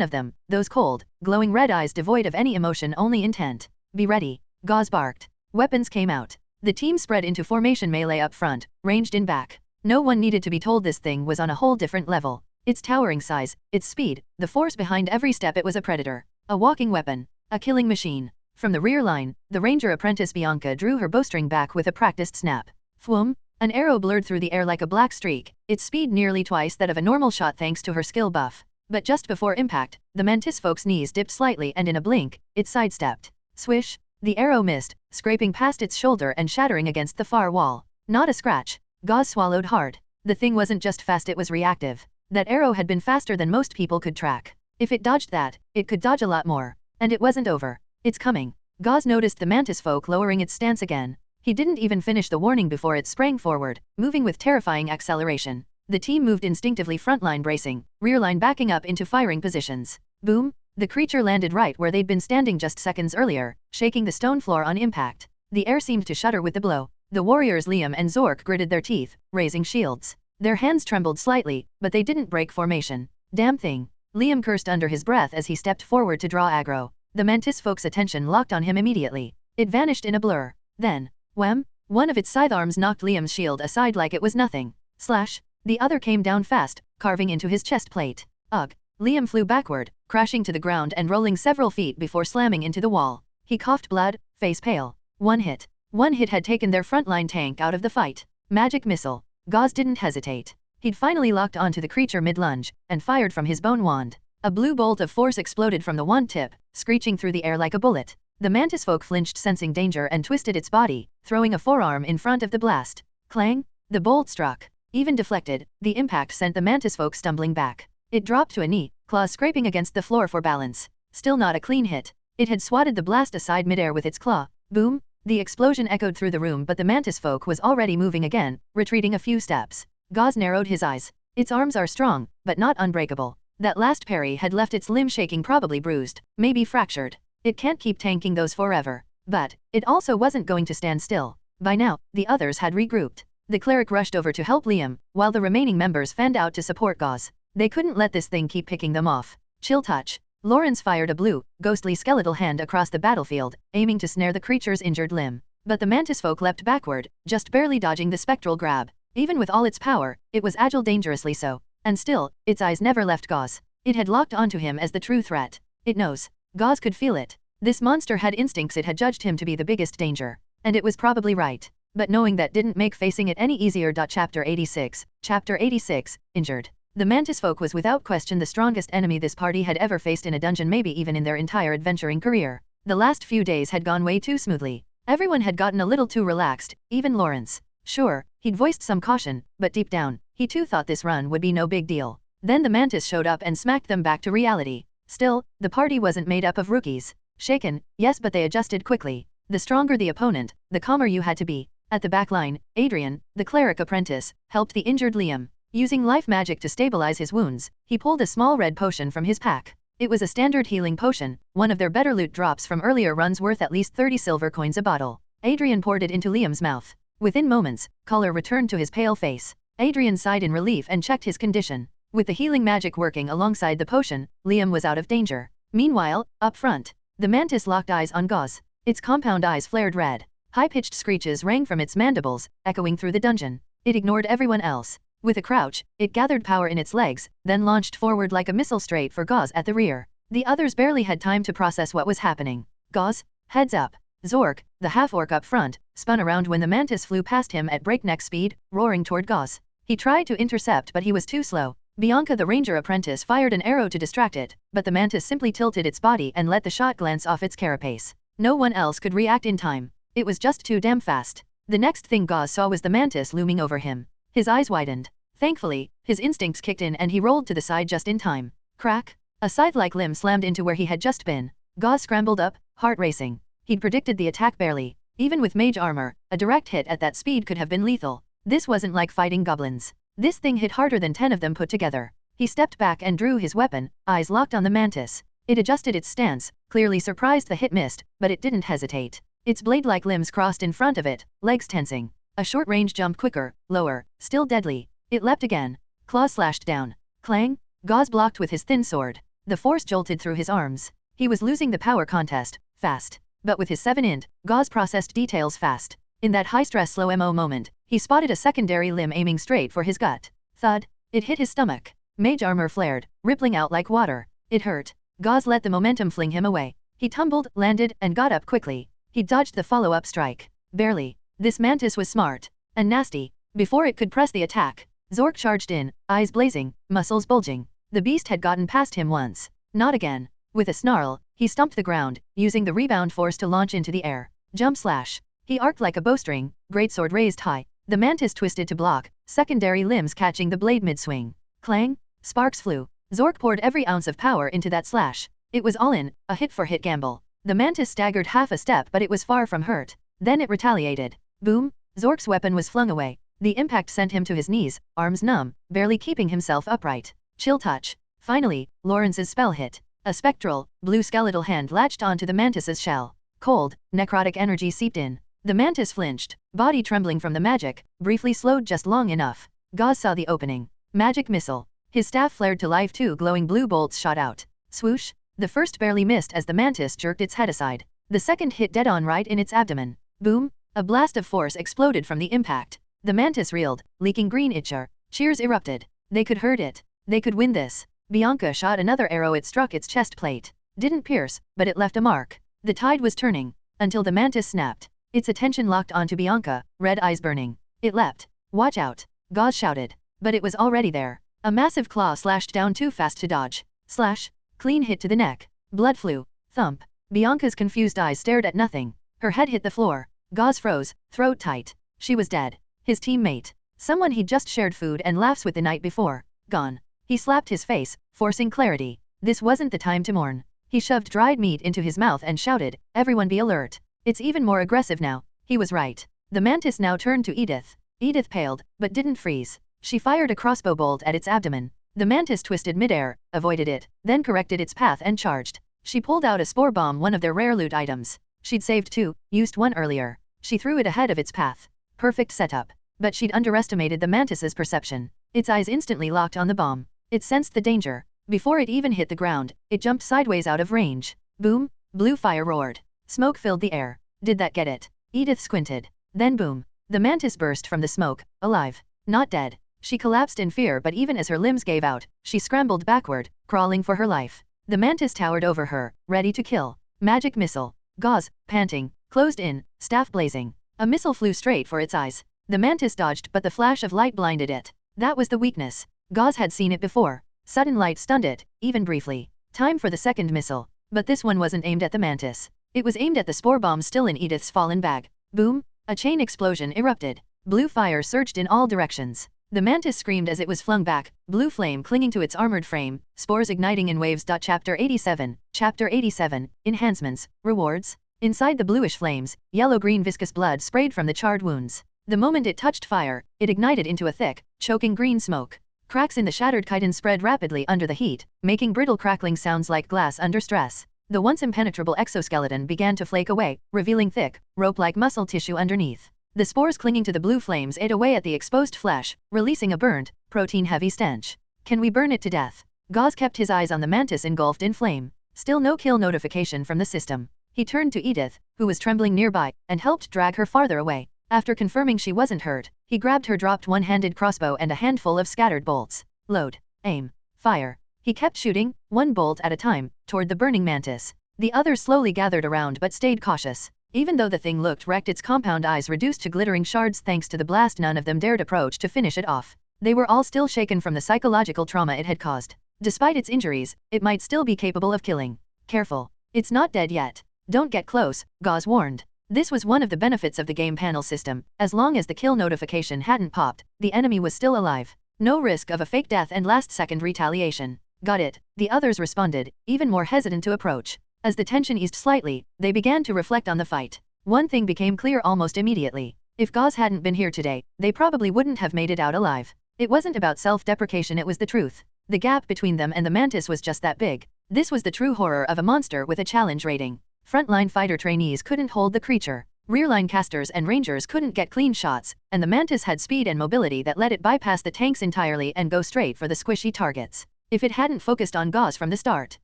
of them, those cold, glowing red eyes devoid of any emotion, only intent. Be ready, Gauze barked. Weapons came out. The team spread into formation, melee up front, ranged in back. No one needed to be told this thing was on a whole different level. Its towering size, its speed, the force behind every step. It was a predator. A walking weapon. A killing machine. From the rear line, the ranger apprentice Bianca drew her bowstring back with a practiced snap. Thwoom! An arrow blurred through the air like a black streak, its speed nearly twice that of a normal shot thanks to her skill buff. But just before impact, the mantis folk's knees dipped slightly and in a blink, it sidestepped. Swish! The arrow missed, scraping past its shoulder and shattering against the far wall. Not a scratch. Gauze swallowed hard. The thing wasn't just fast, it was reactive. That arrow had been faster than most people could track. If it dodged that, it could dodge a lot more. And it wasn't over. It's coming. Gauze noticed the mantis folk lowering its stance again. He didn't even finish the warning before it sprang forward, moving with terrifying acceleration. The team moved instinctively, frontline bracing, rearline backing up into firing positions. Boom! The creature landed right where they'd been standing just seconds earlier, shaking the stone floor on impact. The air seemed to shudder with the blow. The warriors Liam and Zork gritted their teeth, raising shields. Their hands trembled slightly, but they didn't break formation. Damn thing! Liam cursed under his breath as he stepped forward to draw aggro. The mantis folk's attention locked on him immediately. It vanished in a blur. Then, wham! One of its scythe arms knocked Liam's shield aside like it was nothing. Slash! The other came down fast, carving into his chest plate. Ugh! Liam flew backward, crashing to the ground and rolling several feet before slamming into the wall. He coughed blood, face pale. One hit. One hit had taken their frontline tank out of the fight. Magic missile. Gauze didn't hesitate. He'd finally locked onto the creature mid-lunge, and fired from his bone wand. A blue bolt of force exploded from the wand tip, screeching through the air like a bullet. The mantis folk flinched, sensing danger, and twisted its body, throwing a forearm in front of the blast. Clang! The bolt struck. Even deflected, the impact sent the mantis folk stumbling back. It dropped to a knee, claws scraping against the floor for balance. Still not a clean hit. It had swatted the blast aside midair with its claw. Boom! The explosion echoed through the room, but the mantis folk was already moving again, retreating a few steps. Gauze narrowed his eyes. Its arms are strong, but not unbreakable. That last parry had left its limb shaking, probably bruised, maybe fractured. It can't keep tanking those forever. But, it also wasn't going to stand still. By now, the others had regrouped. The cleric rushed over to help Liam, while the remaining members fanned out to support Gauze. They couldn't let this thing keep picking them off. Chill touch. Lawrence fired a blue, ghostly skeletal hand across the battlefield, aiming to snare the creature's injured limb. But the mantis folk leapt backward, just barely dodging the spectral grab. Even with all its power, it was agile, dangerously so. And still, its eyes never left Gauze. It had locked onto him as the true threat. It knows. Gauze could feel it. This monster had instincts. It had judged him to be the biggest danger. And it was probably right. But knowing that didn't make facing it any easier. Chapter 86. Chapter 86, Injured. The mantis folk was without question the strongest enemy this party had ever faced in a dungeon, maybe even in their entire adventuring career. The last few days had gone way too smoothly. Everyone had gotten a little too relaxed, even Lawrence. Sure, he'd voiced some caution, but deep down, he too thought this run would be no big deal. Then the mantis showed up and smacked them back to reality. Still, the party wasn't made up of rookies. Shaken, yes, but they adjusted quickly. The stronger the opponent, the calmer you had to be. At the back line, Adrian, the cleric apprentice, helped the injured Liam. Using life magic to stabilize his wounds, he pulled a small red potion from his pack. It was a standard healing potion, one of their better loot drops from earlier runs, worth at least 30 silver coins a bottle. Adrian poured it into Liam's mouth. Within moments, color returned to his pale face. Adrian sighed in relief and checked his condition. With the healing magic working alongside the potion, Liam was out of danger. Meanwhile, up front, the mantis locked eyes on Gauze. Its compound eyes flared red. High-pitched screeches rang from its mandibles, echoing through the dungeon. It ignored everyone else. With a crouch, it gathered power in its legs, then launched forward like a missile straight for Gauze at the rear. The others barely had time to process what was happening. Gauze, heads up. Zork, the half-orc up front, spun around when the mantis flew past him at breakneck speed, roaring toward Gauze. He tried to intercept, but he was too slow. Bianca the ranger apprentice fired an arrow to distract it, but the mantis simply tilted its body and let the shot glance off its carapace. No one else could react in time. It was just too damn fast. The next thing Gauze saw was the mantis looming over him. His eyes widened. Thankfully, his instincts kicked in and he rolled to the side just in time. Crack! A scythe-like limb slammed into where he had just been. Gauze scrambled up, heart racing. He'd predicted the attack barely. Even with mage armor, a direct hit at that speed could have been lethal. This wasn't like fighting goblins. This thing hit harder than 10 of them put together. He stepped back and drew his weapon, eyes locked on the mantis. It adjusted its stance, clearly surprised the hit missed, but it didn't hesitate. Its blade-like limbs crossed in front of it, legs tensing. A short-range jump quicker, lower, still deadly. It leapt again. Claws slashed down. Clang! Gauze blocked with his thin sword. The force jolted through his arms. He was losing the power contest, fast. But with his 7-int, Gauze processed details fast. In that high-stress slow-mo moment, he spotted a secondary limb aiming straight for his gut. Thud! It hit his stomach. Mage armor flared, rippling out like water. It hurt. Gauze let the momentum fling him away. He tumbled, landed, and got up quickly. He dodged the follow-up strike. Barely. This mantis was smart. And nasty. Before it could press the attack, Zork charged in, eyes blazing, muscles bulging. The beast had gotten past him once. Not again. With a snarl, he stumped the ground, using the rebound force to launch into the air. Jump slash. He arced like a bowstring, greatsword raised high. The mantis twisted to block, secondary limbs catching the blade mid-swing. Clang! Sparks flew. Zork poured every ounce of power into that slash. It was all in, a hit-for-hit gamble. The mantis staggered half a step but it was far from hurt. Then it retaliated. Boom! Zork's weapon was flung away. The impact sent him to his knees, arms numb, barely keeping himself upright. Chill touch. Finally, Lawrence's spell hit. A spectral, blue skeletal hand latched onto the mantis's shell. Cold, necrotic energy seeped in. The mantis flinched, body trembling from the magic, briefly slowed just long enough. Gauze saw the opening. Magic missile. His staff flared to life, 2 glowing blue bolts shot out. Swoosh! The first barely missed as the mantis jerked its head aside. The second hit dead-on right in its abdomen. Boom! A blast of force exploded from the impact. The mantis reeled, leaking green ichor. Cheers erupted. They could hurt it. They could win this. Bianca shot another arrow. It struck its chest plate. Didn't pierce, but it left a mark. The tide was turning. Until the mantis snapped. Its attention locked onto Bianca, red eyes burning. It leapt. Watch out! Gauze shouted. But it was already there. A massive claw slashed down too fast to dodge. Slash! Clean hit to the neck. Blood flew. Thump. Bianca's confused eyes stared at nothing. Her head hit the floor. Gauze froze, throat tight. She was dead. His teammate. Someone he'd just shared food and laughs with the night before. Gone. He slapped his face, forcing clarity. This wasn't the time to mourn. He shoved dried meat into his mouth and shouted, "Everyone be alert. It's even more aggressive now." He was right. The mantis now turned to Edith. Edith paled, but didn't freeze. She fired a crossbow bolt at its abdomen. The mantis twisted midair, avoided it, then corrected its path and charged. She pulled out a spore bomb, one of their rare loot items. She'd saved 2, used 1 earlier. She threw it ahead of its path. Perfect setup. But she'd underestimated the mantis's perception. Its eyes instantly locked on the bomb. It sensed the danger. Before it even hit the ground, it jumped sideways out of range. Boom! Blue fire roared. Smoke filled the air. Did that get it? Edith squinted. Then boom! The mantis burst from the smoke, alive. Not dead. She collapsed in fear, but even as her limbs gave out, she scrambled backward, crawling for her life. The mantis towered over her, ready to kill. Magic missile. Gauze, panting, closed in, staff blazing. A missile flew straight for its eyes. The mantis dodged, but the flash of light blinded it. That was the weakness. Gauze had seen it before. Sudden light stunned it, even briefly. Time for the second missile. But this one wasn't aimed at the mantis. It was aimed at the spore bomb still in Edith's fallen bag. Boom! A chain explosion erupted. Blue fire surged in all directions. The mantis screamed as it was flung back, blue flame clinging to its armored frame, spores igniting in waves. Chapter 87. Chapter 87. Enhancements, rewards. Inside the bluish flames, yellow-green viscous blood sprayed from the charred wounds. The moment it touched fire, it ignited into a thick, choking green smoke. Cracks in the shattered chitin spread rapidly under the heat, making brittle crackling sounds like glass under stress. The once impenetrable exoskeleton began to flake away, revealing thick, rope-like muscle tissue underneath. The spores clinging to the blue flames ate away at the exposed flesh, releasing a burnt, protein-heavy stench. Can we burn it to death? Gauze kept his eyes on the mantis engulfed in flame. Still no kill notification from the system. He turned to Edith, who was trembling nearby, and helped drag her farther away. After confirming she wasn't hurt, he grabbed her dropped one-handed crossbow and a handful of scattered bolts. Load. Aim. Fire. He kept shooting, one bolt at a time, toward the burning mantis. The others slowly gathered around but stayed cautious. Even though the thing looked wrecked, its compound eyes reduced to glittering shards thanks to the blast. None of them dared approach to finish it off. They were all still shaken from the psychological trauma it had caused. Despite its injuries, it might still be capable of killing. Careful. It's not dead yet. Don't get close, Gauze warned. This was one of the benefits of the game panel system. As long as the kill notification hadn't popped, the enemy was still alive. No risk of a fake death and last-second retaliation. Got it, the others responded, even more hesitant to approach. As the tension eased slightly, they began to reflect on the fight. One thing became clear almost immediately. If Gauze hadn't been here today, they probably wouldn't have made it out alive. It wasn't about self-deprecation, it was the truth. The gap between them and the mantis was just that big. This was the true horror of a monster with a challenge rating. Frontline fighter trainees couldn't hold the creature. Rearline casters and rangers couldn't get clean shots, and the mantis had speed and mobility that let it bypass the tanks entirely and go straight for the squishy targets. If it hadn't focused on Gauze from the start,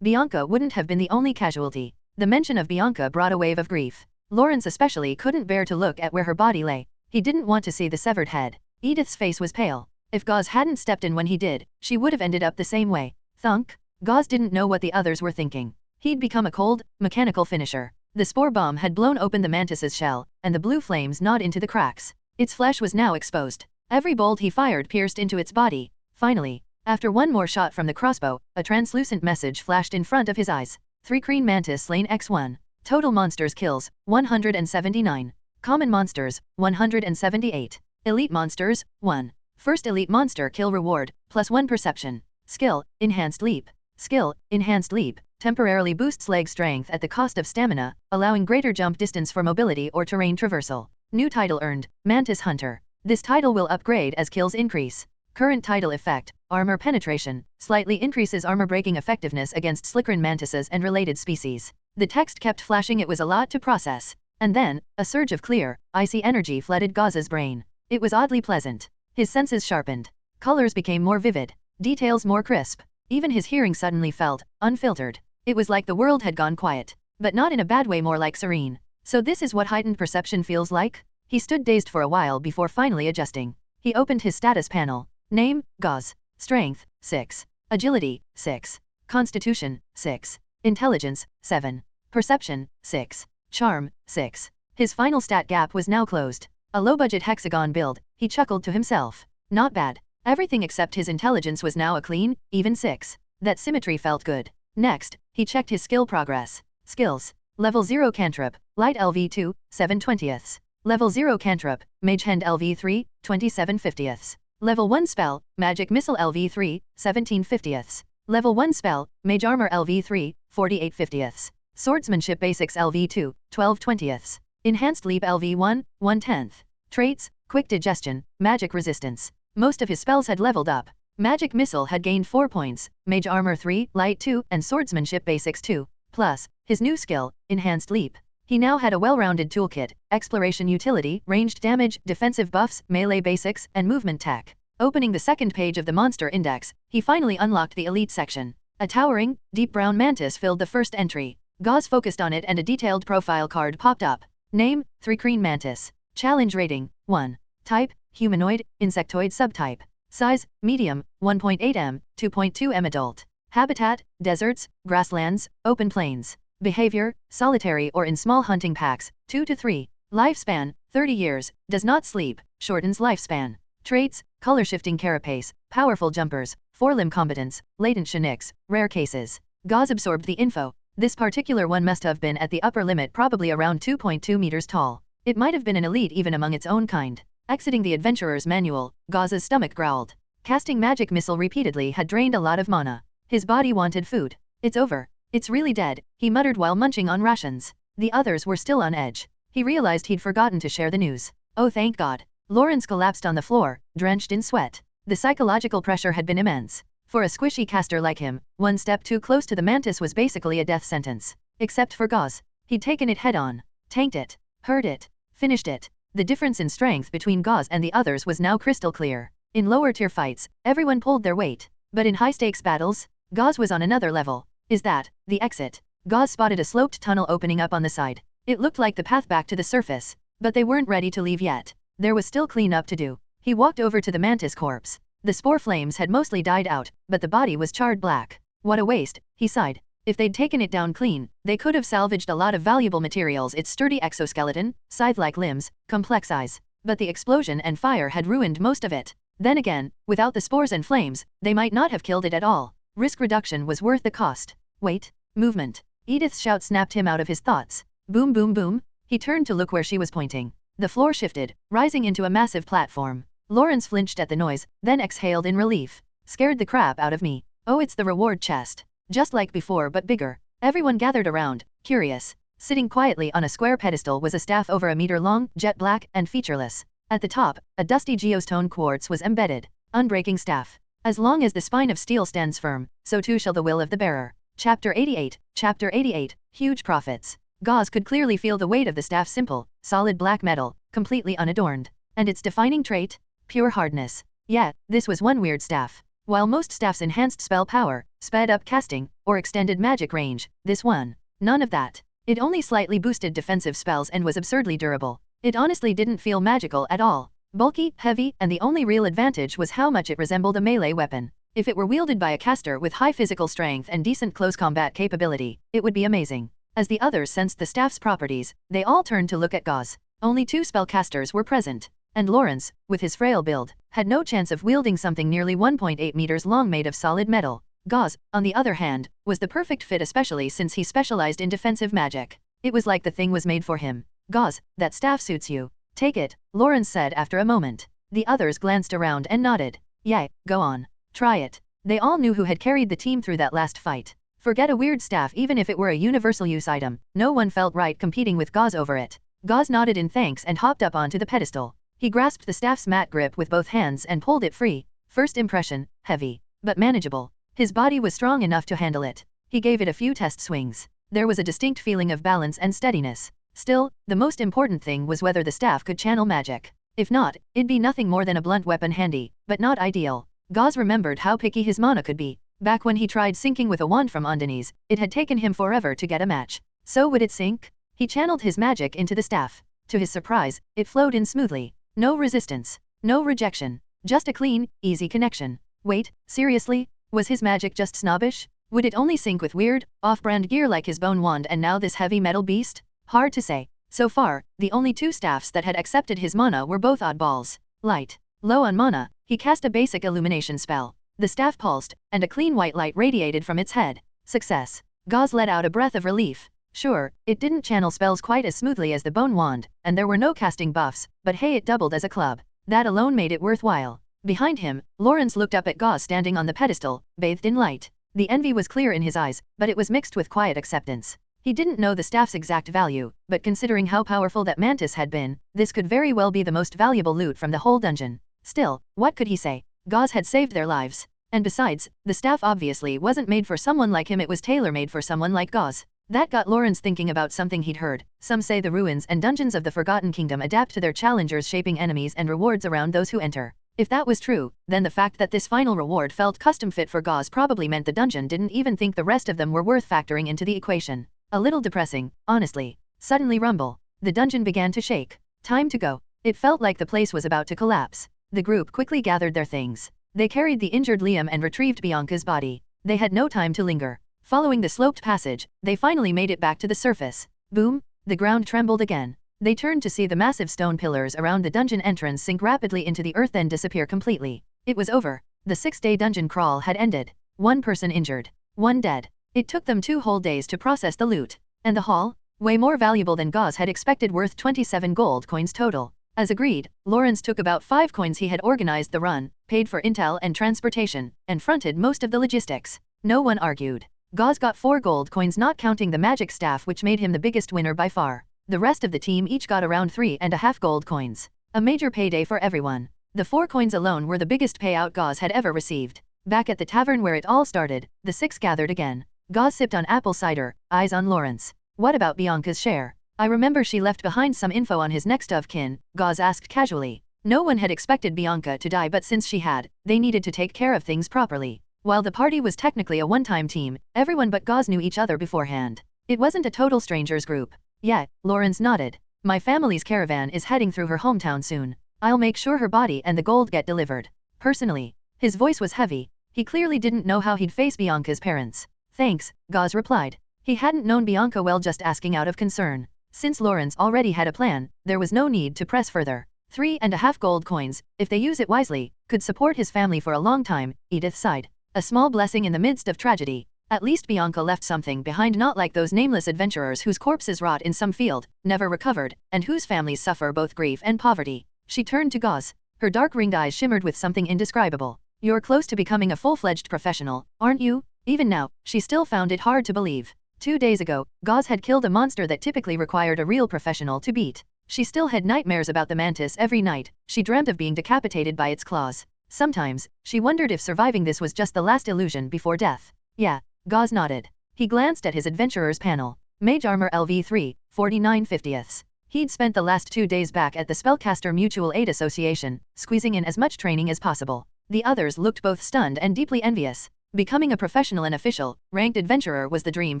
Bianca wouldn't have been the only casualty. The mention of Bianca brought a wave of grief. Lawrence especially couldn't bear to look at where her body lay. He didn't want to see the severed head. Edith's face was pale. If Gauze hadn't stepped in when he did, she would have ended up the same way. Thunk. Gauze didn't know what the others were thinking. He'd become a cold, mechanical finisher. The spore bomb had blown open the mantis's shell, and the blue flames gnawed into the cracks. Its flesh was now exposed. Every bolt he fired pierced into its body. Finally, after one more shot from the crossbow, a translucent message flashed in front of his eyes. 3 Green Mantis slain x1. Total monsters kills, 179. Common monsters, 178. Elite monsters, 1. First elite monster kill reward, +1 perception. Skill, Enhanced Leap. Skill, Enhanced Leap, temporarily boosts leg strength at the cost of stamina, allowing greater jump distance for mobility or terrain traversal. New title earned, Mantis Hunter. This title will upgrade as kills increase. Current title effect, Armor Penetration, slightly increases armor breaking effectiveness against slickerin mantises and related species. The text kept flashing. It was a lot to process. And then, a surge of clear, icy energy flooded Gauze's brain. It was oddly pleasant. His senses sharpened. Colors became more vivid. Details more crisp. Even his hearing suddenly felt unfiltered. It was like the world had gone quiet. But not in a bad way, more like serene. So this is what heightened perception feels like? He stood dazed for a while before finally adjusting. He opened his status panel. Name, Gauze. Strength, 6. Agility, 6. Constitution, 6. Intelligence, 7. Perception, 6. Charm, 6. His final stat gap was now closed. A low-budget hexagon build, he chuckled to himself. Not bad. Everything except his intelligence was now a clean, even 6. That symmetry felt good. Next, he checked his skill progress. Skills. Level 0 Cantrip, Light LV2, 7/20. Level 0 Cantrip, Mage Hand LV3, 27/50. Level 1 Spell, Magic Missile LV3, 17/50. Level 1 Spell, Mage Armor LV3, 48/50. Swordsmanship Basics LV2, 12/20. Enhanced Leap LV1, 1/10. Traits, Quick Digestion, Magic Resistance. Most of his spells had leveled up. Magic Missile had gained 4 points, Mage Armor 3, Light 2, and Swordsmanship Basics 2. Plus, his new skill, Enhanced Leap. He now had a well-rounded toolkit, Exploration Utility, Ranged Damage, Defensive Buffs, Melee Basics, and Movement Tech. Opening the second page of the Monster Index, he finally unlocked the Elite section. A towering, deep brown mantis filled the first entry. Gauze focused on it and a detailed profile card popped up. Name, 3 Green Mantis. Challenge rating, 1. Type, humanoid, insectoid subtype. Size, medium, 1.8 m, 2.2 m adult. Habitat, deserts, grasslands, open plains. Behavior, solitary or in small hunting packs, 2 to 3. Lifespan, 30 years, does not sleep, shortens lifespan. Traits, color-shifting carapace, powerful jumpers, forelimb combatants, latent Chinook, rare cases. Gauze absorbed the info. This particular one must have been at the upper limit, probably around 2.2 meters tall. It might have been an elite even among its own kind. Exiting the adventurer's manual, Gauze's stomach growled. Casting magic missile repeatedly had drained a lot of mana. His body wanted food. It's over. It's really dead, he muttered while munching on rations. The others were still on edge. He realized he'd forgotten to share the news. Oh, thank God. Lawrence collapsed on the floor, drenched in sweat. The psychological pressure had been immense. For a squishy caster like him, one step too close to the mantis was basically a death sentence. Except for Gauze. He'd taken it head on. Tanked it. Heard it. Finished it. The difference in strength between Gauze and the others was now crystal clear. In lower-tier fights, everyone pulled their weight. But in high-stakes battles, Gauze was on another level. Is that the exit? Gauze spotted a sloped tunnel opening up on the side. It looked like the path back to the surface. But they weren't ready to leave yet. There was still cleanup to do. He walked over to the mantis corpse. The spore flames had mostly died out, but the body was charred black. What a waste, he sighed. If they'd taken it down clean, they could have salvaged a lot of valuable materials: its sturdy exoskeleton, scythe-like limbs, complex eyes. But the explosion and fire had ruined most of it. Then again, without the spores and flames, they might not have killed it at all. Risk reduction was worth the cost. Wait. Movement. Edith's shout snapped him out of his thoughts. Boom boom boom. He turned to look where she was pointing. The floor shifted, rising into a massive platform. Lawrence flinched at the noise, then exhaled in relief. Scared the crap out of me. Oh, it's the reward chest. Just like before but bigger. Everyone gathered around, curious. Sitting quietly on a square pedestal was a staff over a meter long, jet black, and featureless. At the top, a dusty geostone quartz was embedded. Unbreaking staff. As long as the spine of steel stands firm, so too shall the will of the bearer. Chapter 88. Chapter 88. Huge profits. Gauze could clearly feel the weight of the staff. Simple, solid black metal, completely unadorned. And its defining trait? Pure hardness. Yeah, this was one weird staff. While most staffs enhanced spell power, sped up casting, or extended magic range, this one, none of that. It only slightly boosted defensive spells and was absurdly durable. It honestly didn't feel magical at all. Bulky, heavy, and the only real advantage was how much it resembled a melee weapon. If it were wielded by a caster with high physical strength and decent close combat capability, it would be amazing. As the others sensed the staff's properties, they all turned to look at Gauze. Only 2 spellcasters were present. And Lawrence, with his frail build, had no chance of wielding something nearly 1.8 meters long made of solid metal. Gauze, on the other hand, was the perfect fit, especially since he specialized in defensive magic. It was like the thing was made for him. Gauze, that staff suits you. Take it, Lawrence said after a moment. The others glanced around and nodded. Yeah, go on. Try it. They all knew who had carried the team through that last fight. Forget a weird staff. Even if it were a universal use item, no one felt right competing with Gauze over it. Gauze nodded in thanks and hopped up onto the pedestal. He grasped the staff's matte grip with both hands and pulled it free. First impression, heavy, but manageable. His body was strong enough to handle it. He gave it a few test swings. There was a distinct feeling of balance and steadiness. Still, the most important thing was whether the staff could channel magic. If not, it'd be nothing more than a blunt weapon, handy, but not ideal. Gauze remembered how picky his mana could be. Back when he tried syncing with a wand from Undeniz, it had taken him forever to get a match. So would it sync? He channeled his magic into the staff. To his surprise, it flowed in smoothly. No resistance. No rejection. Just a clean, easy connection. Wait, seriously? Was his magic just snobbish? Would it only sync with weird, off-brand gear like his bone wand and now this heavy metal beast? Hard to say. So far, the only 2 staffs that had accepted his mana were both oddballs. Light. Low on mana, he cast a basic illumination spell. The staff pulsed, and a clean white light radiated from its head. Success. Gauze let out a breath of relief. Sure, it didn't channel spells quite as smoothly as the bone wand, and there were no casting buffs, but hey, it doubled as a club. That alone made it worthwhile. Behind him, Lawrence looked up at Gauze standing on the pedestal, bathed in light. The envy was clear in his eyes, but it was mixed with quiet acceptance. He didn't know the staff's exact value, but considering how powerful that mantis had been, this could very well be the most valuable loot from the whole dungeon. Still, what could he say? Gauze had saved their lives. And besides, the staff obviously wasn't made for someone like him, it was tailor-made for someone like Gauze. That got Lawrence thinking about something he'd heard. Some say the ruins and dungeons of the Forgotten Kingdom adapt to their challengers, shaping enemies and rewards around those who enter. If that was true, then the fact that this final reward felt custom-fit for Gauze probably meant the dungeon didn't even think the rest of them were worth factoring into the equation. A little depressing, honestly. Suddenly rumble. The dungeon began to shake. Time to go. It felt like the place was about to collapse. The group quickly gathered their things. They carried the injured Liam and retrieved Bianca's body. They had no time to linger. Following the sloped passage, they finally made it back to the surface. Boom! The ground trembled again. They turned to see the massive stone pillars around the dungeon entrance sink rapidly into the earth, then disappear completely. It was over. The 6-day dungeon crawl had ended. 1 person injured. 1 dead. It took them 2 whole days to process the loot. And the haul? Way more valuable than Gauze had expected, worth 27 gold coins total. As agreed, Lawrence took about 5 coins. He had organized the run, paid for intel and transportation, and fronted most of the logistics. No one argued. Gauze got 4 gold coins, not counting the magic staff, which made him the biggest winner by far. The rest of the team each got around 3.5 gold coins. A major payday for everyone. The 4 coins alone were the biggest payout Gauze had ever received. Back at the tavern where it all started, the 6 gathered again. Gauze sipped on apple cider, eyes on Lawrence. What about Bianca's share? I remember she left behind some info on his next of kin, Gauze asked casually. No one had expected Bianca to die, but since she had, they needed to take care of things properly. While the party was technically a one-time team, everyone but Gauze knew each other beforehand. It wasn't a total strangers group. Yeah, Lawrence nodded. My family's caravan is heading through her hometown soon. I'll make sure her body and the gold get delivered. Personally. His voice was heavy. He clearly didn't know how he'd face Bianca's parents. Thanks, Gauze replied. He hadn't known Bianca well, just asking out of concern. Since Lawrence already had a plan, there was no need to press further. 3.5 gold coins, if they use it wisely, could support his family for a long time, Edith sighed. A small blessing in the midst of tragedy. At least Bianca left something behind, not like those nameless adventurers whose corpses rot in some field, never recovered, and whose families suffer both grief and poverty. She turned to Gauze. Her dark ringed eyes shimmered with something indescribable. You're close to becoming a full-fledged professional, aren't you? Even now, she still found it hard to believe. 2 days ago, Gauze had killed a monster that typically required a real professional to beat. She still had nightmares about the mantis every night. She dreamt of being decapitated by its claws. Sometimes, she wondered if surviving this was just the last illusion before death. Yeah, Gauze nodded. He glanced at his adventurer's panel. Mage Armor LV3, 49/50ths. He'd spent the last 2 days back at the Spellcaster Mutual Aid Association, squeezing in as much training as possible. The others looked both stunned and deeply envious. Becoming a professional and official, ranked adventurer was the dream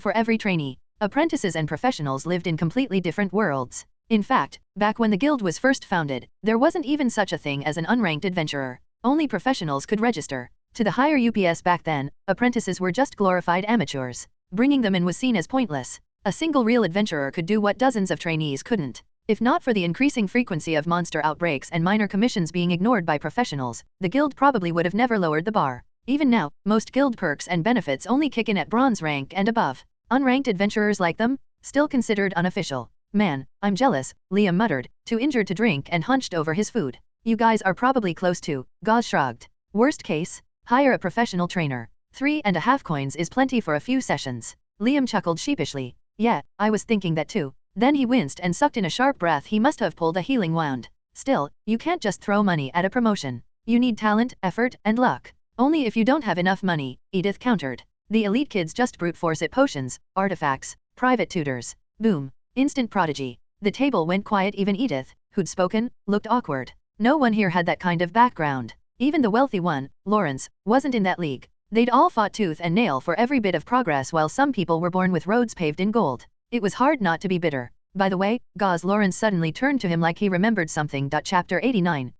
for every trainee. Apprentices and professionals lived in completely different worlds. In fact, back when the guild was first founded, there wasn't even such a thing as an unranked adventurer. Only professionals could register. To the higher UPS back then, apprentices were just glorified amateurs. Bringing them in was seen as pointless. A single real adventurer could do what dozens of trainees couldn't. If not for the increasing frequency of monster outbreaks and minor commissions being ignored by professionals, the guild probably would have never lowered the bar. Even now, most guild perks and benefits only kick in at bronze rank and above. Unranked adventurers like them? Still considered unofficial. Man, I'm jealous, Liam muttered, too injured to drink and hunched over his food. You guys are probably close to, Gauze shrugged. Worst case? Hire a professional trainer. 3.5 coins is plenty for a few sessions. Liam chuckled sheepishly. Yeah, I was thinking that too. Then he winced and sucked in a sharp breath. He must have pulled a healing wand. Still, you can't just throw money at a promotion. You need talent, effort, and luck. Only if you don't have enough money, Edith countered. The elite kids just brute force it: potions, artifacts, private tutors. Boom. Instant prodigy. The table went quiet. Even Edith, who'd spoken, looked awkward. No one here had that kind of background. Even the wealthy one, Lawrence, wasn't in that league. They'd all fought tooth and nail for every bit of progress, while some people were born with roads paved in gold. It was hard not to be bitter. By the way, Gauze. Lawrence suddenly turned to him like he remembered something. Chapter 89,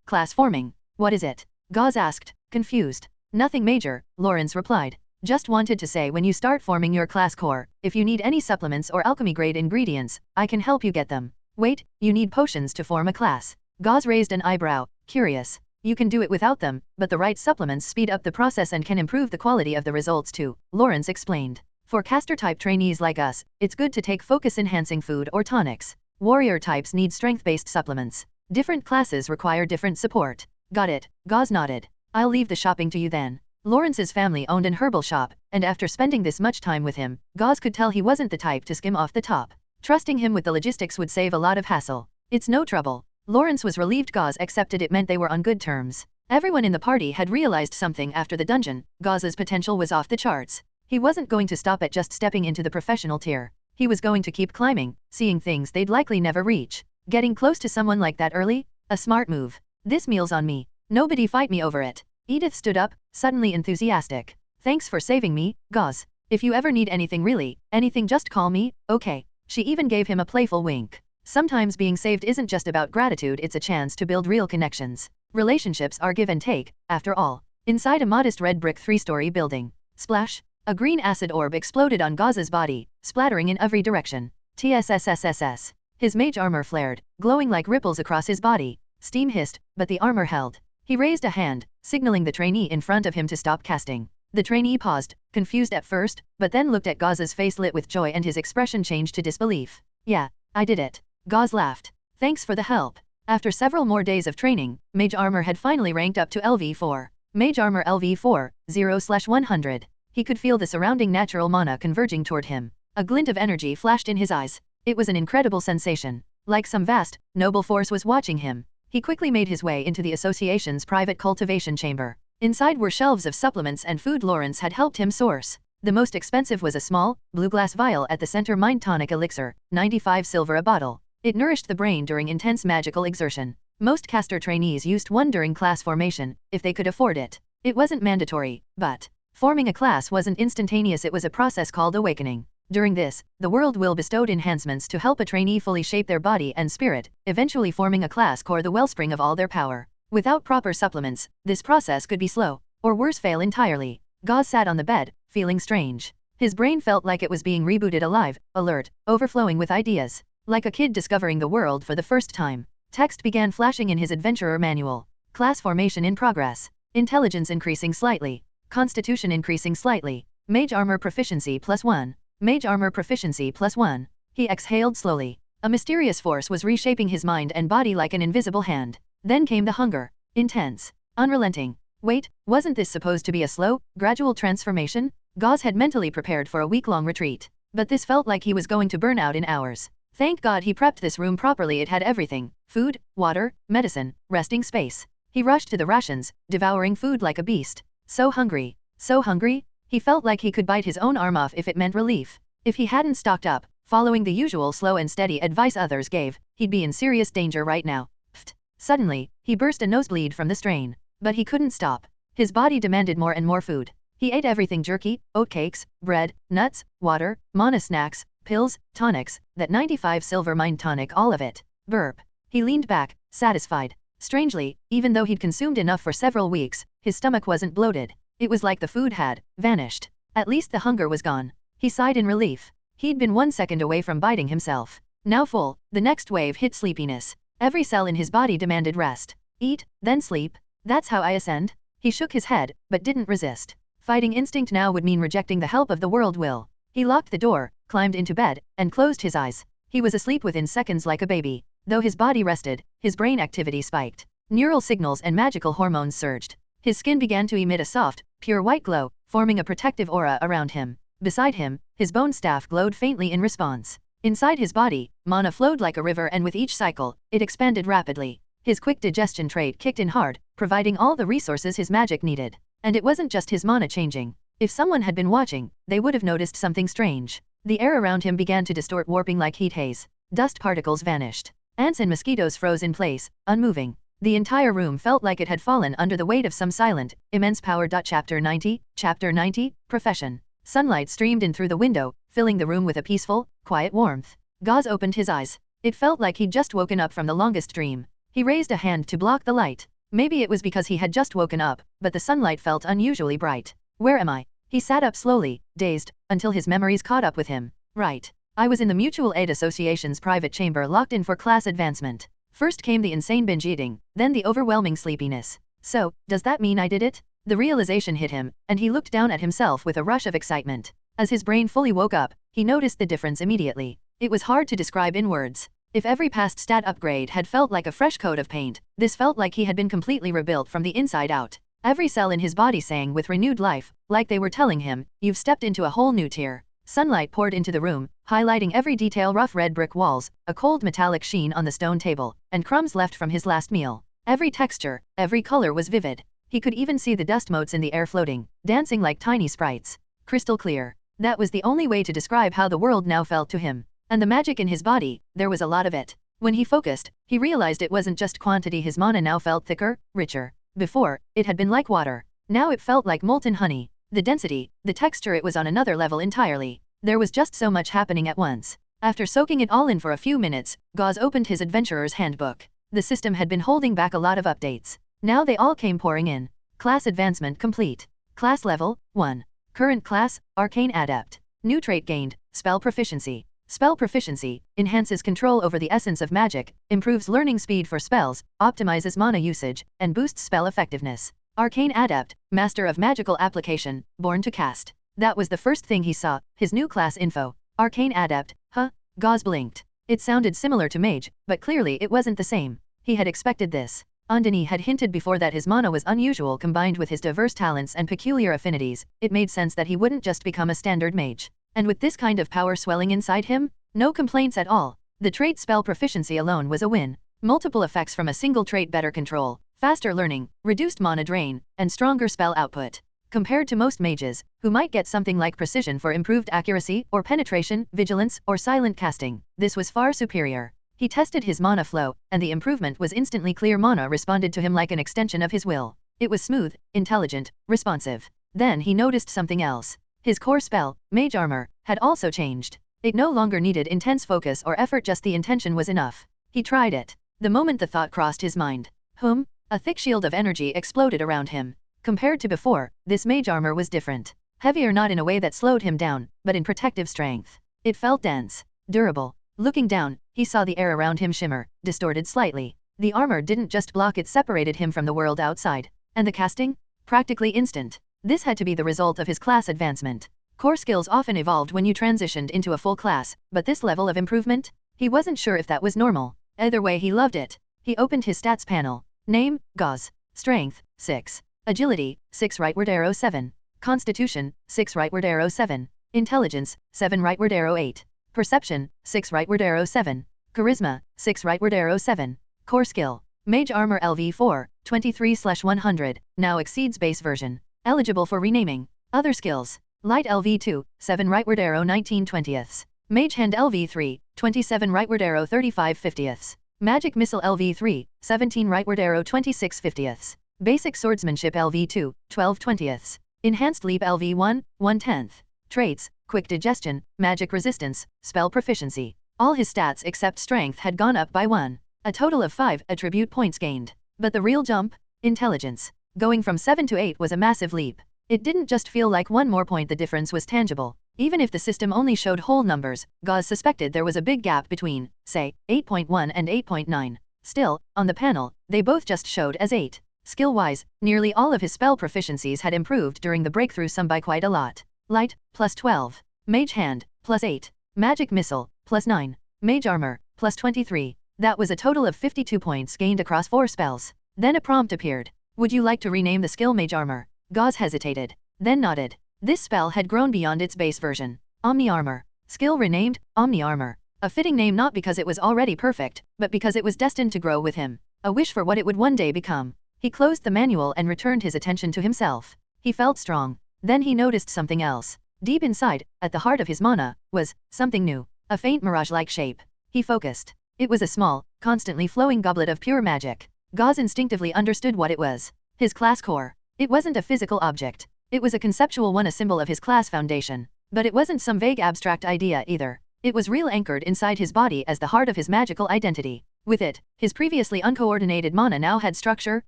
Class Forming. What is it? Gauze asked, confused. Nothing major, Lawrence replied. Just wanted to say, when you start forming your class core, if you need any supplements or alchemy grade ingredients, I can help you get them. Wait, you need potions to form a class? Gauze raised an eyebrow, curious. You can do it without them, but the right supplements speed up the process and can improve the quality of the results too, Lawrence explained. For caster-type trainees like us, it's good to take focus-enhancing food or tonics. Warrior types need strength-based supplements. Different classes require different support. Got it, Gauze nodded. I'll leave the shopping to you then. Lawrence's family owned an herbal shop, and after spending this much time with him, Gauze could tell he wasn't the type to skim off the top. Trusting him with the logistics would save a lot of hassle. It's no trouble. Lawrence was relieved Gauze accepted. It meant they were on good terms. Everyone in the party had realized something after the dungeon. Gauze's potential was off the charts. He wasn't going to stop at just stepping into the professional tier. He was going to keep climbing, seeing things they'd likely never reach. Getting close to someone like that early? A smart move. This meal's on me. Nobody fight me over it. Edith stood up, suddenly enthusiastic. Thanks for saving me, Gauze. If you ever need anything, really, anything, just call me, okay? She even gave him a playful wink. Sometimes being saved isn't just about gratitude, it's a chance to build real connections. Relationships are give and take, after all. Inside a modest red brick 3-story building. Splash! A green acid orb exploded on Gauze's body, splattering in every direction. TSSSSS. His mage armor flared, glowing like ripples across his body. Steam hissed, but the armor held. He raised a hand, signaling the trainee in front of him to stop casting. The trainee paused, confused at first, but then looked at Gauze's face lit with joy and his expression changed to disbelief. Yeah, I did it. Gauze laughed. Thanks for the help. After several more days of training, Mage Armor had finally ranked up to LV4. Mage Armor LV4, 0/100. He could feel the surrounding natural mana converging toward him. A glint of energy flashed in his eyes. It was an incredible sensation. Like some vast, noble force was watching him. He quickly made his way into the association's private cultivation chamber. Inside were shelves of supplements and food Lawrence had helped him source. The most expensive was a small, blue glass vial at the center, mind tonic elixir, 95 silver a bottle. It nourished the brain during intense magical exertion. Most caster trainees used one during class formation, if they could afford it. It wasn't mandatory, but forming a class wasn't instantaneous. It was a process called awakening. During this, the world will bestowed enhancements to help a trainee fully shape their body and spirit, eventually forming a class core, the wellspring of all their power. Without proper supplements, this process could be slow, or worse, fail entirely. Gauze sat on the bed, feeling strange. His brain felt like it was being rebooted, alive, alert, overflowing with ideas. Like a kid discovering the world for the first time. Text began flashing in his adventurer manual. Class formation in progress. Intelligence increasing slightly. Constitution increasing slightly. Mage armor proficiency +1. Mage armor proficiency +1. He exhaled slowly. A mysterious force was reshaping his mind and body like an invisible hand. Then came the hunger. Intense. Unrelenting. Wait, wasn't this supposed to be a slow, gradual transformation? Gauze had mentally prepared for a week-long retreat. But this felt like he was going to burn out in hours. Thank God he prepped this room properly. It had everything: food, water, medicine, resting space. He rushed to the rations, devouring food like a beast. So hungry. So hungry? He felt like he could bite his own arm off if it meant relief. If he hadn't stocked up, following the usual slow and steady advice others gave, he'd be in serious danger right now. Pfft. Suddenly, he burst a nosebleed from the strain. But he couldn't stop. His body demanded more and more food. He ate everything: jerky, oatcakes, bread, nuts, water, mana snacks, pills, tonics, that 95 silver mind tonic, all of it. Burp. He leaned back, satisfied. Strangely, even though he'd consumed enough for several weeks, his stomach wasn't bloated. It was like the food had vanished. At least the hunger was gone. He sighed in relief. He'd been 1 second away from biting himself. Now full, the next wave hit sleepiness. Every cell in his body demanded rest. Eat, then sleep. That's how I ascend? He shook his head, but didn't resist. Fighting instinct now would mean rejecting the help of the world will. He locked the door, climbed into bed, and closed his eyes. He was asleep within seconds like a baby. Though his body rested, his brain activity spiked. Neural signals and magical hormones surged. His skin began to emit a soft, pure white glow, forming a protective aura around him. Beside him, his bone staff glowed faintly in response. Inside his body, mana flowed like a river, and with each cycle, it expanded rapidly. His quick digestion trait kicked in hard, providing all the resources his magic needed. And it wasn't just his mana changing. If someone had been watching, they would have noticed something strange. The air around him began to distort, warping like heat haze. Dust particles vanished. Ants and mosquitoes froze in place, unmoving. The entire room felt like it had fallen under the weight of some silent, immense power. Chapter 90, Profession. Sunlight streamed in through the window, filling the room with a peaceful, quiet warmth. Gauze opened his eyes. It felt like he'd just woken up from the longest dream. He raised a hand to block the light. Maybe it was because he had just woken up, but the sunlight felt unusually bright. Where am I? He sat up slowly, dazed, until his memories caught up with him. Right. I was in the Mutual Aid Association's private chamber, locked in for class advancement. First came the insane binge eating, then the overwhelming sleepiness. So, does that mean I did it? The realization hit him, and he looked down at himself with a rush of excitement. As his brain fully woke up, he noticed the difference immediately. It was hard to describe in words. If every past stat upgrade had felt like a fresh coat of paint, this felt like he had been completely rebuilt from the inside out. Every cell in his body sang with renewed life, like they were telling him, "You've stepped into a whole new tier." Sunlight poured into the room, highlighting every detail: rough red brick walls, a cold metallic sheen on the stone table, and crumbs left from his last meal. Every texture, every color was vivid. He could even see the dust motes in the air floating, dancing like tiny sprites. Crystal clear. That was the only way to describe how the world now felt to him. And the magic in his body, there was a lot of it. When he focused, he realized it wasn't just quantity. His mana now felt thicker, richer. Before, it had been like water. Now it felt like molten honey. The density, the texture, it was on another level entirely. There was just so much happening at once. After soaking it all in for a few minutes, Gauze opened his adventurer's handbook. The system had been holding back a lot of updates. Now they all came pouring in. Class advancement complete. Class level, 1. Current class, Arcane Adept. New trait gained, Spell Proficiency. Spell Proficiency enhances control over the essence of magic, improves learning speed for spells, optimizes mana usage, and boosts spell effectiveness. Arcane Adept, Master of Magical Application, born to cast. That was the first thing he saw, his new class info. Arcane Adept, huh? Gauze blinked. It sounded similar to Mage, but clearly it wasn't the same. He had expected this. Andini had hinted before that his mana was unusual. Combined with his diverse talents and peculiar affinities, it made sense that he wouldn't just become a standard mage. And with this kind of power swelling inside him, no complaints at all. The trait Spell Proficiency alone was a win. Multiple effects from a single trait: better control, faster learning, reduced mana drain, and stronger spell output. Compared to most mages, who might get something like precision for improved accuracy, or penetration, vigilance, or silent casting, this was far superior. He tested his mana flow, and the improvement was instantly clear. Mana responded to him like an extension of his will. It was smooth, intelligent, responsive. Then he noticed something else. His core spell, Mage Armor, had also changed. It no longer needed intense focus or effort, just the intention was enough. He tried it. The moment the thought crossed his mind, a thick shield of energy exploded around him. Compared to before, this Mage Armor was different. Heavier, not in a way that slowed him down, but in protective strength. It felt dense, durable. Looking down, he saw the air around him shimmer, distorted slightly. The armor didn't just block, it separated him from the world outside. And the casting? Practically instant. This had to be the result of his class advancement. Core skills often evolved when you transitioned into a full class, but this level of improvement? He wasn't sure if that was normal. Either way, he loved it. He opened his stats panel. Name, Gauze. Strength, 6. Agility, 6 rightward arrow 7. Constitution, 6 rightward arrow 7. Intelligence, 7 rightward arrow 8. Perception, 6 rightward arrow 7. Charisma, 6 rightward arrow 7. Core skill. Mage armor LV4, 23/100, now exceeds base version. Eligible for renaming. Other skills. Light LV2, 7 rightward arrow 19/20. Mage hand LV3, 27 rightward arrow 35/50. Magic missile LV3, 17 rightward arrow 26/50. Basic swordsmanship LV2, 12/20. Enhanced leap LV1, 1/10. Traits, quick digestion, magic resistance, spell proficiency. All his stats except strength had gone up by 1. A total of 5 attribute points gained. But the real jump? Intelligence. Going from 7 to 8 was a massive leap. It didn't just feel like one more point, the difference was tangible. Even if the system only showed whole numbers, Gauze suspected there was a big gap between, say, 8.1 and 8.9. Still, on the panel, they both just showed as 8. Skill-wise, nearly all of his spell proficiencies had improved during the breakthrough, some by quite a lot. Light, plus 12. Mage hand, plus 8. Magic missile, plus 9. Mage armor, plus 23. That was a total of 52 points gained across 4 spells. Then a prompt appeared. Would you like to rename the skill Mage armor? Gauze hesitated, then nodded. This spell had grown beyond its base version. Omni armor. Skill renamed, Omni armor. A fitting name not because it was already perfect, but because it was destined to grow with him. A wish for what it would one day become. He closed the manual and returned his attention to himself. He felt strong. Then he noticed something else. Deep inside, at the heart of his mana, was something new. A faint mirage-like shape. He focused. It was a small, constantly flowing goblet of pure magic. Gauze instinctively understood what it was. His class core. It wasn't a physical object. It was a conceptual one, a symbol of his class foundation. But it wasn't some vague abstract idea either. It was real, anchored inside his body as the heart of his magical identity. With it, his previously uncoordinated mana now had structure,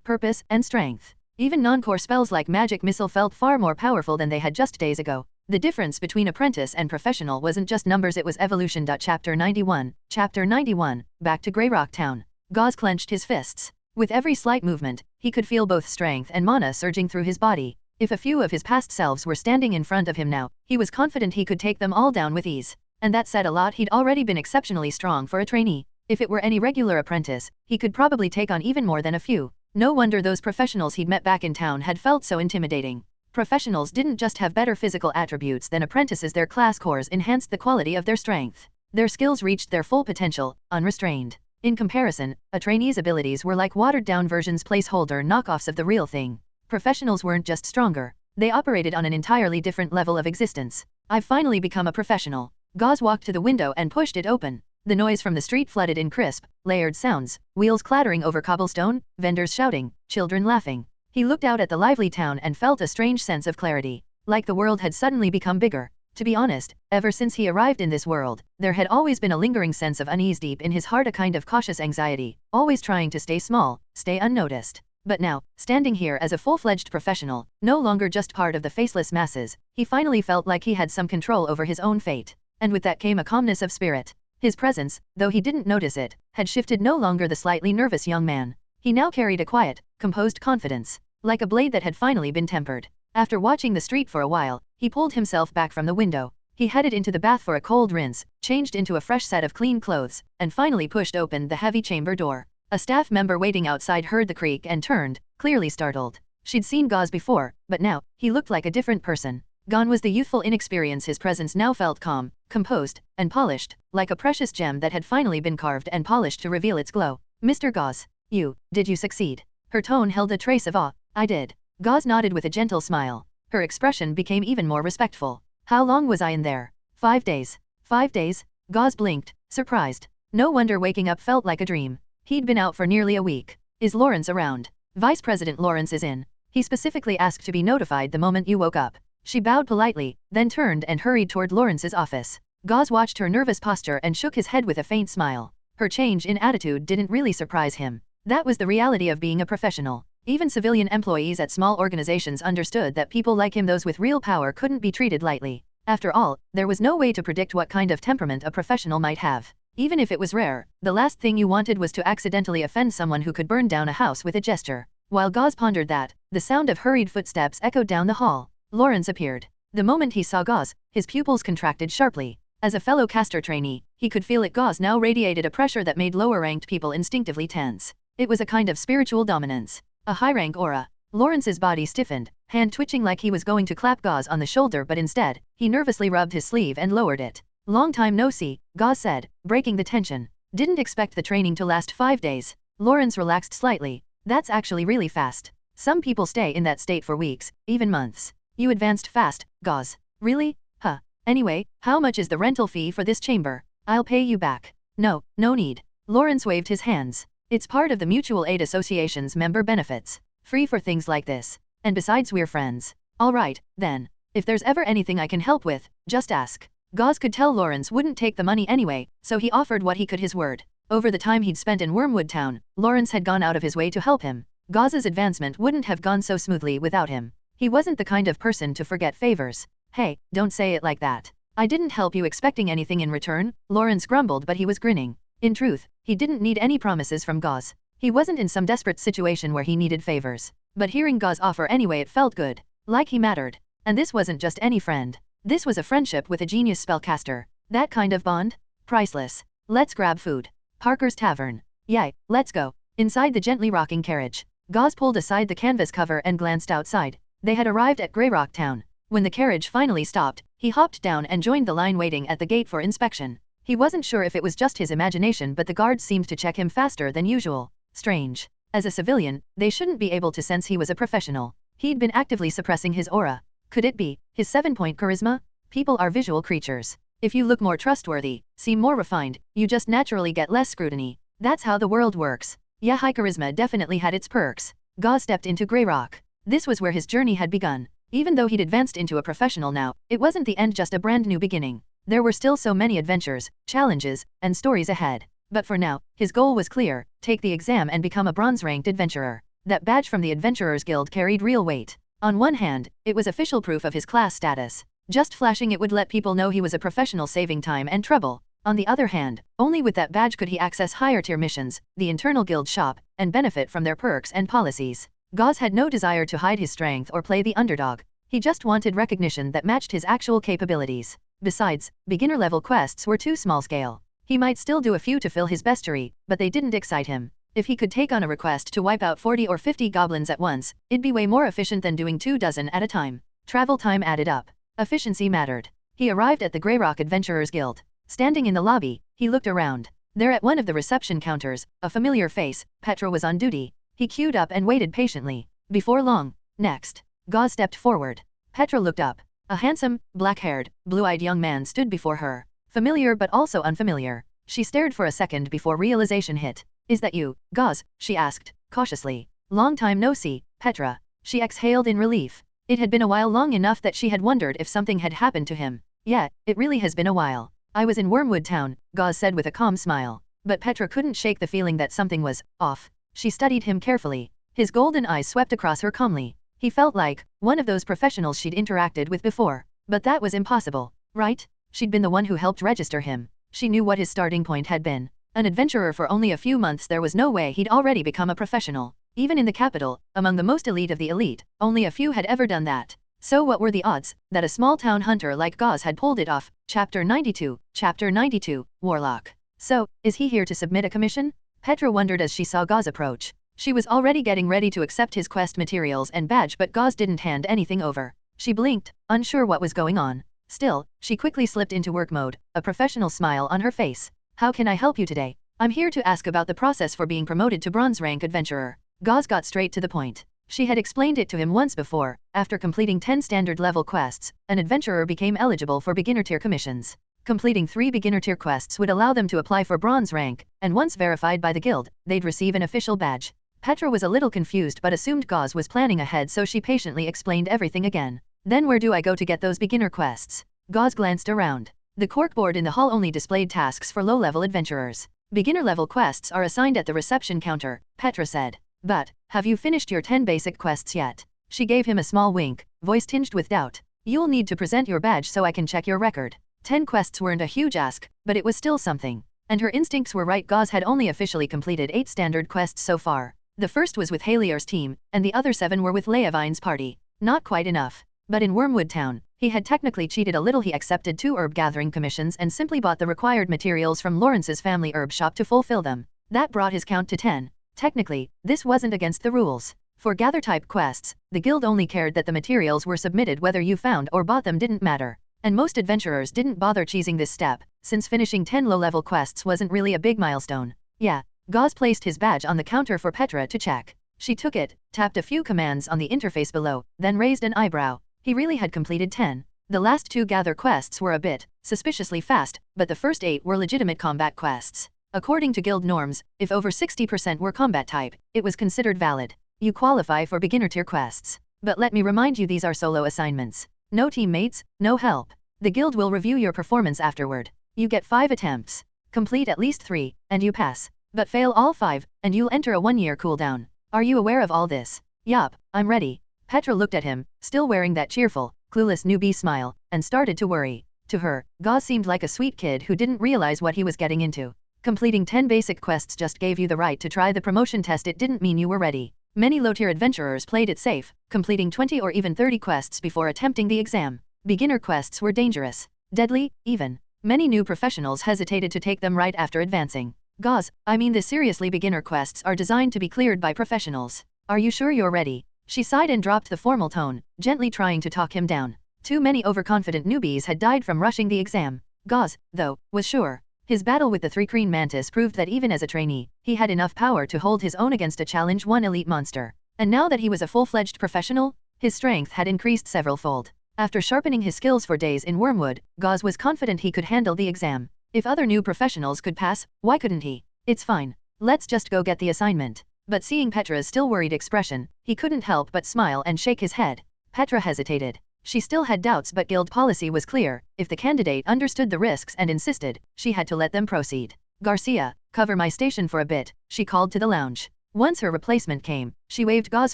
purpose, and strength. Even non-core spells like Magic Missile felt far more powerful than they had just days ago. The difference between apprentice and professional wasn't just numbers, it was evolution. Chapter 91. Chapter 91, back to Greyrock Town. Gauze clenched his fists. With every slight movement, he could feel both strength and mana surging through his body. If a few of his past selves were standing in front of him now, he was confident he could take them all down with ease. And that said a lot. He'd already been exceptionally strong for a trainee. If it were any regular apprentice, he could probably take on even more than a few. No wonder those professionals he'd met back in town had felt so intimidating. Professionals didn't just have better physical attributes than apprentices, their class cores enhanced the quality of their strength. Their skills reached their full potential, unrestrained. In comparison, a trainee's abilities were like watered-down versions, placeholder knockoffs of the real thing. Professionals weren't just stronger, they operated on an entirely different level of existence. I've finally become a professional. Gauze walked to the window and pushed it open. The noise from the street flooded in crisp, layered sounds, wheels clattering over cobblestone, vendors shouting, children laughing. He looked out at the lively town and felt a strange sense of clarity, like the world had suddenly become bigger. To be honest, ever since he arrived in this world, there had always been a lingering sense of unease deep in his heart, a kind of cautious anxiety, always trying to stay small, stay unnoticed. But now, standing here as a full-fledged professional, no longer just part of the faceless masses, he finally felt like he had some control over his own fate. And with that came a calmness of spirit. His presence, though he didn't notice it, had shifted. No longer the slightly nervous young man. He now carried a quiet, composed confidence, like a blade that had finally been tempered. After watching the street for a while, he pulled himself back from the window. He headed into the bath for a cold rinse, changed into a fresh set of clean clothes, and finally pushed open the heavy chamber door. A staff member waiting outside heard the creak and turned, clearly startled. She'd seen Gauze before, but now, he looked like a different person. Gone was the youthful inexperience. His presence now felt calm, composed, and polished, like a precious gem that had finally been carved and polished to reveal its glow. Mr. Gauze, did you succeed? Her tone held a trace of awe. I did. Gauze nodded with a gentle smile. Her expression became even more respectful. How long was I in there? 5 days. 5 days? Gauze blinked, surprised. No wonder waking up felt like a dream. He'd been out for nearly a week. Is Lawrence around? Vice President Lawrence is in. He specifically asked to be notified the moment you woke up. She bowed politely, then turned and hurried toward Lawrence's office. Gauze watched her nervous posture and shook his head with a faint smile. Her change in attitude didn't really surprise him. That was the reality of being a professional. Even civilian employees at small organizations understood that people like him, those with real power, couldn't be treated lightly. After all, there was no way to predict what kind of temperament a professional might have. Even if it was rare, the last thing you wanted was to accidentally offend someone who could burn down a house with a gesture. While Gauze pondered that, the sound of hurried footsteps echoed down the hall. Lawrence appeared. The moment he saw Gauze, his pupils contracted sharply. As a fellow caster trainee, he could feel it. Gauze now radiated a pressure that made lower-ranked people instinctively tense. It was a kind of spiritual dominance. A high-rank aura. Lawrence's body stiffened, hand twitching like he was going to clap Gauze on the shoulder, but instead, he nervously rubbed his sleeve and lowered it. "Long time no see," Gauze said, breaking the tension. "Didn't expect the training to last 5 days." Lawrence relaxed slightly. "That's actually really fast. Some people stay in that state for weeks, even months. You advanced fast, Gauze." "Really? Huh. Anyway, how much is the rental fee for this chamber? I'll pay you back." "No, no need." Lawrence waved his hands. "It's part of the Mutual Aid Association's member benefits. Free for things like this. And besides, we're friends." "All right, then. If there's ever anything I can help with, just ask." Gauze could tell Lawrence wouldn't take the money anyway, so he offered what he could, his word. Over the time he'd spent in Wormwood Town, Lawrence had gone out of his way to help him. Gauze's advancement wouldn't have gone so smoothly without him. He wasn't the kind of person to forget favors. "Hey, don't say it like that. I didn't help you expecting anything in return," Lawrence grumbled, but he was grinning. In truth, he didn't need any promises from Gauze. He wasn't in some desperate situation where he needed favors. But hearing Gauze offer anyway, it felt good. Like he mattered. And this wasn't just any friend. This was a friendship with a genius spellcaster. That kind of bond? Priceless. "Let's grab food. Parker's Tavern." "Yay, let's go." Inside the gently rocking carriage, Gauze pulled aside the canvas cover and glanced outside. They had arrived at Greyrock Town. When the carriage finally stopped, he hopped down and joined the line waiting at the gate for inspection. He wasn't sure if it was just his imagination, but the guards seemed to check him faster than usual. Strange. As a civilian, they shouldn't be able to sense he was a professional. He'd been actively suppressing his aura. Could it be his 7-point charisma? People are visual creatures. If you look more trustworthy, seem more refined, you just naturally get less scrutiny. That's how the world works. Yeah, high charisma definitely had its perks. Gauze stepped into Greyrock. This was where his journey had begun. Even though he'd advanced into a professional now, it wasn't the end, just a brand new beginning. There were still so many adventures, challenges, and stories ahead. But for now, his goal was clear: take the exam and become a bronze-ranked adventurer. That badge from the Adventurers Guild carried real weight. On one hand, it was official proof of his class status. Just flashing it would let people know he was a professional, saving time and trouble. On the other hand, only with that badge could he access higher-tier missions, the internal guild shop, and benefit from their perks and policies. Gauze had no desire to hide his strength or play the underdog. He just wanted recognition that matched his actual capabilities. Besides, beginner-level quests were too small-scale. He might still do a few to fill his bestiary, but they didn't excite him. If he could take on a request to wipe out 40 or 50 goblins at once, it'd be way more efficient than doing 24 at a time. Travel time added up. Efficiency mattered. He arrived at the Greyrock Adventurers Guild. Standing in the lobby, he looked around. There at one of the reception counters, a familiar face, Petra, was on duty. He queued up and waited patiently. Before long, next. Gauze stepped forward. Petra looked up. A handsome, black-haired, blue-eyed young man stood before her. Familiar but also unfamiliar. She stared for a second before realization hit. "Is that you, Gauze?" she asked, cautiously. "Long time no see, Petra." She exhaled in relief. It had been a while, long enough that she had wondered if something had happened to him. "Yeah, it really has been a while. I was in Wormwood Town," Gauze said with a calm smile. But Petra couldn't shake the feeling that something was off. She studied him carefully. His golden eyes swept across her calmly. He felt like one of those professionals she'd interacted with before. But that was impossible, right? She'd been the one who helped register him. She knew what his starting point had been. An adventurer for only a few months, there was no way he'd already become a professional. Even in the capital, among the most elite of the elite, only a few had ever done that. So what were the odds that a small-town hunter like Gauze had pulled it off? Chapter 92, Chapter 92, Warlock. "So, is he here to submit a commission?" Petra wondered as she saw Gauze approach. She was already getting ready to accept his quest materials and badge, but Gauze didn't hand anything over. She blinked, unsure what was going on. Still, she quickly slipped into work mode, a professional smile on her face. "How can I help you today?" "I'm here to ask about the process for being promoted to bronze rank adventurer." Gauze got straight to the point. She had explained it to him once before. After completing 10 standard level quests, an adventurer became eligible for beginner tier commissions. Completing 3 beginner tier quests would allow them to apply for bronze rank, and once verified by the guild, they'd receive an official badge. Petra was a little confused but assumed Gauze was planning ahead, so she patiently explained everything again. "Then where do I go to get those beginner quests?" Gauze glanced around. The corkboard in the hall only displayed tasks for low-level adventurers. "Beginner-level quests are assigned at the reception counter," Petra said. "But, have you finished your 10 basic quests yet?" She gave him a small wink, voice tinged with doubt. "You'll need to present your badge so I can check your record." 10 quests weren't a huge ask, but it was still something. And her instincts were right. Gauze had only officially completed 8 standard quests so far. The first was with Halier's team, and the other 7 were with Leavine's party. Not quite enough. But in Wormwood Town, he had technically cheated a little. He accepted 2 herb gathering commissions and simply bought the required materials from Lawrence's family herb shop to fulfill them. That brought his count to 10. Technically, this wasn't against the rules. For gather-type quests, the guild only cared that the materials were submitted. Whether you found or bought them didn't matter. And most adventurers didn't bother cheesing this step, since finishing 10 low-level quests wasn't really a big milestone. Yeah. Gauze placed his badge on the counter for Petra to check. She took it, tapped a few commands on the interface below, then raised an eyebrow. He really had completed 10. The last 2 gather quests were a bit suspiciously fast, but the first 8 were legitimate combat quests. According to guild norms, if over 60% were combat type, it was considered valid. You qualify for beginner tier quests. But let me remind you, these are solo assignments. No teammates, no help. The guild will review your performance afterward. You get 5 attempts. Complete at least 3, and you pass. But fail all 5, and you'll enter a 1-year cooldown. Are you aware of all this? Yup, I'm ready. Petra looked at him, still wearing that cheerful, clueless newbie smile, and started to worry. To her, Gauze seemed like a sweet kid who didn't realize what he was getting into. Completing 10 basic quests just gave you the right to try the promotion test. It didn't mean you were ready. Many low-tier adventurers played it safe, completing 20 or even 30 quests before attempting the exam. Beginner quests were dangerous, deadly, even. Many new professionals hesitated to take them right after advancing. Gauze, I mean this seriously, beginner quests are designed to be cleared by professionals. Are you sure you're ready? She sighed and dropped the formal tone, gently trying to talk him down. Too many overconfident newbies had died from rushing the exam. Gauze, though, was sure. His battle with the 3 Green Mantis proved that even as a trainee, he had enough power to hold his own against a Challenge 1 elite monster. And now that he was a full-fledged professional, his strength had increased several-fold. After sharpening his skills for days in Wormwood, Gauze was confident he could handle the exam. If other new professionals could pass, why couldn't he? It's fine. Let's just go get the assignment. But seeing Petra's still worried expression, he couldn't help but smile and shake his head. Petra hesitated. She still had doubts, but guild policy was clear. If the candidate understood the risks and insisted, she had to let them proceed. Garcia, cover my station for a bit, she called to the lounge. Once her replacement came, she waved Gauze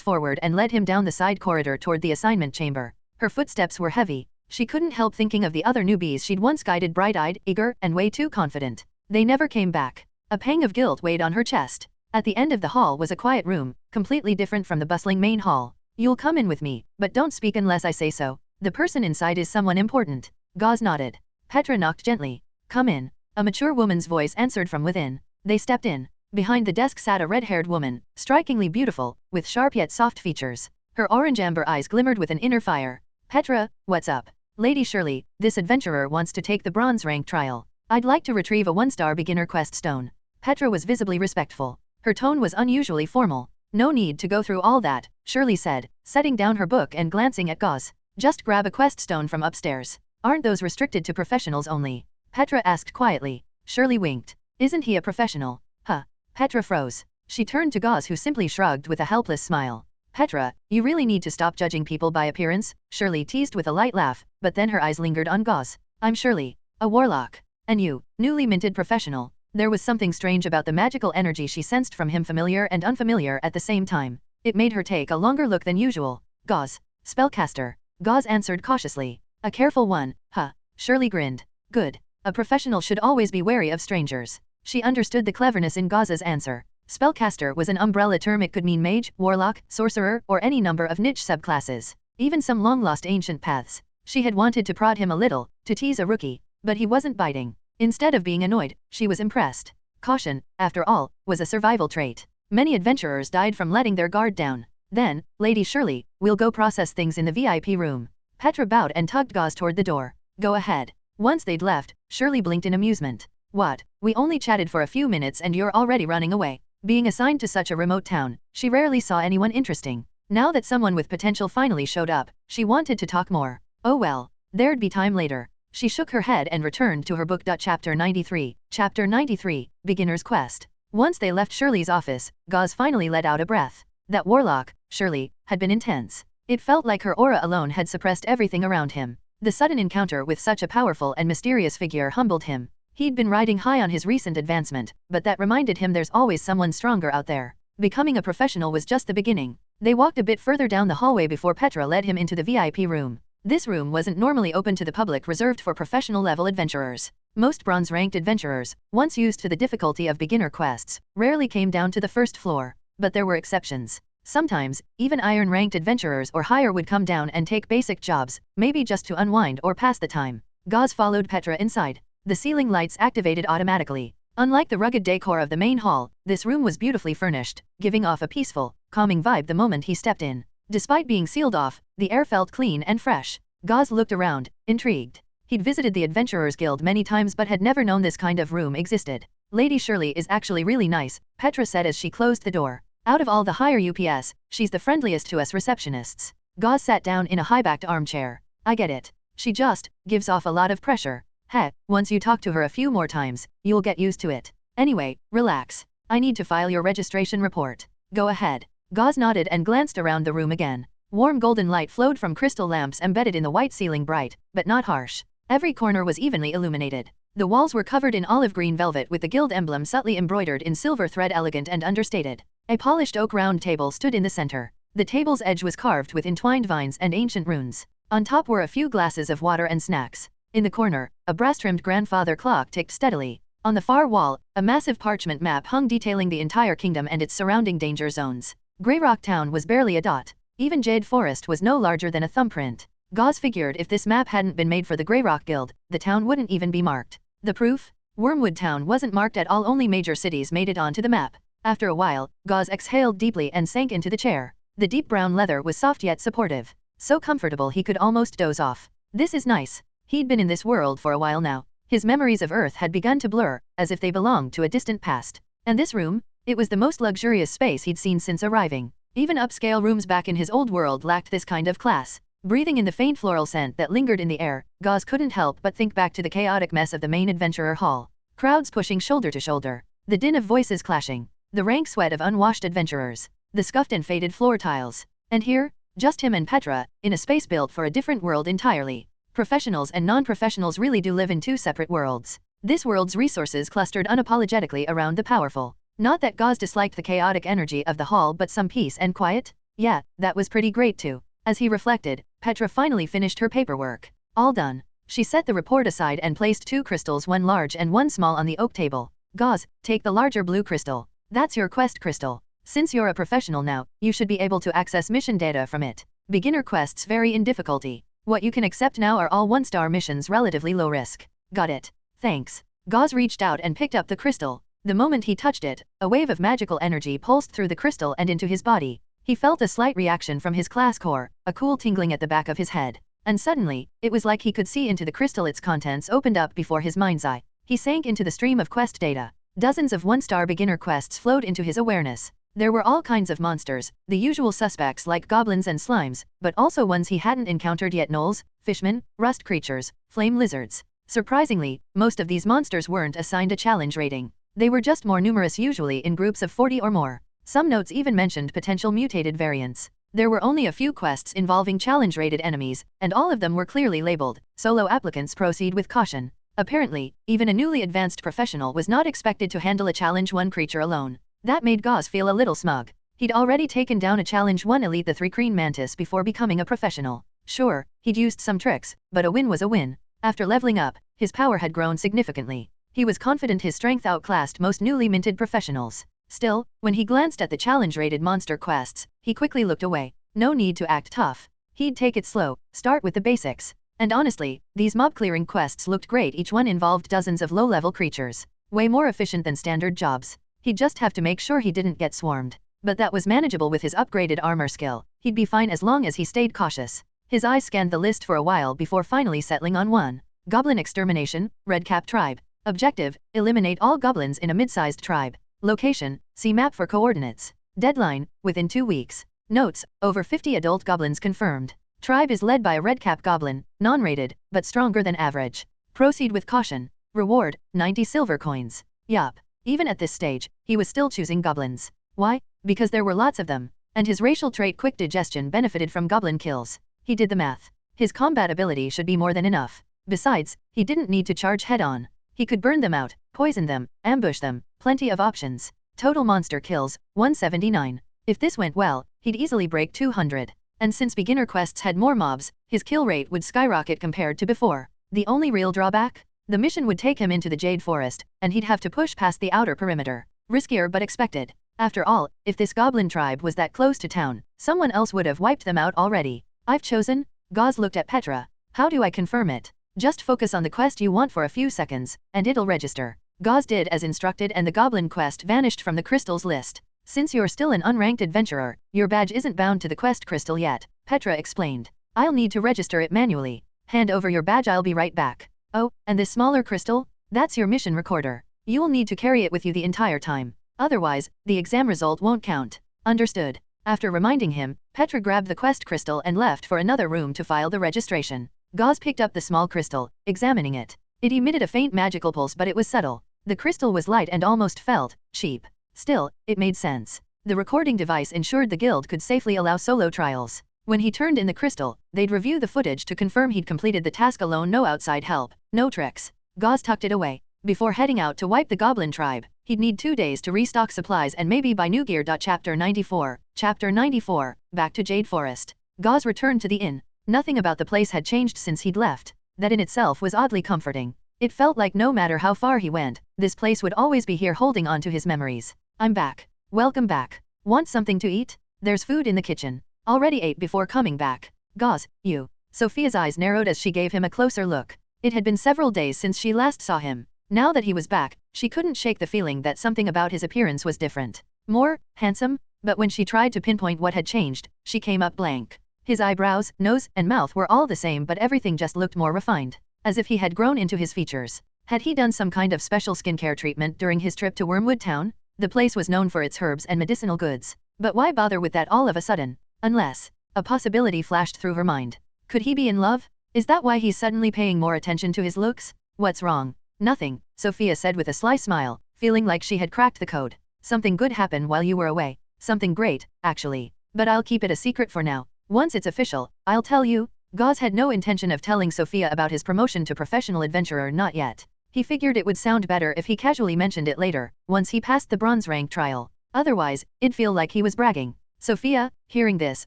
forward and led him down the side corridor toward the assignment chamber. Her footsteps were heavy. She couldn't help thinking of the other newbies she'd once guided, bright-eyed, eager, and way too confident. They never came back. A pang of guilt weighed on her chest. At the end of the hall was a quiet room, completely different from the bustling main hall. You'll come in with me, but don't speak unless I say so. The person inside is someone important. Gauze nodded. Petra knocked gently. Come in. A mature woman's voice answered from within. They stepped in. Behind the desk sat a red-haired woman, strikingly beautiful, with sharp yet soft features. Her orange-amber eyes glimmered with an inner fire. Petra, what's up? Lady Shirley, this adventurer wants to take the bronze rank trial. I'd like to retrieve a 1-star beginner quest stone. Petra was visibly respectful. Her tone was unusually formal. No need to go through all that, Shirley said, setting down her book and glancing at Gauze. Just grab a quest stone from upstairs. Aren't those restricted to professionals only? Petra asked quietly. Shirley winked. Isn't he a professional? Huh. Petra froze. She turned to Gauze, who simply shrugged with a helpless smile. Petra, you really need to stop judging people by appearance, Shirley teased with a light laugh, but then her eyes lingered on Gauze. I'm Shirley, a warlock. And you, newly minted professional. There was something strange about the magical energy she sensed from him, familiar and unfamiliar at the same time. It made her take a longer look than usual. Gauze, spellcaster. Gauze answered cautiously. A careful one, huh? Shirley grinned. Good. A professional should always be wary of strangers. She understood the cleverness in Gauze's answer. Spellcaster was an umbrella term. It could mean mage, warlock, sorcerer, or any number of niche subclasses. Even some long-lost ancient paths. She had wanted to prod him a little, to tease a rookie, but he wasn't biting. Instead of being annoyed, she was impressed. Caution, after all, was a survival trait. Many adventurers died from letting their guard down. Then, Lady Shirley, we'll go process things in the VIP room. Petra bowed and tugged Gauze toward the door. Go ahead. Once they'd left, Shirley blinked in amusement. What? We only chatted for a few minutes and you're already running away. Being assigned to such a remote town, she rarely saw anyone interesting. Now that someone with potential finally showed up, she wanted to talk more. Oh well, there'd be time later. She shook her head and returned to her book. Chapter 93. Chapter 93, Beginner's Quest. Once they left Shirley's office, Gauze finally let out a breath. That warlock, Shirley, had been intense. It felt like her aura alone had suppressed everything around him. The sudden encounter with such a powerful and mysterious figure humbled him. He'd been riding high on his recent advancement, but that reminded him there's always someone stronger out there. Becoming a professional was just the beginning. They walked a bit further down the hallway before Petra led him into the VIP room. This room wasn't normally open to the public, reserved for professional-level adventurers. Most bronze-ranked adventurers, once used to the difficulty of beginner quests, rarely came down to the first floor. But there were exceptions. Sometimes, even iron-ranked adventurers or higher would come down and take basic jobs, maybe just to unwind or pass the time. Gauze followed Petra inside. The ceiling lights activated automatically. Unlike the rugged decor of the main hall, this room was beautifully furnished, giving off a peaceful, calming vibe the moment he stepped in. Despite being sealed off, the air felt clean and fresh. Gauze looked around, intrigued. He'd visited the Adventurers Guild many times but had never known this kind of room existed. Lady Shirley is actually really nice, Petra said as she closed the door. Out of all the higher UPS, she's the friendliest to us receptionists. Gauze sat down in a high-backed armchair. I get it. She just gives off a lot of pressure. Heh, once you talk to her a few more times, you'll get used to it. Anyway, relax. I need to file your registration report. Go ahead. Gauze nodded and glanced around the room again. Warm golden light flowed from crystal lamps embedded in the white ceiling, bright, but not harsh. Every corner was evenly illuminated. The walls were covered in olive green velvet with the guild emblem subtly embroidered in silver thread, elegant and understated. A polished oak round table stood in the center. The table's edge was carved with entwined vines and ancient runes. On top were a few glasses of water and snacks. In the corner, a brass-trimmed grandfather clock ticked steadily. On the far wall, a massive parchment map hung detailing the entire kingdom and its surrounding danger zones. Greyrock Town was barely a dot. Even Jade Forest was no larger than a thumbprint. Gauze figured if this map hadn't been made for the Greyrock Guild, the town wouldn't even be marked. The proof? Wormwood Town wasn't marked at all, only major cities made it onto the map. After a while, Gauze exhaled deeply and sank into the chair. The deep brown leather was soft yet supportive. So comfortable he could almost doze off. This is nice. He'd been in this world for a while now. His memories of Earth had begun to blur, as if they belonged to a distant past. And this room? It was the most luxurious space he'd seen since arriving. Even upscale rooms back in his old world lacked this kind of class. Breathing in the faint floral scent that lingered in the air, Gauze couldn't help but think back to the chaotic mess of the main adventurer hall. Crowds pushing shoulder to shoulder. The din of voices clashing. The rank sweat of unwashed adventurers. The scuffed and faded floor tiles. And here, just him and Petra, in a space built for a different world entirely. Professionals and non-professionals really do live in two separate worlds. This world's resources clustered unapologetically around the powerful. Not that Gauze disliked the chaotic energy of the hall, but some peace and quiet? Yeah, that was pretty great too. As he reflected, Petra finally finished her paperwork. All done. She set the report aside and placed 2 crystals, one large and one small, on the oak table. Gauze, take the larger blue crystal. That's your quest crystal. Since you're a professional now, you should be able to access mission data from it. Beginner quests vary in difficulty. What you can accept now are all 1-star missions, relatively low risk. Got it. Thanks. Gauze reached out and picked up the crystal. The moment he touched it, a wave of magical energy pulsed through the crystal and into his body. He felt a slight reaction from his class core, a cool tingling at the back of his head. And suddenly, it was like he could see into the crystal. Its contents opened up before his mind's eye. He sank into the stream of quest data. Dozens of 1-star beginner quests flowed into his awareness. There were all kinds of monsters, the usual suspects like goblins and slimes, but also ones he hadn't encountered yet: gnolls, fishmen, rust creatures, flame lizards. Surprisingly, most of these monsters weren't assigned a challenge rating. They were just more numerous, usually in groups of 40 or more. Some notes even mentioned potential mutated variants. There were only a few quests involving challenge-rated enemies, and all of them were clearly labeled, "Solo applicants proceed with caution." Apparently, even a newly advanced professional was not expected to handle a Challenge 1 creature alone. That made Gauze feel a little smug. He'd already taken down a Challenge 1 elite, the 3 Crane Mantis, before becoming a professional. Sure, he'd used some tricks, but a win was a win. After leveling up, his power had grown significantly. He was confident his strength outclassed most newly minted professionals. Still, when he glanced at the challenge-rated monster quests, he quickly looked away. No need to act tough. He'd take it slow, start with the basics. And honestly, these mob-clearing quests looked great. Each one involved dozens of low-level creatures. Way more efficient than standard jobs. He'd just have to make sure he didn't get swarmed. But that was manageable with his upgraded armor skill. He'd be fine as long as he stayed cautious. His eyes scanned the list for a while before finally settling on one. Goblin extermination, Redcap tribe. Objective, eliminate all goblins in a mid-sized tribe. Location, see map for coordinates. Deadline, within 2 weeks. Notes, over 50 adult goblins confirmed. Tribe is led by a redcap goblin, non-rated, but stronger than average. Proceed with caution. Reward, 90 silver coins. Yup. Even at this stage, he was still choosing goblins. Why? Because there were lots of them. And his racial trait quick digestion benefited from goblin kills. He did the math. His combat ability should be more than enough. Besides, he didn't need to charge head-on. He could burn them out, poison them, ambush them, plenty of options. Total monster kills, 179. If this went well, he'd easily break 200. And since beginner quests had more mobs, his kill rate would skyrocket compared to before. The only real drawback? The mission would take him into the Jade Forest, and he'd have to push past the outer perimeter. Riskier but expected. After all, if this goblin tribe was that close to town, someone else would have wiped them out already. I've chosen? Gauze looked at Petra. How do I confirm it? Just focus on the quest you want for a few seconds, and it'll register. Gauze did as instructed and the goblin quest vanished from the crystals list. Since you're still an unranked adventurer, your badge isn't bound to the quest crystal yet, Petra explained. I'll need to register it manually. Hand over your badge, I'll be right back. Oh, and this smaller crystal? That's your mission recorder. You'll need to carry it with you the entire time. Otherwise, the exam result won't count. Understood. After reminding him, Petra grabbed the quest crystal and left for another room to file the registration. Gauze picked up the small crystal, examining it. It emitted a faint magical pulse, but it was subtle. The crystal was light and almost felt cheap. Still, it made sense. The recording device ensured the guild could safely allow solo trials. When he turned in the crystal, they'd review the footage to confirm he'd completed the task alone, no outside help, no tricks. Gauze tucked it away. Before heading out to wipe the goblin tribe, he'd need 2 days to restock supplies and maybe buy new gear. Chapter 94. Chapter 94. Back to Jade Forest. Gauze returned to the inn. Nothing about the place had changed since he'd left. That in itself was oddly comforting. It felt like no matter how far he went, this place would always be here holding on to his memories. I'm back. Welcome back. Want something to eat? There's food in the kitchen. Already ate before coming back. Gauze, you. Sophia's eyes narrowed as she gave him a closer look. It had been several days since she last saw him. Now that he was back, she couldn't shake the feeling that something about his appearance was different. More handsome? But when she tried to pinpoint what had changed, she came up blank. His eyebrows, nose, and mouth were all the same, but everything just looked more refined. As if he had grown into his features. Had he done some kind of special skincare treatment during his trip to Wormwood Town? The place was known for its herbs and medicinal goods. But why bother with that all of a sudden? Unless a possibility flashed through her mind. Could he be in love? Is that why he's suddenly paying more attention to his looks? What's wrong? Nothing, Sophia said with a sly smile, feeling like she had cracked the code. Something good happened while you were away. Something great, actually. But I'll keep it a secret for now. Once it's official, I'll tell you. Gauze had no intention of telling Sophia about his promotion to professional adventurer, not yet. He figured it would sound better if he casually mentioned it later, once he passed the bronze rank trial. Otherwise, it'd feel like he was bragging. Sophia, hearing this,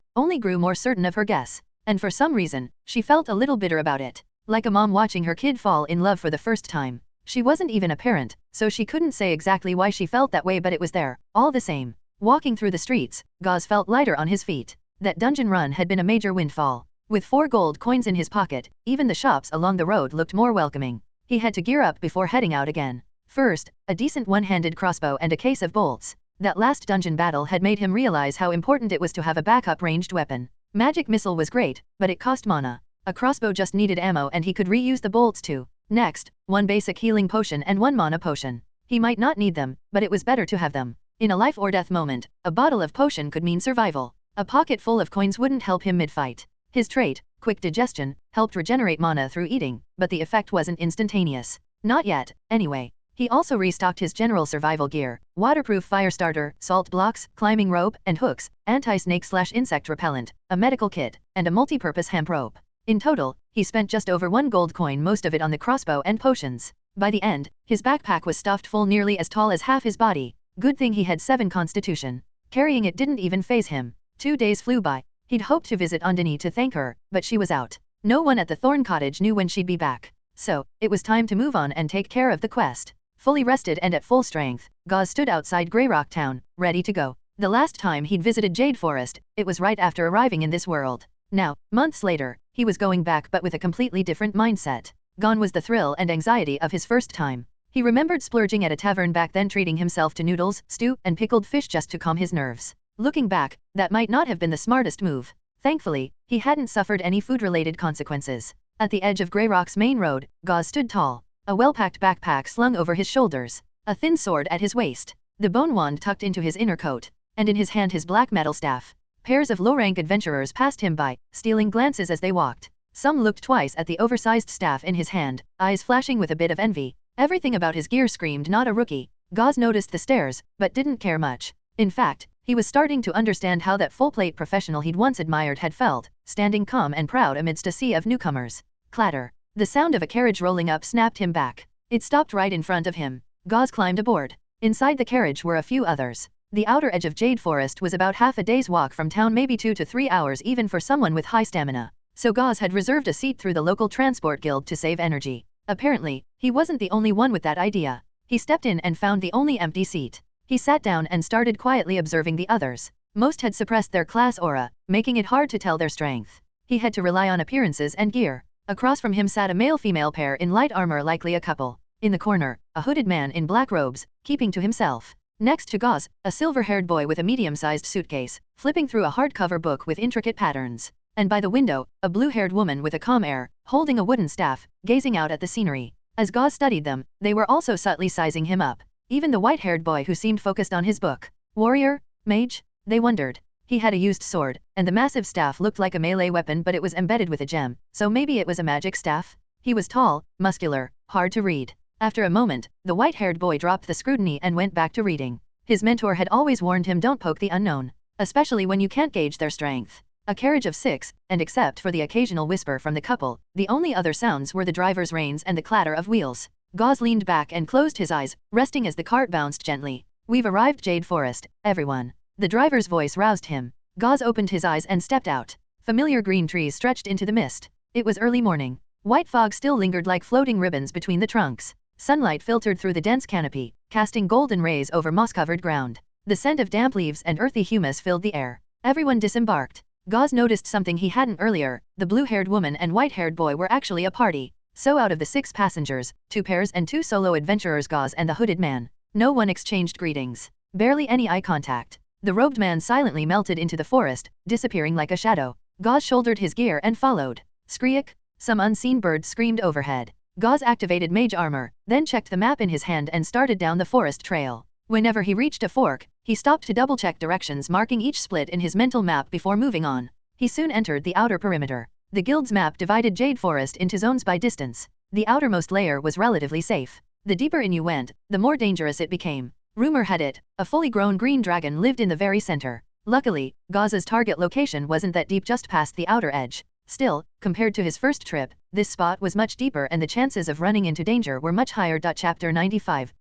only grew more certain of her guess. And for some reason, she felt a little bitter about it. Like a mom watching her kid fall in love for the first time. She wasn't even a parent, so she couldn't say exactly why she felt that way, but it was there, all the same. Walking through the streets, Gauze felt lighter on his feet. That dungeon run had been a major windfall. With 4 gold coins in his pocket, even the shops along the road looked more welcoming. He had to gear up before heading out again. First, a decent one-handed crossbow and a case of bolts. That last dungeon battle had made him realize how important it was to have a backup ranged weapon. Magic missile was great, but it cost mana. A crossbow just needed ammo and he could reuse the bolts too. Next, 1 basic healing potion and 1 mana potion. He might not need them, but it was better to have them. In a life or death moment, a bottle of potion could mean survival. A pocket full of coins wouldn't help him mid-fight. His trait, quick digestion, helped regenerate mana through eating, but the effect wasn't instantaneous. Not yet, anyway. He also restocked his general survival gear, waterproof fire starter, salt blocks, climbing rope, and hooks, anti-snake/insect repellent, a medical kit, and a multi-purpose hemp rope. In total, he spent just over 1 gold coin, most of it on the crossbow and potions. By the end, his backpack was stuffed full, nearly as tall as half his body. Good thing he had 7 constitution. Carrying it didn't even faze him. 2 days flew by. He'd hoped to visit Undine to thank her, but she was out. No one at the Thorn Cottage knew when she'd be back. So, it was time to move on and take care of the quest. Fully rested and at full strength, Gauze stood outside Greyrock Town, ready to go. The last time he'd visited Jade Forest, it was right after arriving in this world. Now, months later, he was going back, but with a completely different mindset. Gone was the thrill and anxiety of his first time. He remembered splurging at a tavern back then, treating himself to noodles, stew, and pickled fish just to calm his nerves. Looking back, that might not have been the smartest move. Thankfully, he hadn't suffered any food-related consequences. At the edge of Greyrock's main road, Gauze stood tall. A well-packed backpack slung over his shoulders. A thin sword at his waist. The bone wand tucked into his inner coat. And in his hand his black metal staff. Pairs of low-rank adventurers passed him by, stealing glances as they walked. Some looked twice at the oversized staff in his hand, eyes flashing with a bit of envy. Everything about his gear screamed not a rookie. Gauze noticed the stares, but didn't care much. In fact, he was starting to understand how that full-plate professional he'd once admired had felt, standing calm and proud amidst a sea of newcomers. Clatter. The sound of a carriage rolling up snapped him back. It stopped right in front of him. Gauze climbed aboard. Inside the carriage were a few others. The outer edge of Jade Forest was about half a day's walk from town, maybe 2 to 3 hours even for someone with high stamina. So Gauze had reserved a seat through the local transport guild to save energy. Apparently, he wasn't the only one with that idea. He stepped in and found the only empty seat. He sat down and started quietly observing the others. Most had suppressed their class aura, making it hard to tell their strength. He had to rely on appearances and gear. Across from him sat a male-female pair in light armor, likely a couple. In the corner, a hooded man in black robes, keeping to himself. Next to Gauze, a silver-haired boy with a medium-sized suitcase, flipping through a hardcover book with intricate patterns. And by the window, a blue-haired woman with a calm air, holding a wooden staff, gazing out at the scenery. As Gauze studied them, they were also subtly sizing him up. Even the white-haired boy who seemed focused on his book. Warrior? Mage? They wondered. He had a used sword, and the massive staff looked like a melee weapon, but it was embedded with a gem, so maybe it was a magic staff? He was tall, muscular, hard to read. After a moment, the white-haired boy dropped the scrutiny and went back to reading. His mentor had always warned him, don't poke the unknown, especially when you can't gauge their strength. A carriage of 6, and except for the occasional whisper from the couple, the only other sounds were the driver's reins and the clatter of wheels. Gauze leaned back and closed his eyes, resting as the cart bounced gently. We've arrived, Jade Forest, everyone. The driver's voice roused him. Gauze opened his eyes and stepped out. Familiar green trees stretched into the mist. It was early morning. White fog still lingered like floating ribbons between the trunks. Sunlight filtered through the dense canopy, casting golden rays over moss-covered ground. The scent of damp leaves and earthy humus filled the air. Everyone disembarked. Gauze noticed something he hadn't earlier. The blue-haired woman and white-haired boy were actually a party. So out of the 6 passengers, 2 pairs and 2 solo adventurers, Gauze and the hooded man, no one exchanged greetings. Barely any eye contact. The robed man silently melted into the forest, disappearing like a shadow. Gauze shouldered his gear and followed. Skreek! Some unseen bird screamed overhead. Gauze activated mage armor, then checked the map in his hand and started down the forest trail. Whenever he reached a fork, he stopped to double-check directions, marking each split in his mental map before moving on. He soon entered the outer perimeter. The guild's map divided Jade Forest into zones by distance. The outermost layer was relatively safe. The deeper in you went, the more dangerous it became. Rumor had it, a fully grown green dragon lived in the very center. Luckily, Gauze's target location wasn't that deep, just past the outer edge. Still, compared to his first trip, this spot was much deeper and the chances of running into danger were much higher. Chapter 95,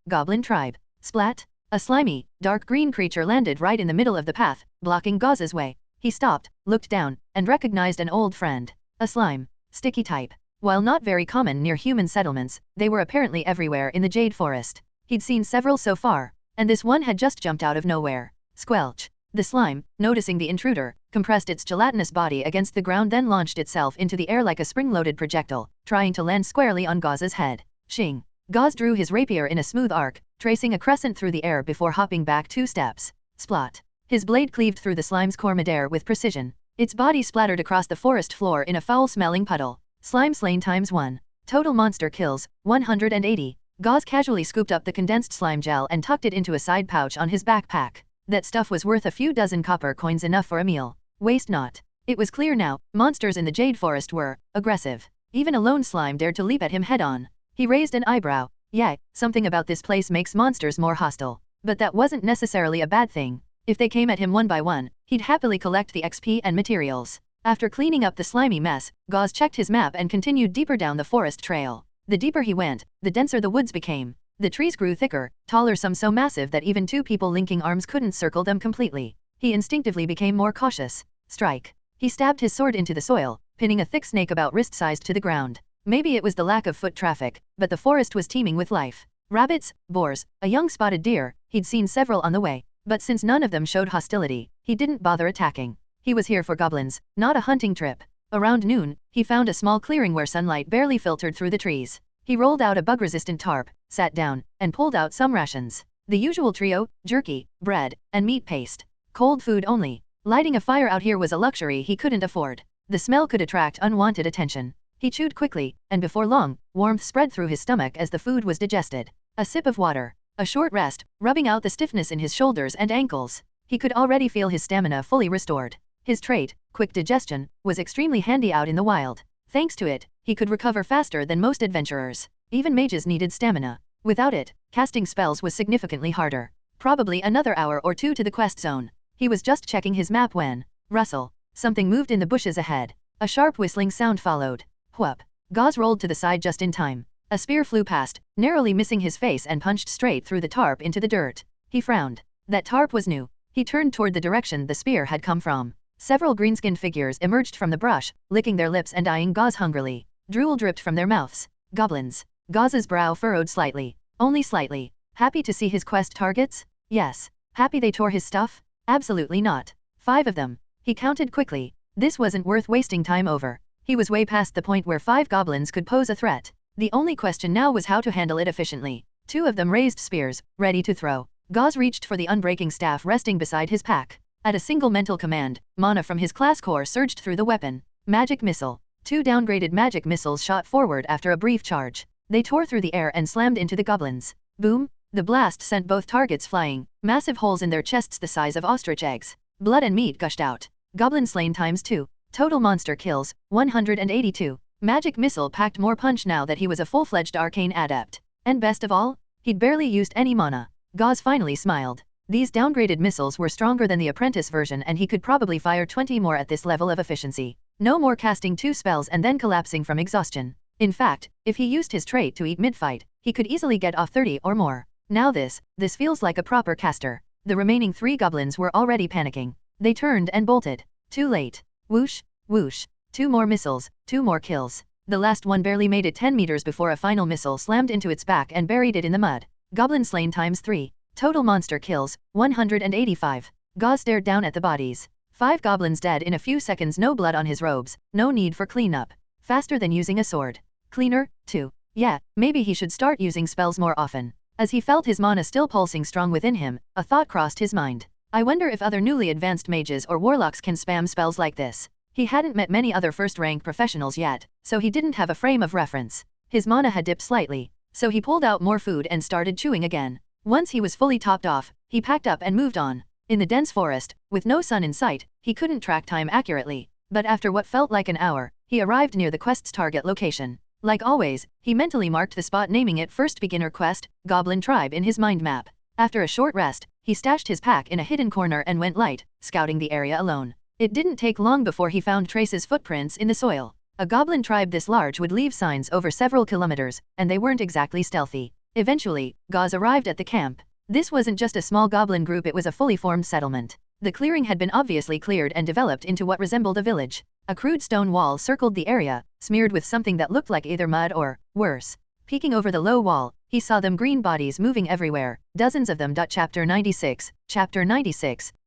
Goblin Tribe. Splat! A slimy, dark green creature landed right in the middle of the path, blocking Gauze's way. He stopped, looked down, and recognized an old friend. A slime. Sticky type. While not very common near human settlements, they were apparently everywhere in the Jade Forest. He'd seen several so far, and this one had just jumped out of nowhere. Squelch! The slime, noticing the intruder, compressed its gelatinous body against the ground, then launched itself into the air like a spring-loaded projectile, trying to land squarely on Gauze's head. Shing! Gauze drew his rapier in a smooth arc, tracing a crescent through the air before hopping back 2 steps. Splot! His blade cleaved through the slime's core midair with precision. Its body splattered across the forest floor in a foul-smelling puddle. Slime slain ×1. Total monster kills, 180. Gauze casually scooped up the condensed slime gel and tucked it into a side pouch on his backpack. That stuff was worth a few dozen copper coins, enough for a meal. Waste not. It was clear now, monsters in the Jade Forest were aggressive. Even a lone slime dared to leap at him head-on. He raised an eyebrow. Yeah, something about this place makes monsters more hostile. But that wasn't necessarily a bad thing. If they came at him one by one, he'd happily collect the XP and materials. After cleaning up the slimy mess, Gauze checked his map and continued deeper down the forest trail. The deeper he went, the denser the woods became. The trees grew thicker, taller, some so massive that even 2 people linking arms couldn't circle them completely. He instinctively became more cautious. Strike! He stabbed his sword into the soil, pinning a thick snake about wrist-sized to the ground. Maybe it was the lack of foot traffic, but the forest was teeming with life. Rabbits, boars, a young spotted deer, he'd seen several on the way. But since none of them showed hostility, he didn't bother attacking. He was here for goblins, not a hunting trip. Around noon, he found a small clearing where sunlight barely filtered through the trees. He rolled out a bug-resistant tarp, sat down, and pulled out some rations. The usual trio: jerky, bread, and meat paste. Cold food only. Lighting a fire out here was a luxury he couldn't afford. The smell could attract unwanted attention. He chewed quickly, and before long, warmth spread through his stomach as the food was digested. A sip of water. A short rest, rubbing out the stiffness in his shoulders and ankles. He could already feel his stamina fully restored. His trait, quick digestion, was extremely handy out in the wild. Thanks to it, he could recover faster than most adventurers. Even mages needed stamina. Without it, casting spells was significantly harder. Probably another hour or 2 to the quest zone. He was just checking his map when, rustle, something moved in the bushes ahead. A sharp whistling sound followed. Whoop! Gauze rolled to the side just in time. A spear flew past, narrowly missing his face, and punched straight through the tarp into the dirt. He frowned. That tarp was new. He turned toward the direction the spear had come from. Several green-skinned figures emerged from the brush, licking their lips and eyeing Gauze hungrily. Drool dripped from their mouths. Goblins. Gauze's brow furrowed slightly. Only slightly. Happy to see his quest targets? Yes. Happy they tore his stuff? Absolutely not. 5 of them. He counted quickly. This wasn't worth wasting time over. He was way past the point where 5 goblins could pose a threat. The only question now was how to handle it efficiently. 2 of them raised spears, ready to throw. Gauze reached for the unbreaking staff resting beside his pack. At a single mental command, mana from his class core surged through the weapon. Magic missile. 2 downgraded magic missiles shot forward after a brief charge. They tore through the air and slammed into the goblins. Boom! The blast sent both targets flying, massive holes in their chests the size of ostrich eggs. Blood and meat gushed out. Goblin slain ×2. Total monster kills, 182. Magic missile packed more punch now that he was a full-fledged arcane adept. And best of all, he'd barely used any mana. Gauze finally smiled. These downgraded missiles were stronger than the apprentice version and he could probably fire 20 more at this level of efficiency. No more casting 2 spells and then collapsing from exhaustion. In fact, if he used his trait to eat mid-fight, he could easily get off 30 or more. Now this feels like a proper caster. The remaining 3 goblins were already panicking. They turned and bolted. Too late. Whoosh, whoosh. 2 more missiles, 2 more kills. The last one barely made it 10 meters before a final missile slammed into its back and buried it in the mud. Goblin slain ×3. Total monster kills, 185. Gauze stared down at the bodies. 5 goblins dead in a few seconds, no blood on his robes, no need for cleanup. Faster than using a sword. Cleaner, too. Yeah, maybe he should start using spells more often. As he felt his mana still pulsing strong within him, a thought crossed his mind. I wonder if other newly advanced mages or warlocks can spam spells like this. He hadn't met many other first-rank professionals yet, so he didn't have a frame of reference. His mana had dipped slightly, so he pulled out more food and started chewing again. Once he was fully topped off, he packed up and moved on. In the dense forest, with no sun in sight, he couldn't track time accurately, but after what felt like an hour, he arrived near the quest's target location. Like always, he mentally marked the spot, naming it First Beginner Quest, Goblin Tribe in his mind map. After a short rest, he stashed his pack in a hidden corner and went light, scouting the area alone. It didn't take long before he found Trace's footprints in the soil. A goblin tribe this large would leave signs over several kilometers, and they weren't exactly stealthy. Eventually, Gauze arrived at the camp. This wasn't just a small goblin group, it was a fully formed settlement. The clearing had been obviously cleared and developed into what resembled a village. A crude stone wall circled the area, smeared with something that looked like either mud or, worse. Peeking over the low wall, he saw them green bodies moving everywhere, dozens of them. Chapter 96,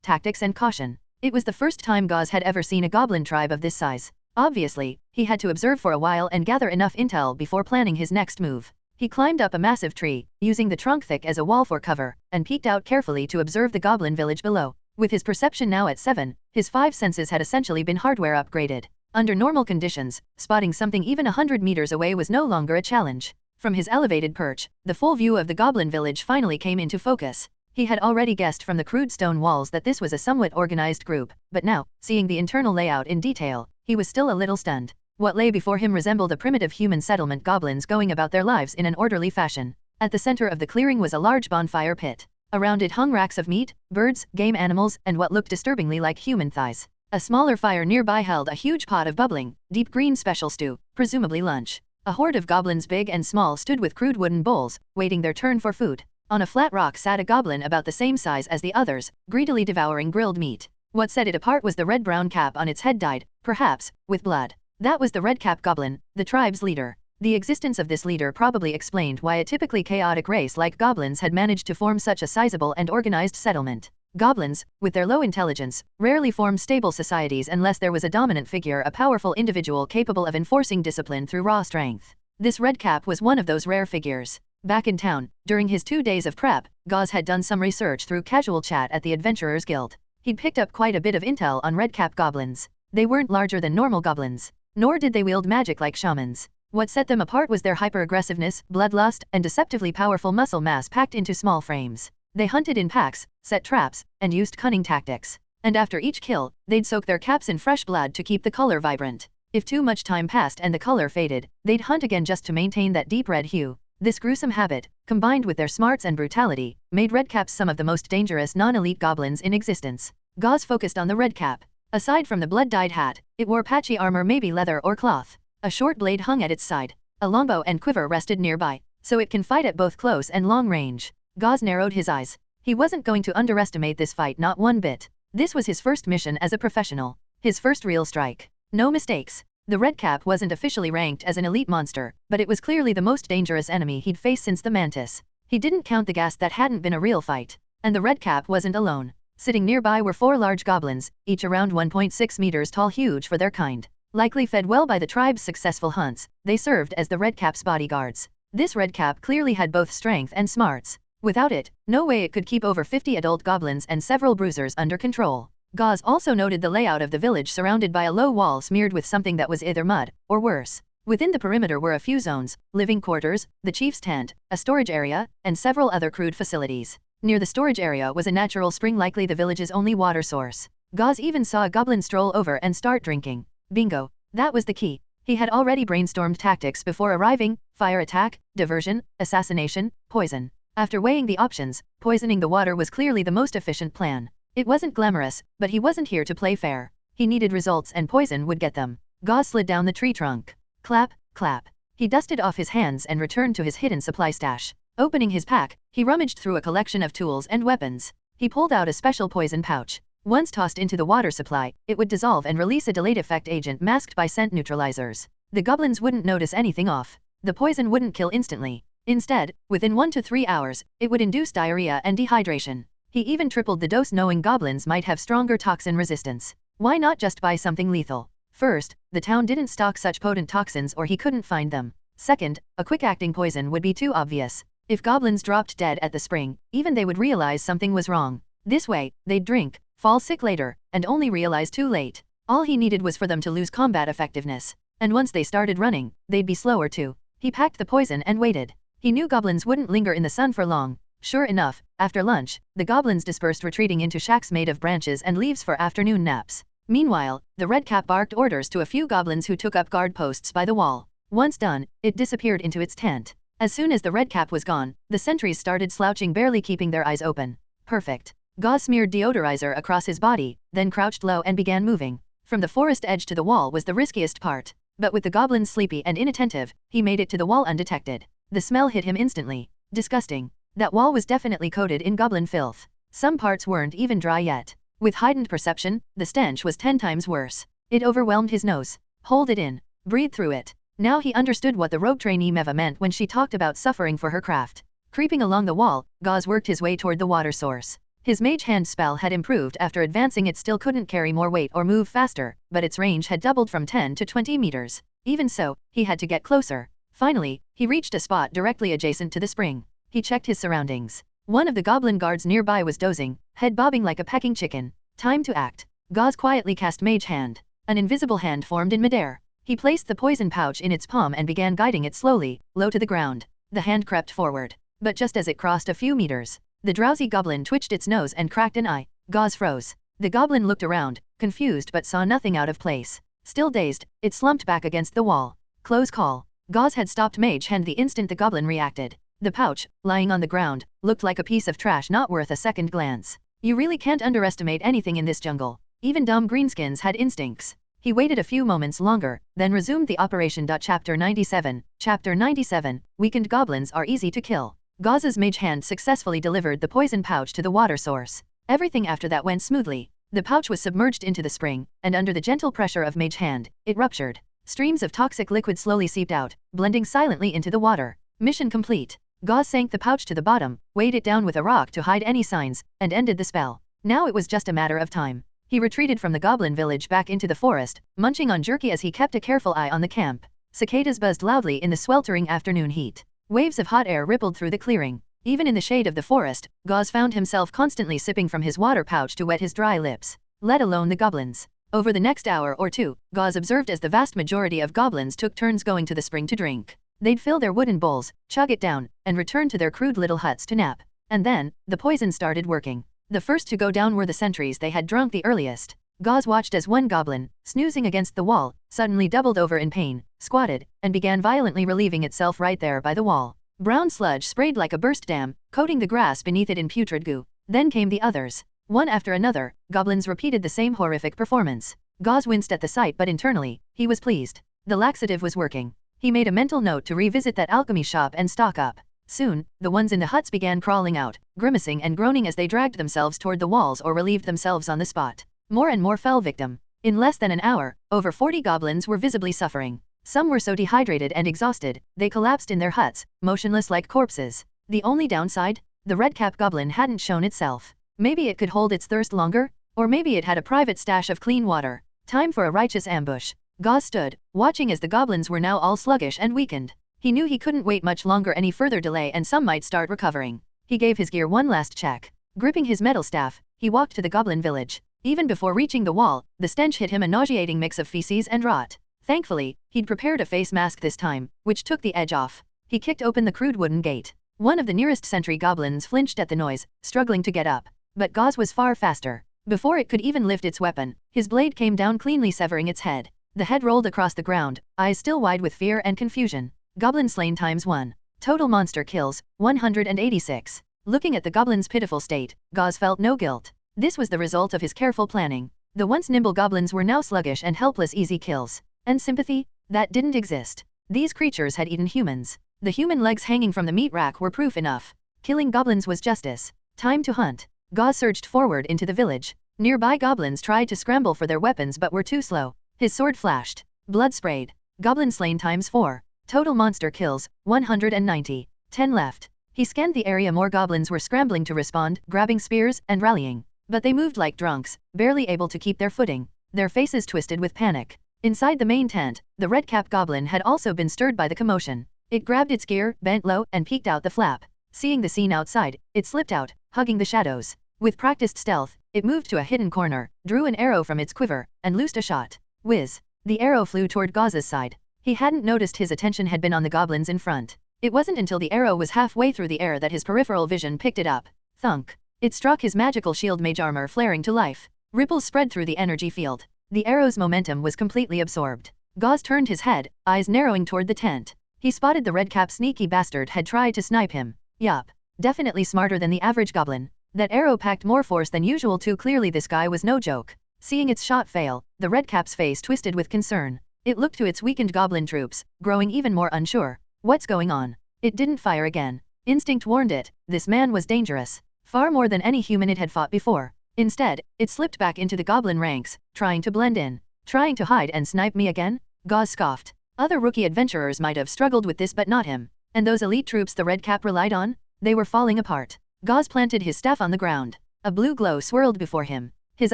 Tactics and Caution. It was the first time Gauze had ever seen a goblin tribe of this size. Obviously, he had to observe for a while and gather enough intel before planning his next move. He climbed up a massive tree, using the trunk thick as a wall for cover, and peeked out carefully to observe the goblin village below. With his perception now at 7, his 5 senses had essentially been hardware upgraded. Under normal conditions, spotting something even 100 meters away was no longer a challenge. From his elevated perch, the full view of the goblin village finally came into focus. He had already guessed from the crude stone walls that this was a somewhat organized group, but now, seeing the internal layout in detail, he was still a little stunned. What lay before him resembled a primitive human settlement, goblins going about their lives in an orderly fashion. At the center of the clearing was a large bonfire pit. Around it hung racks of meat, birds, game animals, and what looked disturbingly like human thighs. A smaller fire nearby held a huge pot of bubbling, deep green special stew, presumably lunch. A horde of goblins big and small stood with crude wooden bowls, waiting their turn for food. On a flat rock sat a goblin about the same size as the others, greedily devouring grilled meat. What set it apart was the red-brown cap on its head dyed, perhaps, with blood. That was the Red-Cap Goblin, the tribe's leader. The existence of this leader probably explained why a typically chaotic race like goblins had managed to form such a sizable and organized settlement. Goblins, with their low intelligence, rarely formed stable societies unless there was a dominant figure, a powerful individual capable of enforcing discipline through raw strength. This Red-Cap was one of those rare figures. Back in town, during his 2 days of prep, Gauze had done some research through casual chat at the Adventurers Guild. He'd picked up quite a bit of intel on Red-Cap goblins. They weren't larger than normal goblins. Nor did they wield magic like shamans. What set them apart was their hyper-aggressiveness, bloodlust, and deceptively powerful muscle mass packed into small frames. They hunted in packs, set traps, and used cunning tactics. And after each kill, they'd soak their caps in fresh blood to keep the color vibrant. If too much time passed and the color faded, they'd hunt again just to maintain that deep red hue. This gruesome habit, combined with their smarts and brutality, made Redcaps some of the most dangerous non-elite goblins in existence. Gauze focused on the Redcap. Aside from the blood-dyed hat, it wore patchy armor, maybe leather or cloth. A short blade hung at its side. A longbow and quiver rested nearby, so it can fight at both close and long range. Gauze narrowed his eyes. He wasn't going to underestimate this fight, not one bit. This was his first mission as a professional. His first real strike. No mistakes. The redcap wasn't officially ranked as an elite monster, but it was clearly the most dangerous enemy he'd faced since the mantis. He didn't count the gas that hadn't been a real fight. And the redcap wasn't alone. Sitting nearby were 4 large goblins, each around 1.6 meters tall, huge for their kind. Likely fed well by the tribe's successful hunts, they served as the redcap's bodyguards. This redcap clearly had both strength and smarts. Without it, no way it could keep over 50 adult goblins and several bruisers under control. Gauze also noted the layout of the village, surrounded by a low wall smeared with something that was either mud, or worse. Within the perimeter were a few zones, living quarters, the chief's tent, a storage area, and several other crude facilities. Near the storage area was a natural spring, likely the village's only water source. Gauze even saw a goblin stroll over and start drinking. Bingo. That was the key. He had already brainstormed tactics before arriving: fire attack, diversion, assassination, poison. After weighing the options, poisoning the water was clearly the most efficient plan. It wasn't glamorous, but he wasn't here to play fair. He needed results, and poison would get them. Gauze slid down the tree trunk. Clap, clap. He dusted off his hands and returned to his hidden supply stash. Opening his pack, he rummaged through a collection of tools and weapons. He pulled out a special poison pouch. Once tossed into the water supply, it would dissolve and release a delayed effect agent masked by scent neutralizers. The goblins wouldn't notice anything off. The poison wouldn't kill instantly. Instead, within 1 to 3 hours, it would induce diarrhea and dehydration. He even tripled the dose, knowing goblins might have stronger toxin resistance. Why not just buy something lethal? First, the town didn't stock such potent toxins, or he couldn't find them. Second, a quick-acting poison would be too obvious. If goblins dropped dead at the spring, even they would realize something was wrong. This way, they'd drink, fall sick later, and only realize too late. All he needed was for them to lose combat effectiveness. And once they started running, they'd be slower too. He packed the poison and waited. He knew goblins wouldn't linger in the sun for long. Sure enough, after lunch, the goblins dispersed, retreating into shacks made of branches and leaves for afternoon naps. Meanwhile, the redcap barked orders to a few goblins who took up guard posts by the wall. Once done, it disappeared into its tent. As soon as the redcap was gone, the sentries started slouching, barely keeping their eyes open. Perfect. Gauze smeared deodorizer across his body, then crouched low and began moving. From the forest edge to the wall was the riskiest part. But with the goblins sleepy and inattentive, he made it to the wall undetected. The smell hit him instantly. Disgusting. That wall was definitely coated in goblin filth. Some parts weren't even dry yet. With heightened perception, the stench was 10 times worse. It overwhelmed his nose. Hold it in. Breathe through it. Now he understood what the rogue trainee Meva meant when she talked about suffering for her craft. Creeping along the wall, Gauze worked his way toward the water source. His mage hand spell had improved after advancing. It still couldn't carry more weight or move faster, but its range had doubled from 10 to 20 meters. Even so, he had to get closer. Finally, he reached a spot directly adjacent to the spring. He checked his surroundings. One of the goblin guards nearby was dozing, head bobbing like a pecking chicken. Time to act. Gauze quietly cast Mage Hand. An invisible hand formed in midair. He placed the poison pouch in its palm and began guiding it slowly, low to the ground. The hand crept forward. But just as it crossed a few meters, the drowsy goblin twitched its nose and cracked an eye. Gauze froze. The goblin looked around, confused, but saw nothing out of place. Still dazed, it slumped back against the wall. Close call. Gauze had stopped Mage Hand the instant the goblin reacted. The pouch, lying on the ground, looked like a piece of trash not worth a second glance. You really can't underestimate anything in this jungle. Even dumb greenskins had instincts. He waited a few moments longer, then resumed the operation. Chapter 97. Chapter 97. Weakened goblins are easy to kill. Gauze's Mage Hand successfully delivered the poison pouch to the water source. Everything after that went smoothly. The pouch was submerged into the spring, and under the gentle pressure of Mage Hand, it ruptured. Streams of toxic liquid slowly seeped out, blending silently into the water. Mission complete. Gauze sank the pouch to the bottom, weighed it down with a rock to hide any signs, and ended the spell. Now it was just a matter of time. He retreated from the goblin village back into the forest, munching on jerky as he kept a careful eye on the camp. Cicadas buzzed loudly in the sweltering afternoon heat. Waves of hot air rippled through the clearing. Even in the shade of the forest, Gauze found himself constantly sipping from his water pouch to wet his dry lips. Let alone the goblins. Over the next hour or two, Gauze observed as the vast majority of goblins took turns going to the spring to drink. They'd fill their wooden bowls, chug it down, and return to their crude little huts to nap. And then, the poison started working. The first to go down were the sentries they had drunk the earliest. Gauze watched as one goblin, snoozing against the wall, suddenly doubled over in pain, squatted, and began violently relieving itself right there by the wall. Brown sludge sprayed like a burst dam, coating the grass beneath it in putrid goo. Then came the others. One after another, goblins repeated the same horrific performance. Gauze winced at the sight, but internally, he was pleased. The laxative was working. He made a mental note to revisit that alchemy shop and stock up. Soon, the ones in the huts began crawling out, grimacing and groaning as they dragged themselves toward the walls or relieved themselves on the spot. More and more fell victim. In less than an hour, over 40 goblins were visibly suffering. Some were so dehydrated and exhausted, they collapsed in their huts, motionless like corpses. The only downside? The red-cap goblin hadn't shown itself. Maybe it could hold its thirst longer? Or maybe it had a private stash of clean water. Time for a righteous ambush. Gauze stood, watching as the goblins were now all sluggish and weakened. He knew he couldn't wait much longer, any further delay and some might start recovering. He gave his gear one last check. Gripping his metal staff, he walked to the goblin village. Even before reaching the wall, the stench hit him, a nauseating mix of feces and rot. Thankfully, he'd prepared a face mask this time, which took the edge off. He kicked open the crude wooden gate. One of the nearest sentry goblins flinched at the noise, struggling to get up. But Gauze was far faster. Before it could even lift its weapon, his blade came down cleanly, severing its head. The head rolled across the ground, eyes still wide with fear and confusion. Goblin slain ×1. Total monster kills, 186. Looking at the goblin's pitiful state, Gauze felt no guilt. This was the result of his careful planning. The once nimble goblins were now sluggish and helpless, easy kills. And sympathy? That didn't exist. These creatures had eaten humans. The human legs hanging from the meat rack were proof enough. Killing goblins was justice. Time to hunt. Gauze surged forward into the village. Nearby goblins tried to scramble for their weapons but were too slow. His sword flashed. Blood sprayed. Goblin slain ×4. Total monster kills, 190. 10 left. He scanned the area. More goblins were scrambling to respond, grabbing spears and rallying. But they moved like drunks, barely able to keep their footing. Their faces twisted with panic. Inside the main tent, the red-cap goblin had also been stirred by the commotion. It grabbed its gear, bent low, and peeked out the flap. Seeing the scene outside, it slipped out, hugging the shadows. With practiced stealth, it moved to a hidden corner, drew an arrow from its quiver, and loosed a shot. Whiz! The arrow flew toward Gauze's side. He hadn't noticed his attention had been on the goblins in front. It wasn't until the arrow was halfway through the air that his peripheral vision picked it up. Thunk! It struck his magical shield, mage armor flaring to life. Ripples spread through the energy field. The arrow's momentum was completely absorbed. Gauze turned his head, eyes narrowing toward the tent. He spotted the red-cap sneaky bastard had tried to snipe him. Yup. Definitely smarter than the average goblin. That arrow packed more force than usual too. Clearly this guy was no joke. Seeing its shot fail, the red-cap's face twisted with concern. It looked to its weakened goblin troops, growing even more unsure. What's going on? It didn't fire again. Instinct warned it, this man was dangerous. Far more than any human it had fought before. Instead, it slipped back into the goblin ranks, trying to blend in. Trying to hide and snipe me again? Gauze scoffed. Other rookie adventurers might have struggled with this but not him. And those elite troops the red-cap relied on? They were falling apart. Gauze planted his staff on the ground. A blue glow swirled before him. His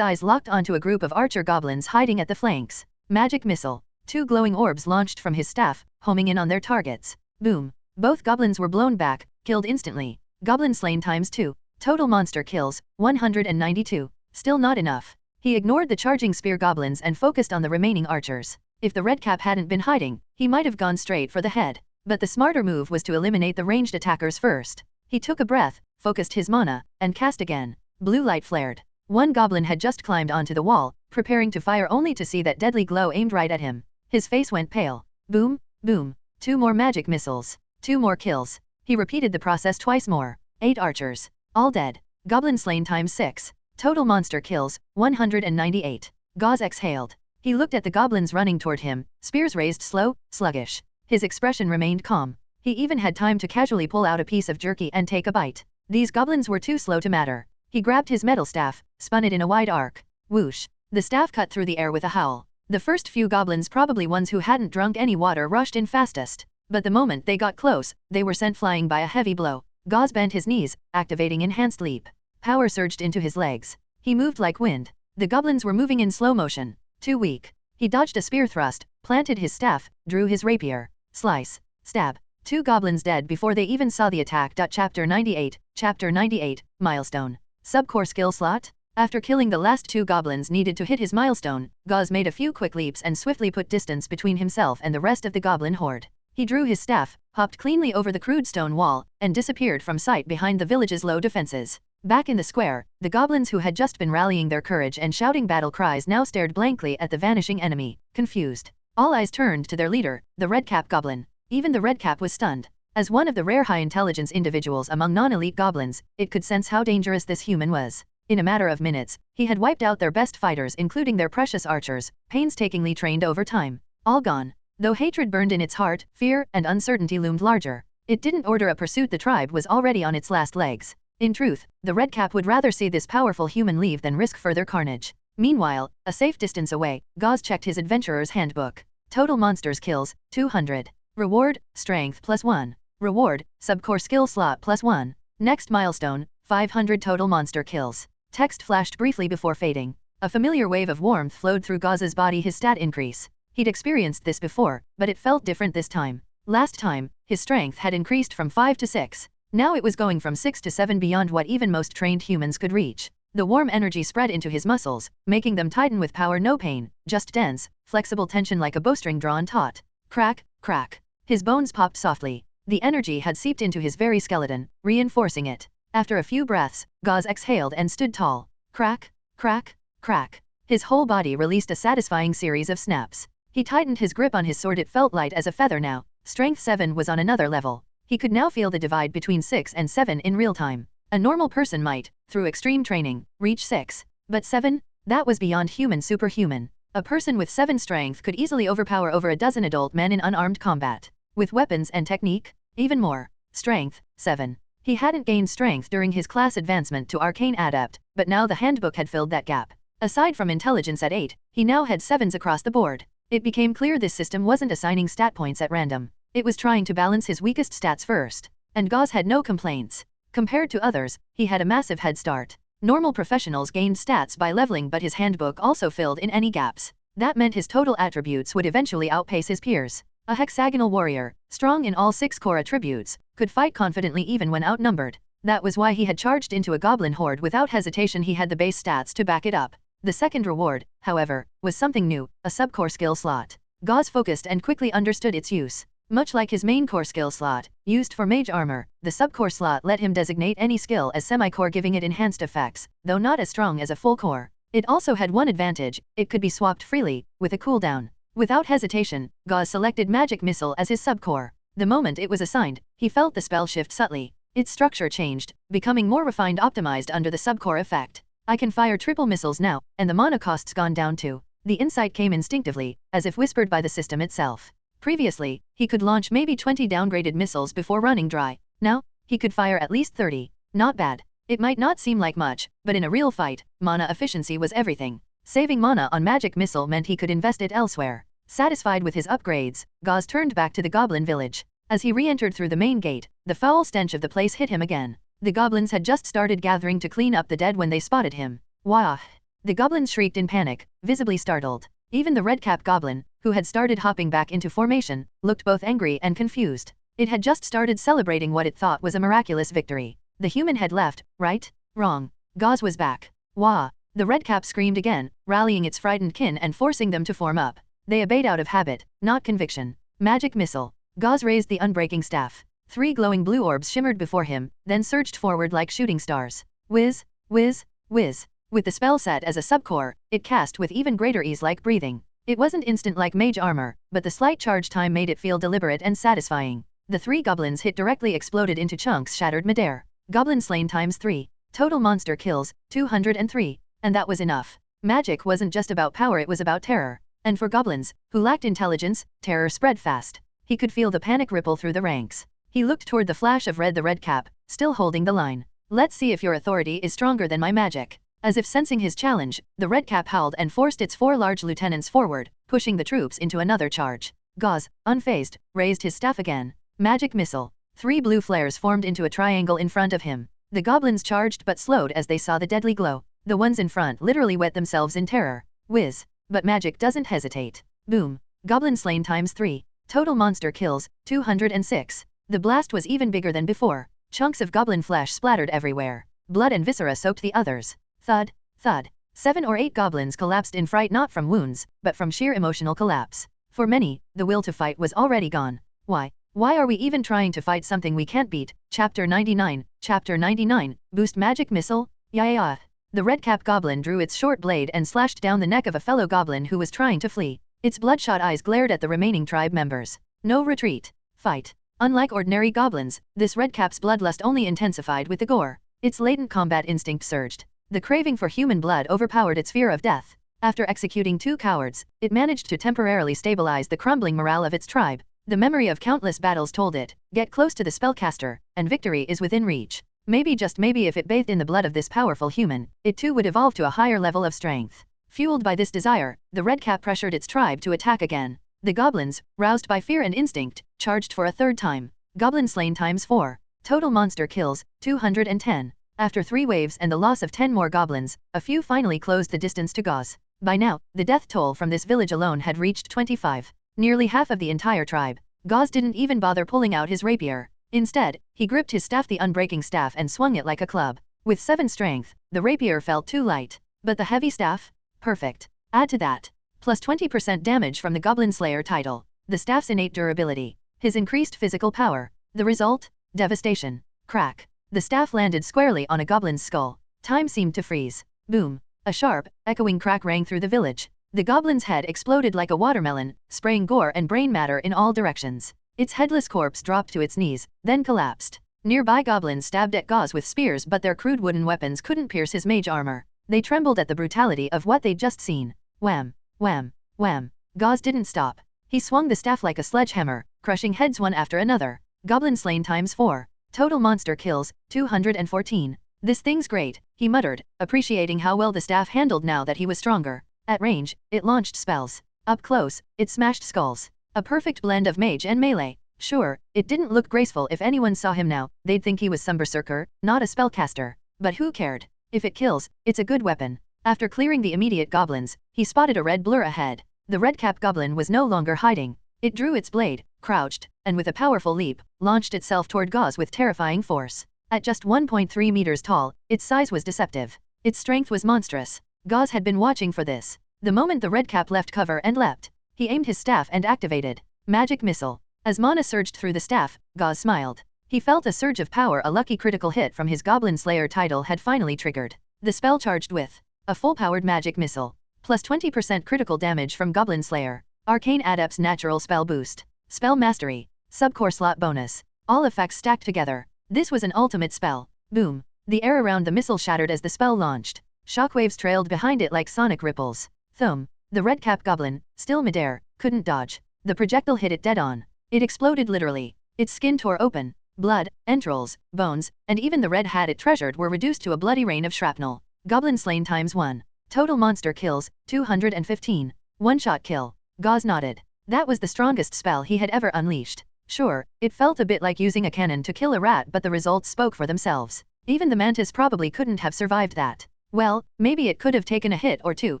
eyes locked onto a group of archer goblins hiding at the flanks. Magic missile. 2 glowing orbs launched from his staff, homing in on their targets. Boom. Both goblins were blown back, killed instantly. Goblin slain ×2. Total monster kills, 192. Still not enough. He ignored the charging spear goblins and focused on the remaining archers. If the red-cap hadn't been hiding, he might have gone straight for the head. But the smarter move was to eliminate the ranged attackers first. He took a breath, focused his mana, and cast again. Blue light flared. One goblin had just climbed onto the wall, preparing to fire only to see that deadly glow aimed right at him. His face went pale. Boom, boom. 2 more magic missiles. 2 more kills. He repeated the process twice more. 8 archers. All dead. Goblin slain ×6. Total monster kills, 198. Gauze exhaled. He looked at the goblins running toward him, spears raised slow, sluggish. His expression remained calm. He even had time to casually pull out a piece of jerky and take a bite. These goblins were too slow to matter. He grabbed his metal staff, spun it in a wide arc. Whoosh. The staff cut through the air with a howl. The first few goblins, probably ones who hadn't drunk any water, rushed in fastest. But the moment they got close, they were sent flying by a heavy blow. Gauze bent his knees, activating enhanced leap. Power surged into his legs. He moved like wind. The goblins were moving in slow motion. Too weak. He dodged a spear thrust, planted his staff, drew his rapier. Slice. Stab. 2 goblins dead before they even saw the attack. Chapter 98. Chapter 98. Milestone. Subcore skill slot? After killing the last 2 goblins needed to hit his milestone, Gauze made a few quick leaps and swiftly put distance between himself and the rest of the goblin horde. He drew his staff, hopped cleanly over the crude stone wall, and disappeared from sight behind the village's low defenses. Back in the square, the goblins who had just been rallying their courage and shouting battle cries now stared blankly at the vanishing enemy, confused. All eyes turned to their leader, the red-cap goblin. Even the red-cap was stunned. As one of the rare high-intelligence individuals among non-elite goblins, it could sense how dangerous this human was. In a matter of minutes, he had wiped out their best fighters, including their precious archers, painstakingly trained over time. All gone. Though hatred burned in its heart, fear and uncertainty loomed larger. It didn't order a pursuit. The tribe was already on its last legs. In truth, the red-cap would rather see this powerful human leave than risk further carnage. Meanwhile, a safe distance away, Gauze checked his adventurer's handbook. Total monsters kills, 200. Reward, strength +1. Reward, subcore skill slot +1. Next milestone, 500 total monster kills. Text flashed briefly before fading. A familiar wave of warmth flowed through Gauze's body, his stat increase. He'd experienced this before, but it felt different this time. Last time, his strength had increased from 5 to 6. Now it was going from 6 to 7, beyond what even most trained humans could reach. The warm energy spread into his muscles, making them tighten with power, no pain, just dense, flexible tension like a bowstring drawn taut. Crack, crack. His bones popped softly. The energy had seeped into his very skeleton, reinforcing it. After a few breaths, Gauze exhaled and stood tall. Crack, crack, crack. His whole body released a satisfying series of snaps. He tightened his grip on his sword. It felt light as a feather now. Strength 7 was on another level. He could now feel the divide between 6 and 7 in real time. A normal person might, through extreme training, reach 6. But 7? That was beyond human, superhuman. A person with 7 strength could easily overpower over a dozen adult men in unarmed combat. With weapons and technique? Even more. Strength, 7. He hadn't gained strength during his class advancement to Arcane Adept, but now the handbook had filled that gap. Aside from intelligence at 8, he now had 7s across the board. It became clear this system wasn't assigning stat points at random. It was trying to balance his weakest stats first. And Gauze had no complaints. Compared to others, he had a massive head start. Normal professionals gained stats by leveling, but his handbook also filled in any gaps. That meant his total attributes would eventually outpace his peers. A hexagonal warrior, strong in all 6 core attributes, could fight confidently even when outnumbered. That was why he had charged into a goblin horde without hesitation. He had the base stats to back it up. The second reward, however, was something new, a subcore skill slot. Gauze focused and quickly understood its use. Much like his main core skill slot, used for mage armor, the subcore slot let him designate any skill as semi-core, giving it enhanced effects, though not as strong as a full core. It also had one advantage: it could be swapped freely, with a cooldown. Without hesitation, Gauze selected Magic Missile as his subcore. The moment it was assigned, he felt the spell shift subtly. Its structure changed, becoming more refined, optimized under the subcore effect. I can fire triple missiles now, and the mana cost's gone down too. The insight came instinctively, as if whispered by the system itself. Previously, he could launch maybe 20 downgraded missiles before running dry. Now, he could fire at least 30. Not bad. It might not seem like much, but in a real fight, mana efficiency was everything. Saving mana on Magic Missile meant he could invest it elsewhere. Satisfied with his upgrades, Gauze turned back to the goblin village. As he re-entered through the main gate, the foul stench of the place hit him again. The goblins had just started gathering to clean up the dead when they spotted him. Wah! The goblins shrieked in panic, visibly startled. Even the red-cap goblin, who had started hopping back into formation, looked both angry and confused. It had just started celebrating what it thought was a miraculous victory. The human had left, right? Wrong. Gauze was back. Wah! The red-cap screamed again, rallying its frightened kin and forcing them to form up. They obeyed out of habit, not conviction. Magic Missile. Gauze raised the unbreaking staff. 3 glowing blue orbs shimmered before him, then surged forward like shooting stars. Whiz, whiz, whiz. With the spell set as a subcore, it cast with even greater ease, like breathing. It wasn't instant like mage armor, but the slight charge time made it feel deliberate and satisfying. The 3 goblins hit directly exploded into chunks, shattered midair. Goblin slain ×3. Total monster kills, 203. And that was enough. Magic wasn't just about power, it was about terror. And for goblins, who lacked intelligence, terror spread fast. He could feel the panic ripple through the ranks. He looked toward the flash of red, the red cap, still holding the line. Let's see if your authority is stronger than my magic. As if sensing his challenge, the red cap howled and forced its 4 large lieutenants forward, pushing the troops into another charge. Gauze, unfazed, raised his staff again. Magic Missile. 3 blue flares formed into a triangle in front of him. The goblins charged but slowed as they saw the deadly glow. The ones in front literally wet themselves in terror. Whiz. But magic doesn't hesitate. Boom. Goblin slain ×3. Total monster kills, 206. The blast was even bigger than before. Chunks of goblin flesh splattered everywhere. Blood and viscera soaked the others. Thud, thud. 7 or 8 goblins collapsed in fright, not from wounds, but from sheer emotional collapse. For many, the will to fight was already gone. Why are we even trying to fight something we can't beat? Chapter 99. Chapter 99. Boost Magic Missile? Yeah. The red-cap goblin drew its short blade and slashed down the neck of a fellow goblin who was trying to flee. Its bloodshot eyes glared at the remaining tribe members. No retreat. Fight. Unlike ordinary goblins, this red-cap's bloodlust only intensified with the gore. Its latent combat instinct surged. The craving for human blood overpowered its fear of death. After executing 2 cowards, it managed to temporarily stabilize the crumbling morale of its tribe. The memory of countless battles told it, get close to the spellcaster, and victory is within reach. Maybe, just maybe, if it bathed in the blood of this powerful human, it too would evolve to a higher level of strength. Fueled by this desire, the redcap pressured its tribe to attack again. The goblins, roused by fear and instinct, charged for a third time. Goblin slain times 4. Total monster kills, 210. After 3 waves and the loss of 10 more goblins, a few finally closed the distance to Gauze. By now, the death toll from this village alone had reached 25. Nearly half of the entire tribe. Gauze didn't even bother pulling out his rapier. Instead, he gripped his staff, the unbreaking staff, and swung it like a club. With 7 strength, the rapier felt too light. But the heavy staff? Perfect. Add to that, plus 20% damage from the Goblin Slayer title, the staff's innate durability, his increased physical power. The result? Devastation. Crack. The staff landed squarely on a goblin's skull. Time seemed to freeze. Boom. A sharp, echoing crack rang through the village. The goblin's head exploded like a watermelon, spraying gore and brain matter in all directions. Its headless corpse dropped to its knees, then collapsed. Nearby goblins stabbed at Gauze with spears, but their crude wooden weapons couldn't pierce his mage armor. They trembled at the brutality of what they'd just seen. Wham! Wham! Wham! Gauze didn't stop. He swung the staff like a sledgehammer, crushing heads one after another. Goblin slain times 4. Total monster kills, 214. This thing's great, he muttered, appreciating how well the staff handled now that he was stronger. At range, it launched spells. Up close, it smashed skulls. A perfect blend of mage and melee. Sure, it didn't look graceful. If anyone saw him now, they'd think he was some berserker, not a spellcaster. But who cared? If it kills, it's a good weapon. After clearing the immediate goblins, he spotted a red blur ahead. The redcap goblin was no longer hiding. It drew its blade, crouched, and with a powerful leap, launched itself toward Gauze with terrifying force. At just 1.3 meters tall, its size was deceptive. Its strength was monstrous. Gauze had been watching for this. The moment the redcap left cover and leapt, he aimed his staff and activated Magic Missile. As mana surged through the staff, Gauze smiled. He felt a surge of power. A lucky critical hit from his Goblin Slayer title had finally triggered. The spell charged with a full-powered Magic Missile, plus 20% critical damage from Goblin Slayer. Arcane Adept's natural spell boost. Spell mastery. Subcore slot bonus. All effects stacked together. This was an ultimate spell. Boom. The air around the missile shattered as the spell launched. Shockwaves trailed behind it like sonic ripples. Thumb. The redcap goblin, still midair, couldn't dodge. The projectile hit it dead on. It exploded literally. Its skin tore open. Blood, entrails, bones, and even the red hat it treasured were reduced to a bloody rain of shrapnel. Goblin slain times 1. Total monster kills, 215. One-shot kill. Gauze nodded. That was the strongest spell he had ever unleashed. Sure, it felt a bit like using a cannon to kill a rat, but the results spoke for themselves. Even the mantis probably couldn't have survived that. Well, maybe it could have taken a hit or two,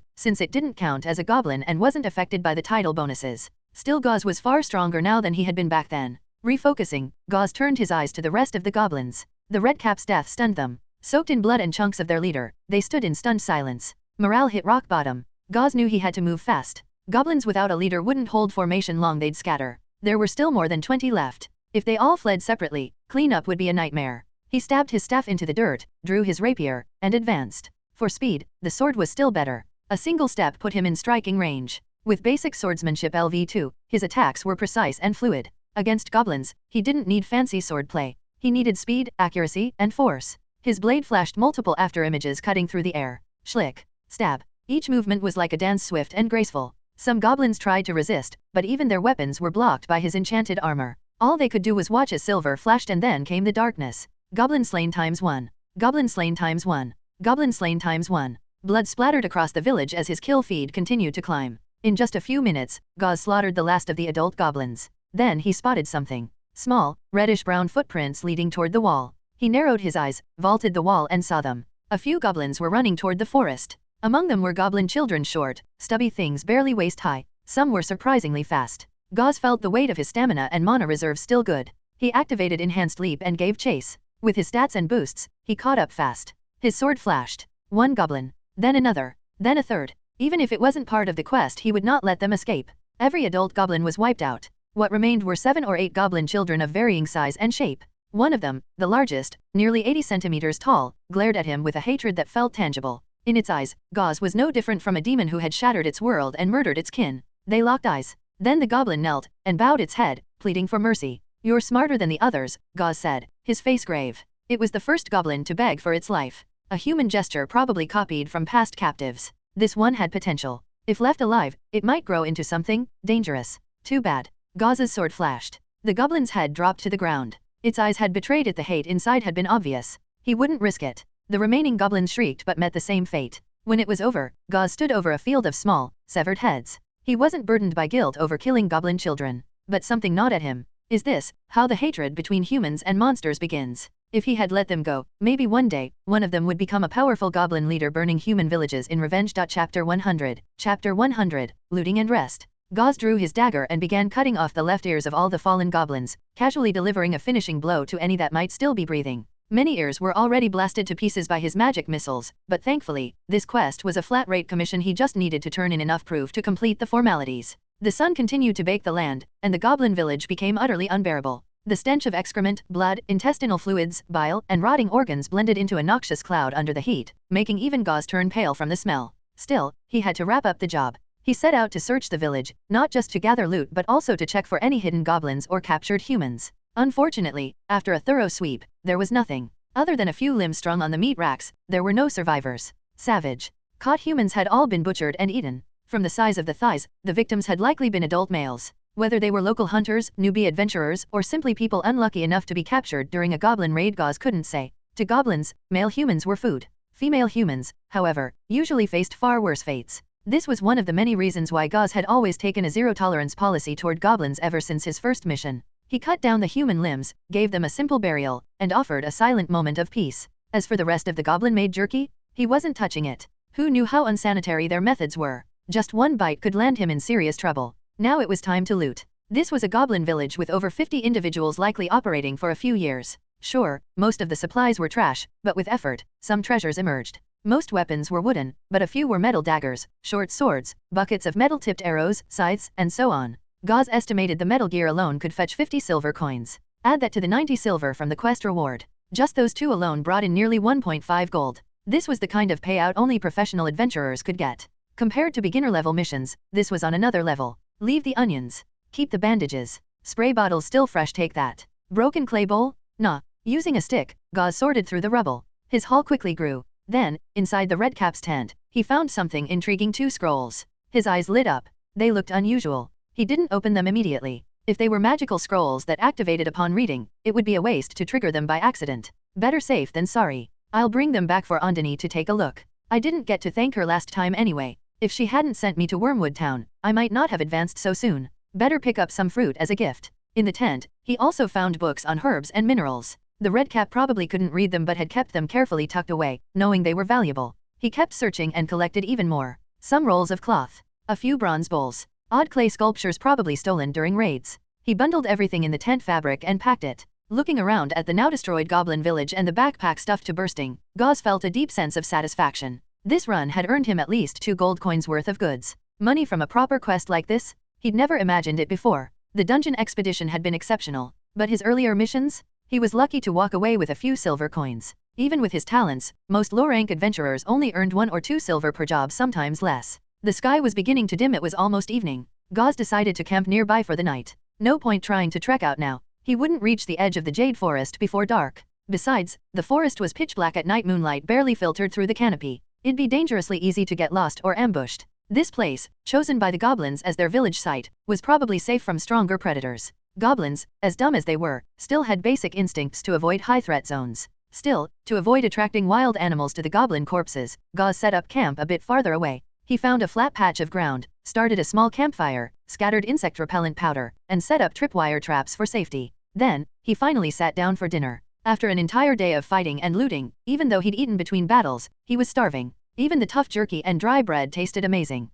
since it didn't count as a goblin and wasn't affected by the title bonuses. Still, Gauze was far stronger now than he had been back then. Refocusing, Gauze turned his eyes to the rest of the goblins. The redcap's death stunned them. Soaked in blood and chunks of their leader, they stood in stunned silence. Morale hit rock bottom. Gauze knew he had to move fast. Goblins without a leader wouldn't hold formation long, they'd scatter. There were still more than 20 left. If they all fled separately, cleanup would be a nightmare. He stabbed his staff into the dirt, drew his rapier, and advanced. For speed, the sword was still better. A single step put him in striking range. With basic swordsmanship LV2, his attacks were precise and fluid. Against goblins, he didn't need fancy swordplay. He needed speed, accuracy, and force. His blade flashed multiple afterimages cutting through the air. Schlick. Stab. Each movement was like a dance, swift and graceful. Some goblins tried to resist, but even their weapons were blocked by his enchanted armor. All they could do was watch as silver flashed, and then came the darkness. Goblin slain times 1. Goblin slain times 1. Goblin slain times 1. Blood splattered across the village as his kill feed continued to climb. In just a few minutes, Gauze slaughtered the last of the adult goblins. Then he spotted something. Small, reddish-brown footprints leading toward the wall. He narrowed his eyes, vaulted the wall, and saw them. A few goblins were running toward the forest. Among them were goblin children, short, stubby things barely waist-high. Some were surprisingly fast. Gauze felt the weight of his stamina and mana reserves still good. He activated Enhanced Leap and gave chase. With his stats and boosts, he caught up fast. His sword flashed. One goblin. Then another. Then a third. Even if it wasn't part of the quest, he would not let them escape. Every adult goblin was wiped out. What remained were 7 or 8 goblin children of varying size and shape. One of them, the largest, nearly 80 centimeters tall, glared at him with a hatred that felt tangible. In its eyes, Gauze was no different from a demon who had shattered its world and murdered its kin. They locked eyes. Then the goblin knelt, and bowed its head, pleading for mercy. "You're smarter than the others," Gauze said, his face grave. It was the first goblin to beg for its life. A human gesture probably copied from past captives. This one had potential. If left alive, it might grow into something dangerous. Too bad. Gauze's sword flashed. The goblin's head dropped to the ground. Its eyes had betrayed it. The hate inside had been obvious. He wouldn't risk it. The remaining goblins shrieked but met the same fate. When it was over, Gauze stood over a field of small, severed heads. He wasn't burdened by guilt over killing goblin children. But something gnawed at him. Is this how the hatred between humans and monsters begins? If he had let them go, maybe one day, one of them would become a powerful goblin leader burning human villages in revenge. Chapter 100. Chapter 100. Looting and Rest. Gauze drew his dagger and began cutting off the left ears of all the fallen goblins, casually delivering a finishing blow to any that might still be breathing. Many ears were already blasted to pieces by his magic missiles, but thankfully, this quest was a flat-rate commission. He just needed to turn in enough proof to complete the formalities. The sun continued to bake the land, and the goblin village became utterly unbearable. The stench of excrement, blood, intestinal fluids, bile, and rotting organs blended into a noxious cloud under the heat, making even Gauze turn pale from the smell. Still, he had to wrap up the job. He set out to search the village, not just to gather loot but also to check for any hidden goblins or captured humans. Unfortunately, after a thorough sweep, there was nothing. Other than a few limbs strung on the meat racks, there were no survivors. Savage. Caught humans had all been butchered and eaten. From the size of the thighs, the victims had likely been adult males. Whether they were local hunters, newbie adventurers, or simply people unlucky enough to be captured during a goblin raid, Gauze couldn't say. To goblins, male humans were food. Female humans, however, usually faced far worse fates. This was one of the many reasons why Gauze had always taken a zero-tolerance policy toward goblins ever since his first mission. He cut down the human limbs, gave them a simple burial, and offered a silent moment of peace. As for the rest of the goblin-made jerky, he wasn't touching it. Who knew how unsanitary their methods were? Just one bite could land him in serious trouble. Now it was time to loot. This was a goblin village with over 50 individuals likely operating for a few years. Sure, most of the supplies were trash, but with effort, some treasures emerged. Most weapons were wooden, but a few were metal daggers, short swords, buckets of metal-tipped arrows, scythes, and so on. Gauze estimated the metal gear alone could fetch 50 silver coins. Add that to the 90 silver from the quest reward. Just those two alone brought in nearly 1.5 gold. This was the kind of payout only professional adventurers could get. Compared to beginner-level missions, this was on another level. Leave the onions. Keep the bandages. Spray bottles still fresh, take that. Broken clay bowl? Nah. Using a stick, Gauze sorted through the rubble. His haul quickly grew. Then, inside the Redcap's tent, he found something intriguing: 2 scrolls. His eyes lit up. They looked unusual. He didn't open them immediately. If they were magical scrolls that activated upon reading, it would be a waste to trigger them by accident. Better safe than sorry. I'll bring them back for Andini to take a look. I didn't get to thank her last time anyway. If she hadn't sent me to Wormwood Town, I might not have advanced so soon. Better pick up some fruit as a gift. In the tent, he also found books on herbs and minerals. The Redcap probably couldn't read them but had kept them carefully tucked away, knowing they were valuable. He kept searching and collected even more. Some rolls of cloth. A few bronze bowls. Odd clay sculptures probably stolen during raids. He bundled everything in the tent fabric and packed it. Looking around at the now destroyed goblin village and the backpack stuffed to bursting, Gauze felt a deep sense of satisfaction. This run had earned him at least 2 gold coins worth of goods. Money from a proper quest like this? He'd never imagined it before. The dungeon expedition had been exceptional, but his earlier missions? He was lucky to walk away with a few silver coins. Even with his talents, most low-rank adventurers only earned 1 or 2 silver per job, sometimes less. The sky was beginning to dim. It was almost evening. Gauze decided to camp nearby for the night. No point trying to trek out now. He wouldn't reach the edge of the Jade Forest before dark. Besides, the forest was pitch black at night, moonlight barely filtered through the canopy. It'd be dangerously easy to get lost or ambushed. This place, chosen by the goblins as their village site, was probably safe from stronger predators. Goblins, as dumb as they were, still had basic instincts to avoid high-threat zones. Still, to avoid attracting wild animals to the goblin corpses, Gauze set up camp a bit farther away. He found a flat patch of ground, started a small campfire, scattered insect repellent powder, and set up tripwire traps for safety. Then, he finally sat down for dinner. After an entire day of fighting and looting, even though he'd eaten between battles, he was starving. Even the tough jerky and dry bread tasted amazing.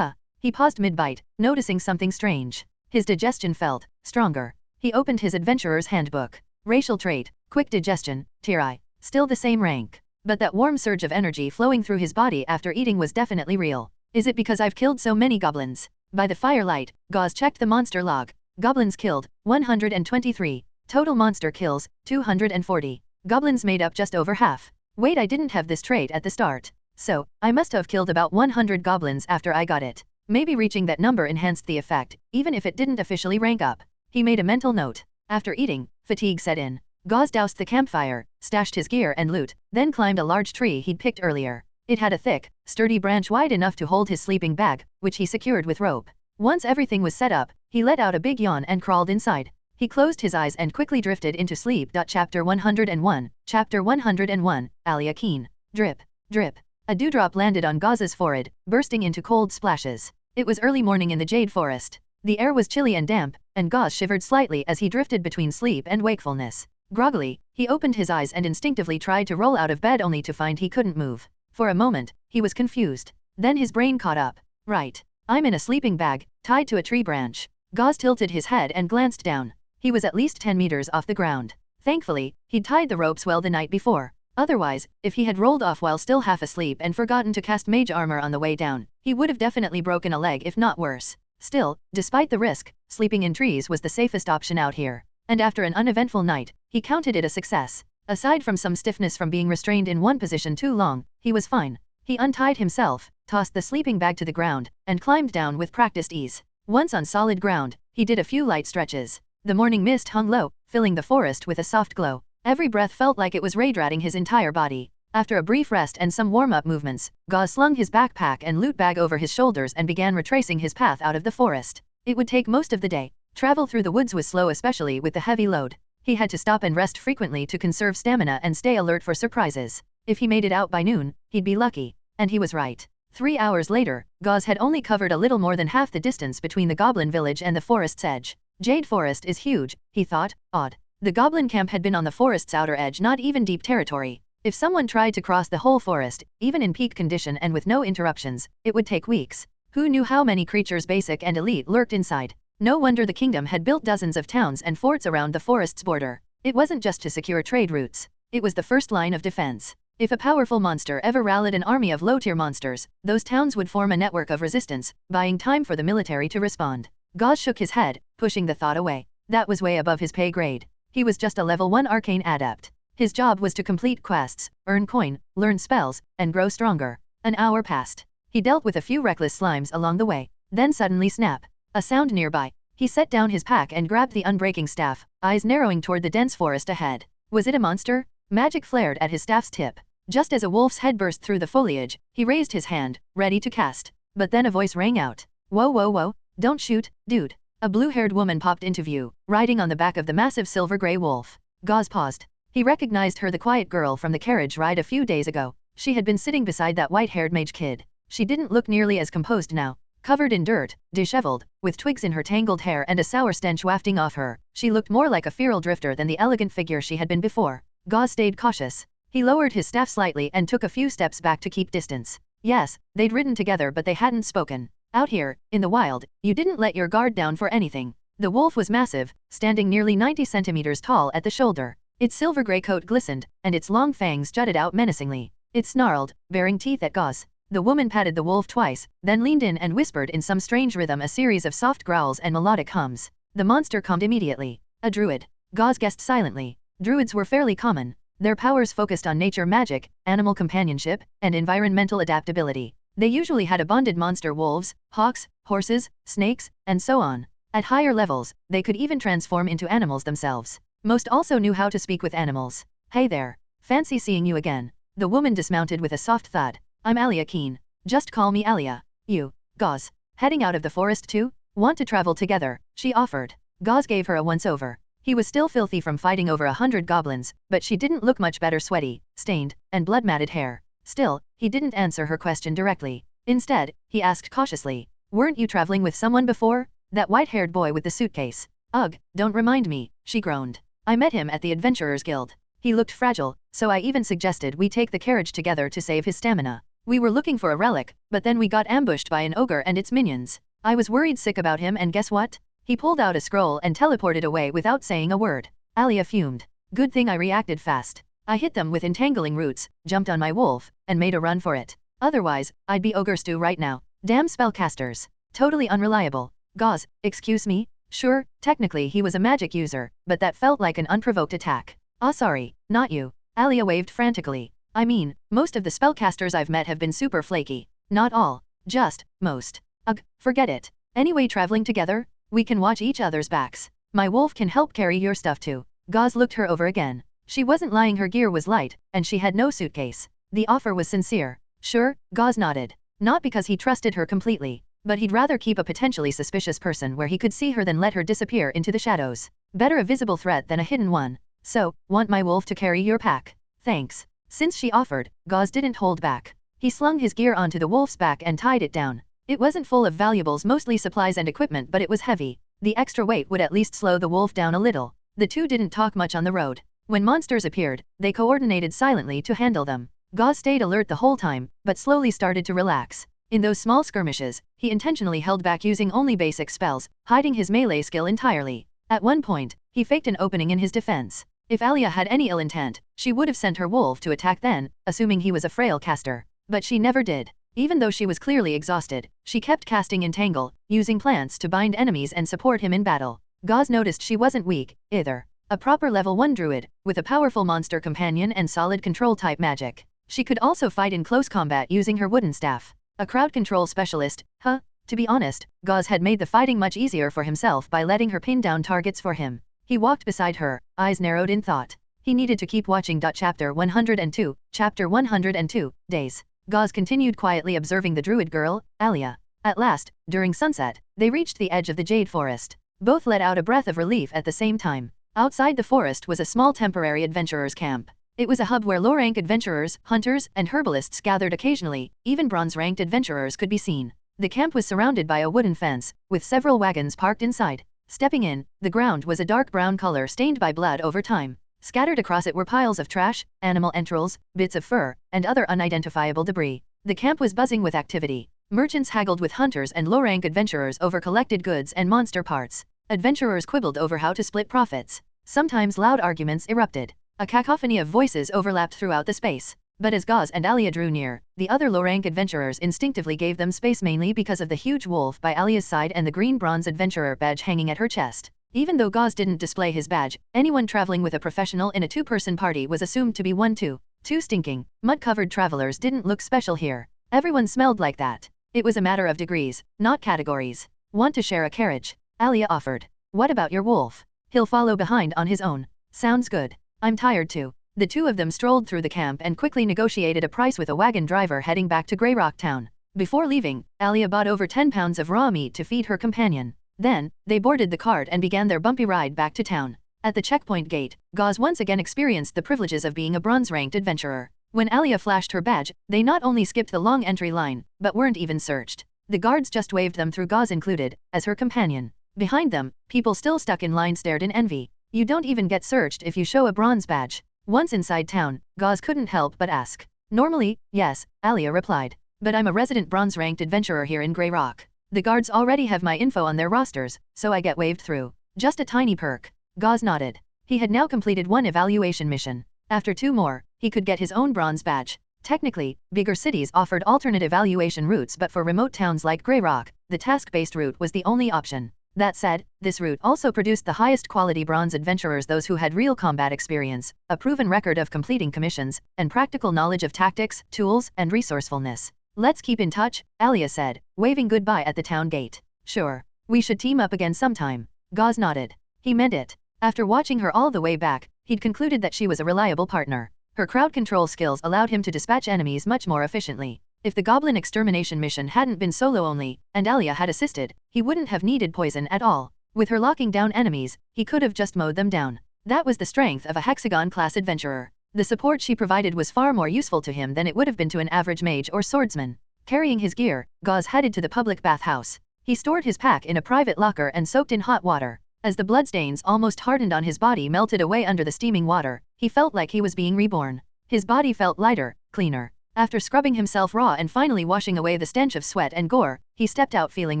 He paused mid-bite, noticing something strange. His digestion felt stronger. He opened his adventurer's handbook. Racial trait, quick digestion, tier I. Still the same rank. But that warm surge of energy flowing through his body after eating was definitely real. Is it because I've killed so many goblins? By the firelight, Gauze checked the monster log. Goblins killed, 123. Total monster kills, 240. Goblins made up just over half. Wait, I didn't have this trait at the start. So, I must have killed about 100 goblins after I got it. Maybe reaching that number enhanced the effect, even if it didn't officially rank up. He made a mental note. After eating, fatigue set in. Gauze doused the campfire, stashed his gear and loot, then climbed a large tree he'd picked earlier. It had a thick, sturdy branch wide enough to hold his sleeping bag, which he secured with rope. Once everything was set up, he let out a big yawn and crawled inside. He closed his eyes and quickly drifted into sleep. Chapter 101. Chapter 101. Alia Keen. Drip. Drip. A dewdrop landed on Gauze's forehead, bursting into cold splashes. It was early morning in the jade forest. The air was chilly and damp, and Gauze shivered slightly as he drifted between sleep and wakefulness. Groggily, he opened his eyes and instinctively tried to roll out of bed only to find he couldn't move. For a moment, he was confused. Then his brain caught up. Right. I'm in a sleeping bag, tied to a tree branch. Gauze tilted his head and glanced down. He was at least 10 meters off the ground. Thankfully, he'd tied the ropes well the night before. Otherwise, if he had rolled off while still half asleep and forgotten to cast mage armor on the way down, he would have definitely broken a leg if not worse. Still, despite the risk, sleeping in trees was the safest option out here. And after an uneventful night, he counted it a success. Aside from some stiffness from being restrained in one position too long, he was fine. He untied himself, tossed the sleeping bag to the ground, and climbed down with practiced ease. Once on solid ground, he did a few light stretches. The morning mist hung low, filling the forest with a soft glow. Every breath felt like it was radiating his entire body. After a brief rest and some warm-up movements, Gauze slung his backpack and loot bag over his shoulders and began retracing his path out of the forest. It would take most of the day. Travel through the woods was slow, especially with the heavy load. He had to stop and rest frequently to conserve stamina and stay alert for surprises. If he made it out by noon, he'd be lucky. And he was right. 3 hours later, Gauze had only covered a little more than half the distance between the goblin village and the forest's edge. Jade Forest is huge, he thought. Odd. The goblin camp had been on the forest's outer edge, not even deep territory. If someone tried to cross the whole forest, even in peak condition and with no interruptions, it would take weeks. Who knew how many creatures basic and elite lurked inside? No wonder the kingdom had built dozens of towns and forts around the forest's border. It wasn't just to secure trade routes. It was the first line of defense. If a powerful monster ever rallied an army of low-tier monsters, those towns would form a network of resistance, buying time for the military to respond. Gauze shook his head, pushing the thought away. That was way above his pay grade. He was just a level 1 arcane adept. His job was to complete quests, earn coin, learn spells, and grow stronger. An hour passed. He dealt with a few reckless slimes along the way. Then suddenly snap. A sound nearby. He set down his pack and grabbed the unbreaking staff, eyes narrowing toward the dense forest ahead. Was it a monster? Magic flared at his staff's tip. Just as a wolf's head burst through the foliage, he raised his hand, ready to cast. But then a voice rang out. Whoa whoa whoa, don't shoot, dude. A blue-haired woman popped into view, riding on the back of the massive silver-gray wolf. Gauze paused. He recognized her, the quiet girl from the carriage ride a few days ago. She had been sitting beside that white-haired mage kid. She didn't look nearly as composed now. Covered in dirt, disheveled, with twigs in her tangled hair and a sour stench wafting off her, she looked more like a feral drifter than the elegant figure she had been before. Gauze stayed cautious. He lowered his staff slightly and took a few steps back to keep distance. Yes, they'd ridden together but they hadn't spoken. Out here, in the wild, you didn't let your guard down for anything. The wolf was massive, standing nearly 90 centimeters tall at the shoulder. Its silver-gray coat glistened, and its long fangs jutted out menacingly. It snarled, baring teeth at Gauze. The woman patted the wolf twice, then leaned in and whispered in some strange rhythm a series of soft growls and melodic hums. The monster calmed immediately. A druid. Gauze guessed silently. Druids were fairly common. Their powers focused on nature magic, animal companionship, and environmental adaptability. They usually had a bonded monster: wolves, hawks, horses, snakes, and so on. At higher levels, they could even transform into animals themselves. Most also knew how to speak with animals. Hey there. Fancy seeing you again. The woman dismounted with a soft thud. I'm Alia Keen. Just call me Alia. You, Gauze. Heading out of the forest too? Want to travel together? She offered. Gauze gave her a once-over. He was still filthy from fighting over 100 goblins, but she didn't look much better: sweaty, stained, and blood-matted hair. Still, he didn't answer her question directly. Instead, he asked cautiously, weren't you traveling with someone before? That white-haired boy with the suitcase. Ugh, don't remind me, she groaned. I met him at the Adventurers Guild. He looked fragile, so I even suggested we take the carriage together to save his stamina. We were looking for a relic, but then we got ambushed by an ogre and its minions. I was worried sick about him, and guess what? He pulled out a scroll and teleported away without saying a word. Alia fumed. Good thing I reacted fast. I hit them with entangling roots, jumped on my wolf, and made a run for it. Otherwise, I'd be ogre stew right now. Damn spellcasters. Totally unreliable. Gauze, excuse me? Sure, technically he was a magic user, but that felt like an unprovoked attack. Ah, sorry, not you. Alia waved frantically. I mean, most of the spellcasters I've met have been super flaky. Not all. Just, most. Ugh, forget it. Anyway, traveling together? We can watch each other's backs. My wolf can help carry your stuff too. Gauze looked her over again. She wasn't lying, her gear was light, and she had no suitcase. The offer was sincere. Sure, Gauze nodded. Not because he trusted her completely, but he'd rather keep a potentially suspicious person where he could see her than let her disappear into the shadows. Better a visible threat than a hidden one. So, want my wolf to carry your pack? Thanks. Since she offered, Gauze didn't hold back. He slung his gear onto the wolf's back and tied it down. It wasn't full of valuables, mostly supplies and equipment, but it was heavy. The extra weight would at least slow the wolf down a little. The two didn't talk much on the road. When monsters appeared, they coordinated silently to handle them. Gauze stayed alert the whole time, but slowly started to relax. In those small skirmishes, he intentionally held back using only basic spells, hiding his melee skill entirely. At one point, he faked an opening in his defense. If Alia had any ill intent, she would have sent her wolf to attack then, assuming he was a frail caster. But she never did. Even though she was clearly exhausted, she kept casting Entangle, using plants to bind enemies and support him in battle. Gauze noticed she wasn't weak, either. A proper level 1 druid, with a powerful monster companion and solid control-type magic. She could also fight in close combat using her wooden staff. A crowd control specialist, huh? To be honest, Gauze had made the fighting much easier for himself by letting her pin down targets for him. He walked beside her, eyes narrowed in thought. He needed to keep watching. Chapter 102, Chapter 102, Days. Gauze continued quietly observing the druid girl, Alia. At last, during sunset, they reached the edge of the jade forest. Both let out a breath of relief at the same time. Outside the forest was a small temporary adventurers' camp. It was a hub where low-rank adventurers, hunters, and herbalists gathered occasionally. Even bronze-ranked adventurers could be seen. The camp was surrounded by a wooden fence, with several wagons parked inside. Stepping in, the ground was a dark brown color stained by blood over time. Scattered across it were piles of trash, animal entrails, bits of fur, and other unidentifiable debris. The camp was buzzing with activity. Merchants haggled with hunters and low-rank adventurers over collected goods and monster parts. Adventurers quibbled over how to split profits. Sometimes loud arguments erupted. A cacophony of voices overlapped throughout the space. But as Gauze and Alia drew near, the other low-rank adventurers instinctively gave them space, mainly because of the huge wolf by Alia's side and the green bronze adventurer badge hanging at her chest. Even though Gauze didn't display his badge, anyone traveling with a professional in a two-person party was assumed to be one too. Two stinking, mud-covered travelers didn't look special here. Everyone smelled like that. It was a matter of degrees, not categories. Want to share a carriage? Alia offered. What about your wolf? He'll follow behind on his own. Sounds good. I'm tired too. The two of them strolled through the camp and quickly negotiated a price with a wagon driver heading back to Greyrock Town. Before leaving, Alia bought over 10 pounds of raw meat to feed her companion. Then, they boarded the cart and began their bumpy ride back to town. At the checkpoint gate, Gauze once again experienced the privileges of being a bronze-ranked adventurer. When Alia flashed her badge, they not only skipped the long entry line, but weren't even searched. The guards just waved them through, Gauze included, as her companion. Behind them, people still stuck in line stared in envy. You don't even get searched if you show a bronze badge. Once inside town, Gauze couldn't help but ask. Normally, yes, Alia replied. But I'm a resident bronze-ranked adventurer here in Greyrock. The guards already have my info on their rosters, so I get waved through. Just a tiny perk. Gauze nodded. He had now completed one evaluation mission. After 2 more, he could get his own bronze badge. Technically, bigger cities offered alternate evaluation routes, but for remote towns like Greyrock, the task-based route was the only option. That said, this route also produced the highest quality bronze adventurers, those who had real combat experience, a proven record of completing commissions, and practical knowledge of tactics, tools, and resourcefulness. Let's keep in touch, Alia said, waving goodbye at the town gate. Sure. We should team up again sometime. Gauze nodded. He meant it. After watching her all the way back, he'd concluded that she was a reliable partner. Her crowd control skills allowed him to dispatch enemies much more efficiently. If the goblin extermination mission hadn't been solo only, and Alia had assisted, he wouldn't have needed poison at all. With her locking down enemies, he could have just mowed them down. That was the strength of a hexagon-class adventurer. The support she provided was far more useful to him than it would have been to an average mage or swordsman. Carrying his gear, Gauze headed to the public bathhouse. He stored his pack in a private locker and soaked in hot water. As the bloodstains almost hardened on his body melted away under the steaming water, he felt like he was being reborn. His body felt lighter, cleaner. After scrubbing himself raw and finally washing away the stench of sweat and gore, he stepped out feeling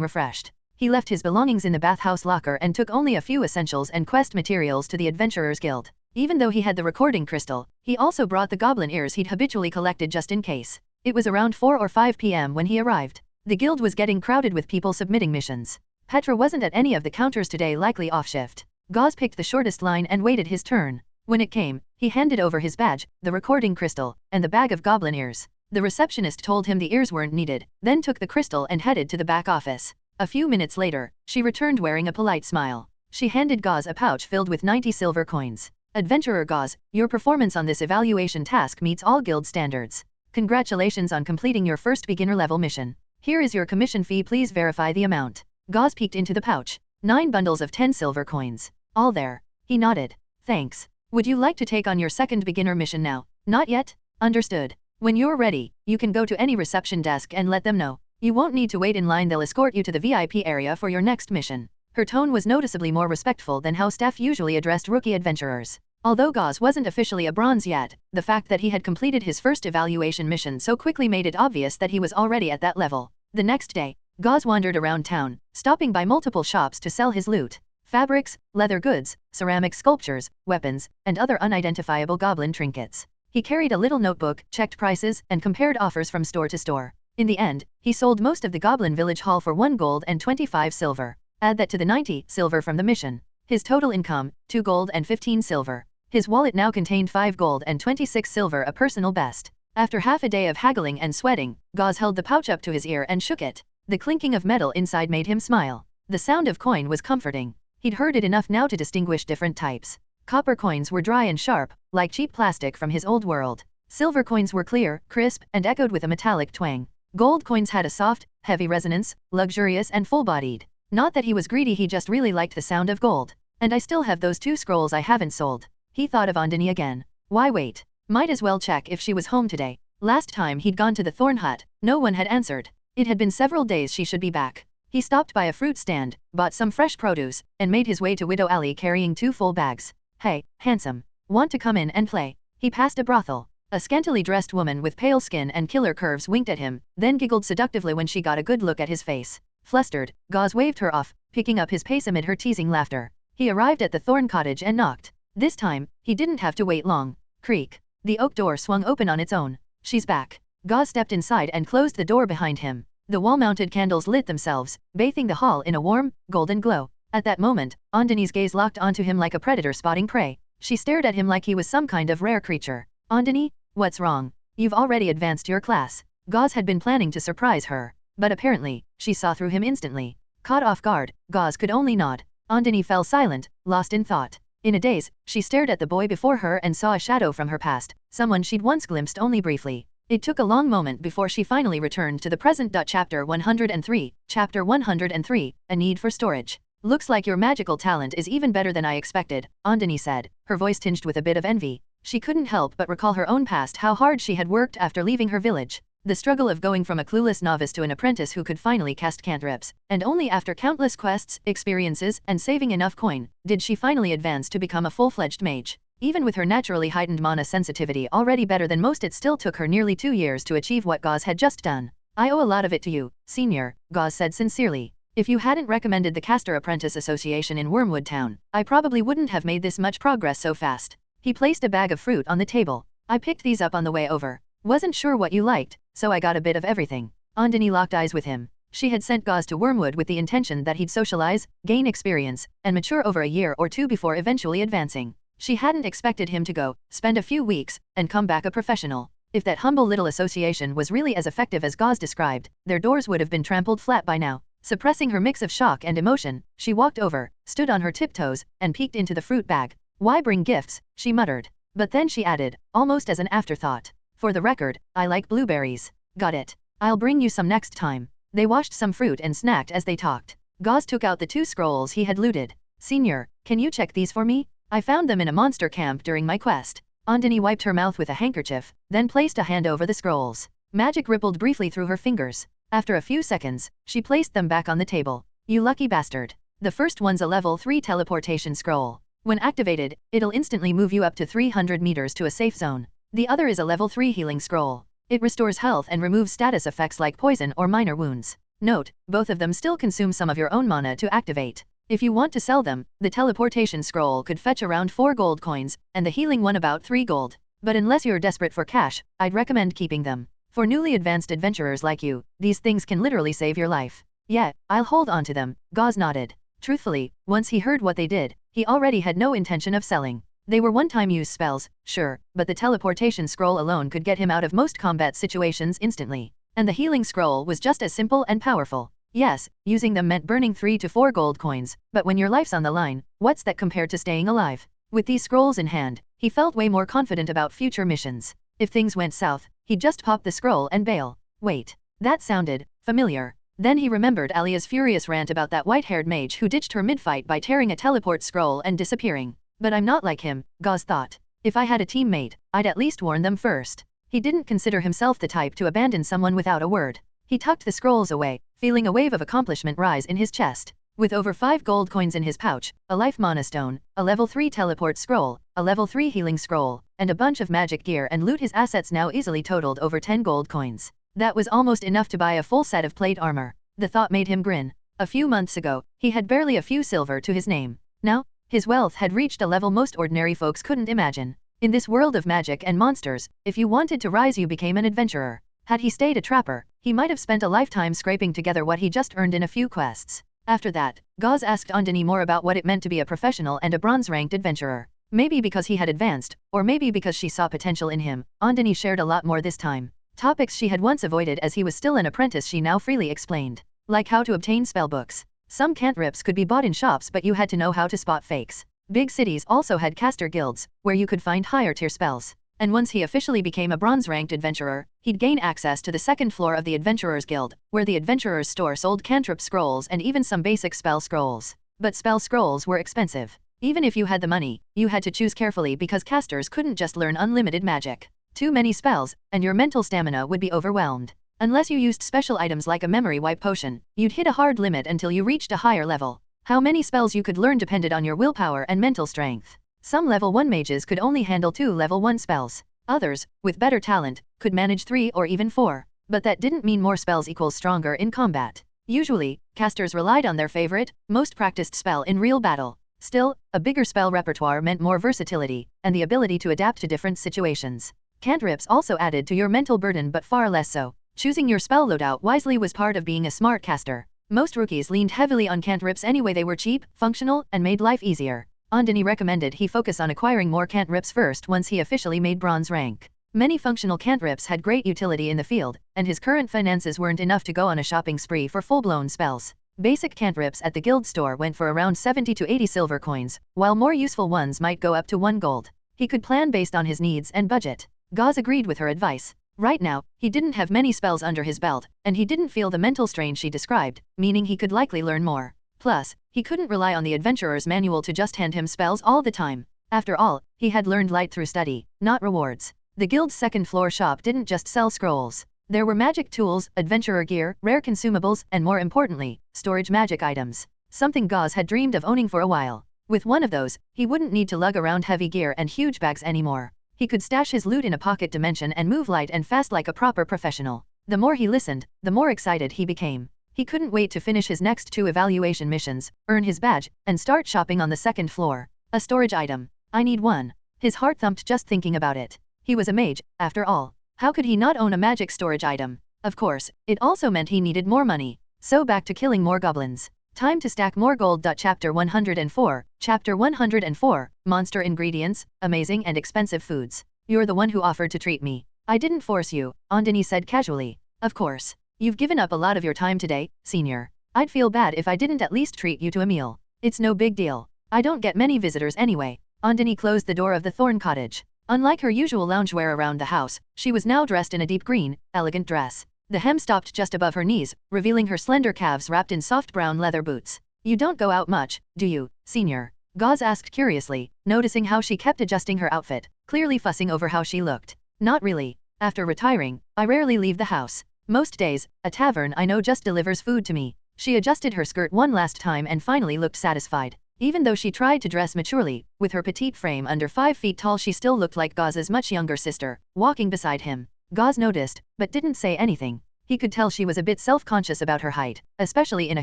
refreshed. He left his belongings in the bathhouse locker and took only a few essentials and quest materials to the Adventurers Guild. Even though he had the recording crystal, he also brought the goblin ears he'd habitually collected just in case. It was around 4 or 5 p.m. when he arrived. The guild was getting crowded with people submitting missions. Petra wasn't at any of the counters today, likely off shift. Gauze picked the shortest line and waited his turn. When it came, he handed over his badge, the recording crystal, and the bag of goblin ears. The receptionist told him the ears weren't needed, then took the crystal and headed to the back office. A few minutes later, she returned wearing a polite smile. She handed Gauze a pouch filled with 90 silver coins. Adventurer Gauze, your performance on this evaluation task meets all guild standards. Congratulations on completing your first beginner-level mission. Here is your commission fee, please verify the amount. Gauze peeked into the pouch. 9 bundles of 10 silver coins. All there. He nodded. Thanks. Would you like to take on your second beginner mission now? Not yet? Understood. When you're ready, you can go to any reception desk and let them know. You won't need to wait in line, they'll escort you to the VIP area for your next mission. Her tone was noticeably more respectful than how staff usually addressed rookie adventurers. Although Gauze wasn't officially a bronze yet, the fact that he had completed his first evaluation mission so quickly made it obvious that he was already at that level. The next day, Gauze wandered around town, stopping by multiple shops to sell his loot. Fabrics, leather goods, ceramic sculptures, weapons, and other unidentifiable goblin trinkets. He carried a little notebook, checked prices, and compared offers from store to store. In the end, he sold most of the Goblin Village Hall for 1 gold and 25 silver. Add that to the 90 silver from the mission. His total income, 2 gold and 15 silver. His wallet now contained 5 gold and 26 silver, a personal best. After half a day of haggling and sweating, Gauze held the pouch up to his ear and shook it. The clinking of metal inside made him smile. The sound of coin was comforting. He'd heard it enough now to distinguish different types. Copper coins were dry and sharp, like cheap plastic from his old world. Silver coins were clear, crisp, and echoed with a metallic twang. Gold coins had a soft, heavy resonance, luxurious and full-bodied. Not that he was greedy, he just really liked the sound of gold. And I still have those 2 scrolls I haven't sold. He thought of Andini again. Why wait? Might as well check if she was home today. Last time he'd gone to the Thorn Hut, no one had answered. It had been several days she should be back. He stopped by a fruit stand, bought some fresh produce, and made his way to Widow Alley carrying 2 full bags. Hey, handsome. Want to come in and play? He passed a brothel. A scantily dressed woman with pale skin and killer curves winked at him, then giggled seductively when she got a good look at his face. Flustered, Gauze waved her off, picking up his pace amid her teasing laughter. He arrived at the Thorn Cottage and knocked. This time, he didn't have to wait long. Creak. The oak door swung open on its own. She's back. Gauze stepped inside and closed the door behind him. The wall-mounted candles lit themselves, bathing the hall in a warm, golden glow. At that moment, Andini's gaze locked onto him like a predator spotting prey. She stared at him like he was some kind of rare creature. Andini? What's wrong? You've already advanced your class. Gauze had been planning to surprise her, but apparently, she saw through him instantly. Caught off guard, Gauze could only nod. Andini fell silent, lost in thought. In a daze, she stared at the boy before her and saw a shadow from her past, someone she'd once glimpsed only briefly. It took a long moment before she finally returned to the present. Chapter 103, Chapter 103, A Need for Storage. Looks like your magical talent is even better than I expected, Andini said, her voice tinged with a bit of envy. She couldn't help but recall her own past, how hard she had worked after leaving her village. The struggle of going from a clueless novice to an apprentice who could finally cast cantrips, and only after countless quests, experiences, and saving enough coin, did she finally advance to become a full-fledged mage. Even with her naturally heightened mana sensitivity already better than most, it still took her nearly 2 years to achieve what Gauze had just done. I owe a lot of it to you, senior, Gauze said sincerely. If you hadn't recommended the Caster Apprentice Association in Wormwood Town, I probably wouldn't have made this much progress so fast. He placed a bag of fruit on the table. I picked these up on the way over. Wasn't sure what you liked, so I got a bit of everything. Andini locked eyes with him. She had sent Gauze to Wormwood with the intention that he'd socialize, gain experience, and mature over a year or 2 before eventually advancing. She hadn't expected him to go, spend a few weeks, and come back a professional. If that humble little association was really as effective as Gauze described, their doors would have been trampled flat by now. Suppressing her mix of shock and emotion, she walked over, stood on her tiptoes, and peeked into the fruit bag. Why bring gifts? She muttered. But then she added, almost as an afterthought. For the record, I like blueberries. Got it. I'll bring you some next time. They washed some fruit and snacked as they talked. Gauze took out the 2 scrolls he had looted. Senior, can you check these for me? I found them in a monster camp during my quest. Andini wiped her mouth with a handkerchief, then placed a hand over the scrolls. Magic rippled briefly through her fingers. After a few seconds, she placed them back on the table. You lucky bastard. The first one's a level 3 teleportation scroll. When activated, it'll instantly move you up to 300 meters to a safe zone. The other is a level 3 healing scroll. It restores health and removes status effects like poison or minor wounds. Note, both of them still consume some of your own mana to activate. If you want to sell them, the teleportation scroll could fetch around 4 gold coins, and the healing one about 3 gold. But unless you're desperate for cash, I'd recommend keeping them. For newly advanced adventurers like you, these things can literally save your life. Yeah, I'll hold on to them, Gauze nodded. Truthfully, once he heard what they did, he already had no intention of selling. They were one-time use spells, sure, but the teleportation scroll alone could get him out of most combat situations instantly. And the healing scroll was just as simple and powerful. Yes, using them meant burning 3 to 4 gold coins, but when your life's on the line, what's that compared to staying alive? With these scrolls in hand, he felt way more confident about future missions. If things went south, he'd just pop the scroll and bail. Wait, that sounded familiar. Then he remembered Alia's furious rant about that white-haired mage who ditched her mid-fight by tearing a teleport scroll and disappearing. But I'm not like him, Gauze thought. If I had a teammate, I'd at least warn them first. He didn't consider himself the type to abandon someone without a word. He tucked the scrolls away, feeling a wave of accomplishment rise in his chest. With over 5 gold coins in his pouch, a life mana stone, a level 3 teleport scroll, a level 3 healing scroll, and a bunch of magic gear and loot, his assets now easily totaled over 10 gold coins. That was almost enough to buy a full set of plate armor. The thought made him grin. A few months ago, he had barely a few silver to his name. Now, his wealth had reached a level most ordinary folks couldn't imagine. In this world of magic and monsters, if you wanted to rise, you became an adventurer. Had he stayed a trapper, he might have spent a lifetime scraping together what he just earned in a few quests. After that, Gauze asked Andini more about what it meant to be a professional and a bronze-ranked adventurer. Maybe because he had advanced, or maybe because she saw potential in him, Andini shared a lot more this time. Topics she had once avoided as he was still an apprentice she now freely explained. Like how to obtain spellbooks. Some cantrips could be bought in shops, but you had to know how to spot fakes. Big cities also had caster guilds, where you could find higher-tier spells. And once he officially became a bronze-ranked adventurer, he'd gain access to the second floor of the Adventurers Guild, where the Adventurers store sold cantrip scrolls and even some basic spell scrolls. But spell scrolls were expensive. Even if you had the money, you had to choose carefully because casters couldn't just learn unlimited magic. Too many spells, and your mental stamina would be overwhelmed. Unless you used special items like a memory wipe potion, you'd hit a hard limit until you reached a higher level. How many spells you could learn depended on your willpower and mental strength. Some level 1 mages could only handle 2 level 1 spells. Others, with better talent, could manage 3 or even 4. But that didn't mean more spells equals stronger in combat. Usually, casters relied on their favorite, most practiced spell in real battle. Still, a bigger spell repertoire meant more versatility, and the ability to adapt to different situations. Cantrips also added to your mental burden, but far less so. Choosing your spell loadout wisely was part of being a smart caster. Most rookies leaned heavily on cantrips anyway. They were cheap, functional, and made life easier. Andini recommended he focus on acquiring more cantrips first once he officially made bronze rank. Many functional cantrips had great utility in the field, and his current finances weren't enough to go on a shopping spree for full-blown spells. Basic cantrips at the guild store went for around 70 to 80 silver coins, while more useful ones might go up to 1 gold. He could plan based on his needs and budget. Gauze agreed with her advice. Right now, he didn't have many spells under his belt, and he didn't feel the mental strain she described, meaning he could likely learn more. Plus, he couldn't rely on the adventurer's manual to just hand him spells all the time. After all, he had learned light through study, not rewards. The guild's second-floor shop didn't just sell scrolls. There were magic tools, adventurer gear, rare consumables, and more importantly, storage magic items. Something Gauze had dreamed of owning for a while. With one of those, he wouldn't need to lug around heavy gear and huge bags anymore. He could stash his loot in a pocket dimension and move light and fast like a proper professional. The more he listened, the more excited he became. He couldn't wait to finish his next 2 evaluation missions, earn his badge, and start shopping on the second floor. A storage item. I need one. His heart thumped just thinking about it. He was a mage, after all. How could he not own a magic storage item? Of course, it also meant he needed more money. So back to killing more goblins. Time to stack more gold. Chapter 104. Chapter 104. Monster ingredients, amazing and expensive foods. You're the one who offered to treat me. I didn't force you, Andini said casually. Of course. You've given up a lot of your time today, senior. I'd feel bad if I didn't at least treat you to a meal. It's no big deal. I don't get many visitors anyway. Andini closed the door of the Thorn Cottage. Unlike her usual loungewear around the house, she was now dressed in a deep green, elegant dress. The hem stopped just above her knees, revealing her slender calves wrapped in soft brown leather boots. You don't go out much, do you, senior? Gauze asked curiously, noticing how she kept adjusting her outfit, clearly fussing over how she looked. Not really. After retiring, I rarely leave the house. Most days, a tavern I know just delivers food to me. She adjusted her skirt one last time and finally looked satisfied. Even though she tried to dress maturely, with her petite frame under 5 feet tall, she still looked like Gauze's much younger sister, walking beside him. Gauze noticed, but didn't say anything. He could tell she was a bit self-conscious about her height, especially in a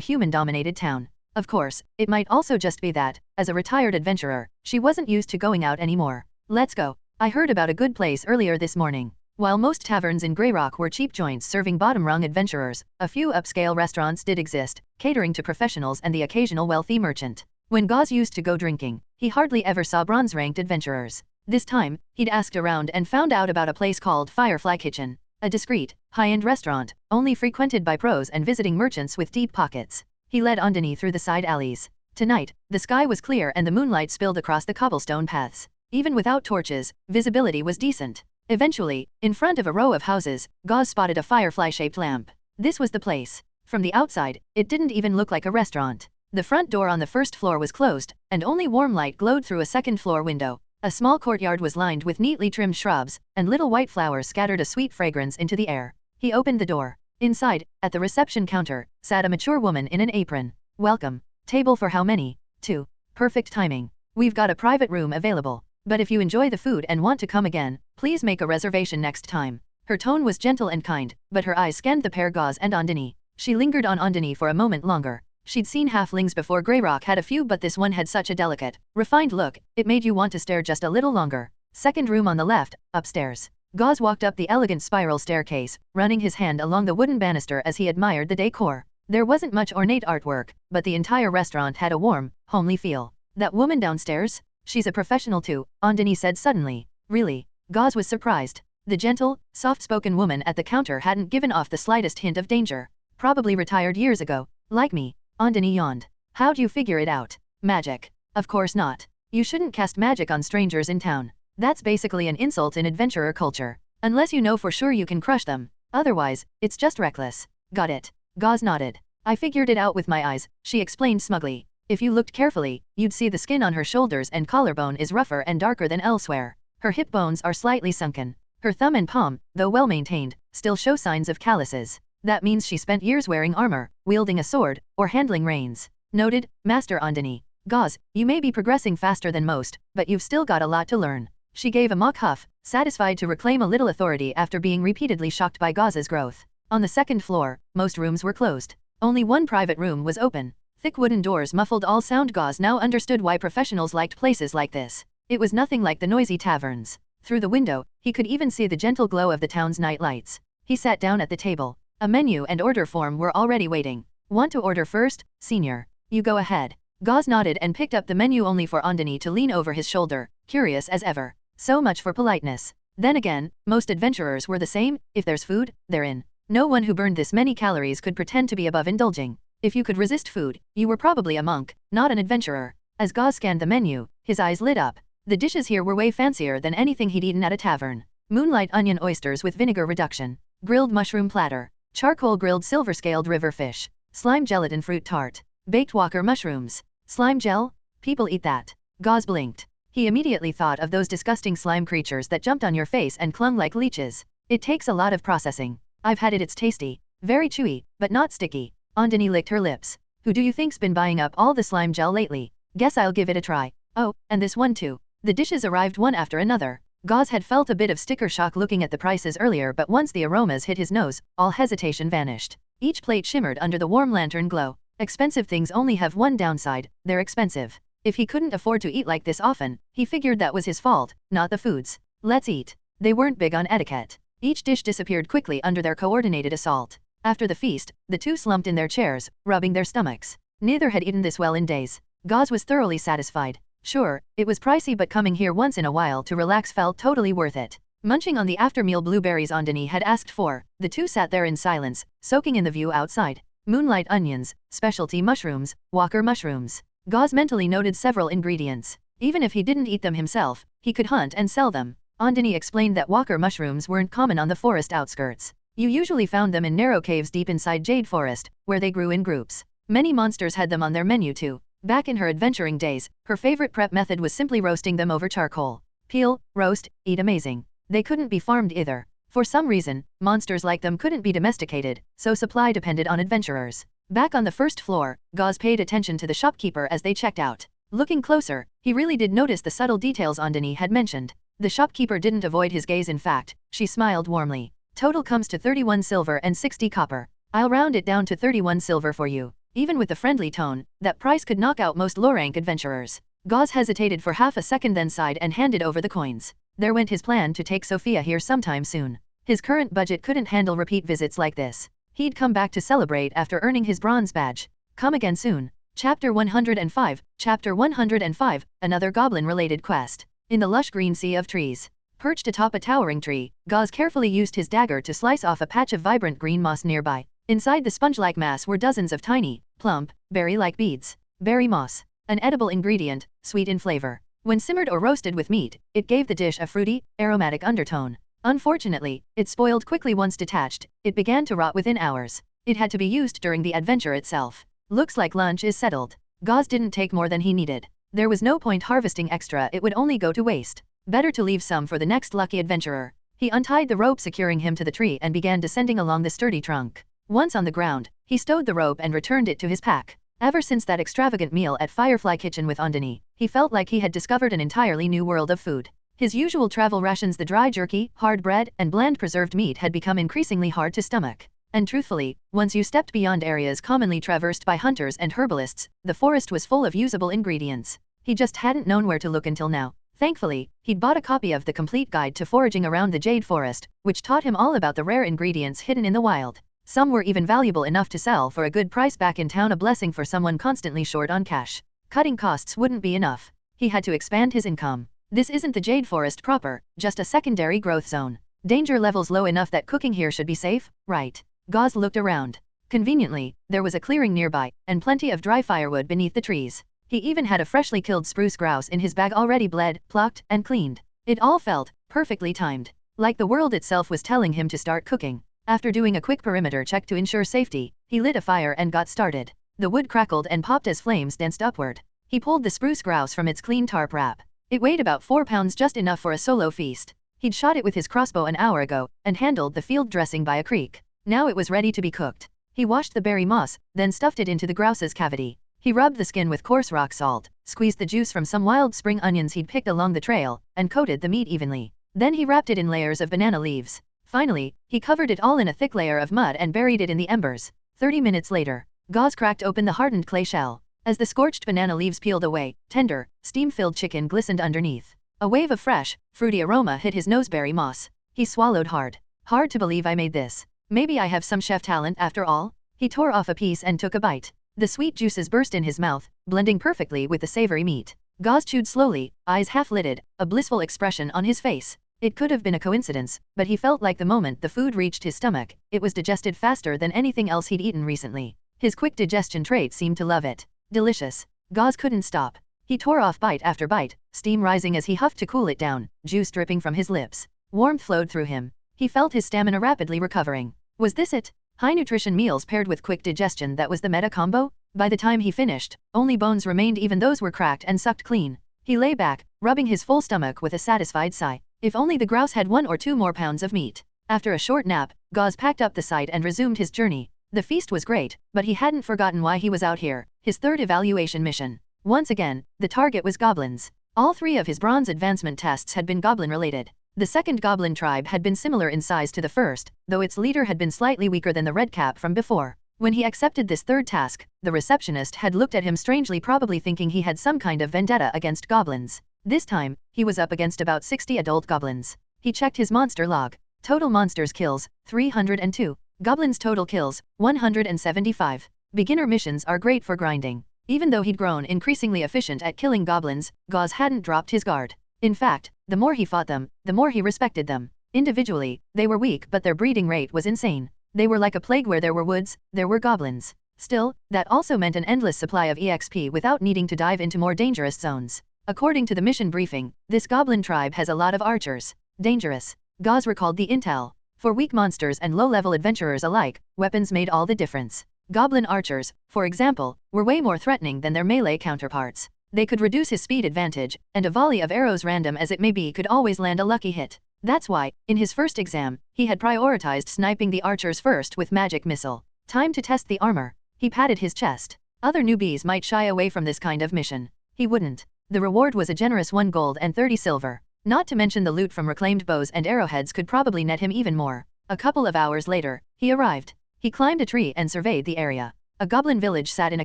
human-dominated town. Of course, it might also just be that, as a retired adventurer, she wasn't used to going out anymore. Let's go. I heard about a good place earlier this morning. While most taverns in Greyrock were cheap joints serving bottom-rung adventurers, a few upscale restaurants did exist, catering to professionals and the occasional wealthy merchant. When Gauze used to go drinking, he hardly ever saw bronze-ranked adventurers. This time, he'd asked around and found out about a place called Firefly Kitchen, a discreet, high-end restaurant, only frequented by pros and visiting merchants with deep pockets. He led Andini through the side alleys. Tonight, the sky was clear and the moonlight spilled across the cobblestone paths. Even without torches, visibility was decent. Eventually, in front of a row of houses, Gauze spotted a firefly-shaped lamp. This was the place. From the outside, it didn't even look like a restaurant. The front door on the first floor was closed, and only warm light glowed through a second-floor window. A small courtyard was lined with neatly trimmed shrubs, and little white flowers scattered a sweet fragrance into the air. He opened the door. Inside, at the reception counter, sat a mature woman in an apron. Welcome. Table for how many? 2. Perfect timing. We've got a private room available. But if you enjoy the food and want to come again, please make a reservation next time. Her tone was gentle and kind, but her eyes scanned the pair Gauze and Andini. She lingered on Andini for a moment longer. She'd seen halflings before Greyrock had a few, but this one had such a delicate, refined look, it made you want to stare just a little longer. Second room on the left, upstairs. Gauze walked up the elegant spiral staircase, running his hand along the wooden banister as he admired the decor. There wasn't much ornate artwork, but the entire restaurant had a warm, homely feel. That woman downstairs? She's a professional too, Andini said suddenly. Really? Gauze was surprised. The gentle, soft-spoken woman at the counter hadn't given off the slightest hint of danger. Probably retired years ago. Like me. Andini yawned. How'd you figure it out? Magic. Of course not. You shouldn't cast magic on strangers in town. That's basically an insult in adventurer culture. Unless you know for sure you can crush them. Otherwise, it's just reckless. Got it. Gauze nodded. I figured it out with my eyes, she explained smugly. If you looked carefully, you'd see the skin on her shoulders and collarbone is rougher and darker than elsewhere. Her hip bones are slightly sunken. Her thumb and palm, though well maintained, still show signs of calluses. That means she spent years wearing armor, wielding a sword, or handling reins. Noted, Master Andini. Gauze, you may be progressing faster than most, but you've still got a lot to learn. She gave a mock huff, satisfied to reclaim a little authority after being repeatedly shocked by Gauze's growth. On the second floor, most rooms were closed. Only one private room was open. Thick wooden doors muffled all sound. Gauze now understood why professionals liked places like this. It was nothing like the noisy taverns. Through the window, he could even see the gentle glow of the town's night lights. He sat down at the table. A menu and order form were already waiting. Want to order first, senior? You go ahead. Gauze nodded and picked up the menu only for Andini to lean over his shoulder, curious as ever. So much for politeness. Then again, most adventurers were the same. If there's food, they're in. No one who burned this many calories could pretend to be above indulging. If you could resist food, you were probably a monk, not an adventurer. As Gauze scanned the menu, his eyes lit up. The dishes here were way fancier than anything he'd eaten at a tavern. Moonlight onion oysters with vinegar reduction. Grilled mushroom platter. Charcoal grilled silver-scaled river fish. Slime gelatin fruit tart. Baked walker mushrooms. Slime gel? People eat that. Gauze blinked. He immediately thought of those disgusting slime creatures that jumped on your face and clung like leeches. It takes a lot of processing. I've had it, it's tasty. Very chewy, but not sticky. Andini licked her lips. Who do you think's been buying up all the slime gel lately? Guess I'll give it a try. Oh, and this one too. The dishes arrived one after another. Gauze had felt a bit of sticker shock looking at the prices earlier, but once the aromas hit his nose, all hesitation vanished. Each plate shimmered under the warm lantern glow. Expensive things only have one downside, they're expensive. If he couldn't afford to eat like this often, he figured that was his fault, not the food's. Let's eat. They weren't big on etiquette. Each dish disappeared quickly under their coordinated assault. After the feast, the two slumped in their chairs, rubbing their stomachs. Neither had eaten this well in days. Gauze was thoroughly satisfied. Sure, it was pricey, but coming here once in a while to relax felt totally worth it. Munching on the after-meal blueberries Andini had asked for, the two sat there in silence, soaking in the view outside. Moonlight onions, specialty mushrooms, walker mushrooms. Gauze mentally noted several ingredients. Even if he didn't eat them himself, he could hunt and sell them. Andini explained that walker mushrooms weren't common on the forest outskirts. You usually found them in narrow caves deep inside Jade Forest, where they grew in groups. Many monsters had them on their menu too. Back in her adventuring days, her favorite prep method was simply roasting them over charcoal. Peel, roast, eat amazing. They couldn't be farmed either. For some reason, monsters like them couldn't be domesticated, so supply depended on adventurers. Back on the first floor, Gauze paid attention to the shopkeeper as they checked out. Looking closer, he really did notice the subtle details Andini had mentioned. The shopkeeper didn't avoid his gaze, in fact, she smiled warmly. Total comes to 31 silver and 60 copper. I'll round it down to 31 silver for you. Even with the friendly tone, that price could knock out most low-rank adventurers. Gauze hesitated for half a second, then sighed and handed over the coins. There went his plan to take Sophia here sometime soon. His current budget couldn't handle repeat visits like this. He'd come back to celebrate after earning his bronze badge. Come again soon. Chapter 105, Chapter 105, another goblin-related quest. In the lush green sea of trees. Perched atop a towering tree, Gauze carefully used his dagger to slice off a patch of vibrant green moss nearby. Inside the sponge-like mass were dozens of tiny, plump, berry-like beads. Berry moss. An edible ingredient, sweet in flavor. When simmered or roasted with meat, it gave the dish a fruity, aromatic undertone. Unfortunately, it spoiled quickly once detached. It began to rot within hours. It had to be used during the adventure itself. Looks like lunch is settled. Gauze didn't take more than he needed. There was no point harvesting extra, it would only go to waste. Better to leave some for the next lucky adventurer. He untied the rope securing him to the tree and began descending along the sturdy trunk. Once on the ground, he stowed the rope and returned it to his pack. Ever since that extravagant meal at Firefly Kitchen with Andini, he felt like he had discovered an entirely new world of food. His usual travel rations, the dry jerky, hard bread, and bland preserved meat, had become increasingly hard to stomach. And truthfully, once you stepped beyond areas commonly traversed by hunters and herbalists, the forest was full of usable ingredients. He just hadn't known where to look until now. Thankfully, he'd bought a copy of the complete guide to foraging around the Jade Forest, which taught him all about the rare ingredients hidden in the wild. Some were even valuable enough to sell for a good price back in town, a blessing for someone constantly short on cash. Cutting costs wouldn't be enough. He had to expand his income. This isn't the Jade Forest proper, just a secondary growth zone. Danger levels low enough that cooking here should be safe, right? Gauze looked around. Conveniently, there was a clearing nearby, and plenty of dry firewood beneath the trees. He even had a freshly killed spruce grouse in his bag, already bled, plucked, and cleaned. It all felt perfectly timed, like the world itself was telling him to start cooking. After doing a quick perimeter check to ensure safety, he lit a fire and got started. The wood crackled and popped as flames danced upward. He pulled the spruce grouse from its clean tarp wrap. It weighed about 4 pounds, just enough for a solo feast. He'd shot it with his crossbow an hour ago, and handled the field dressing by a creek. Now it was ready to be cooked. He washed the berry moss, then stuffed it into the grouse's cavity. He rubbed the skin with coarse rock salt, squeezed the juice from some wild spring onions he'd picked along the trail, and coated the meat evenly. Then he wrapped it in layers of banana leaves. Finally, he covered it all in a thick layer of mud and buried it in the embers. 30 minutes later, Gauze cracked open the hardened clay shell. As the scorched banana leaves peeled away, tender, steam-filled chicken glistened underneath. A wave of fresh, fruity aroma hit his nose. Berry moss. He swallowed hard. Hard to believe I made this. Maybe I have some chef talent after all? He tore off a piece and took a bite. The sweet juices burst in his mouth, blending perfectly with the savory meat. Gauze chewed slowly, eyes half-lidded, a blissful expression on his face. It could have been a coincidence, but he felt like the moment the food reached his stomach, it was digested faster than anything else he'd eaten recently. His quick digestion trait seemed to love it. Delicious. Gauze couldn't stop. He tore off bite after bite, steam rising as he huffed to cool it down, juice dripping from his lips. Warmth flowed through him. He felt his stamina rapidly recovering. Was this it? High-nutrition meals paired with quick digestion, that was the meta combo? By the time he finished, only bones remained, even those were cracked and sucked clean. He lay back, rubbing his full stomach with a satisfied sigh. If only the grouse had 1 or 2 more pounds of meat. After a short nap, Gauze packed up the site and resumed his journey. The feast was great, but he hadn't forgotten why he was out here, his third evaluation mission. Once again, the target was goblins. All 3 of his bronze advancement tests had been goblin-related. The second goblin tribe had been similar in size to the first, though its leader had been slightly weaker than the red cap from before. When he accepted this third task, the receptionist had looked at him strangely, probably thinking he had some kind of vendetta against goblins. This time, he was up against about 60 adult goblins. He checked his monster log. Total monsters kills, 302. Goblins total kills, 175. Beginner missions are great for grinding. Even though he'd grown increasingly efficient at killing goblins, Gauze hadn't dropped his guard. In fact, the more he fought them, the more he respected them. Individually, they were weak, but their breeding rate was insane. They were like a plague. Where there were woods, there were goblins. Still, that also meant an endless supply of EXP without needing to dive into more dangerous zones. According to the mission briefing, this goblin tribe has a lot of archers. Dangerous. Gauze recalled the intel. For weak monsters and low-level adventurers alike, weapons made all the difference. Goblin archers, for example, were way more threatening than their melee counterparts. They could reduce his speed advantage, and a volley of arrows, random as it may be, could always land a lucky hit. That's why, in his first exam, he had prioritized sniping the archers first with magic missile. Time to test the armor. He patted his chest. Other newbies might shy away from this kind of mission. He wouldn't. The reward was a generous 1 gold and 30 silver. Not to mention the loot from reclaimed bows and arrowheads could probably net him even more. A couple of hours later, he arrived. He climbed a tree and surveyed the area. A goblin village sat in a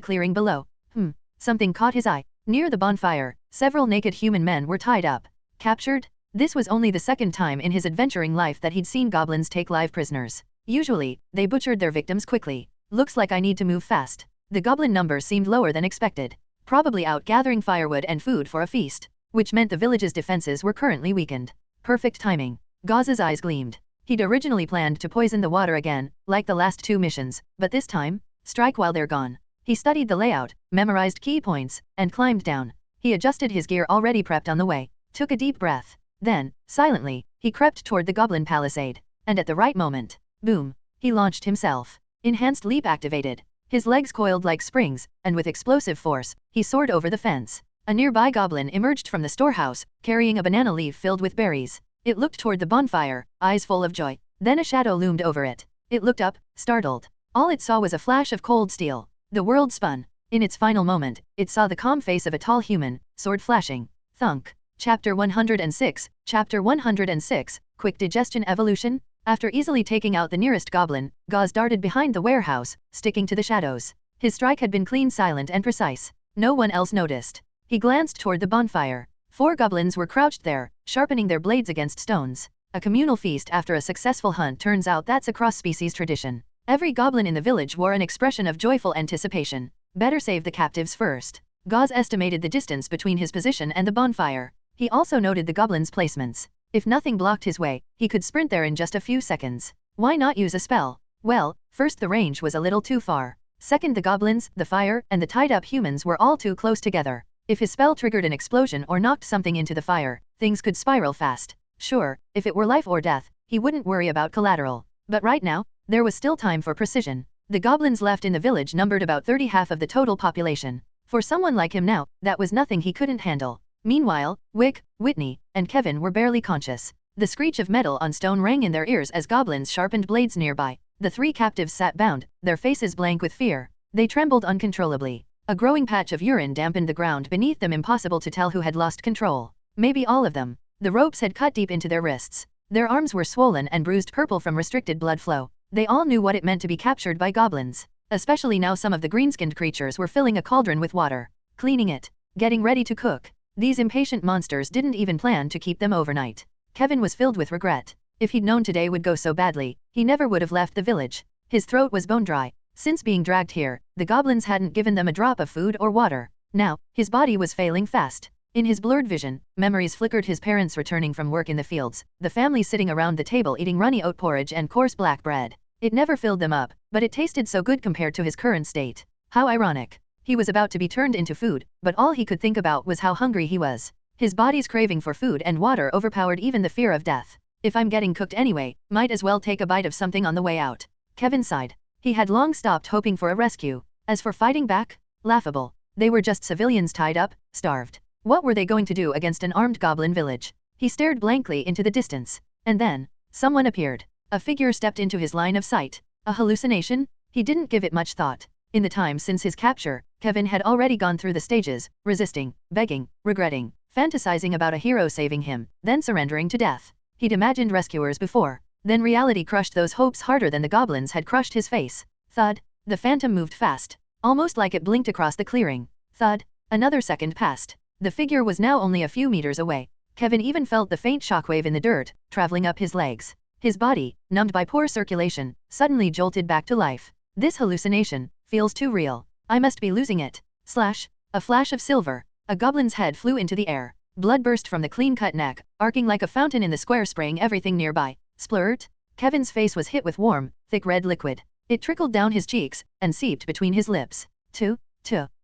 clearing below. Something caught his eye. Near the bonfire, several naked human men were tied up. Captured? This was only the second time in his adventuring life that he'd seen goblins take live prisoners. Usually, they butchered their victims quickly. Looks like I need to move fast. The goblin number seemed lower than expected. Probably out gathering firewood and food for a feast, which meant the village's defenses were currently weakened. Perfect timing. Gauze's eyes gleamed. He'd originally planned to poison the water again, like the last 2 missions, but this time, strike while they're gone. He studied the layout, memorized key points, and climbed down. He adjusted his gear already prepped on the way, took a deep breath. Then, silently, he crept toward the goblin palisade. And at the right moment, boom, he launched himself. Enhanced leap activated. His legs coiled like springs, and with explosive force, he soared over the fence. A nearby goblin emerged from the storehouse, carrying a banana leaf filled with berries. It looked toward the bonfire, eyes full of joy. Then a shadow loomed over it. It looked up, startled. All it saw was a flash of cold steel. The world spun. In its final moment, it saw the calm face of a tall human, sword flashing. Thunk. Chapter 106, Chapter 106, Quick Digestion Evolution? After easily taking out the nearest goblin, Gauze darted behind the warehouse, sticking to the shadows. His strike had been clean, silent and precise. No one else noticed. He glanced toward the bonfire. 4 goblins were crouched there, sharpening their blades against stones. A communal feast after a successful hunt, turns out that's a cross-species tradition. Every goblin in the village wore an expression of joyful anticipation. Better save the captives first. Gauze estimated the distance between his position and the bonfire. He also noted the goblins' placements. If nothing blocked his way, he could sprint there in just a few seconds. Why not use a spell? Well, first the range was a little too far. Second, the goblins, the fire, and the tied-up humans were all too close together. If his spell triggered an explosion or knocked something into the fire, things could spiral fast. Sure, if it were life or death, he wouldn't worry about collateral. But right now, there was still time for precision. The goblins left in the village numbered about 30, half of the total population. For someone like him now, that was nothing he couldn't handle. Meanwhile, Wick, Whitney, and Kevin were barely conscious. The screech of metal on stone rang in their ears as goblins sharpened blades nearby. The 3 captives sat bound, their faces blank with fear. They trembled uncontrollably. A growing patch of urine dampened the ground beneath them, impossible to tell who had lost control. Maybe all of them. The ropes had cut deep into their wrists. Their arms were swollen and bruised purple from restricted blood flow. They all knew what it meant to be captured by goblins. Especially now some of the green-skinned creatures were filling a cauldron with water, cleaning it, getting ready to cook. These impatient monsters didn't even plan to keep them overnight. Kevin was filled with regret. If he'd known today would go so badly, he never would have left the village. His throat was bone dry. Since being dragged here, the goblins hadn't given them a drop of food or water. Now, his body was failing fast. In his blurred vision, memories flickered: his parents returning from work in the fields, the family sitting around the table eating runny oat porridge and coarse black bread. It never filled them up, but it tasted so good compared to his current state. How ironic. He was about to be turned into food, but all he could think about was how hungry he was. His body's craving for food and water overpowered even the fear of death. If I'm getting cooked anyway, might as well take a bite of something on the way out. Kevin sighed. He had long stopped hoping for a rescue. As for fighting back, laughable. They were just civilians tied up, starved. What were they going to do against an armed goblin village? He stared blankly into the distance. And then, someone appeared. A figure stepped into his line of sight. A hallucination? He didn't give it much thought. In the time since his capture, Kevin had already gone through the stages, resisting, begging, regretting, fantasizing about a hero saving him, then surrendering to death. He'd imagined rescuers before. Then reality crushed those hopes harder than the goblins had crushed his face. Thud. The phantom moved fast, almost like it blinked across the clearing. Thud. Another second passed. The figure was now only a few meters away. Kevin even felt the faint shockwave in the dirt, traveling up his legs. His body, numbed by poor circulation, suddenly jolted back to life. This hallucination feels too real. I must be losing it. Slash. A flash of silver. A goblin's head flew into the air. Blood burst from the clean-cut neck, arcing like a fountain in the square, spraying everything nearby. Splurt. Kevin's face was hit with warm, thick red liquid. It trickled down his cheeks and seeped between his lips. Tuh.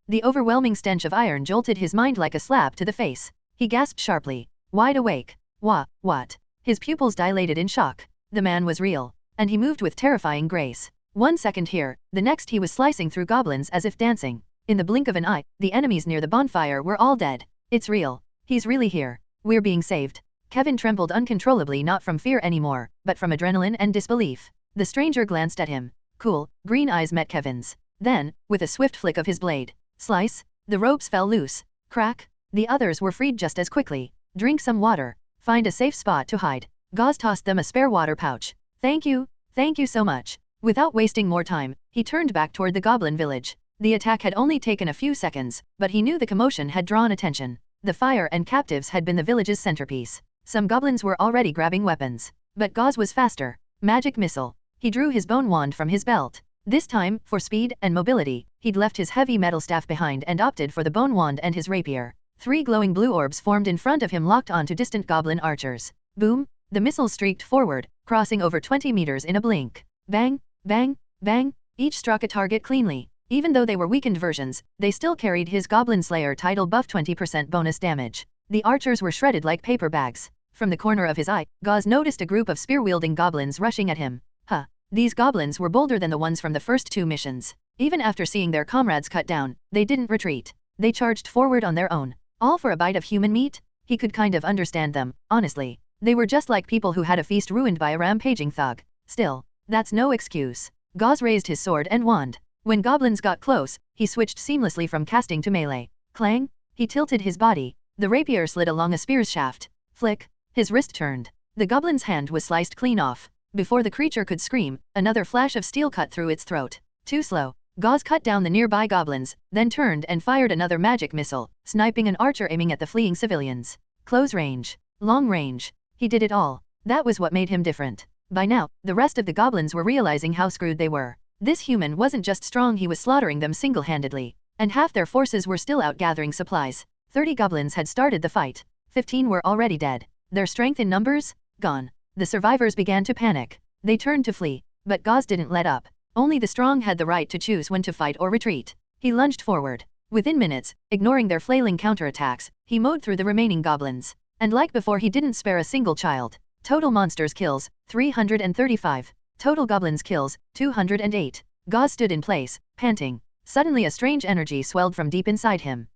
The overwhelming stench of iron jolted his mind like a slap to the face. He gasped sharply, wide awake. What? His pupils dilated in shock. The man was real, and he moved with terrifying grace. 1 second here, the next he was slicing through goblins as if dancing. In the blink of an eye, the enemies near the bonfire were all dead. It's real. He's really here. We're being saved. Kevin trembled uncontrollably, not from fear anymore, but from adrenaline and disbelief. The stranger glanced at him. Cool, green eyes met Kevin's. Then, with a swift flick of his blade, slice, the ropes fell loose. Crack. The others were freed just as quickly. Drink some water. Find a safe spot to hide. Gauze tossed them a spare water pouch. Thank you so much. Without wasting more time, he turned back toward the goblin village. The attack had only taken a few seconds, but he knew the commotion had drawn attention. The fire and captives had been the village's centerpiece. Some goblins were already grabbing weapons. But Gauze was faster. Magic missile. He drew his bone wand from his belt. This time, for speed and mobility, he'd left his heavy metal staff behind and opted for the bone wand and his rapier. 3 glowing blue orbs formed in front of him, locked onto distant goblin archers. Boom! The missiles streaked forward, crossing over 20 meters in a blink. Bang! Bang! Bang! Each struck a target cleanly. Even though they were weakened versions, they still carried his Goblin Slayer title buff, 20% bonus damage. The archers were shredded like paper bags. From the corner of his eye, Gauze noticed a group of spear-wielding goblins rushing at him. These goblins were bolder than the ones from the first 2 missions. Even after seeing their comrades cut down, they didn't retreat. They charged forward on their own. All for a bite of human meat? He could kind of understand them, honestly. They were just like people who had a feast ruined by a rampaging thug. Still, that's no excuse. Gauze raised his sword and wand. When goblins got close, he switched seamlessly from casting to melee. Clang! He tilted his body. The rapier slid along a spear's shaft. Flick! His wrist turned. The goblin's hand was sliced clean off. Before the creature could scream, another flash of steel cut through its throat. Too slow. Gauze cut down the nearby goblins, then turned and fired another magic missile, sniping an archer aiming at the fleeing civilians. Close range. Long range. He did it all. That was what made him different. By now, the rest of the goblins were realizing how screwed they were. This human wasn't just strong, he was slaughtering them single-handedly. And half their forces were still out gathering supplies. 30 goblins had started the fight. 15 were already dead. Their strength in numbers? Gone. The survivors began to panic. They turned to flee. But Gauze didn't let up. Only the strong had the right to choose when to fight or retreat. He lunged forward. Within minutes, ignoring their flailing counterattacks, he mowed through the remaining goblins. And like before, he didn't spare a single child. Total monsters kills, 335. Total goblins kills, 208. Gauze stood in place, panting. Suddenly a strange energy swelled from deep inside him.